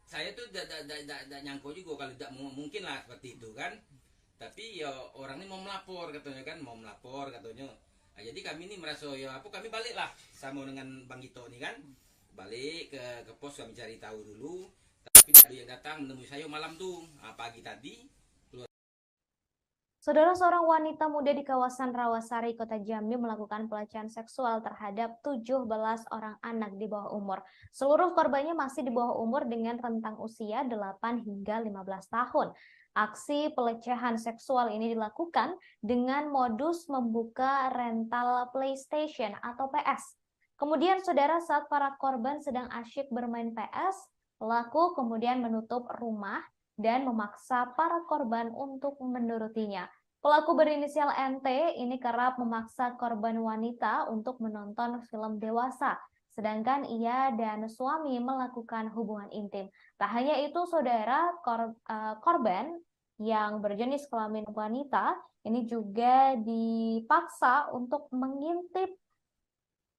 saya tuh tidak nyangka juga kalau tidak mungkin lah seperti itu kan. Tapi ya orang ini mau melapor katanya kan, Nah, jadi kami ini merasa ya kami balik lah sama dengan Bang Gito ini kan, balik ke pos, kami cari tahu dulu. Tapi ada yang datang menemui saya malam tuh, pagi tadi. Saudara, seorang wanita muda di kawasan Rawasari, Kota Jambi melakukan pelecehan seksual terhadap 17 orang anak di bawah umur. Seluruh korbannya masih di bawah umur dengan rentang usia 8 hingga 15 tahun. Aksi pelecehan seksual ini dilakukan dengan modus membuka rental PlayStation atau PS. Kemudian, saudara, saat para korban sedang asyik bermain PS, pelaku kemudian menutup rumah dan memaksa para korban untuk menurutinya. Pelaku berinisial NT ini kerap memaksa korban wanita untuk menonton film dewasa, sedangkan ia dan suami melakukan hubungan intim. Tak hanya itu, saudara, korban yang berjenis kelamin wanita ini juga dipaksa untuk mengintip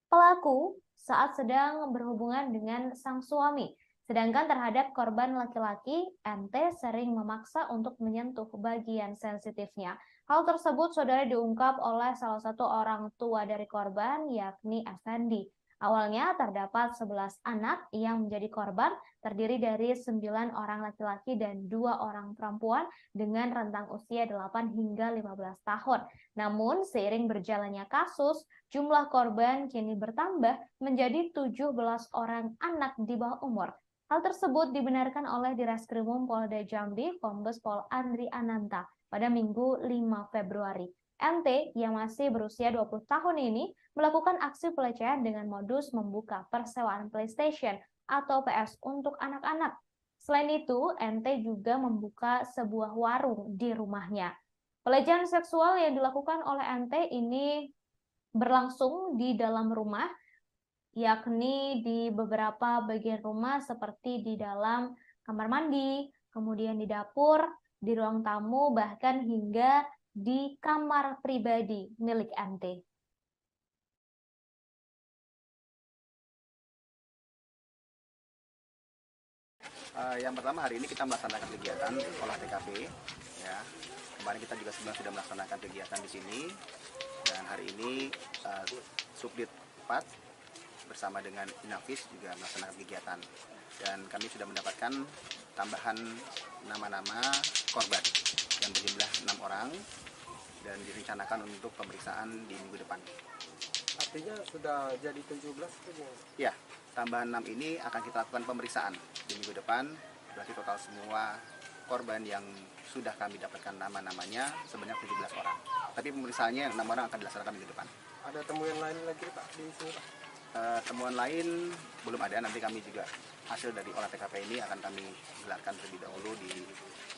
pelaku saat sedang berhubungan dengan sang suami. Sedangkan terhadap korban laki-laki, NT sering memaksa untuk menyentuh bagian sensitifnya. Hal tersebut, saudara, diungkap oleh salah satu orang tua dari korban, yakni Effendi. Awalnya terdapat 11 anak yang menjadi korban, terdiri dari 9 orang laki-laki dan 2 orang perempuan dengan rentang usia 8 hingga 15 tahun. Namun, seiring berjalannya kasus, jumlah korban kini bertambah menjadi 17 orang anak di bawah umur. Hal tersebut dibenarkan oleh Direskrimum Polda Jambi, Kombes Pol Andri Ananta, pada Minggu 5 Februari. NT yang masih berusia 20 tahun ini melakukan aksi pelecehan dengan modus membuka persewaan PlayStation atau PS untuk anak-anak. Selain itu, NT juga membuka sebuah warung di rumahnya. Pelecehan seksual yang dilakukan oleh NT ini berlangsung di dalam rumah, yakni di beberapa bagian rumah seperti di dalam kamar mandi, kemudian di dapur, di ruang tamu, bahkan hingga di kamar pribadi milik MT. Yang pertama, hari ini kita melaksanakan kegiatan olah TKP. Ya, kemarin kita juga sebelumnya sudah melaksanakan kegiatan di sini, dan hari ini Subdit 4 bersama dengan Inavis juga melaksanakan kegiatan. Dan kami sudah mendapatkan tambahan nama-nama korban yang berjumlah 6 orang dan direncanakan untuk pemeriksaan di minggu depan. Artinya sudah jadi 17 itu? Ya, tambahan 6 ini akan kita lakukan pemeriksaan di minggu depan. Berarti total semua korban yang sudah kami dapatkan nama-namanya sebanyak 17 orang. Tapi pemeriksaannya 6 orang akan dilaksanakan minggu depan. Ada temuan lain lagi Pak di sini Pak? Temuan lain belum ada, nanti kami juga hasil dari olah TKP ini akan kami gelarkan terlebih dahulu di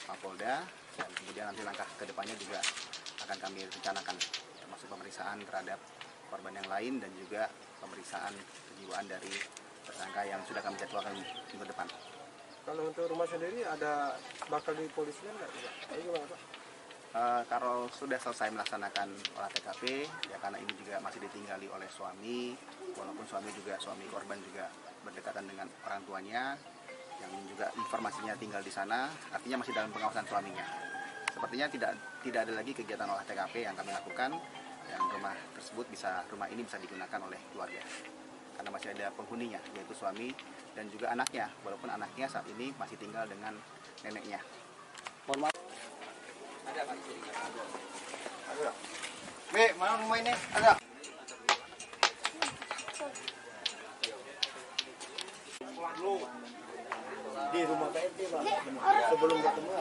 Mapolda, dan kemudian nanti langkah kedepannya juga akan kami rencanakan, termasuk pemeriksaan terhadap korban yang lain dan juga pemeriksaan kejiwaan dari tersangka yang sudah kami jadwalkan minggu depan. Kalau untuk rumah sendiri ada bakal dipolisikan nggak? Gimana Pak? Kalau sudah selesai melaksanakan olah TKP, ya karena ini juga masih ditinggali oleh suami, walaupun suami korban juga berdekatan dengan orang tuanya, yang juga informasinya tinggal di sana, artinya masih dalam pengawasan suaminya. Sepertinya tidak ada lagi kegiatan olah TKP yang kami lakukan, yang rumah ini bisa digunakan oleh keluarga, karena masih ada penghuninya, yaitu suami dan juga anaknya, walaupun anaknya saat ini masih tinggal dengan neneknya. Mohon maaf. Ada Pak? Ada. Be, mana rumah ini? Ada. Di rumah PNT Pak. Sebelum bertemu.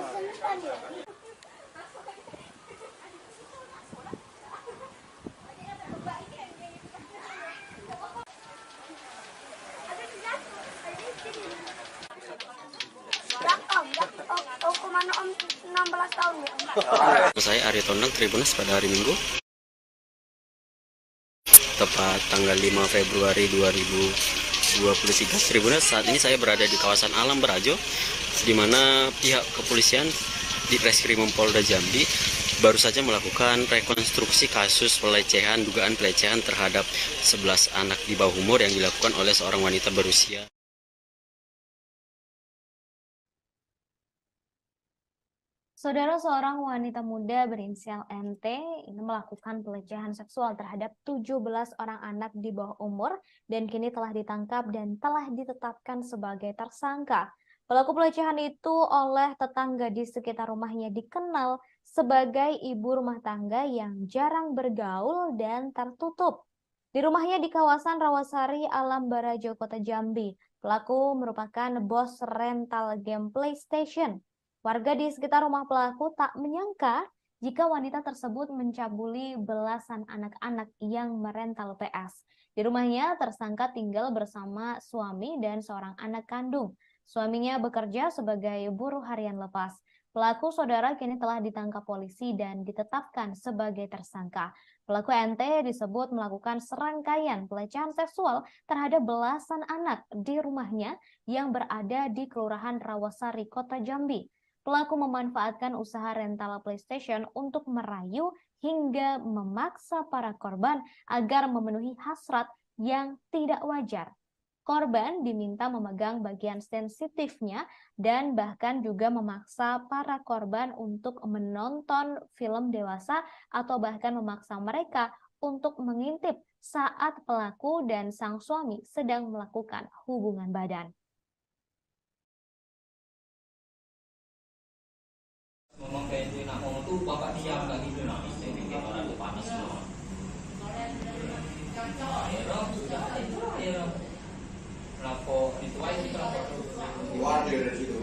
Mana Om 16 tahun ya? Saya Arya Tondang, Tribunnews pada hari Minggu, tepat tanggal 5 Februari 2023. Tribunnews, saat ini saya berada di kawasan Alam Barajo, di mana pihak kepolisian di Reskrimum Polda Jambi baru saja melakukan rekonstruksi kasus dugaan pelecehan terhadap 11 anak di bawah umur yang dilakukan oleh seorang wanita berusia. Saudara, seorang wanita muda berinisial MT ini melakukan pelecehan seksual terhadap 17 orang anak di bawah umur dan kini telah ditangkap dan telah ditetapkan sebagai tersangka. Pelaku pelecehan itu oleh tetangga di sekitar rumahnya dikenal sebagai ibu rumah tangga yang jarang bergaul dan tertutup. Di rumahnya di kawasan Rawasari, Alam Barajo, Kota Jambi, pelaku merupakan bos rental game PlayStation. Warga di sekitar rumah pelaku tak menyangka jika wanita tersebut mencabuli belasan anak-anak yang merental PS. Di rumahnya, tersangka tinggal bersama suami dan seorang anak kandung. Suaminya bekerja sebagai buruh harian lepas. Pelaku saudara kini telah ditangkap polisi dan ditetapkan sebagai tersangka. Pelaku NT disebut melakukan serangkaian pelecehan seksual terhadap belasan anak di rumahnya yang berada di Kelurahan Rawasari, Kota Jambi. Pelaku memanfaatkan usaha rental PlayStation untuk merayu hingga memaksa para korban agar memenuhi hasrat yang tidak wajar. Korban diminta memegang bagian sensitifnya dan bahkan juga memaksa para korban untuk menonton film dewasa atau bahkan memaksa mereka untuk mengintip saat pelaku dan sang suami sedang melakukan hubungan badan. Ngomong kayak gitu, nak ngomong tuh bapak diam lagi gitu, nah itu bikin orang tuh panas semua. Kenapa itu aja sih kenapa? Keluar dari situ.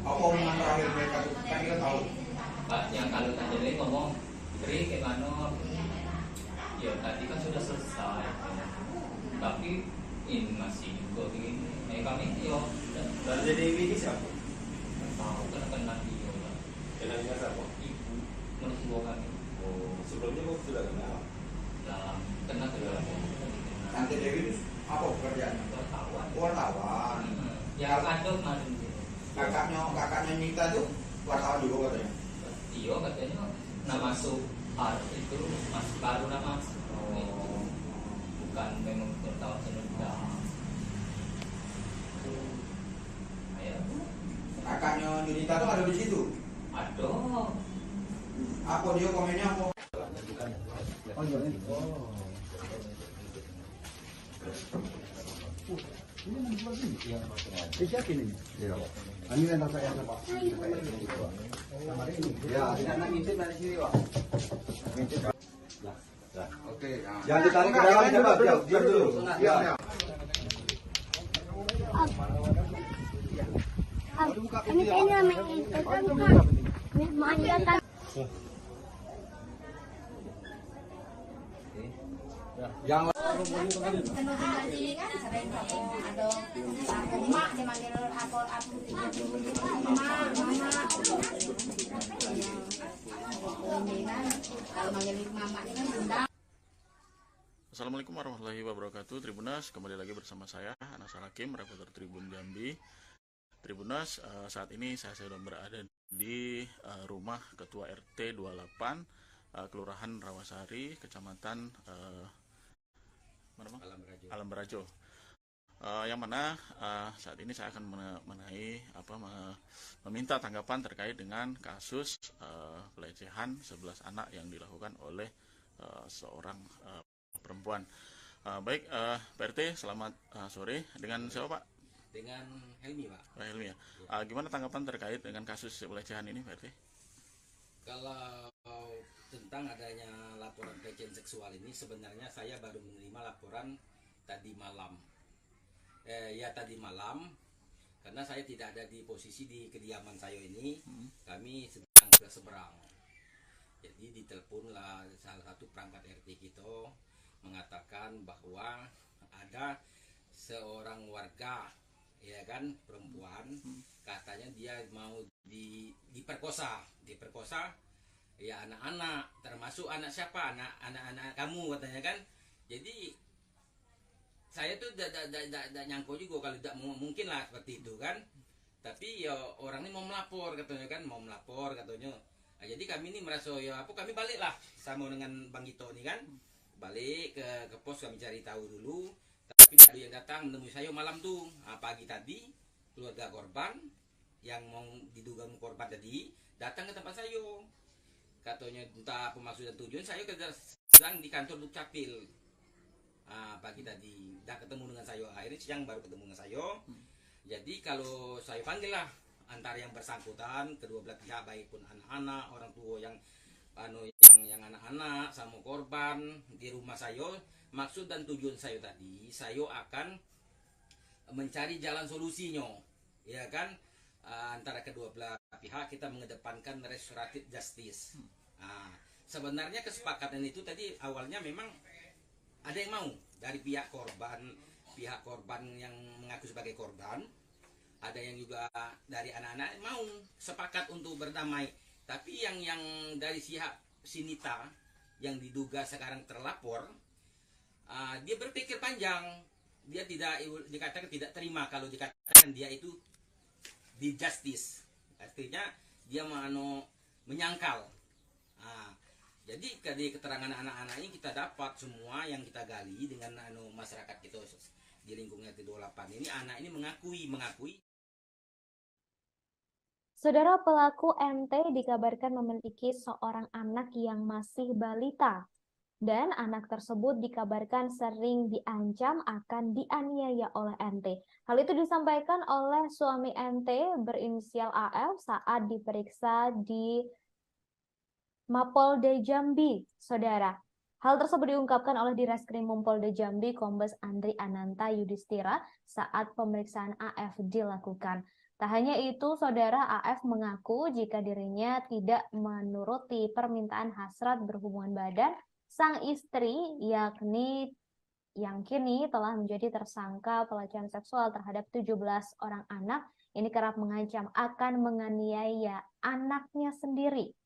Apa omongan terakhir mereka tuh? Kan kita tahu. Pak, yang kalau tadi dia ngomong, Tri gimana? Ya tadi kan sudah selesai. Tapi ini masih juga begini. Kami yo. Dan jadi ini siapa? Tahu kenal dia. Kenalnya siapa? Ibu mertua kami. Oh, sebelumnya kok sudah kenal? Nah, kenal juga. Tante Dewi itu apa pekerjaannya? Wartawan. Wartawan. Ya ada kemarin. Kakaknya Nita tuh wartawan juga katanya. Iya katanya nama art itu masih baru nama itu bukan memang tahun sudah. Kakaknya Yunita tuh ada di situ. Ada. Apa dia komennya apa? Oh iya ini. Ini yang dijual ini? Iya. Siapa ini? Iya. Ini yang tak saya Pak. Sama ini. Ya, tidak nak ngintip dari sini Pak. Ngintip. Oke. Jangan ditarik ke dalam coba, diam dulu. Ya. Ini namanya manjatan. Yang Assalamualaikum warahmatullahi wabarakatuh. Tribunas, kembali lagi bersama saya Anasar Hakim, reporter Tribun Jambi. Tribunas, saat ini saya sedang berada di rumah Ketua RT 28 Kelurahan Rawasari, Kecamatan Alam Berajo. Yang mana saat ini saya akan meminta tanggapan terkait dengan kasus pelecehan 11 anak yang dilakukan oleh seorang perempuan. Baik, Pak RT, selamat sore. Dengan siapa Pak? Dengan Helmi Pak. Helmi ya. Gimana tanggapan terkait dengan kasus pelecehan ini Pak RT? Kalau tentang adanya laporan pelecehan seksual ini sebenarnya saya baru menerima laporan tadi malam. Tadi malam karena saya tidak ada di posisi di kediaman saya ini, kami sedang ke seberang. Jadi diteleponlah salah satu perangkat RT kita mengatakan bahwa ada seorang warga ya kan perempuan katanya dia mau diperkosa ya anak-anak, termasuk anak siapa, anak kamu katanya kan. Jadi saya tuh tidak nyangka juga kalau tidak mungkin lah seperti itu kan. Tapi ya orang ini mau melapor katanya kan, Nah, jadi kami ini merasa ya kami balik lah sama dengan Bang Gito ini kan, balik ke pos, kami cari tahu dulu. Tapi ada yang datang menemui saya malam tuh, pagi tadi keluarga korban yang mau diduga korban tadi datang ke tempat saya. Katanya entah apa maksud dan tujuan, saya sedang di kantor Dukcapil. Pagi tadi udah ketemu dengan saya, akhirnya siang baru ketemu dengan saya. Jadi kalau saya panggil lah antara yang bersangkutan kedua belah pihak, baik pun anak-anak, orang tua yang anak-anak sama korban di rumah saya. Maksud dan tujuan saya tadi, saya akan mencari jalan solusinya, ya kan, antara kedua belah pihak kita mengedepankan restoratif justice. Sebenarnya kesepakatan itu tadi awalnya memang ada yang mau dari pihak korban yang mengaku sebagai korban, ada yang juga dari anak-anak mau sepakat untuk berdamai. Tapi yang dari pihak Sinita yang diduga sekarang terlapor, dia berpikir panjang, dia dikatakan tidak terima kalau dikatakan dia itu di justice, artinya dia menyangkal. Jadi dari keterangan anak-anak ini kita dapat semua yang kita gali dengan masyarakat kita di lingkungan RT28 ini, anak ini mengakui. Saudara, pelaku MT dikabarkan memiliki seorang anak yang masih balita. Dan anak tersebut dikabarkan sering diancam akan dianiaya oleh MT. Hal itu disampaikan oleh suami MT berinisial AF saat diperiksa di Mapolda Jambi, saudara. Hal tersebut diungkapkan oleh Direskrim Polda Jambi Kombes Andri Ananta Yudhistira saat pemeriksaan AF dilakukan. Tak hanya itu, saudara, AF mengaku jika dirinya tidak menuruti permintaan hasrat berhubungan badan sang istri, yang kini telah menjadi tersangka pelecehan seksual terhadap 17 orang anak. Ini kerap mengancam akan menganiaya anaknya sendiri.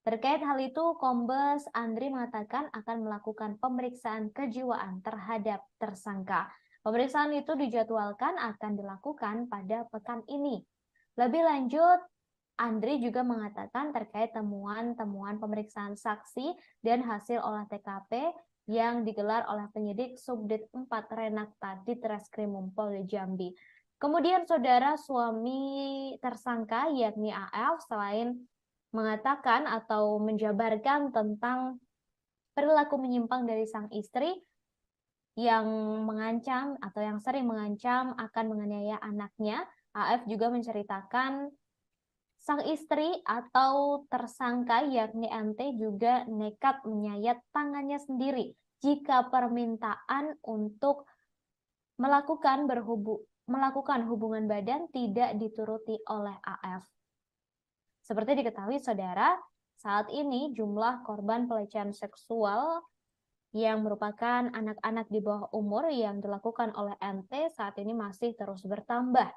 Terkait hal itu, Kombes Andri mengatakan akan melakukan pemeriksaan kejiwaan terhadap tersangka. Pemeriksaan itu dijadwalkan akan dilakukan pada pekan ini. Lebih lanjut, Andri juga mengatakan terkait temuan-temuan pemeriksaan saksi dan hasil olah TKP yang digelar oleh penyidik Subdit 4 Renakta di Treskrimum Polda Jambi. Kemudian saudara, suami tersangka yakni AF selain mengatakan atau menjabarkan tentang perilaku menyimpang dari sang istri yang mengancam atau yang sering mengancam akan menganiaya anaknya, AF juga menceritakan sang istri atau tersangka yakni NT juga nekat menyayat tangannya sendiri jika permintaan untuk melakukan hubungan badan tidak dituruti oleh AF. Seperti diketahui saudara, saat ini jumlah korban pelecehan seksual yang merupakan anak-anak di bawah umur yang dilakukan oleh NT saat ini masih terus bertambah.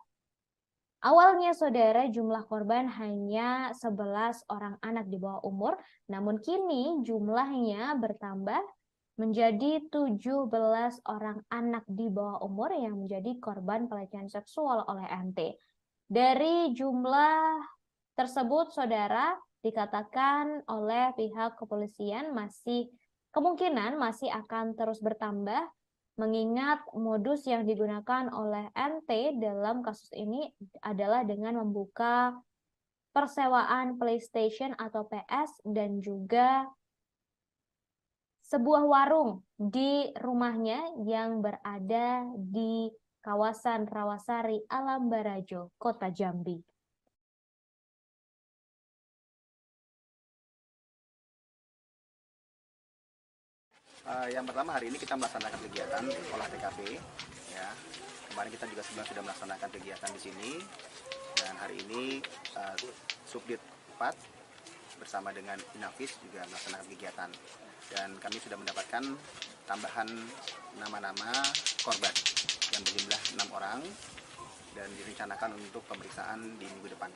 Awalnya saudara, jumlah korban hanya 11 orang anak di bawah umur, namun kini jumlahnya bertambah menjadi 17 orang anak di bawah umur yang menjadi korban pelecehan seksual oleh NT. Dari jumlah tersebut saudara, dikatakan oleh pihak kepolisian kemungkinan masih akan terus bertambah, mengingat modus yang digunakan oleh NT dalam kasus ini adalah dengan membuka persewaan PlayStation atau PS dan juga sebuah warung di rumahnya yang berada di kawasan Rawasari, Alam Barajo, Kota Jambi. Yang pertama, hari ini kita melaksanakan kegiatan olah TKP. Ya, kemarin kita juga sudah melaksanakan kegiatan di sini, dan hari ini Subdit 4 bersama dengan Inavis juga melaksanakan kegiatan. Dan kami sudah mendapatkan tambahan nama-nama korban yang berjumlah 6 orang dan direncanakan untuk pemeriksaan di minggu depan.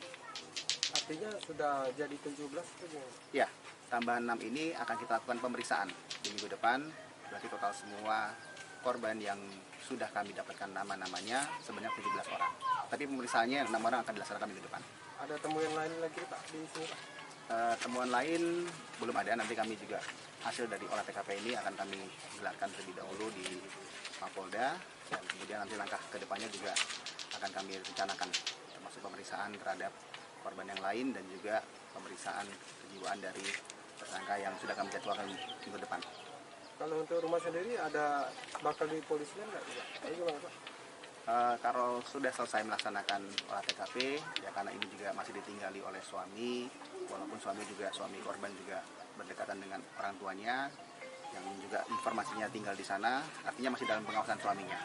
Artinya sudah jadi 17 itu? Ya, tambahan 6 ini akan kita lakukan pemeriksaan di minggu depan. Berarti total semua korban yang sudah kami dapatkan nama-namanya sebanyak 17 orang. Tapi pemeriksaannya 6 orang akan dilaksanakan minggu depan. Ada temuan lain lagi Pak di sini Pak? Temuan lain belum ada, nanti kami juga hasil dari olah TKP ini akan kami gelarkan terlebih dahulu di Mapolda, dan kemudian nanti langkah kedepannya juga akan kami rencanakan, termasuk pemeriksaan terhadap korban yang lain dan juga pemeriksaan kejiwaan dari tersangka yang sudah kami jadwalkan minggu depan. Kalau untuk rumah sendiri ada bakal dipolisikan nggak? Gimana Pak? Kalau sudah selesai melaksanakan olah TKP, ya karena ini juga masih ditinggali oleh suami, walaupun suami korban juga berdekatan dengan orang tuanya, yang juga informasinya tinggal di sana, artinya masih dalam pengawasan suaminya.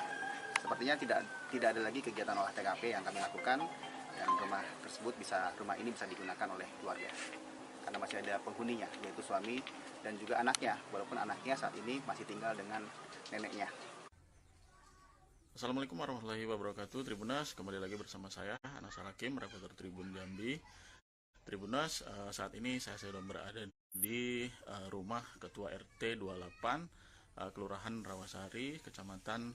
Sepertinya tidak ada lagi kegiatan olah TKP yang kami lakukan, dan rumah ini bisa digunakan oleh keluarga, karena masih ada penghuninya, yaitu suami dan juga anaknya, walaupun anaknya saat ini masih tinggal dengan neneknya. Assalamualaikum warahmatullahi wabarakatuh. Tribunas, kembali lagi bersama saya Anas Hakim, reporter Tribun Jambi. Tribunas, saat ini saya sedang berada di rumah Ketua RT 28 Kelurahan Rawasari, Kecamatan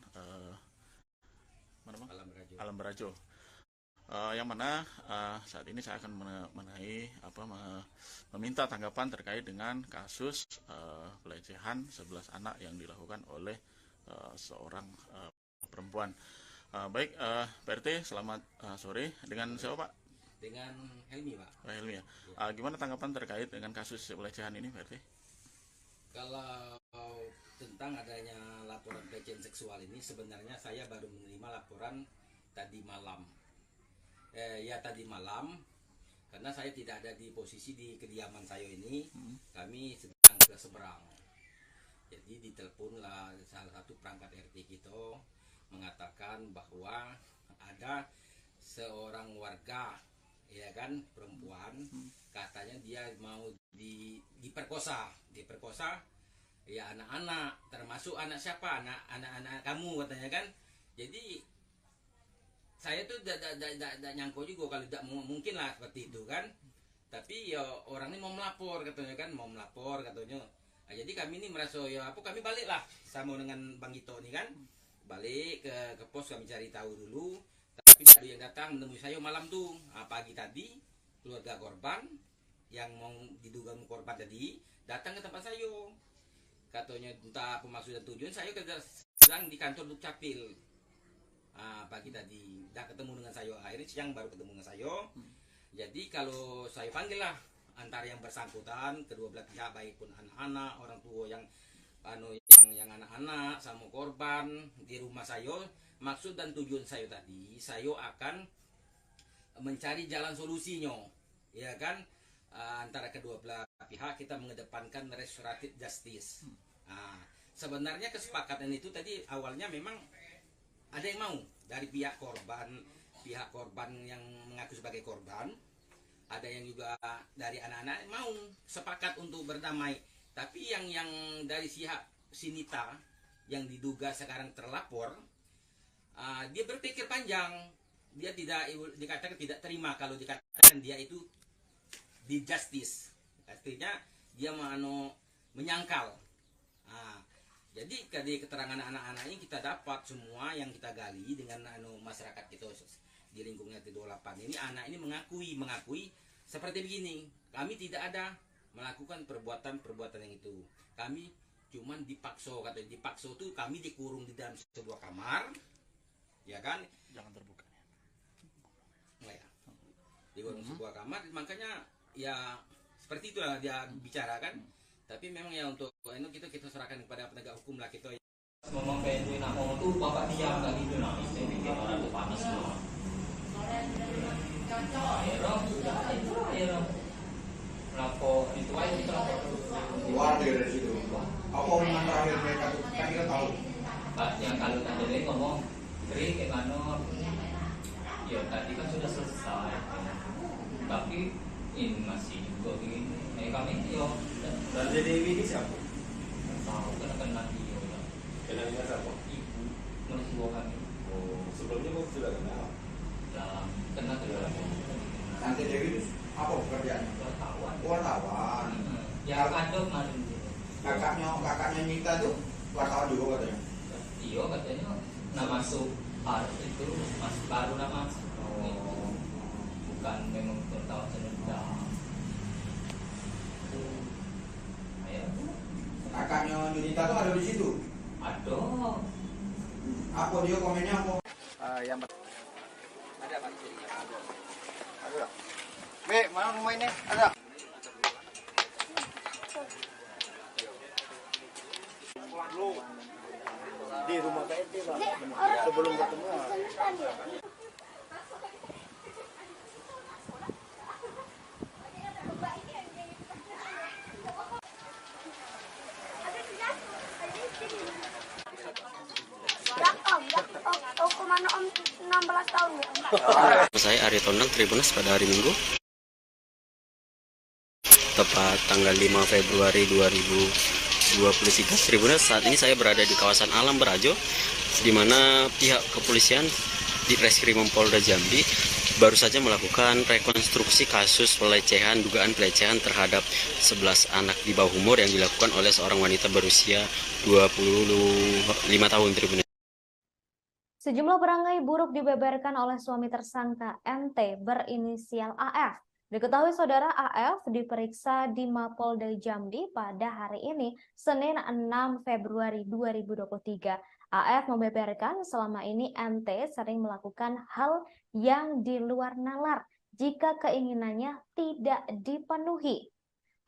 Alam Barajo. Yang mana saat ini saya akan meminta tanggapan terkait dengan kasus pelecehan 11 anak yang dilakukan oleh seorang perempuan. Baik, Pak RT, selamat sore. Dengan siapa Pak? Dengan Helmi Pak. Helmi ya. Gimana tanggapan terkait dengan kasus pelecehan ini Pak RT? Kalau tentang adanya laporan pelecehan seksual ini, sebenarnya saya baru menerima laporan tadi malam. Tadi malam, karena saya tidak ada di posisi di kediaman saya ini, kami sedang ke seberang. Jadi diteleponlah salah satu perangkat RT kita mengatakan bahwa ada seorang warga, ya kan, perempuan, katanya dia mau diperkosa ya anak-anak, termasuk anak siapa, anak kamu katanya kan. Jadi saya tuh tidak nyangka juga kalau tidak mungkin lah seperti itu kan. Tapi ya orang ini mau melapor katanya kan, Nah, jadi kami ini merasa kami balik lah sama dengan Bang Gito ini kan, balik ke pos, kami cari tahu dulu. Tapi ada yang datang menemui saya malam tuh, pagi tadi keluarga korban yang mau diduga korban tadi datang ke tempat saya. Katanya entah apa maksud dan tujuan, saya sedang di kantor Dukcapil. Pagi tadi dah ketemu dengan saya, akhirnya siang baru ketemu dengan saya. Jadi kalau saya panggil lah antara yang bersangkutan, kedua belah pihak, baik pun anak-anak, orang tua yang anak-anak sama korban di rumah saya. Maksud dan tujuan saya tadi, saya akan mencari jalan solusinya, ya kan, antara kedua belah pihak kita mengedepankan restoratif justice. Sebenarnya kesepakatan itu tadi awalnya memang ada yang mau dari pihak korban yang mengaku sebagai korban, ada yang juga dari anak-anak mau sepakat untuk berdamai. Tapi yang dari pihak Sinita yang diduga sekarang terlapor, dia berpikir panjang, dia tidak dikatakan tidak terima kalau dikatakan dia itu di justice, artinya dia menyangkal. Jadi dari keterangan anak-anak ini kita dapat semua yang kita gali dengan masyarakat kita di lingkungan T28 ini, anak ini mengakui seperti begini, kami tidak ada melakukan perbuatan yang itu, kami cuman dipaksa. Katanya dipaksa itu kami dikurung di dalam sebuah kamar, ya kan, Jangan terbuka. ya, dikurung sebuah kamar, makanya ya seperti itulah dia bicarakan. Tapi memang ya untuk itu kita serahkan kepada penegak hukum lah kita. Memang pengen nak ngomong tuh bapak diam lagi itu nak istri bikin orang tuh panas semua. Akhirnya lapor itu aja kita Keluar dari situ. Apa omongan terakhir mereka tuh? Kan kita tahu. Pak yang kalau tadi ngomong Tri gimana? Ya tadi kan sudah selesai. Tapi ini masih juga begini. Kami yo. Dan jadi ini siapa? Tahu kenal dia. Kenalnya siapa? Ibu mertua kami. Oh, sebelumnya kok sudah kenal? Nah, kenal Tante Dewi itu apa pekerjaannya? Wartawan. Ya ada kemarin. Kakaknya Nita tuh wartawan juga katanya. Iya katanya nama masuk itu masuk baru nama. Bukan memang wartawan sedang. Kakaknya Nita tuh ada di situ. Ada. Apa dia komennya apa? Yang Ada Pak istrinya. ada. Be, mana rumah ini? Ada. Di rumah PNT Pak. Sebelum ketemu. Mana om 16 tahun ya om? Saya Arya Tondang, Tribunnews pada hari Minggu tepat tanggal 5 Februari 2023. Tribunnews, saat ini saya berada di kawasan Alam Berajo, di mana pihak kepolisian di Reskrimum Polda Jambi baru saja melakukan rekonstruksi kasus dugaan pelecehan terhadap 11 anak di bawah umur yang dilakukan oleh seorang wanita berusia 25 tahun. Tribunnews. Sejumlah perangai buruk dibeberkan oleh suami tersangka NT berinisial AF. Diketahui saudara AF diperiksa di Mapolda Jambi pada hari ini, Senin 6 Februari 2023. AF membeberkan selama ini NT sering melakukan hal yang di luar nalar jika keinginannya tidak dipenuhi.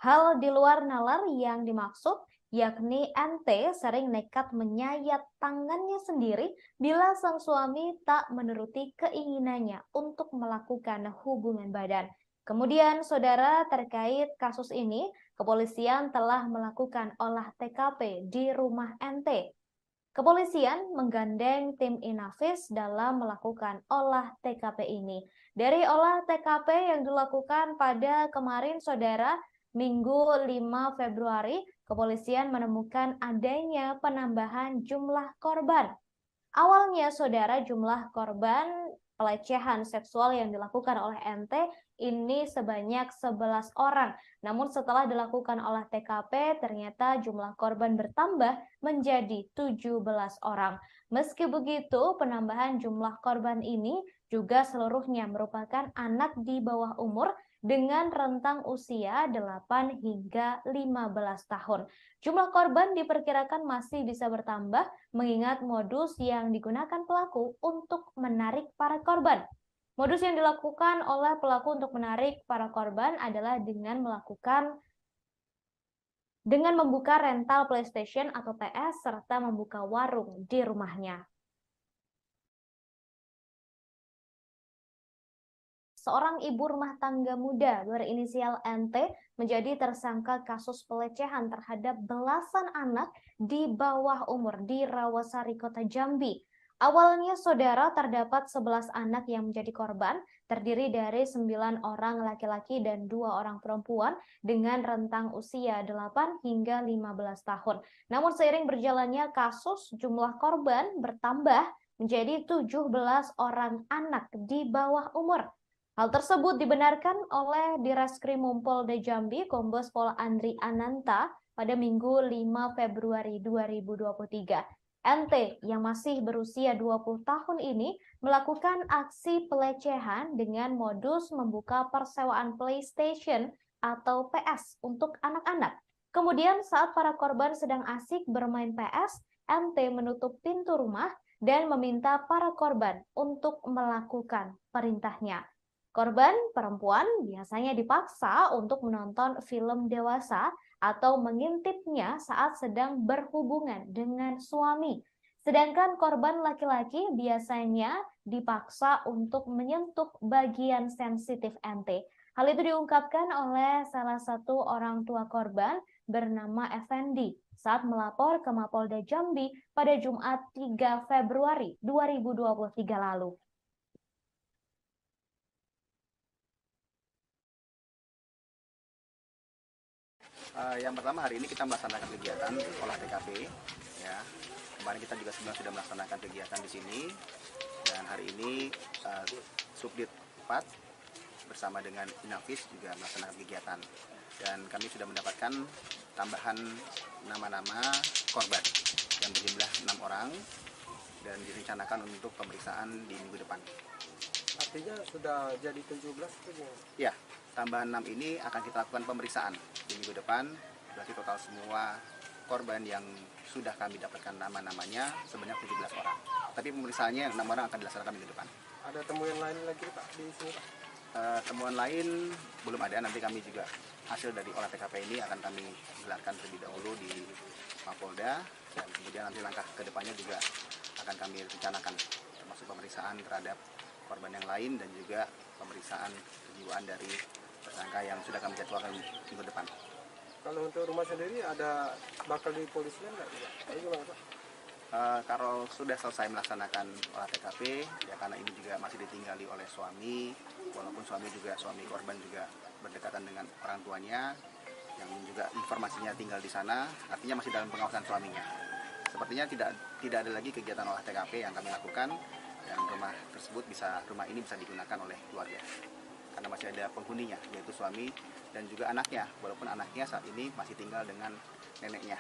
Hal di luar nalar yang dimaksud yakni NT sering nekat menyayat tangannya sendiri bila sang suami tak menuruti keinginannya untuk melakukan hubungan badan. Kemudian, saudara, terkait kasus ini, kepolisian telah melakukan olah TKP di rumah NT. Kepolisian menggandeng tim Inavis dalam melakukan olah TKP ini. Dari olah TKP yang dilakukan pada kemarin, saudara, Minggu 5 Februari, kepolisian menemukan adanya penambahan jumlah korban. Awalnya, saudara, jumlah korban pelecehan seksual yang dilakukan oleh NT ini sebanyak 11 orang. Namun setelah dilakukan olah TKP, ternyata jumlah korban bertambah menjadi 17 orang. Meski begitu, penambahan jumlah korban ini juga seluruhnya merupakan anak di bawah umur dengan rentang usia 8 hingga 15 tahun. Jumlah korban diperkirakan masih bisa bertambah mengingat modus yang digunakan pelaku untuk menarik para korban. Modus yang dilakukan oleh pelaku untuk menarik para korban adalah dengan membuka rental PlayStation atau PS serta membuka warung di rumahnya. Seorang ibu rumah tangga muda berinisial NT menjadi tersangka kasus pelecehan terhadap belasan anak di bawah umur di Rawasari, Kota Jambi. Awalnya, saudara, terdapat 11 anak yang menjadi korban, terdiri dari 9 orang laki-laki dan 2 orang perempuan dengan rentang usia 8 hingga 15 tahun. Namun seiring berjalannya kasus, jumlah korban bertambah menjadi 17 orang anak di bawah umur. Hal tersebut dibenarkan oleh Direskrimum Polda Jambi, Kombes Pol Andri Ananta pada Minggu 5 Februari 2023. NT yang masih berusia 20 tahun ini melakukan aksi pelecehan dengan modus membuka persewaan PlayStation atau PS untuk anak-anak. Kemudian saat para korban sedang asik bermain PS, NT menutup pintu rumah dan meminta para korban untuk melakukan perintahnya. Korban perempuan biasanya dipaksa untuk menonton film dewasa atau mengintipnya saat sedang berhubungan dengan suami. Sedangkan korban laki-laki biasanya dipaksa untuk menyentuh bagian sensitif NT. Hal itu diungkapkan oleh salah satu orang tua korban bernama Effendi saat melapor ke Mapolda Jambi pada Jumat 3 Februari 2023 lalu. Yang pertama, hari ini kita melaksanakan kegiatan olah TKP. Ya, kemarin kita juga sebenarnya sudah melaksanakan kegiatan di sini, dan hari ini Subdit 4 bersama dengan Inavis juga melaksanakan kegiatan. Dan kami sudah mendapatkan tambahan nama-nama korban yang berjumlah 6 orang dan direncanakan untuk pemeriksaan di minggu depan. Artinya sudah jadi 17 itu? Ya, tambahan 6 ini akan kita lakukan pemeriksaan di minggu depan. Berarti total semua korban yang sudah kami dapatkan nama-namanya sebanyak 17 orang. Tapi pemeriksaannya 6 orang akan dilaksanakan minggu depan. Ada temuan lain lagi Pak di sini Pak? Temuan lain belum ada. Nanti kami juga hasil dari olah TKP ini akan kami gelarkan terlebih dahulu di Mapolda, dan kemudian nanti langkah kedepannya juga akan kami rencanakan, termasuk pemeriksaan terhadap korban yang lain dan juga pemeriksaan kejiwaan dari tersangka yang sudah kami jadwalkan minggu depan. Kalau untuk rumah sendiri ada bakal dipolisikan nggak? Gimana Pak? Kalau sudah selesai melaksanakan olah TKP, ya karena ini juga masih ditinggali oleh suami, walaupun suami korban juga berdekatan dengan orang tuanya, yang juga informasinya tinggal di sana, artinya masih dalam pengawasan suaminya. Sepertinya tidak ada lagi kegiatan olah TKP yang kami lakukan, dan rumah ini bisa digunakan oleh keluarga, karena masih ada penghuninya, yaitu suami dan juga anaknya, walaupun anaknya saat ini masih tinggal dengan neneknya.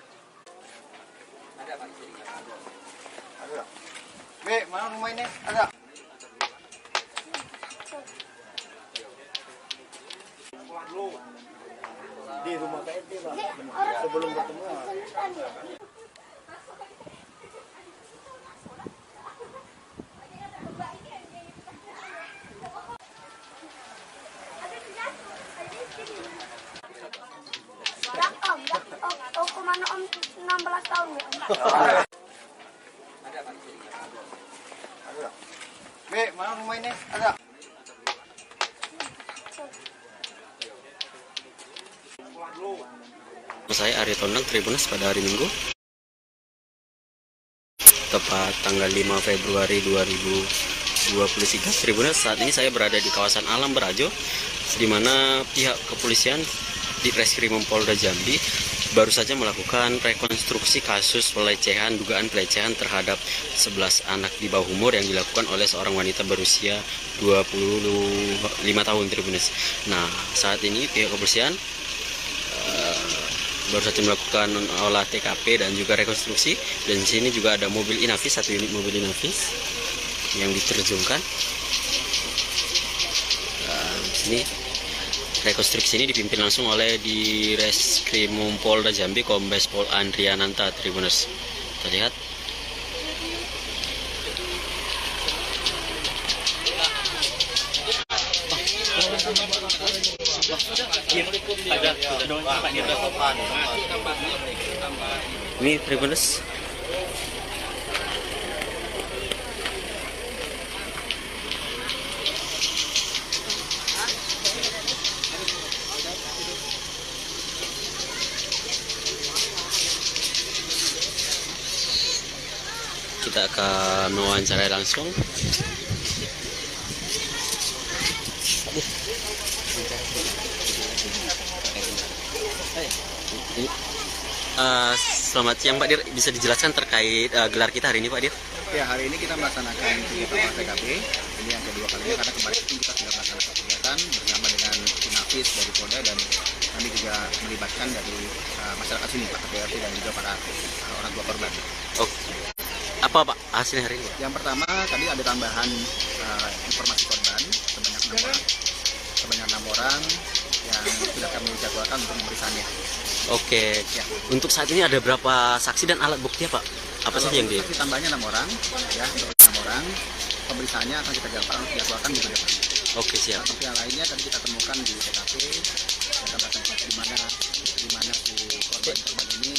Ada Pak? Ada. Be, mana rumah ini? Ada. Di rumah PNT Pak. Sebelum bertemu. Hukuman Om 16 tahun ya. Ada Pak? Ada. Be, mana rumah ini? Ada. Saya Ari Tondang, Tribunnews pada hari Minggu, tepat tanggal 5 Februari 2023. Tribunnews, saat ini saya berada di kawasan Alam Berajo, di mana pihak kepolisian di Reskrimum Polda Jambi baru saja melakukan rekonstruksi kasus dugaan pelecehan terhadap 11 anak di bawah umur yang dilakukan oleh seorang wanita berusia 25 tahun, Tribunnews. Nah, saat ini pihak kepolisian baru saja melakukan olah TKP dan juga rekonstruksi, dan di sini juga ada mobil Inavis, 1 unit mobil Inavis yang diterjunkan. Di sini rekonstruksi ini dipimpin langsung oleh di Reskrimum Polda Jambi Kombes Pol Andriananta Tribuners. Kita lihat. Ini Tribuners. Kita akan mewawancarai langsung. Selamat siang Pak Dir, bisa dijelaskan terkait gelar kita hari ini Pak Dir? Ya, hari ini kita melaksanakan kegiatan olah TKP. Ini yang kedua kalinya karena kemarin kita sudah melaksanakan kegiatan bersama dengan Inafis dari Polda, dan kami juga melibatkan dari masyarakat sini, Pak KPRT dan juga para orang tua korban. Oh, apa Pak hasilnya hari ini? Yang pertama tadi ada tambahan informasi korban sebanyak 6 orang yang sudah kami jadwalkan untuk pemeriksaannya. Oke. Ya. Untuk saat ini ada berapa saksi dan alat bukti Pak? Apa saja yang di? Saksi tambahnya 6 orang, ya, 6 orang. Pemeriksaannya akan kita jadwalkan minggu depan. Oke, siap. Yang lainnya tadi kita temukan di TKP, tempat-tempat di mana si korban ini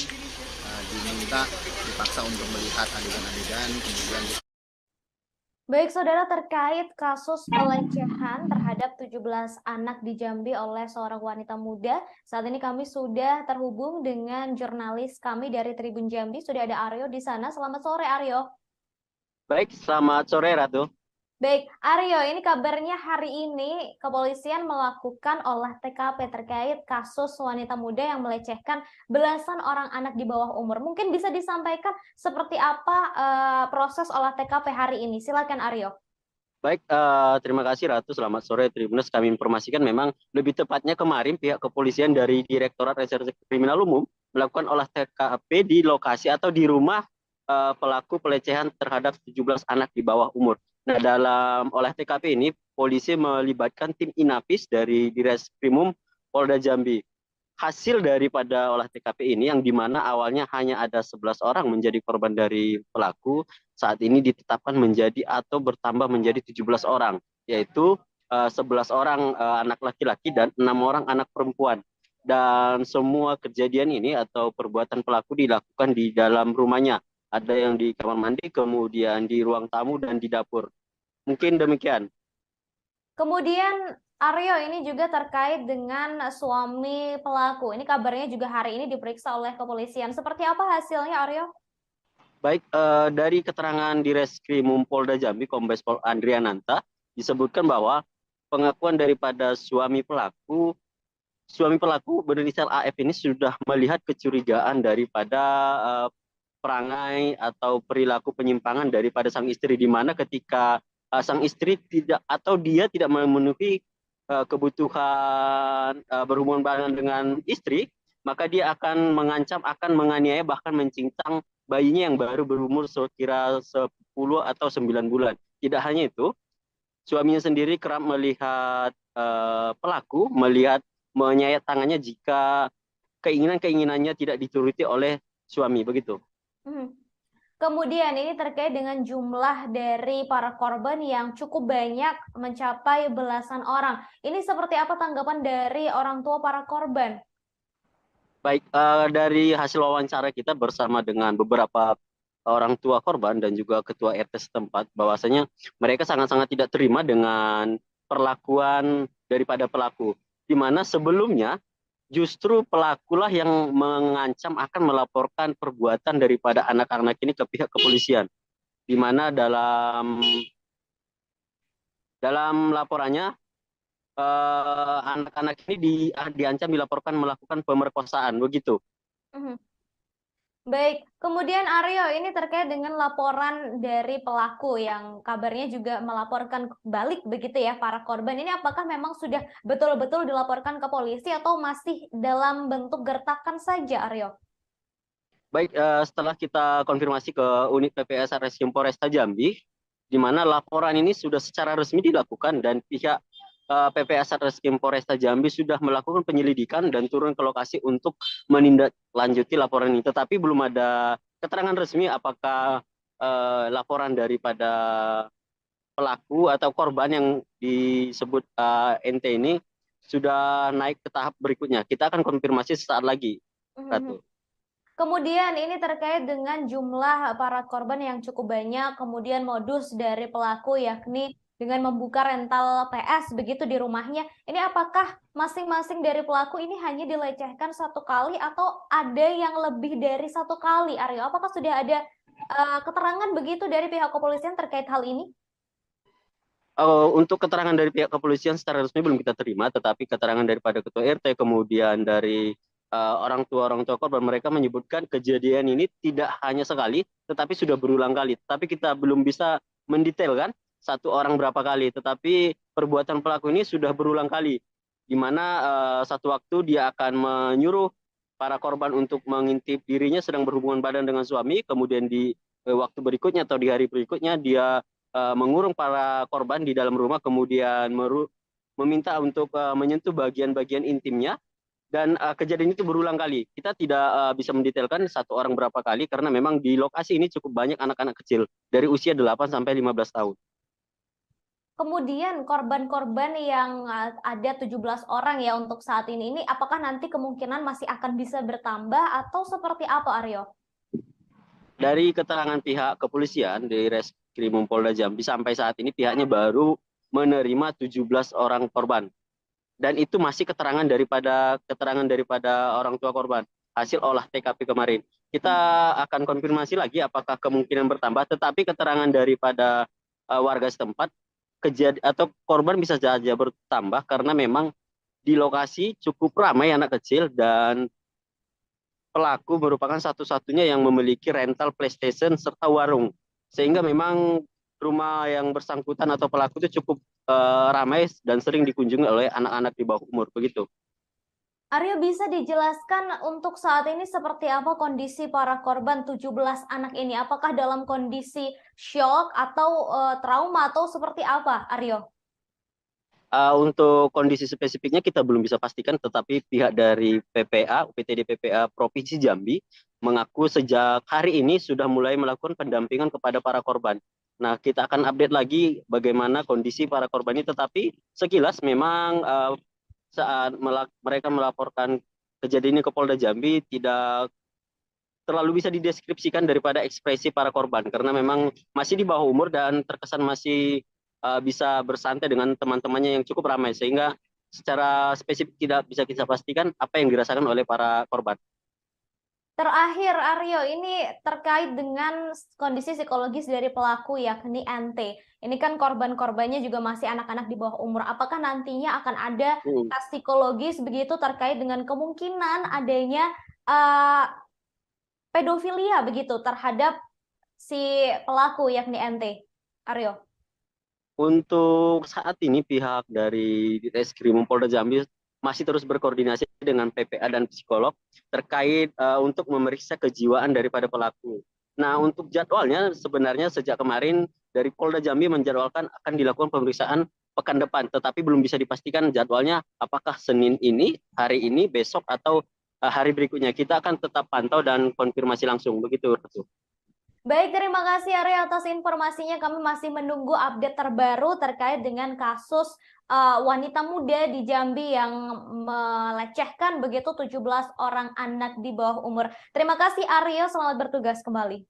diminta dipaksa untuk melihat adegan-adegan, kemudian Baik, saudara, terkait kasus pelecehan terhadap 17 anak di Jambi oleh seorang wanita muda, saat ini kami sudah terhubung dengan jurnalis kami dari Tribun Jambi. Sudah ada Aryo di sana. Selamat sore, Aryo. Baik, selamat sore Ratu. Baik, Aryo, ini kabarnya hari ini kepolisian melakukan olah TKP terkait kasus wanita muda yang melecehkan belasan orang anak di bawah umur. Mungkin bisa disampaikan seperti apa proses olah TKP hari ini? Silakan, Aryo. Baik, terima kasih Ratu. Selamat sore Tribuners. Kami informasikan memang lebih tepatnya kemarin pihak kepolisian dari Direktorat Reserse Kriminal Umum melakukan olah TKP di lokasi atau di rumah pelaku pelecehan terhadap 17 anak di bawah umur. Nah, dalam olah TKP ini, polisi melibatkan tim Inafis dari Direskrimum Polda Jambi. Hasil daripada olah TKP ini yang dimana awalnya hanya ada 11 orang menjadi korban dari pelaku, saat ini ditetapkan menjadi atau bertambah menjadi 17 orang, yaitu 11 orang anak laki-laki dan 6 orang anak perempuan. Dan semua kejadian ini atau perbuatan pelaku dilakukan di dalam rumahnya. Ada yang di kamar mandi, kemudian di ruang tamu, dan di dapur. Mungkin demikian. Kemudian Aryo, ini juga terkait dengan suami pelaku. Ini kabarnya juga hari ini diperiksa oleh kepolisian. Seperti apa hasilnya, Aryo? Baik, dari keterangan di Reskrimum Polda Jambi, Kombes Pol Andriananta, disebutkan bahwa pengakuan daripada suami pelaku berinisial AF ini sudah melihat kecurigaan daripada perangai atau perilaku penyimpangan daripada sang istri, di mana ketika sang istri tidak memenuhi kebutuhan berhubungan dengan istri, maka dia akan mengancam, akan menganiaya, bahkan mencincang bayinya yang baru berumur sekira 10 atau 9 bulan. Tidak hanya itu, suaminya sendiri kerap melihat pelaku, menyayat tangannya jika keinginannya tidak dituruti oleh suami, begitu. Kemudian ini terkait dengan jumlah dari para korban yang cukup banyak, mencapai belasan orang. Ini seperti apa tanggapan dari orang tua para korban? Baik, dari hasil wawancara kita bersama dengan beberapa orang tua korban dan juga ketua RT setempat, bahwasanya mereka sangat-sangat tidak terima dengan perlakuan daripada pelaku, di mana sebelumnya justru pelakulah yang mengancam akan melaporkan perbuatan daripada anak-anak ini ke pihak kepolisian, di mana dalam laporannya anak-anak ini diancam dilaporkan melakukan pemerkosaan, begitu. Baik, kemudian Aryo, ini terkait dengan laporan dari pelaku yang kabarnya juga melaporkan balik begitu ya para korban. Ini apakah memang sudah betul-betul dilaporkan ke polisi atau masih dalam bentuk gertakan saja, Aryo? Baik, setelah kita konfirmasi ke unit PPS Reskrim Polresta Jambi, di mana laporan ini sudah secara resmi dilakukan dan pihak PPA Satreskrim Polresta Jambi sudah melakukan penyelidikan dan turun ke lokasi untuk menindaklanjuti laporan ini. Tetapi belum ada keterangan resmi apakah laporan daripada pelaku atau korban yang disebut NT ini sudah naik ke tahap berikutnya. Kita akan konfirmasi sesaat lagi, Ratu. Kemudian ini terkait dengan jumlah para korban yang cukup banyak, kemudian modus dari pelaku yakni dengan membuka rental PS begitu di rumahnya. Ini apakah masing-masing dari pelaku ini hanya dilecehkan satu kali atau ada yang lebih dari satu kali, Aryo? Apakah sudah ada keterangan begitu dari pihak kepolisian terkait hal ini? Untuk keterangan dari pihak kepolisian secara resmi belum kita terima, tetapi keterangan daripada ketua RT kemudian dari orang tua korban, mereka menyebutkan kejadian ini tidak hanya sekali, tetapi sudah berulang kali. Tapi kita belum bisa mendetailkan satu orang berapa kali, tetapi perbuatan pelaku ini sudah berulang kali, di mana satu waktu dia akan menyuruh para korban untuk mengintip dirinya sedang berhubungan badan dengan suami, kemudian di waktu berikutnya atau di hari berikutnya dia mengurung para korban di dalam rumah, kemudian meminta untuk menyentuh bagian-bagian intimnya, dan kejadian itu berulang kali. Kita tidak bisa mendetailkan satu orang berapa kali karena memang di lokasi ini cukup banyak anak-anak kecil dari usia 8 sampai 15 tahun. Kemudian korban-korban yang ada 17 orang ya untuk saat ini apakah nanti kemungkinan masih akan bisa bertambah atau seperti apa, Aryo? Dari keterangan pihak kepolisian di Reskrim Polda Jambi sampai saat ini pihaknya baru menerima 17 orang korban. Dan itu masih keterangan daripada orang tua korban hasil olah TKP kemarin. Kita akan konfirmasi lagi apakah kemungkinan bertambah, tetapi keterangan daripada warga setempat atau korban bisa saja bertambah karena memang di lokasi cukup ramai anak kecil dan pelaku merupakan satu-satunya yang memiliki rental PlayStation serta warung, sehingga memang rumah yang bersangkutan atau pelaku itu cukup ramai dan sering dikunjungi oleh anak-anak di bawah umur, begitu. Aryo, bisa dijelaskan untuk saat ini seperti apa kondisi para korban 17 anak ini? Apakah dalam kondisi shock atau trauma atau seperti apa, Aryo? Untuk kondisi spesifiknya kita belum bisa pastikan, tetapi pihak dari PPA, UPTD PPA Provinsi Jambi mengaku sejak hari ini sudah mulai melakukan pendampingan kepada para korban. Nah, kita akan update lagi bagaimana kondisi para korban ini, tetapi sekilas memang saat mereka melaporkan kejadian ini ke Polda Jambi tidak terlalu bisa dideskripsikan daripada ekspresi para korban, karena memang masih di bawah umur dan terkesan masih bisa bersantai dengan teman-temannya yang cukup ramai, sehingga secara spesifik tidak bisa kita pastikan apa yang dirasakan oleh para korban. Terakhir, Aryo, ini terkait dengan kondisi psikologis dari pelaku yakni NT. Ini kan korban-korbannya juga masih anak-anak di bawah umur. Apakah nantinya akan ada tes psikologis begitu terkait dengan kemungkinan adanya pedofilia begitu terhadap si pelaku yakni NT, Aryo? Untuk saat ini pihak dari Reskrim Polda Jambi masih terus berkoordinasi dengan PPA dan psikolog terkait untuk memeriksa kejiwaan daripada pelaku. Nah, untuk jadwalnya sebenarnya sejak kemarin dari Polda Jambi menjadwalkan akan dilakukan pemeriksaan pekan depan, tetapi belum bisa dipastikan jadwalnya apakah Senin ini, hari ini, besok, atau hari berikutnya. Kita akan tetap pantau dan konfirmasi langsung, begitu. Baik, terima kasih Aryo atas informasinya. Kami masih menunggu update terbaru terkait dengan kasus wanita muda di Jambi yang melecehkan begitu 17 orang anak di bawah umur. Terima kasih Aryo, selamat bertugas kembali.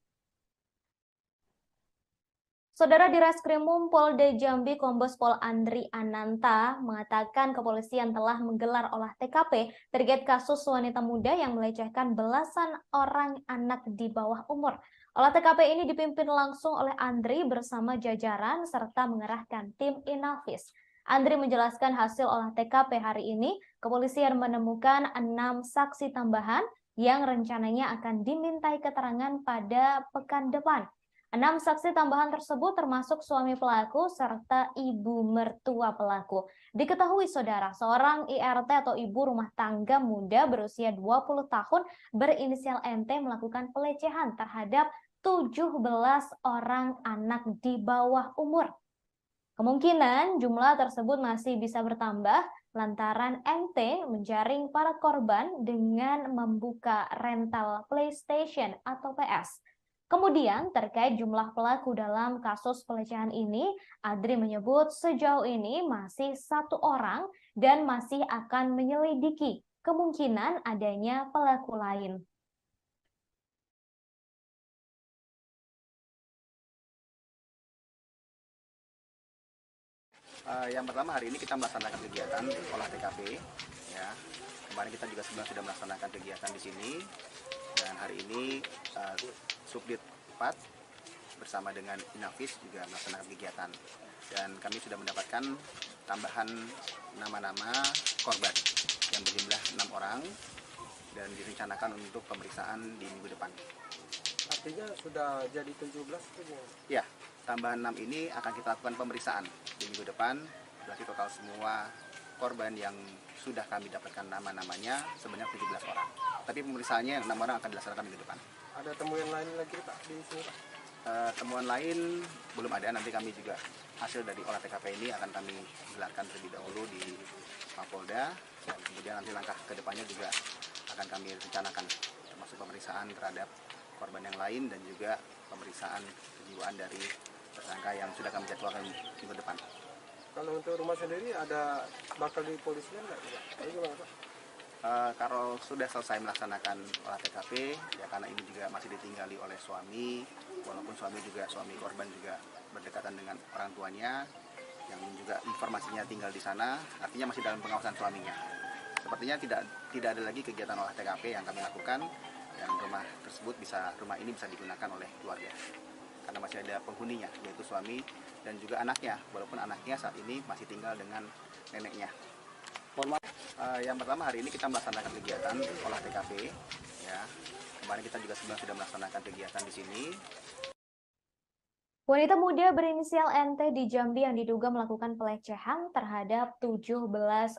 Saudara di Reskrimum Polda Jambi, Kombes Pol Andri Ananta mengatakan kepolisian telah menggelar olah TKP terkait kasus wanita muda yang melecehkan belasan orang anak di bawah umur. Olah TKP ini dipimpin langsung oleh Andri bersama jajaran serta mengerahkan tim Inafis. Andri menjelaskan hasil olah TKP hari ini, kepolisian menemukan 6 saksi tambahan yang rencananya akan dimintai keterangan pada pekan depan. 6 saksi tambahan tersebut termasuk suami pelaku serta ibu mertua pelaku. Diketahui saudara, seorang IRT atau ibu rumah tangga muda berusia 20 tahun berinisial NT melakukan pelecehan terhadap 17 orang anak di bawah umur. Kemungkinan jumlah tersebut masih bisa bertambah lantaran NT menjaring para korban dengan membuka rental PlayStation atau PS. Kemudian terkait jumlah pelaku dalam kasus pelecehan ini, Adri menyebut sejauh ini masih 1 orang dan masih akan menyelidiki kemungkinan adanya pelaku lain. Yang pertama, hari ini kita melaksanakan kegiatan olah TKP. Ya, kemarin kita juga sudah melaksanakan kegiatan di sini, dan hari ini Subdit 4 bersama dengan Inavis juga melaksanakan kegiatan, dan kami sudah mendapatkan tambahan nama-nama korban yang berjumlah 6 orang dan direncanakan untuk pemeriksaan di minggu depan. Artinya sudah jadi 17 itu? Ya, tambahan 6 ini akan kita lakukan pemeriksaan di minggu depan. Berarti total semua korban yang sudah kami dapatkan nama-namanya sebanyak 17 orang. Tapi pemeriksaannya 6 orang akan dilaksanakan minggu depan. Ada temuan lain lagi Pak di sini Pak? Temuan lain belum ada. Nanti kami juga hasil dari olah TKP ini akan kami gelarkan terlebih dahulu di Mapolda, dan kemudian nanti langkah kedepannya juga akan kami rencanakan, termasuk pemeriksaan terhadap korban yang lain dan juga pemeriksaan kejiwaan dari tersangka yang sudah kami jadwalkan minggu depan. Kalau untuk rumah sendiri ada bakal dipolisikan nggak? Gimana Pak? Kalau sudah selesai melaksanakan olah TKP, ya karena ini juga masih ditinggali oleh suami, walaupun suami korban juga berdekatan dengan orang tuanya, yang juga informasinya tinggal di sana, artinya masih dalam pengawasan suaminya. Sepertinya tidak ada lagi kegiatan olah TKP yang kami lakukan, dan rumah ini bisa digunakan oleh keluarga, karena masih ada penghuninya, yaitu suami dan juga anaknya, walaupun anaknya saat ini masih tinggal dengan neneknya. Yang pertama, hari ini kita melaksanakan kegiatan olah TKP. Ya, kemarin kita juga sudah melaksanakan kegiatan di sini. Wanita muda berinisial NT di Jambi yang diduga melakukan pelecehan terhadap 17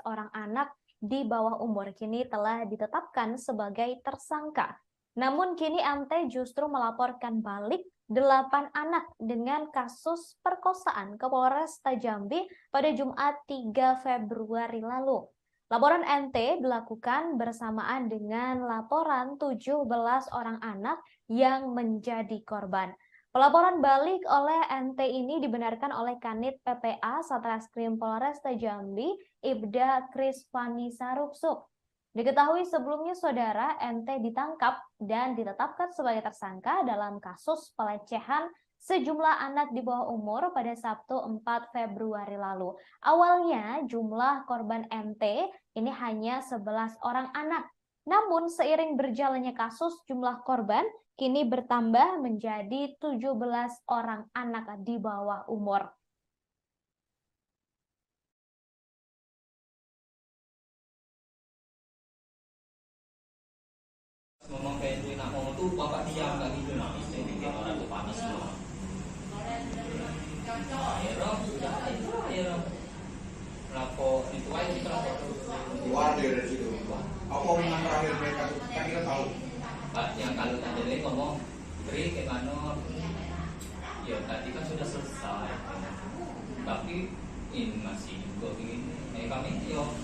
orang anak di bawah umur kini telah ditetapkan sebagai tersangka. Namun kini NT justru melaporkan balik 8 anak dengan kasus perkosaan ke Polresta Jambi pada Jumat 3 Februari lalu. Laporan NT dilakukan bersamaan dengan laporan 17 orang anak yang menjadi korban. Pelaporan balik oleh NT ini dibenarkan oleh Kanit PPA Satreskrim Polresta Jambi, Ibda Krisvani Saruksuk. Diketahui sebelumnya saudara NT ditangkap dan ditetapkan sebagai tersangka dalam kasus pelecehan sejumlah anak di bawah umur pada Sabtu 4 Februari lalu. Awalnya jumlah korban NT ini hanya 11 orang anak. Namun seiring berjalannya kasus, jumlah korban kini bertambah menjadi 17 orang anak di bawah umur. Ngomong kayak itu, nak ngomong tuh bapak diam lagi gitu, nah istri bikin orang tuh panas semua. Akhirnya, lapor itu aja kita lapor. Keluar dari situ. Apa omongan terakhir mereka tuh? Kan kita tahu. Pak, yang kalau tadi lagi ngomong, Tri gimana? Ya tadi kan sudah selesai. Tapi ini masih juga begini. Kami yo.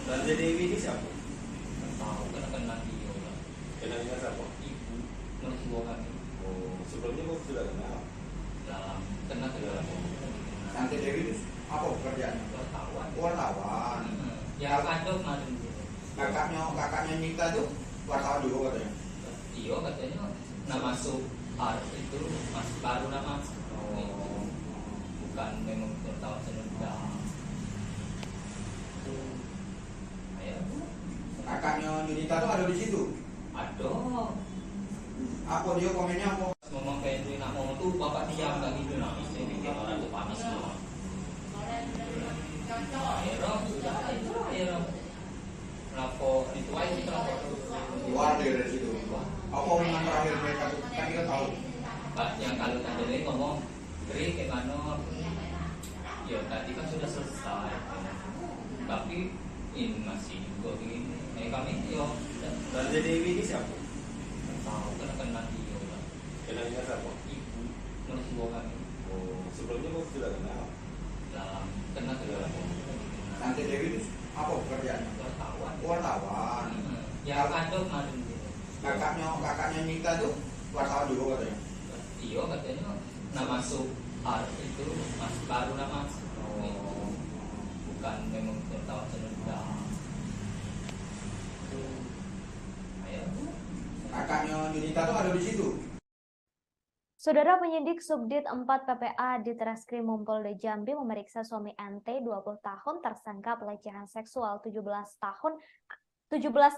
Raja Dewi ini siapa? Tahu kenal dia. Kenalnya siapa? Ibu mertua kami. Oh, sebelumnya kok sudah kenal? Dalam kenal. Santi Dewi itu apa pekerjaannya? Wartawan. Wartawan. Ya kandung kemarin. Kakaknya Nita tuh wartawan juga katanya. Iya katanya nama masuk itu masih baru nama. Oh. Bukan memang wartawan sudah. Ayo. Kakaknya Nita tuh ada di situ. Ada. Apa dia komennya apa? Ngomong kayak itu, nak ngomong tuh bapak diam lagi gitu, nah istri bikin orang tuh panas semua. Akhirnya, lapor itu aja kita lapor. Keluar dari situ. Apa omongan terakhir mereka tuh? Kan kita tahu. Pak, yang kalau tadi lagi ngomong, Tri gimana? Ya tadi kan sudah selesai. Tapi ini masih juga begini. Kami yo. Raja Dewi ini siapa? Tahu kenal dia. Kenalnya siapa? Ibu mertua kami. Oh, sebelumnya kok sudah kenal? Lah, kena kedua. Tante Dewi itu apa pekerjaannya? Wartawan. Wartawan. Yang ada kemarin. Kakaknya Nita tuh wartawan juga katanya. Iya katanya nama masuk itu masih baru nama bukan memang wartawan sedang. Kakaknya Nita tuh ada di situ. Saudara penyidik Subdit 4 PPA di Treskrim Polda Jambi memeriksa suami NT 20 tahun tersangka pelecehan seksual 17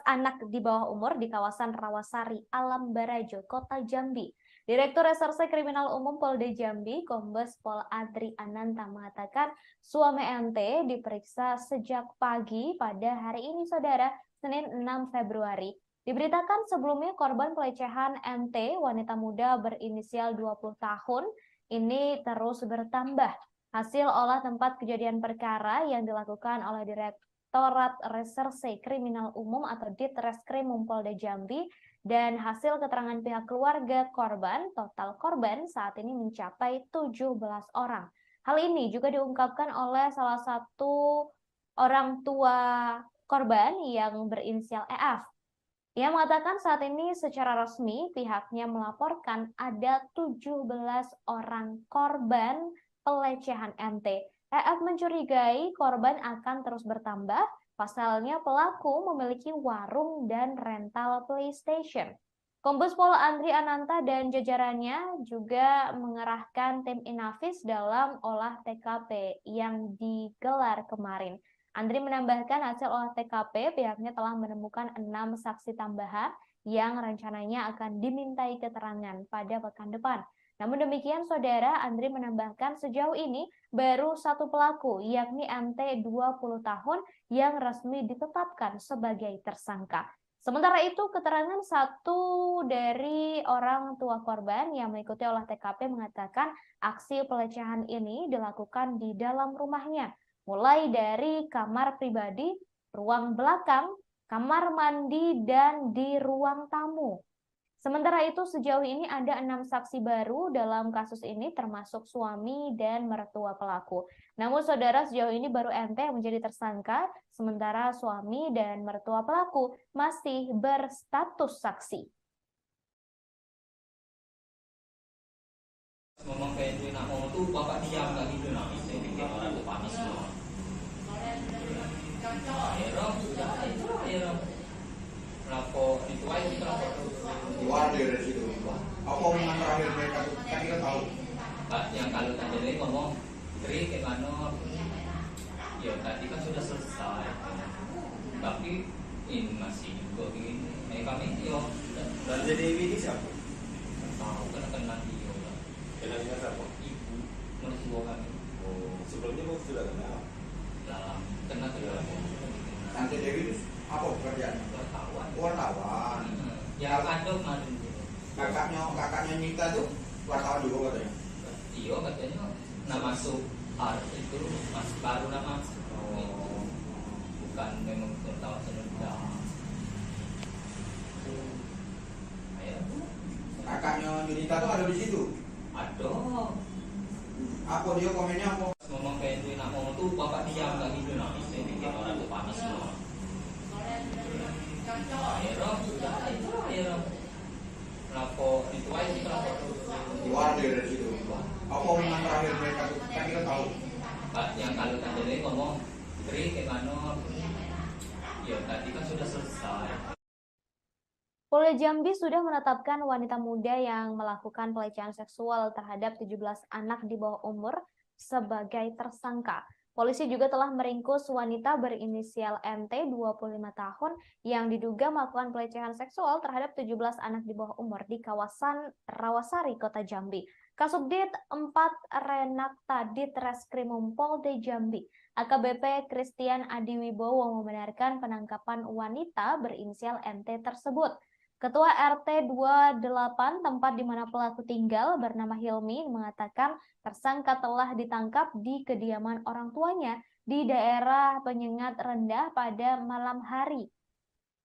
anak di bawah umur di kawasan Rawasari, Alam Barajo, Kota Jambi. Direktur Reserse Kriminal Umum Polda Jambi, Kombes Pol Adri Ananta mengatakan suami NT diperiksa sejak pagi pada hari ini, saudara, Senin 6 Februari. Diberitakan sebelumnya korban pelecehan NT, wanita muda berinisial 20 tahun, ini terus bertambah. Hasil olah tempat kejadian perkara yang dilakukan oleh Direktorat Reserse Kriminal Umum atau Ditreskrim Polda Jambi dan hasil keterangan pihak keluarga korban, total korban saat ini mencapai 17 orang. Hal ini juga diungkapkan oleh salah satu orang tua korban yang berinisial EF. Ia mengatakan saat ini secara resmi pihaknya melaporkan ada 17 orang korban pelecehan NT. EF mencurigai korban akan terus bertambah, pasalnya pelaku memiliki warung dan rental PlayStation. Kombes Pol Andri Ananta dan jajarannya juga mengerahkan tim Inavis dalam olah TKP yang digelar kemarin. Andri menambahkan hasil olah TKP pihaknya telah menemukan 6 saksi tambahan yang rencananya akan dimintai keterangan pada pekan depan. Namun demikian, saudara, Andri menambahkan sejauh ini baru satu pelaku, yakni NT 20 tahun yang resmi ditetapkan sebagai tersangka. Sementara itu, keterangan satu dari orang tua korban yang mengikuti olah TKP mengatakan aksi pelecehan ini dilakukan di dalam rumahnya, mulai dari kamar pribadi, ruang belakang, kamar mandi, dan di ruang tamu. Sementara itu, sejauh ini ada 6 saksi baru dalam kasus ini, termasuk suami dan mertua pelaku. Namun, saudara, sejauh ini baru NT yang menjadi tersangka, sementara suami dan mertua pelaku masih berstatus saksi. Ngomong kayak itu, nak ngomong tuh bapak diam gak gitu, nah itu bikin orang tuh panis semua. Akhirnya, kenapa itu aja kenapa? Keluar dari situ. Apa omongan terakhir mereka tuh? Kan kita tahu. Pak, yang kalau tadi ngomong, Tri gimana? Ya tadi kan sudah selesai, tapi ini masih juga begini. Kami yo. Dan jadi ini siapa? Tahu kenal dia. Kenal siapa? Ibu mertua kami. Oh, sebelumnya kamu sudah kenal? Lah, kenal kedua. Tante Dewi itu apa pekerjaannya? Wartawan. Yang ada kemarin. Kakaknya Nita tuh wartawan juga katanya. Iya katanya nama masuk itu masih baru nama bukan memang wartawan sedang. Kakaknya Nita tuh ada di situ. Ada. Apa dia komennya apa? Ngomong kayak itu, nak ngomong tuh bapak diam gak gitu, nah itu bikin orang tuh panis semua. Akhirnya, kenapa itu aja sih kenapa? Keluar dari situ. Apa omongan terakhir mereka tuh? Kan kita tahu. Pak, yang kalau tadi ngomong, Tri gimana? Ya tadi kan sudah selesai. Polda Jambi sudah menetapkan wanita muda yang melakukan pelecehan seksual terhadap 17 anak di bawah umur sebagai tersangka. Polisi juga telah meringkus wanita berinisial NT 25 tahun yang diduga melakukan pelecehan seksual terhadap 17 anak di bawah umur di kawasan Rawasari, Kota Jambi. Kasubdit 4 Renakta Ditreskrim Polda Jambi, AKBP Christian Adiwibowo membenarkan penangkapan wanita berinisial NT tersebut. Ketua RT 28 tempat di mana pelaku tinggal bernama Hilmi mengatakan tersangka telah ditangkap di kediaman orang tuanya di daerah Penyengat Rendah pada malam hari.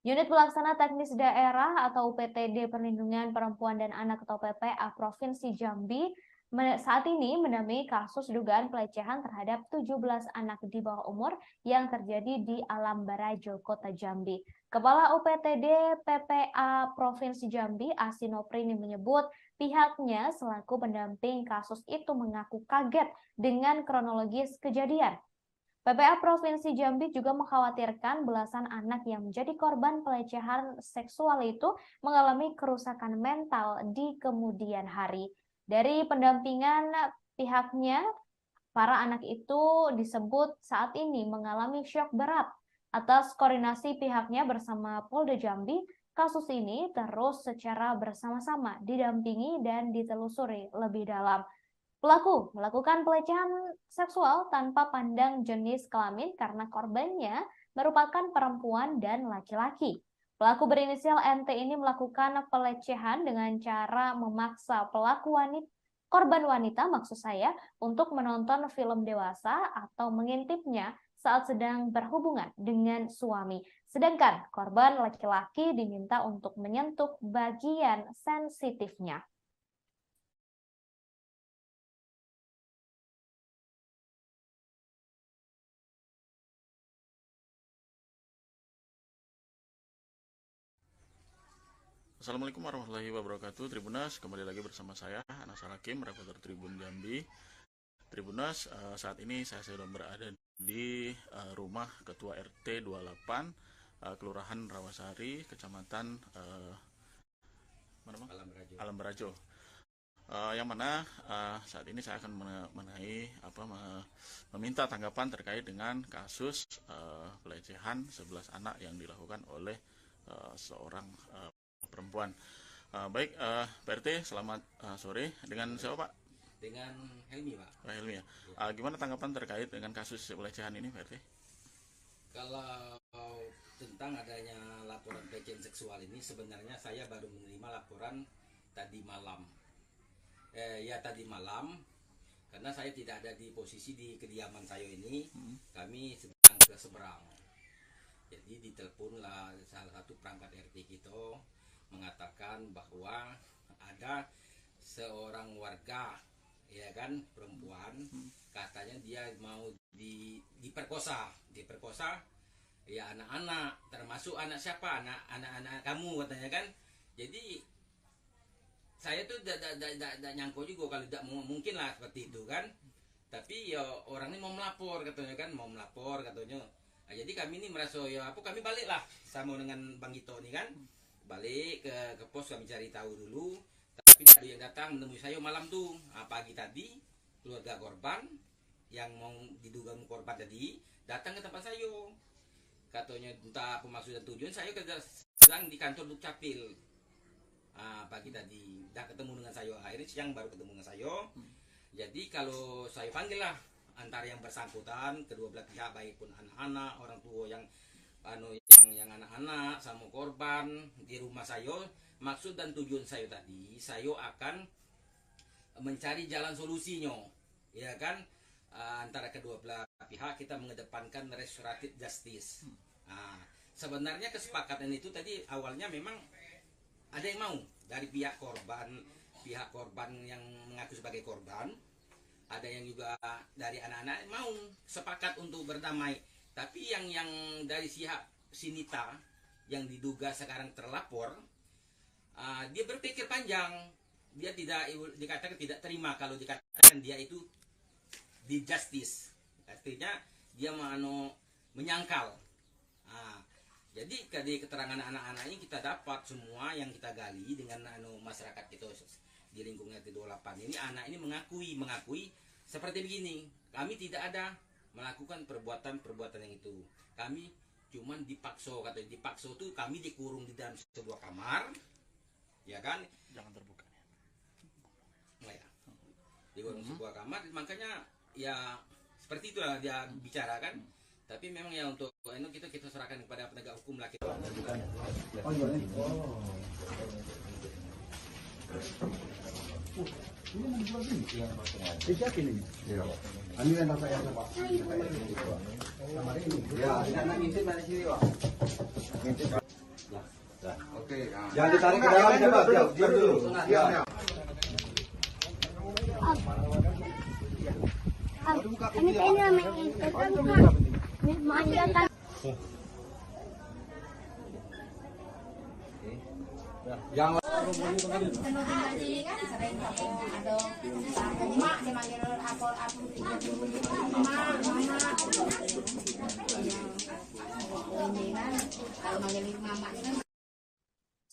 Unit Pelaksana Teknis Daerah atau UPTD Perlindungan Perempuan dan Anak atau PPA Provinsi Jambi saat ini mendampingi kasus dugaan pelecehan terhadap 17 anak di bawah umur yang terjadi di Alam Barajo, Kota Jambi. Kepala UPTD PPA Provinsi Jambi, Asino Prini menyebut pihaknya selaku pendamping kasus itu mengaku kaget dengan kronologis kejadian. PPA Provinsi Jambi juga mengkhawatirkan belasan anak yang menjadi korban pelecehan seksual itu mengalami kerusakan mental di kemudian hari. Dari pendampingan pihaknya, para anak itu disebut saat ini mengalami syok berat. Atas koordinasi pihaknya bersama Polda Jambi, kasus ini terus secara bersama-sama didampingi dan ditelusuri lebih dalam. Pelaku melakukan pelecehan seksual tanpa pandang jenis kelamin karena korbannya merupakan perempuan dan laki-laki. Pelaku berinisial NT ini melakukan pelecehan dengan cara memaksa korban wanita untuk menonton film dewasa atau mengintipnya saat sedang berhubungan dengan suami. Sedangkan korban laki-laki diminta untuk menyentuh bagian sensitifnya. Assalamualaikum warahmatullahi wabarakatuh. Tribunas, kembali lagi bersama saya Anasar Hakim, reporter Tribun Jambi. Tribunas, saat ini saya sedang berada di rumah Ketua RT 28 Kelurahan Rawasari, Kecamatan Alam Barajo. Yang mana saat ini saya akan meminta tanggapan terkait dengan kasus pelecehan 11 anak yang dilakukan oleh seorang perempuan. Baik, Pak RT, selamat sore. Dengan siapa, Pak? Dengan Helmi, Pak. Pak Helmi ya. Gimana tanggapan terkait dengan kasus pelecehan ini, Pak RT? Kalau tentang adanya laporan pelecehan seksual ini, sebenarnya saya baru menerima laporan tadi malam. Tadi malam, karena saya tidak ada di posisi di kediaman saya ini, kami sedang ke seberang. Jadi diteleponlah salah satu perangkat RT kita, mengatakan bahwa ada seorang warga, ya kan, perempuan, katanya dia mau diperkosa ya anak-anak, termasuk anak siapa, anak-anak kamu katanya kan. Jadi saya tuh tidak nyangka juga kalau tidak mungkin lah seperti itu kan. Tapi ya orang ini mau melapor katanya kan, Nah, jadi kami ini merasa kami balik lah sama dengan Bang Gito ini kan. Balik ke pos, kami cari tahu dulu, tapi ada yang datang menemui saya malam tuh. Pagi tadi keluarga korban yang mau diduga korban tadi datang ke tempat saya, katanya entah apa maksud dan tujuan. Saya sedang di kantor Dukcapil pagi tadi, dah ketemu dengan saya, akhirnya siang baru ketemu dengan saya. Jadi kalau saya panggil lah antara yang bersangkutan, kedua belah pihak, baik pun anak-anak, orang tua yang anak-anak sama korban di rumah saya. Maksud dan tujuan saya tadi, saya akan mencari jalan solusinya, ya kan, antara kedua belah pihak. Kita mengedepankan restoratif justice. Sebenarnya kesepakatan itu tadi awalnya memang ada yang mau dari pihak korban yang mengaku sebagai korban, ada yang juga dari anak-anak mau sepakat untuk berdamai. Tapi yang dari pihak Sinita yang diduga sekarang terlapor, dia berpikir panjang. Dia dikatakan tidak terima kalau dikatakan dia itu di justice. Artinya dia menyangkal. Jadi dari keterangan anak-anak ini kita dapat semua yang kita gali dengan masyarakat kita di lingkungan RT28 ini. Anak ini mengakui seperti begini. Kami tidak ada melakukan perbuatan yang itu. Kami cuman dipaksa, katanya dipaksa tuh kami dikurung di dalam sebuah kamar, ya kan? Jangan terbuka. Ya. Dikurung sebuah kamar, makanya ya seperti itulah dia bicara kan. Tapi memang ya untuk itu kita serahkan kepada penegak hukum lah kita. Ini mau dijual ini? Iya, siapin ini? Iya, Pak. Ini rental saya, Pak. Kamar ini? Ya, tidak ngintip dari sini, Pak. Ngintip, Pak. Oke. Jangan ditarik ke dalam, Pak. Diam dulu. Diam. Om. Ini kayaknya mengajarkan. Yang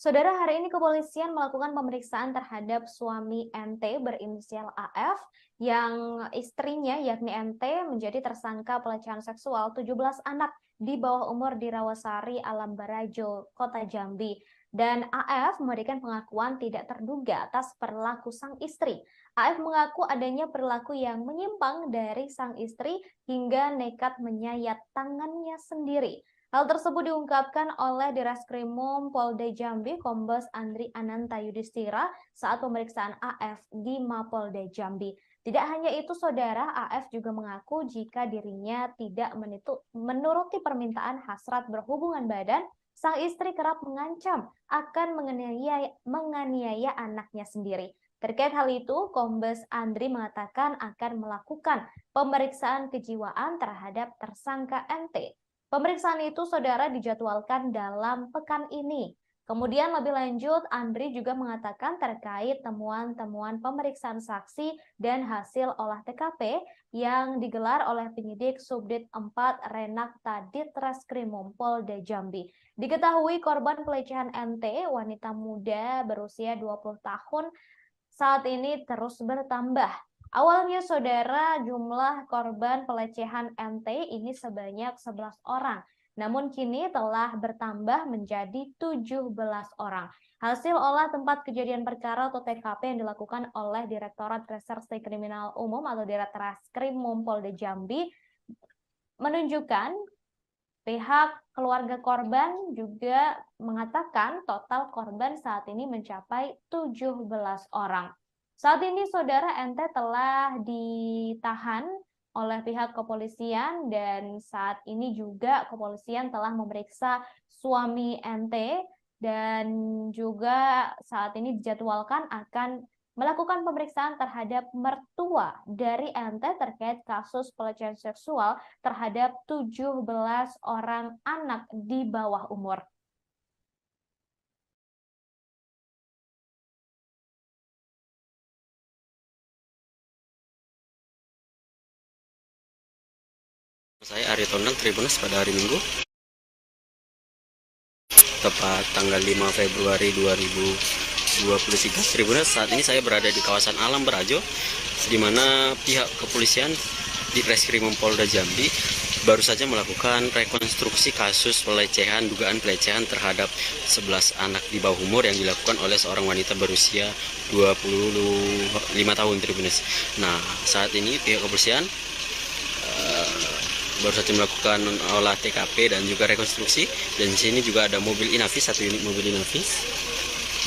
Saudara, hari ini kepolisian melakukan pemeriksaan terhadap suami NT berinisial AF yang istrinya yakni NT menjadi tersangka pelecehan seksual 17 anak di bawah umur di Rawasari, Alam Barajo, Kota Jambi. Dan AF memberikan pengakuan tidak terduga atas perilaku sang istri. AF mengaku adanya perilaku yang menyimpang dari sang istri hingga nekat menyayat tangannya sendiri. Hal tersebut diungkapkan oleh Direskrimum Polda Jambi Kombes Andri Ananta Yudhistira saat pemeriksaan AF di Mapolda Jambi. Tidak hanya itu, saudara, AF juga mengaku jika dirinya tidak menuruti permintaan hasrat berhubungan badan, sang istri kerap mengancam akan menganiaya anaknya sendiri. Terkait hal itu, Kombes Andri mengatakan akan melakukan pemeriksaan kejiwaan terhadap tersangka NT. Pemeriksaan itu, saudara, dijadwalkan dalam pekan ini. Kemudian lebih lanjut, Andri juga mengatakan terkait temuan-temuan pemeriksaan saksi dan hasil olah TKP yang digelar oleh penyidik Subdit 4 Renakta Ditreskrimum Polda Jambi. Diketahui korban pelecehan NT, wanita muda berusia 20 tahun, saat ini terus bertambah. Awalnya, saudara, jumlah korban pelecehan NT ini sebanyak 11 orang. Namun kini telah bertambah menjadi 17 orang. Hasil olah tempat kejadian perkara atau TKP yang dilakukan oleh Direktorat Reserse Kriminal Umum atau Ditreskrimum Polda Jambi menunjukkan pihak keluarga korban juga mengatakan total korban saat ini mencapai 17 orang. Saat ini, saudara, NT telah ditahan oleh pihak kepolisian dan saat ini juga kepolisian telah memeriksa suami NT dan juga saat ini dijadwalkan akan melakukan pemeriksaan terhadap mertua dari NT terkait kasus pelecehan seksual terhadap 17 orang anak di bawah umur. Saya Arya Tonang, Tribunnews pada hari Minggu, tepat tanggal 5 Februari 2023. Tribunnews, saat ini saya berada di kawasan Alam Barajo, di mana pihak kepolisian di Reskrimum Polda Jambi baru saja melakukan rekonstruksi kasus dugaan pelecehan terhadap 11 anak di bawah umur yang dilakukan oleh seorang wanita berusia 25 tahun, Tribunnews. Nah, saat ini pihak kepolisian baru saja melakukan olah TKP dan juga rekonstruksi, dan di sini juga ada mobil Inavis, satu unit mobil Inavis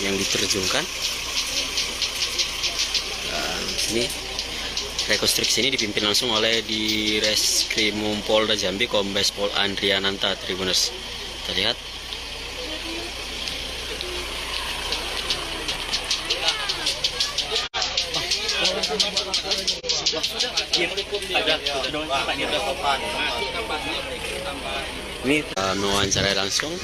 yang diterjunkan. Ini rekonstruksi ini dipimpin langsung oleh Direskrimum Polda Jambi Kombes Pol Andri Ananta, Tribunnews. Kita lihat. Ini mewawancarai langsung.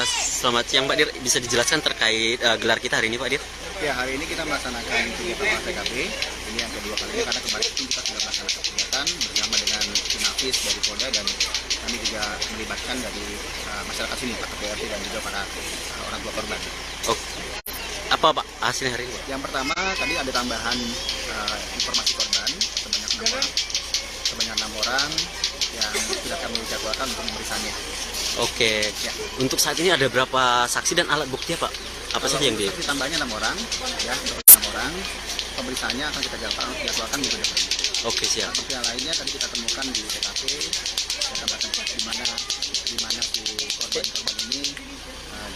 Selamat siang, Pak Dir. Bisa dijelaskan terkait gelar kita hari ini, Pak Dir? Ya, hari ini kita melaksanakan kegiatan olah TKP. Ini yang kedua kalinya karena kemarin kita sudah melaksanakan kegiatan bersama dengan Inavis dari Polda, dan kami juga melibatkan dari masyarakat sini, Pak KPRT dan juga para orang tua korban. Oh, apa Pak hasilnya hari ini? Yang pertama, tadi ada tambahan informasi korban sebanyak 6 orang yang sudah kami jadwalkan untuk pemeriksaannya. Oke. Ya. Untuk saat ini ada berapa saksi dan alat bukti ya, Pak? Apa saja yang di? Tambahnya 6 orang, ya, 6 orang. Pemeriksaannya akan kita jadwalkan minggu depan. Oke, siap. Bukti yang lainnya tadi kita temukan di TKP, di mana si korban ini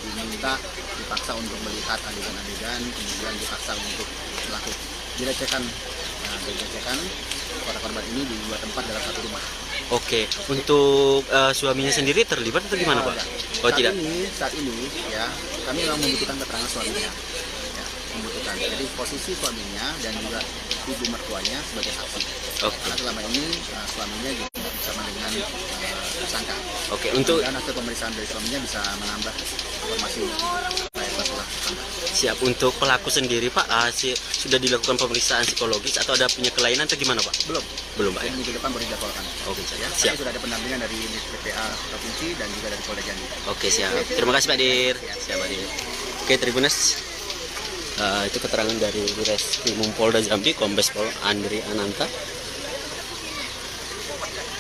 diminta dipaksa untuk melihat adegan-adegan, kemudian dipaksa untuk melakukan dilecehkan para korban ini di dua tempat dalam satu rumah. Oke, untuk suaminya sendiri terlibat atau gimana Pak? Oh tidak. Saat ini ya kami memang membutuhkan keterangan suaminya, ya, membutuhkan. Jadi posisi suaminya dan juga ibu mertuanya sebagai saksi. Karena selama ini suaminya juga bersama dengan tersangka. Oke, untuk dan hasil pemeriksaan dari suaminya bisa menambah informasi terkait masalah tersangka. Siap. Untuk pelaku sendiri Pak, sudah dilakukan pemeriksaan psikologis atau ada punya kelainan atau gimana Pak? Belum Pak. Minggu depan baru dijadwalkan. Oke, ya. siap. Sudah ada pendampingan dari PPA Provinsi dan juga dari Polda Jambi. Oke, siap. Terima kasih Pak Dir. Siap Pak Dir. Oke, Tribunas. Itu keterangan dari Reskrimum Polda Jambi, Kombes Pol Andri Ananta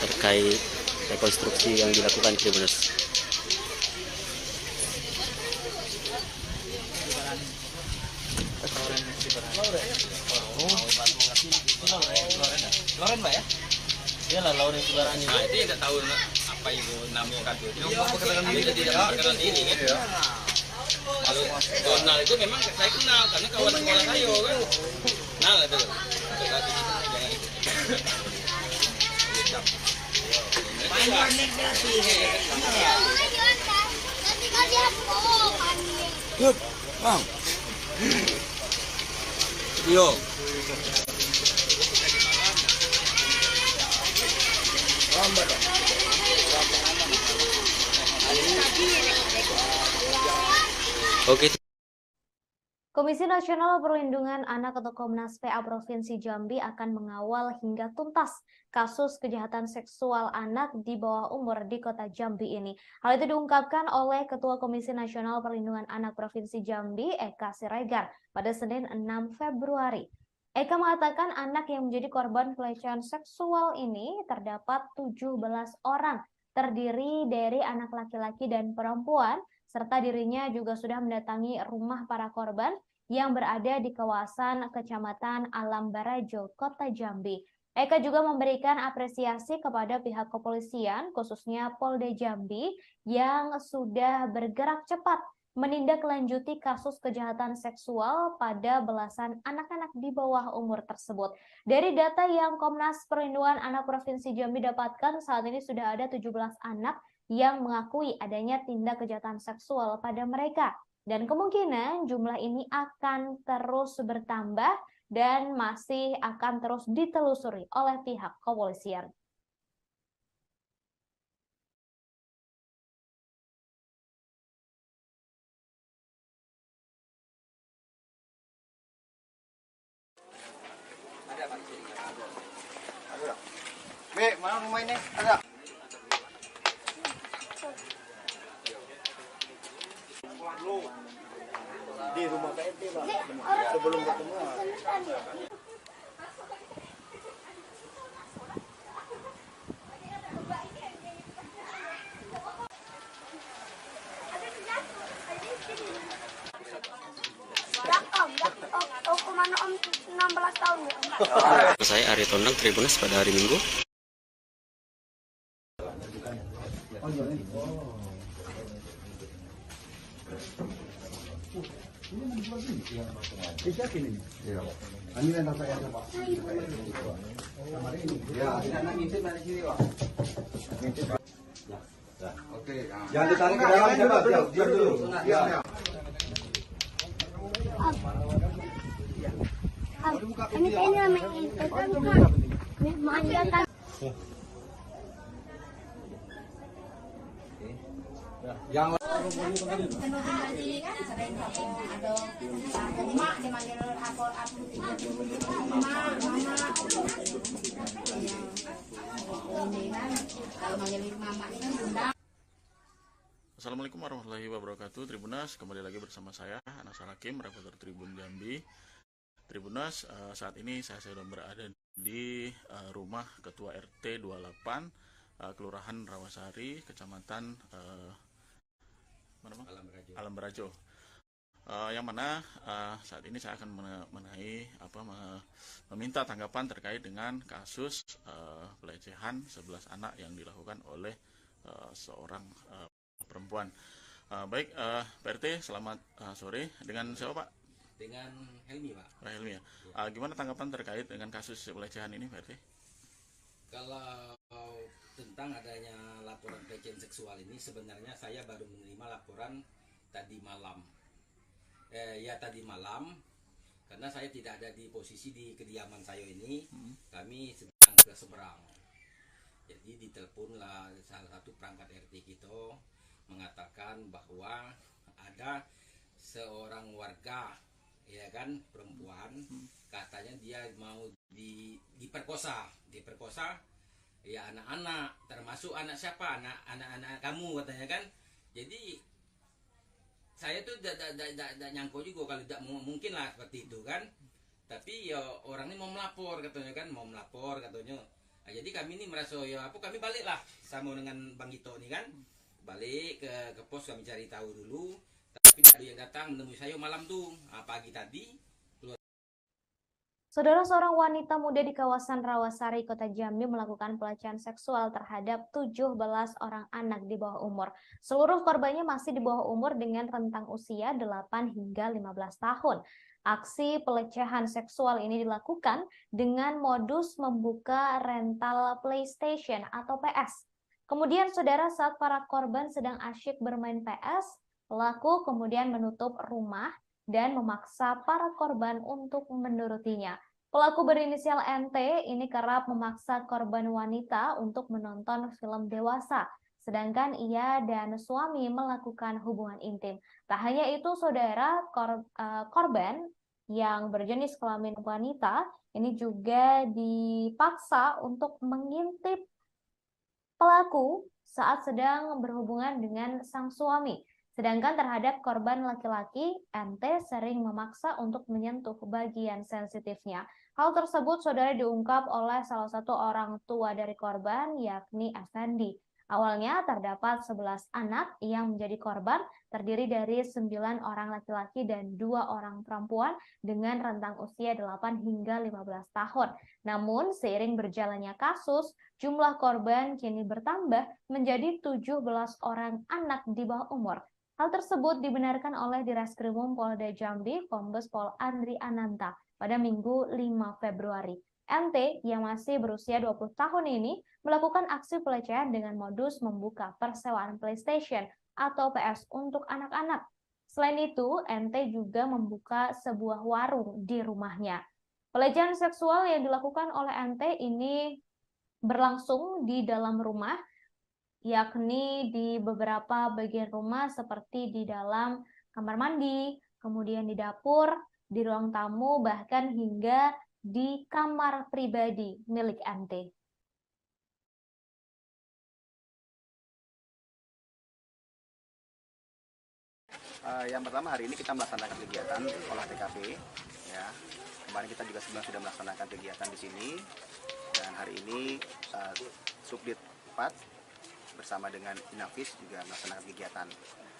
terkait rekonstruksi yang dilakukan Tribunas. Loren Pak ya? Iyalah Lauren Subarani. Nah itu tidak tahu apa itu namanya kan itu. Dia tidak memperkenalkan diri kan. Kalau Donald itu memang saya kenal karena kawan sekolah saya kan. Kenal itu. Yuk, Bang. Yo. Oke. Komisi Nasional Perlindungan Anak atau Komnas PA Provinsi Jambi akan mengawal hingga tuntas kasus kejahatan seksual anak di bawah umur di Kota Jambi ini. Hal itu diungkapkan oleh Ketua Komisi Nasional Perlindungan Anak Provinsi Jambi, Eka Siregar, pada Senin 6 Februari. Eka mengatakan anak yang menjadi korban pelecehan seksual ini terdapat 17 orang, terdiri dari anak laki-laki dan perempuan, serta dirinya juga sudah mendatangi rumah para korban yang berada di kawasan Kecamatan Alam Barajo, Kota Jambi. Eka juga memberikan apresiasi kepada pihak kepolisian, khususnya Polda Jambi, yang sudah bergerak cepat menindaklanjuti kasus kejahatan seksual pada belasan anak-anak di bawah umur tersebut. Dari data yang Komnas Perlindungan Anak Provinsi Jambi dapatkan, saat ini sudah ada 17 anak yang mengakui adanya tindak kejahatan seksual pada mereka. Dan kemungkinan jumlah ini akan terus bertambah dan masih akan terus ditelusuri oleh pihak kepolisian. Be, mana rumah ini? Ada. Di rumah PNT Pak, sebelum ketemu. Hukuman Om 16 tahun ya Om. Saya Ari Tondang, Tribunas pada hari Minggu. Siapin ini. Iya. Ini rental saya Pak. Kamar ini. Ya, anak ngintip dari sini Pak. Ngintip Pak. Ya. Oke. Jangan ditarik ke dalam coba. Diam dulu. Ya. Ini kayaknya memanjakan. Yang Assalamualaikum warahmatullahi wabarakatuh. Tribunas, kembali lagi bersama saya Anas Hakim, reporter Tribun Jambi. Tribunas, saat ini saya sedang berada di rumah Ketua RT 28 Kelurahan Rawasari, Kecamatan Alam Barajo. Yang mana saat ini saya akan meminta tanggapan terkait dengan kasus pelecehan 11 anak yang dilakukan oleh seorang perempuan. Baik, Pak RT, selamat sore. Dengan siapa Pak? Dengan Helmi Pak. Pak Helmi ya. Gimana tanggapan terkait dengan kasus pelecehan ini Pak RT? Kalau tentang adanya laporan pelecehan seksual ini sebenarnya saya baru menerima laporan tadi malam. Tadi malam, karena saya tidak ada di posisi di kediaman saya ini, kami sedang ke seberang. Jadi diteleponlah salah satu perangkat RT kita mengatakan bahwa ada seorang warga, ya kan, perempuan, katanya dia mau diperkosa ya anak-anak, termasuk anak siapa, anak-anak kamu katanya kan. Jadi saya tuh tidak nyangka juga kalau tidak mungkin lah seperti itu kan. Tapi ya orang ini mau melapor katanya kan, Nah, jadi kami ini merasa kami balik lah sama dengan Bang Ito ini kan, balik ke pos, kami cari tahu dulu. Tapi ada yang datang menemui saya malam tuh, pagi tadi. Saudara, seorang wanita muda di kawasan Rawasari, Kota Jambi melakukan pelecehan seksual terhadap 17 orang anak di bawah umur. Seluruh korbannya masih di bawah umur dengan rentang usia 8 hingga 15 tahun. Aksi pelecehan seksual ini dilakukan dengan modus membuka rental PlayStation atau PS. Kemudian, saudara, saat para korban sedang asyik bermain PS, pelaku kemudian menutup rumah dan memaksa para korban untuk menurutinya. Pelaku berinisial NT ini kerap memaksa korban wanita untuk menonton film dewasa, sedangkan ia dan suami melakukan hubungan intim. Tak hanya itu, saudara, korban yang berjenis kelamin wanita ini juga dipaksa untuk mengintip pelaku saat sedang berhubungan dengan sang suami. Sedangkan terhadap korban laki-laki, NT sering memaksa untuk menyentuh bagian sensitifnya. Hal tersebut, saudara, diungkap oleh salah satu orang tua dari korban, yakni Effendi. Awalnya terdapat 11 anak yang menjadi korban, terdiri dari 9 orang laki-laki dan 2 orang perempuan dengan rentang usia 8 hingga 15 tahun. Namun, seiring berjalannya kasus, jumlah korban kini bertambah menjadi 17 orang anak di bawah umur. Hal tersebut dibenarkan oleh Direskrimum Polda Jambi, Kombes Pol Andri Ananta, pada Minggu 5 Februari. NT yang masih berusia 20 tahun ini melakukan aksi pelecehan dengan modus membuka persewaan PlayStation atau PS untuk anak-anak. Selain itu, NT juga membuka sebuah warung di rumahnya. Pelecehan seksual yang dilakukan oleh NT ini berlangsung di dalam rumah, yakni di beberapa bagian rumah seperti di dalam kamar mandi, kemudian di dapur, di ruang tamu, bahkan hingga di kamar pribadi milik NT. Yang pertama, hari ini kita melaksanakan kegiatan olah TKP. Ya, kemarin kita juga sebenarnya sudah melaksanakan kegiatan di sini, dan hari ini Subdit 4 bersama dengan Inavis juga melaksanakan kegiatan,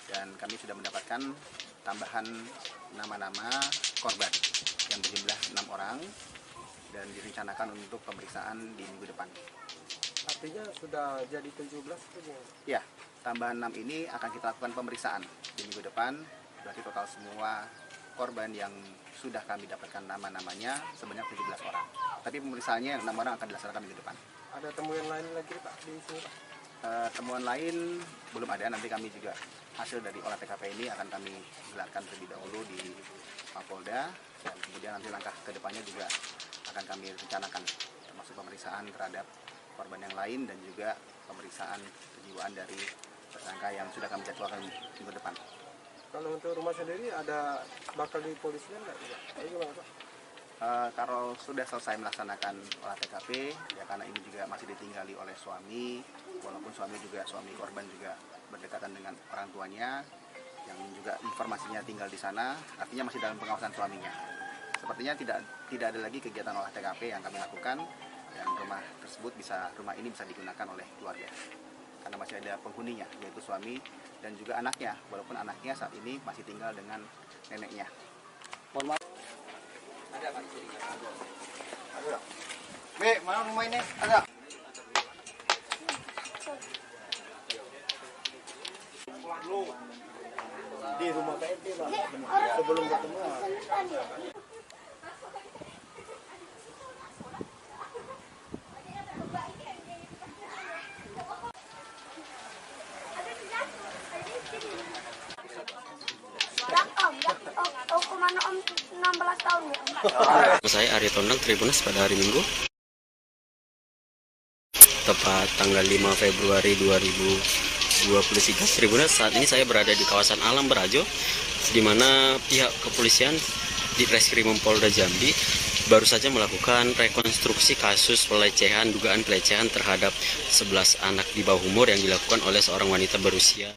dan kami sudah mendapatkan tambahan nama-nama korban yang berjumlah 6 orang dan direncanakan untuk pemeriksaan di minggu depan. Artinya sudah jadi 17 itu? Ya, tambahan 6 ini akan kita lakukan pemeriksaan di minggu depan. Berarti total semua korban yang sudah kami dapatkan nama-namanya sebanyak 17 orang. Tapi pemeriksaannya 6 orang akan dilaksanakan minggu depan. Ada temuan lain lagi Pak di sini Pak? Temuan lain belum ada, nanti kami juga hasil dari olah TKP ini akan kami gelarkan terlebih dahulu di Mapolda, dan kemudian nanti langkah ke depannya juga akan kami rencanakan, termasuk pemeriksaan terhadap korban yang lain dan juga pemeriksaan kejiwaan dari tersangka yang sudah kami jadwalkan minggu depan. Kalau untuk rumah sendiri ada bakal di polisian nggak? Gimana Pak? Kalau sudah selesai melaksanakan olah TKP, ya karena ini juga masih ditinggali oleh suami, walaupun suami korban juga berdekatan dengan orang tuanya, yang juga informasinya tinggal di sana, artinya masih dalam pengawasan suaminya. Sepertinya tidak ada lagi kegiatan olah TKP yang kami lakukan, yang rumah ini bisa digunakan oleh keluarga, karena masih ada penghuninya, yaitu suami dan juga anaknya, walaupun anaknya saat ini masih tinggal dengan neneknya. Mohon maaf. Ada Pak? Ada. Be, mana rumah ini? Ada. Di rumah PNT Pak, sebelum ketemu. Saya Arya Tondang, Tribunnews pada hari Minggu, tepat tanggal 5 Februari 2023. Tribunnews, saat ini saya berada di kawasan Alam Barajo, di mana pihak kepolisian di Reskrimum Polda Jambi baru saja melakukan rekonstruksi kasus dugaan pelecehan terhadap 11 anak di bawah umur yang dilakukan oleh seorang wanita berusia.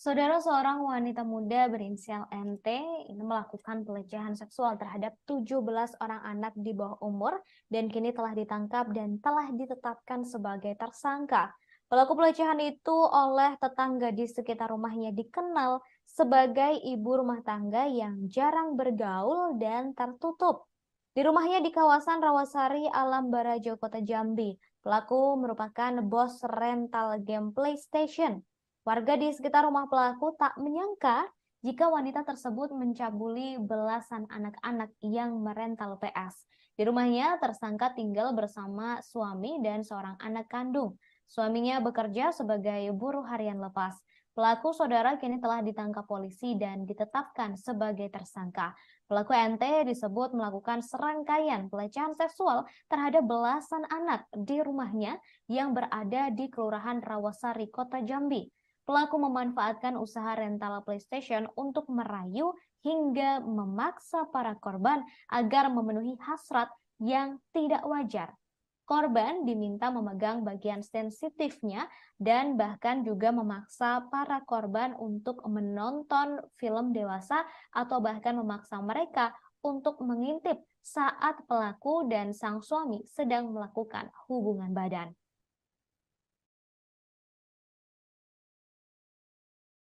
Saudara, seorang wanita muda berinisial NT ini melakukan pelecehan seksual terhadap 17 orang anak di bawah umur dan kini telah ditangkap dan telah ditetapkan sebagai tersangka. Pelaku pelecehan itu oleh tetangga di sekitar rumahnya dikenal sebagai ibu rumah tangga yang jarang bergaul dan tertutup. Di rumahnya di kawasan Rawasari, Alam Barajo, Kota Jambi, pelaku merupakan bos rental game PlayStation. Warga di sekitar rumah pelaku tak menyangka jika wanita tersebut mencabuli belasan anak-anak yang merental PS. Di rumahnya, tersangka tinggal bersama suami dan seorang anak kandung. Suaminya bekerja sebagai buruh harian lepas. Pelaku saudara kini telah ditangkap polisi dan ditetapkan sebagai tersangka. Pelaku NT disebut melakukan serangkaian pelecehan seksual terhadap belasan anak di rumahnya yang berada di Kelurahan Rawasari, Kota Jambi. Pelaku memanfaatkan usaha rental PlayStation untuk merayu hingga memaksa para korban agar memenuhi hasrat yang tidak wajar. Korban diminta memegang bagian sensitifnya dan bahkan juga memaksa para korban untuk menonton film dewasa atau bahkan memaksa mereka untuk mengintip saat pelaku dan sang suami sedang melakukan hubungan badan.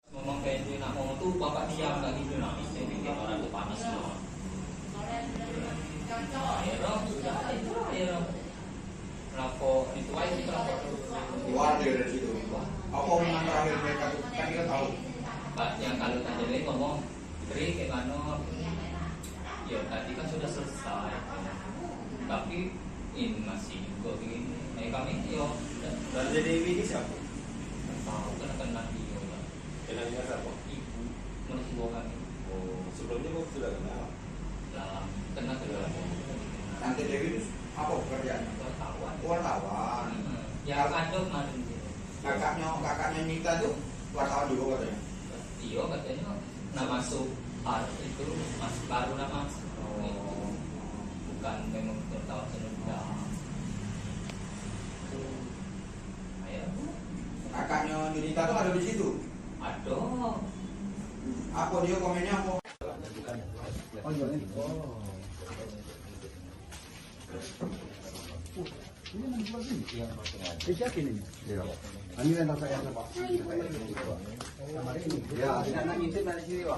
Ngomong kayak itu nak ngomong tuh bapak diam lagi dinamis yang bikin orang tuh panas semua. Akhirnya sudah akhirnya melapor itu aja melapor Keluar dari situ. Apa omongan terakhir mereka tuh? Kan kita tahu. Pak yang kalau tadi ngomong Tri gimana? Ya tadi kan sudah selesai. Tapi ini masih juga begini. Kami yo. Dan jadi ini siapa? Tahu kena dia. Kenalnya siapa? Ibu mertua kami. Oh, sebelumnya kok sudah kenal? Dalam kena Tante Dewi itu apa pekerjaannya? wartawan. Wartawan. Yang ada kemarin Kakaknya Nita tuh wartawan juga katanya. Iya katanya nak masuk itu masuk baru nama bukan memang wartawan senudah. Kakaknya Nita tuh ada di situ. Ada. Apa dia komennya apa? Oh iya ini. Ini menjual ini? Iya. Siapa ini? Iya. Ini rental saya Pak. Sama ini. Ya, tidak nak ngintip dari sini Pak.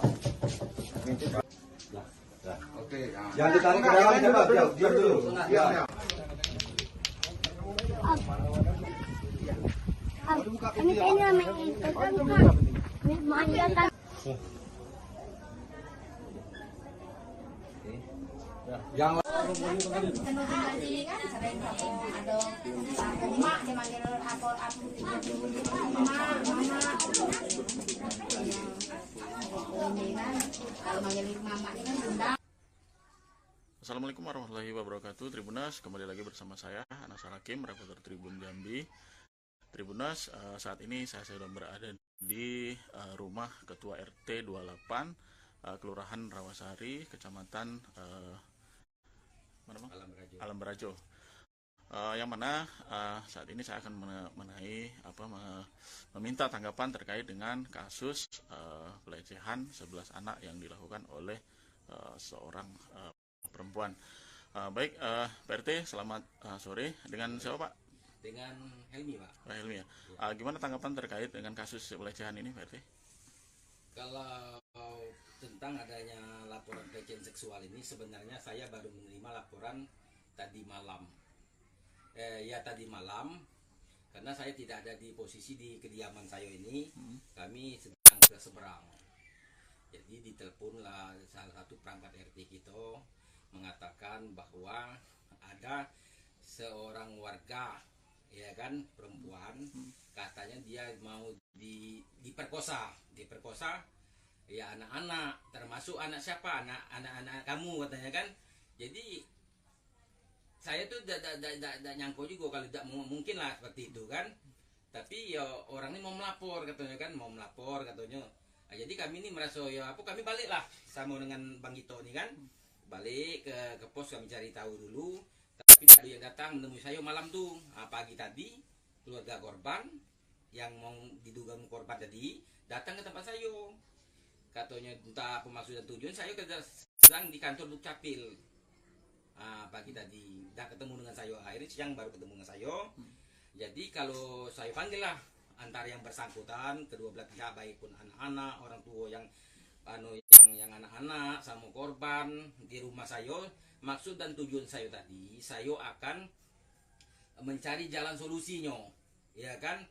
Ngintip Pak. Oke. Jangan ditarik ke dalam coba. Diam dulu. Diam. Ini namanya itu kan manjatan. Yang Assalamualaikum warahmatullahi wabarakatuh. Tribunnews, kembali lagi bersama saya Anas Hakim, reporter Tribun Jambi. Tribunnews, saat ini saya sedang berada di rumah Ketua RT 28 Kelurahan Rawasari, Kecamatan Alam Barajo. Yang mana saat ini saya akan meminta tanggapan terkait dengan kasus pelecehan 11 anak yang dilakukan oleh seorang perempuan. Baik, Pak RT, selamat sore. Dengan siapa Pak? Dengan Helmi Pak. Pak Helmi ya. Gimana tanggapan terkait dengan kasus pelecehan ini Pak RT? Kalau tentang adanya laporan pelecehan seksual ini sebenarnya saya baru menerima laporan tadi malam. Tadi malam karena saya tidak ada di posisi di kediaman saya ini, kami sedang ke seberang. Jadi diteleponlah salah satu perangkat RT kita mengatakan bahwa ada seorang warga ya kan perempuan katanya dia mau diperkosa Ya anak-anak, termasuk anak siapa? Anak-anak kamu katanya kan. Jadi saya tuh tidak nyangkau juga kalau tidak mungkin lah seperti itu kan. Tapi ya orang ini mau melapor katanya kan, mau melapor katanya. Nah, jadi kami ini merasa ya apa, kami balik lah sama dengan Bang Gito ini kan. Balik ke pos, kami cari tahu dulu. Tapi ada yang datang menemui saya malam tuh. Nah, pagi tadi keluarga korban yang mau diduga korban tadi datang ke tempat saya. Katanya entah apa maksud dan tujuan, saya sedang di kantor Dukcapil. Pagi tadi udah ketemu dengan saya, akhirnya siang baru ketemu dengan saya. Jadi kalau saya panggil lah antara yang bersangkutan, kedua belah pihak, baik pun anak-anak, orang tua yang anak-anak sama korban di rumah saya. Maksud dan tujuan saya tadi, saya akan mencari jalan solusinya, ya kan?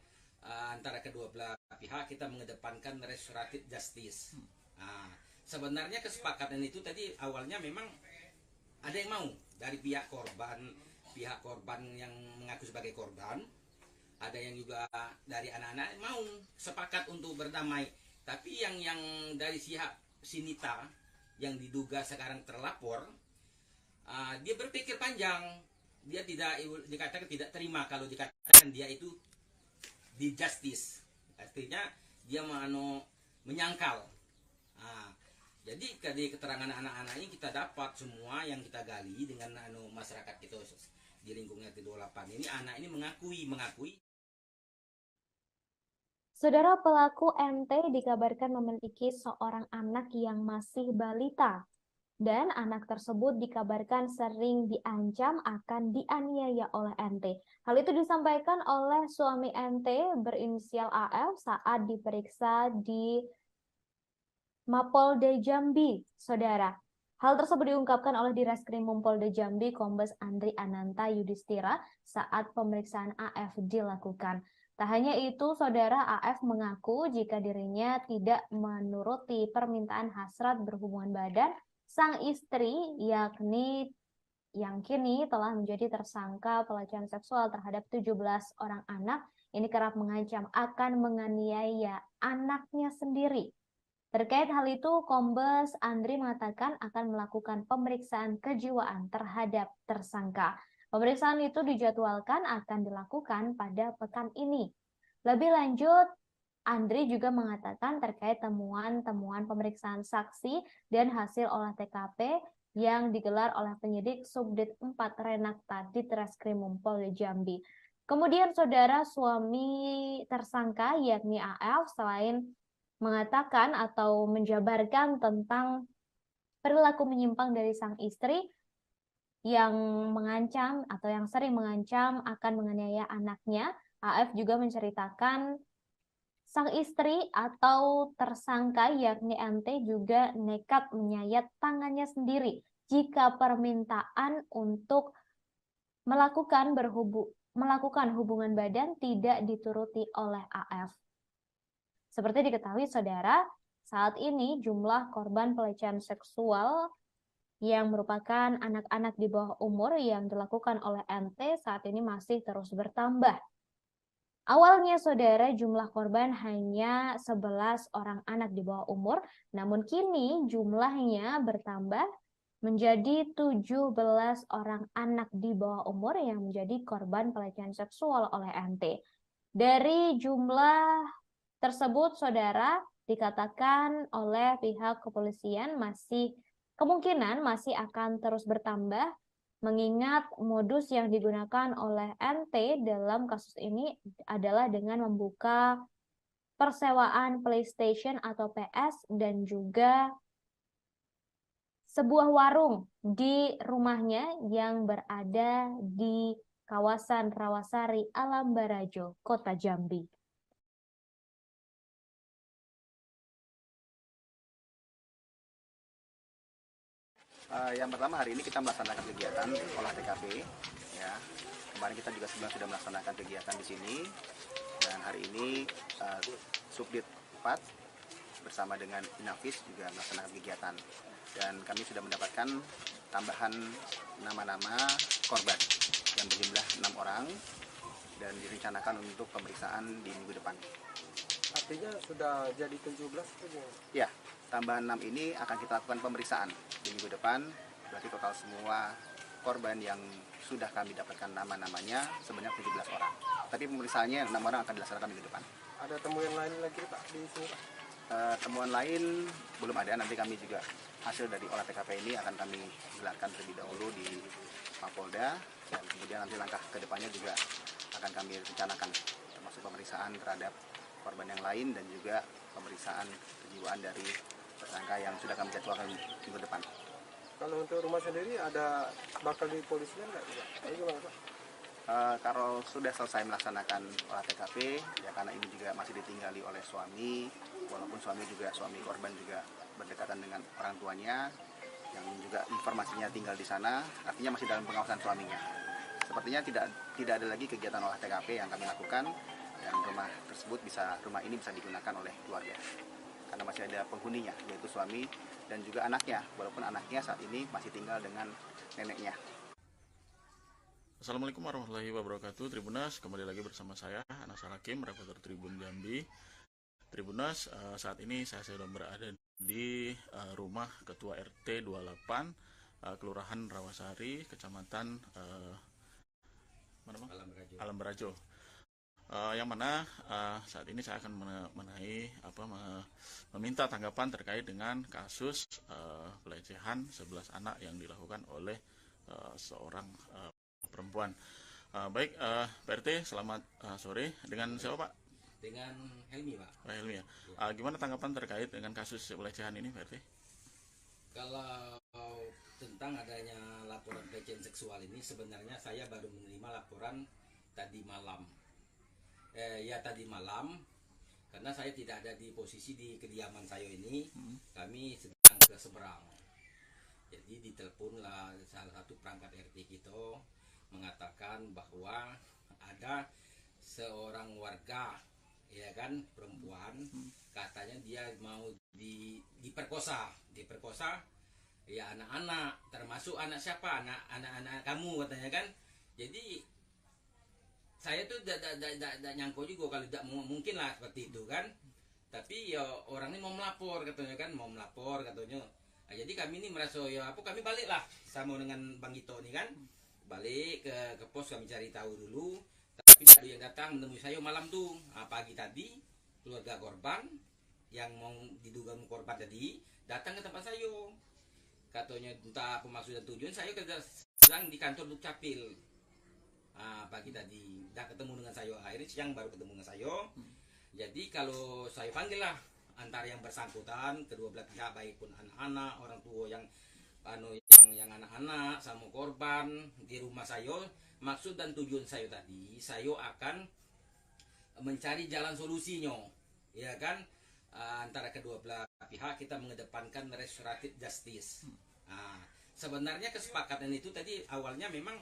Antara kedua belah pihak kita mengedepankan restoratif justice. Sebenarnya kesepakatan itu tadi awalnya memang ada yang mau dari pihak korban yang mengaku sebagai korban, ada yang juga dari anak-anak mau sepakat untuk berdamai. Tapi yang dari pihak Sinita yang diduga sekarang terlapor, dia berpikir panjang, dia dikatakan tidak terima kalau dikatakan dia itu di justice, artinya dia menyangkal. Jadi dari keterangan anak-anak ini kita dapat semua yang kita gali dengan masyarakat kita di lingkungan T28 ini, anak ini mengakui. Saudara, pelaku MT dikabarkan memiliki seorang anak yang masih balita. Dan anak tersebut dikabarkan sering diancam akan dianiaya oleh MT. Hal itu disampaikan oleh suami MT berinisial AF saat diperiksa di Mapolda Jambi, saudara. Hal tersebut diungkapkan oleh Direskrimum Polda Jambi Kombes Andri Ananta Yudhistira saat pemeriksaan AF dilakukan. Tak hanya itu, saudara, AF mengaku jika dirinya tidak menuruti permintaan hasrat berhubungan badan sang istri, yakni yang kini telah menjadi tersangka pelecehan seksual terhadap 17 orang anak. Ini kerap mengancam akan menganiaya anaknya sendiri. Terkait hal itu, Kombes Andri mengatakan akan melakukan pemeriksaan kejiwaan terhadap tersangka. Pemeriksaan itu dijadwalkan akan dilakukan pada pekan ini. Lebih lanjut, Andri juga mengatakan terkait temuan-temuan pemeriksaan saksi dan hasil olah TKP yang digelar oleh penyidik Subdit 4 Renakta di Treskrimum Polda Jambi. Kemudian saudara, suami tersangka yakni AF selain mengatakan atau menjabarkan tentang perilaku menyimpang dari sang istri yang mengancam atau yang sering mengancam akan menganiaya anaknya, AF juga menceritakan sang istri atau tersangka yakni MT juga nekat menyayat tangannya sendiri jika permintaan untuk melakukan hubungan badan tidak dituruti oleh AF. Seperti diketahui saudara, saat ini jumlah korban pelecehan seksual yang merupakan anak-anak di bawah umur yang dilakukan oleh MT saat ini masih terus bertambah. Awalnya saudara, jumlah korban hanya 11 orang anak di bawah umur, namun kini jumlahnya bertambah menjadi 17 orang anak di bawah umur yang menjadi korban pelecehan seksual oleh MT. Dari jumlah tersebut saudara, dikatakan oleh pihak kepolisian kemungkinan masih akan terus bertambah, mengingat modus yang digunakan oleh MT dalam kasus ini adalah dengan membuka persewaan PlayStation atau PS dan juga sebuah warung di rumahnya yang berada di kawasan Rawasari, Alam Barajo, Kota Jambi. Yang pertama, hari ini kita melaksanakan kegiatan olah TKP. Ya, kemarin kita juga sebenarnya sudah melaksanakan kegiatan di sini, dan hari ini Subdit 4 bersama dengan Inavis juga melaksanakan kegiatan. Dan kami sudah mendapatkan tambahan nama-nama korban yang berjumlah 6 orang dan direncanakan untuk pemeriksaan di minggu depan. Artinya sudah jadi 17 saja? Ya, tambahan 6 ini akan kita lakukan pemeriksaan di minggu depan. Berarti total semua korban yang sudah kami dapatkan nama-namanya sebanyak 17 orang. Tapi pemeriksaannya 6 orang akan dilaksanakan minggu depan. Ada temuan lain lagi Pak di sini Pak? Temuan lain belum ada, nanti kami juga hasil dari olah TKP ini akan kami gelarkan terlebih dahulu di Mapolda, dan kemudian nanti langkah ke depannya juga akan kami rencanakan, termasuk pemeriksaan terhadap korban yang lain dan juga pemeriksaan kejiwaan dari tersangka yang sudah kami jadwalkan minggu depan. Kalau untuk rumah sendiri ada bakal di polisian nggak? Gimana Pak? Kalau sudah selesai melaksanakan olah TKP, ya karena ini juga masih ditinggali oleh suami, walaupun suami korban juga berdekatan dengan orang tuanya, yang juga informasinya tinggal di sana, artinya masih dalam pengawasan suaminya. Sepertinya tidak ada lagi kegiatan olah TKP yang kami lakukan, dan rumah ini bisa digunakan oleh keluarga, karena masih ada penghuninya, yaitu suami dan juga anaknya, walaupun anaknya saat ini masih tinggal dengan neneknya. Assalamualaikum warahmatullahi wabarakatuh. Tribunas, kembali lagi bersama saya Anasar Hakim, reporter Tribun Jambi. Tribunas, saat ini saya sedang berada di rumah Ketua RT 28 Kelurahan Rawasari, Kecamatan Alam Barajo. Yang mana saat ini saya akan meminta tanggapan terkait dengan kasus pelecehan 11 anak yang dilakukan oleh seorang perempuan. Baik, Pak RT, selamat sore. Dengan siapa Pak? Dengan Helmi Pak. Helmi ya. Gimana tanggapan terkait dengan kasus pelecehan ini Pak RT? Kalau tentang adanya laporan pelecehan seksual ini, sebenarnya saya baru menerima laporan tadi malam. Tadi malam, karena saya tidak ada di posisi di kediaman saya ini, kami sedang ke seberang. Jadi diteleponlah salah satu perangkat RT kita mengatakan bahwa ada seorang warga, ya kan, perempuan, katanya dia mau diperkosa ya anak-anak, termasuk anak siapa, anak kamu katanya kan. Jadi saya tuh tidak nyangka juga kalau tidak mungkin lah seperti itu kan. Tapi ya orang ini mau melapor katanya kan, Nah, jadi kami ini merasa kami baliklah sama dengan Bang Gito ini kan, balik ke pos, kami cari tahu dulu. Tapi ada yang datang menemui saya malam tuh, pagi tadi keluarga korban yang mau diduga korban tadi datang ke tempat saya, katanya entah apa maksud dan tujuan. Saya sedang di kantor Dukcapil pagi tadi, udah ketemu dengan saya, akhirnya siang baru ketemu dengan saya. Jadi kalau saya panggil lah antara yang bersangkutan, kedua belah pihak, baik pun anak-anak, orang tua yang anak-anak sama korban di rumah saya. Maksud dan tujuan saya tadi, saya akan mencari jalan solusinya, ya kan, antara kedua belah pihak. Kita mengedepankan restoratif justice. Sebenarnya kesepakatan itu tadi awalnya memang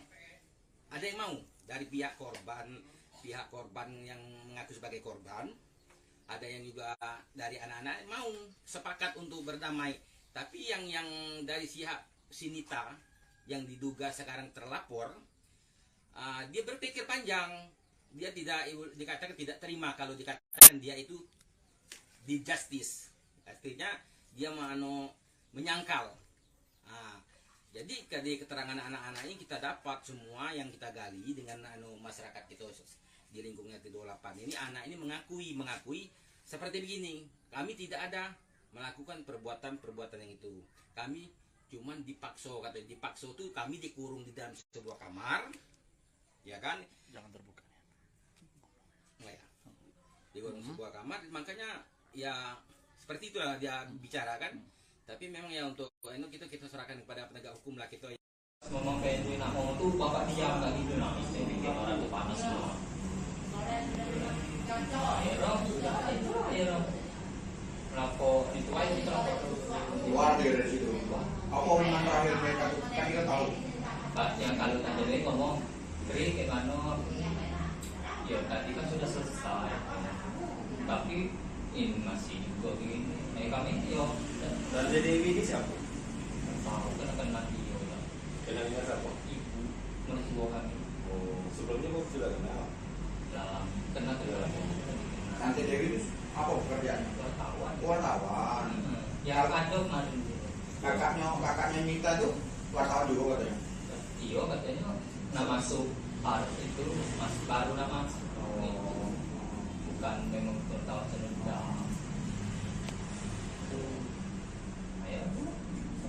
ada yang mau dari pihak korban yang mengaku sebagai korban, ada yang juga dari anak-anak mau sepakat untuk berdamai. Tapi yang dari pihak Sinita yang diduga sekarang terlapor, dia berpikir panjang. Dia dikatakan tidak terima kalau dikatakan dia itu di justice. Artinya dia menyangkal. Jadi dari keterangan anak-anak ini kita dapat semua yang kita gali dengan masyarakat kita di lingkungan RT28 ini. Anak ini mengakui seperti begini. Kami tidak ada melakukan perbuatan yang itu. Kami cuman dipaksa, katanya dipaksa tuh kami dikurung di dalam sebuah kamar, ya kan? Jangan terbuka. Ya. Dikurung sebuah kamar, makanya ya seperti itulah dia bicara kan. Tapi memang ya untuk itu kita serahkan kepada penegak hukum lah kita. Ngomong kayak itu nak ngomong tuh bapak diam lagi itu nak istri bikin orang tuh panas loh. Melapor itu aja kita keluar dari situ. Apa omongan terakhir mereka tuh? Kan kita tahu. Pak, yang kalau tadi ngomong beri gimana? Ya tadi kan sudah selesai. Tapi ini masih juga begini. Kami yo. Dan jadi ini siapa? Tahu kan nanti yo. Kenalnya siapa? Ibu mertua kami. Oh, sebelumnya kok sudah kenal? Dalam kenal Tante Dewi itu apa pekerjaannya? wartawan. Wartawan. Ya katanya nak masuk art itu baru nak masuk gitu. Bukan memang kawasan rendah.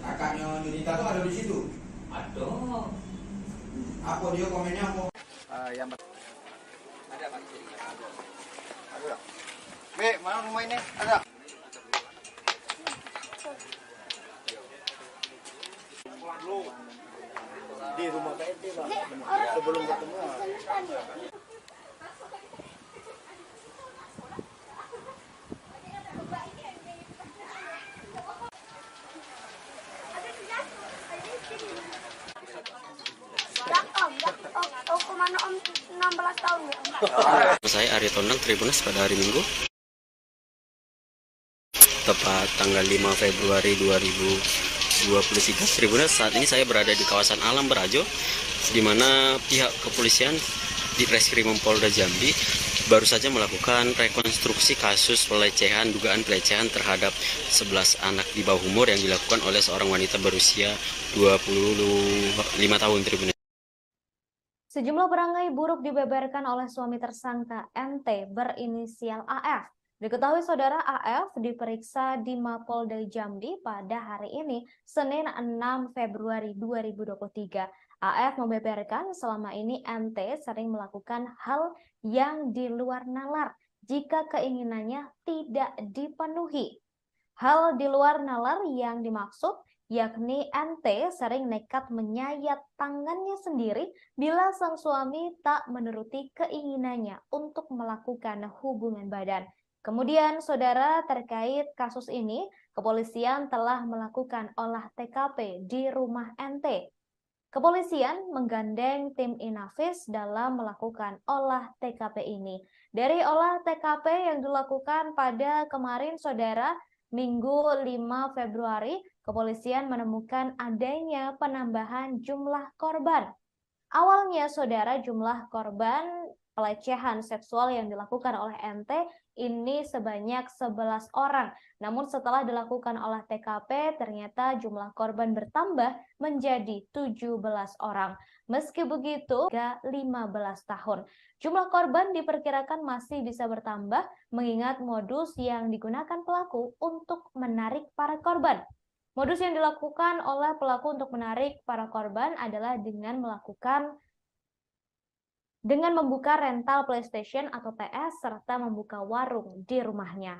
Kakaknya Junita tuh ada di situ. Ada. Apa dia komennya apa? Yang Ada Pak. Ada. Be, mana rumah ini? Ada. Di rumah PNT Pak. Sebelum bertemu. Kemana Om 16 tahun ya Om? Saya Arya Tonang, Tribunas pada hari Minggu tepat tanggal 5 Februari 2023. Tribunas, saat ini saya berada di kawasan Alam Berajo, di mana pihak kepolisian di Reskrimum Polda Jambi baru saja melakukan rekonstruksi kasus dugaan pelecehan terhadap 11 anak di bawah umur yang dilakukan oleh seorang wanita berusia 25 tahun. Tribunas. Sejumlah perangai buruk dibeberkan oleh suami tersangka MT berinisial AF. Diketahui saudara AF diperiksa di Mapolda Jambi pada hari ini, Senin 6 Februari 2023. AF membeberkan selama ini MT sering melakukan hal yang di luar nalar jika keinginannya tidak dipenuhi. Hal di luar nalar yang dimaksud yakni MT sering nekat menyayat tangannya sendiri bila sang suami tak menuruti keinginannya untuk melakukan hubungan badan. Kemudian, saudara, terkait kasus ini, kepolisian telah melakukan olah TKP di rumah MT. Kepolisian menggandeng tim Inavis dalam melakukan olah TKP ini. Dari olah TKP yang dilakukan pada kemarin, saudara, Minggu 5 Februari, kepolisian menemukan adanya penambahan jumlah korban. Awalnya, saudara, jumlah korban pelecehan seksual yang dilakukan oleh MT ini sebanyak 11 orang. Namun setelah dilakukan olah TKP, ternyata jumlah korban bertambah menjadi 17 orang. Meski begitu, 15 tahun. Jumlah korban diperkirakan masih bisa bertambah mengingat modus yang digunakan pelaku untuk menarik para korban. Modus yang dilakukan oleh pelaku untuk menarik para korban adalah dengan membuka rental PlayStation atau PS serta membuka warung di rumahnya.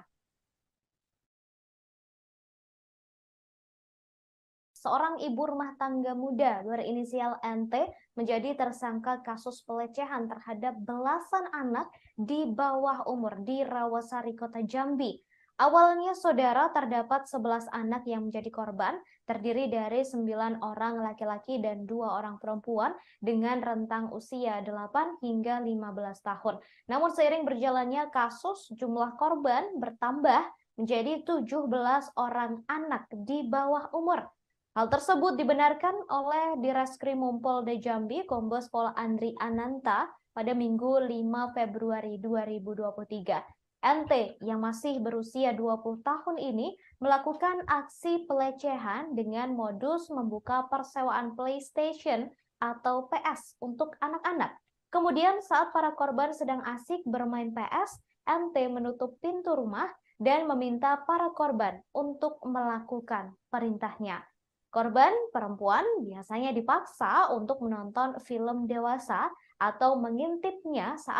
Seorang ibu rumah tangga muda berinisial NT menjadi tersangka kasus pelecehan terhadap belasan anak di bawah umur di Rawasari, Kota Jambi. Awalnya, saudara, terdapat 11 anak yang menjadi korban, terdiri dari 9 orang laki-laki dan 2 orang perempuan dengan rentang usia 8 hingga 15 tahun. Namun seiring berjalannya kasus, jumlah korban bertambah menjadi 17 orang anak di bawah umur. Hal tersebut dibenarkan oleh Direskrimum Polda Jambi, Kombes Pol Andri Ananta pada Minggu 5 Februari 2023. NT yang masih berusia 20 tahun ini melakukan aksi pelecehan dengan modus membuka persewaan PlayStation atau PS untuk anak-anak. Kemudian saat para korban sedang asik bermain PS, NT menutup pintu rumah dan meminta para korban untuk melakukan perintahnya. Korban perempuan biasanya dipaksa untuk menonton film dewasa atau mengintipnya saat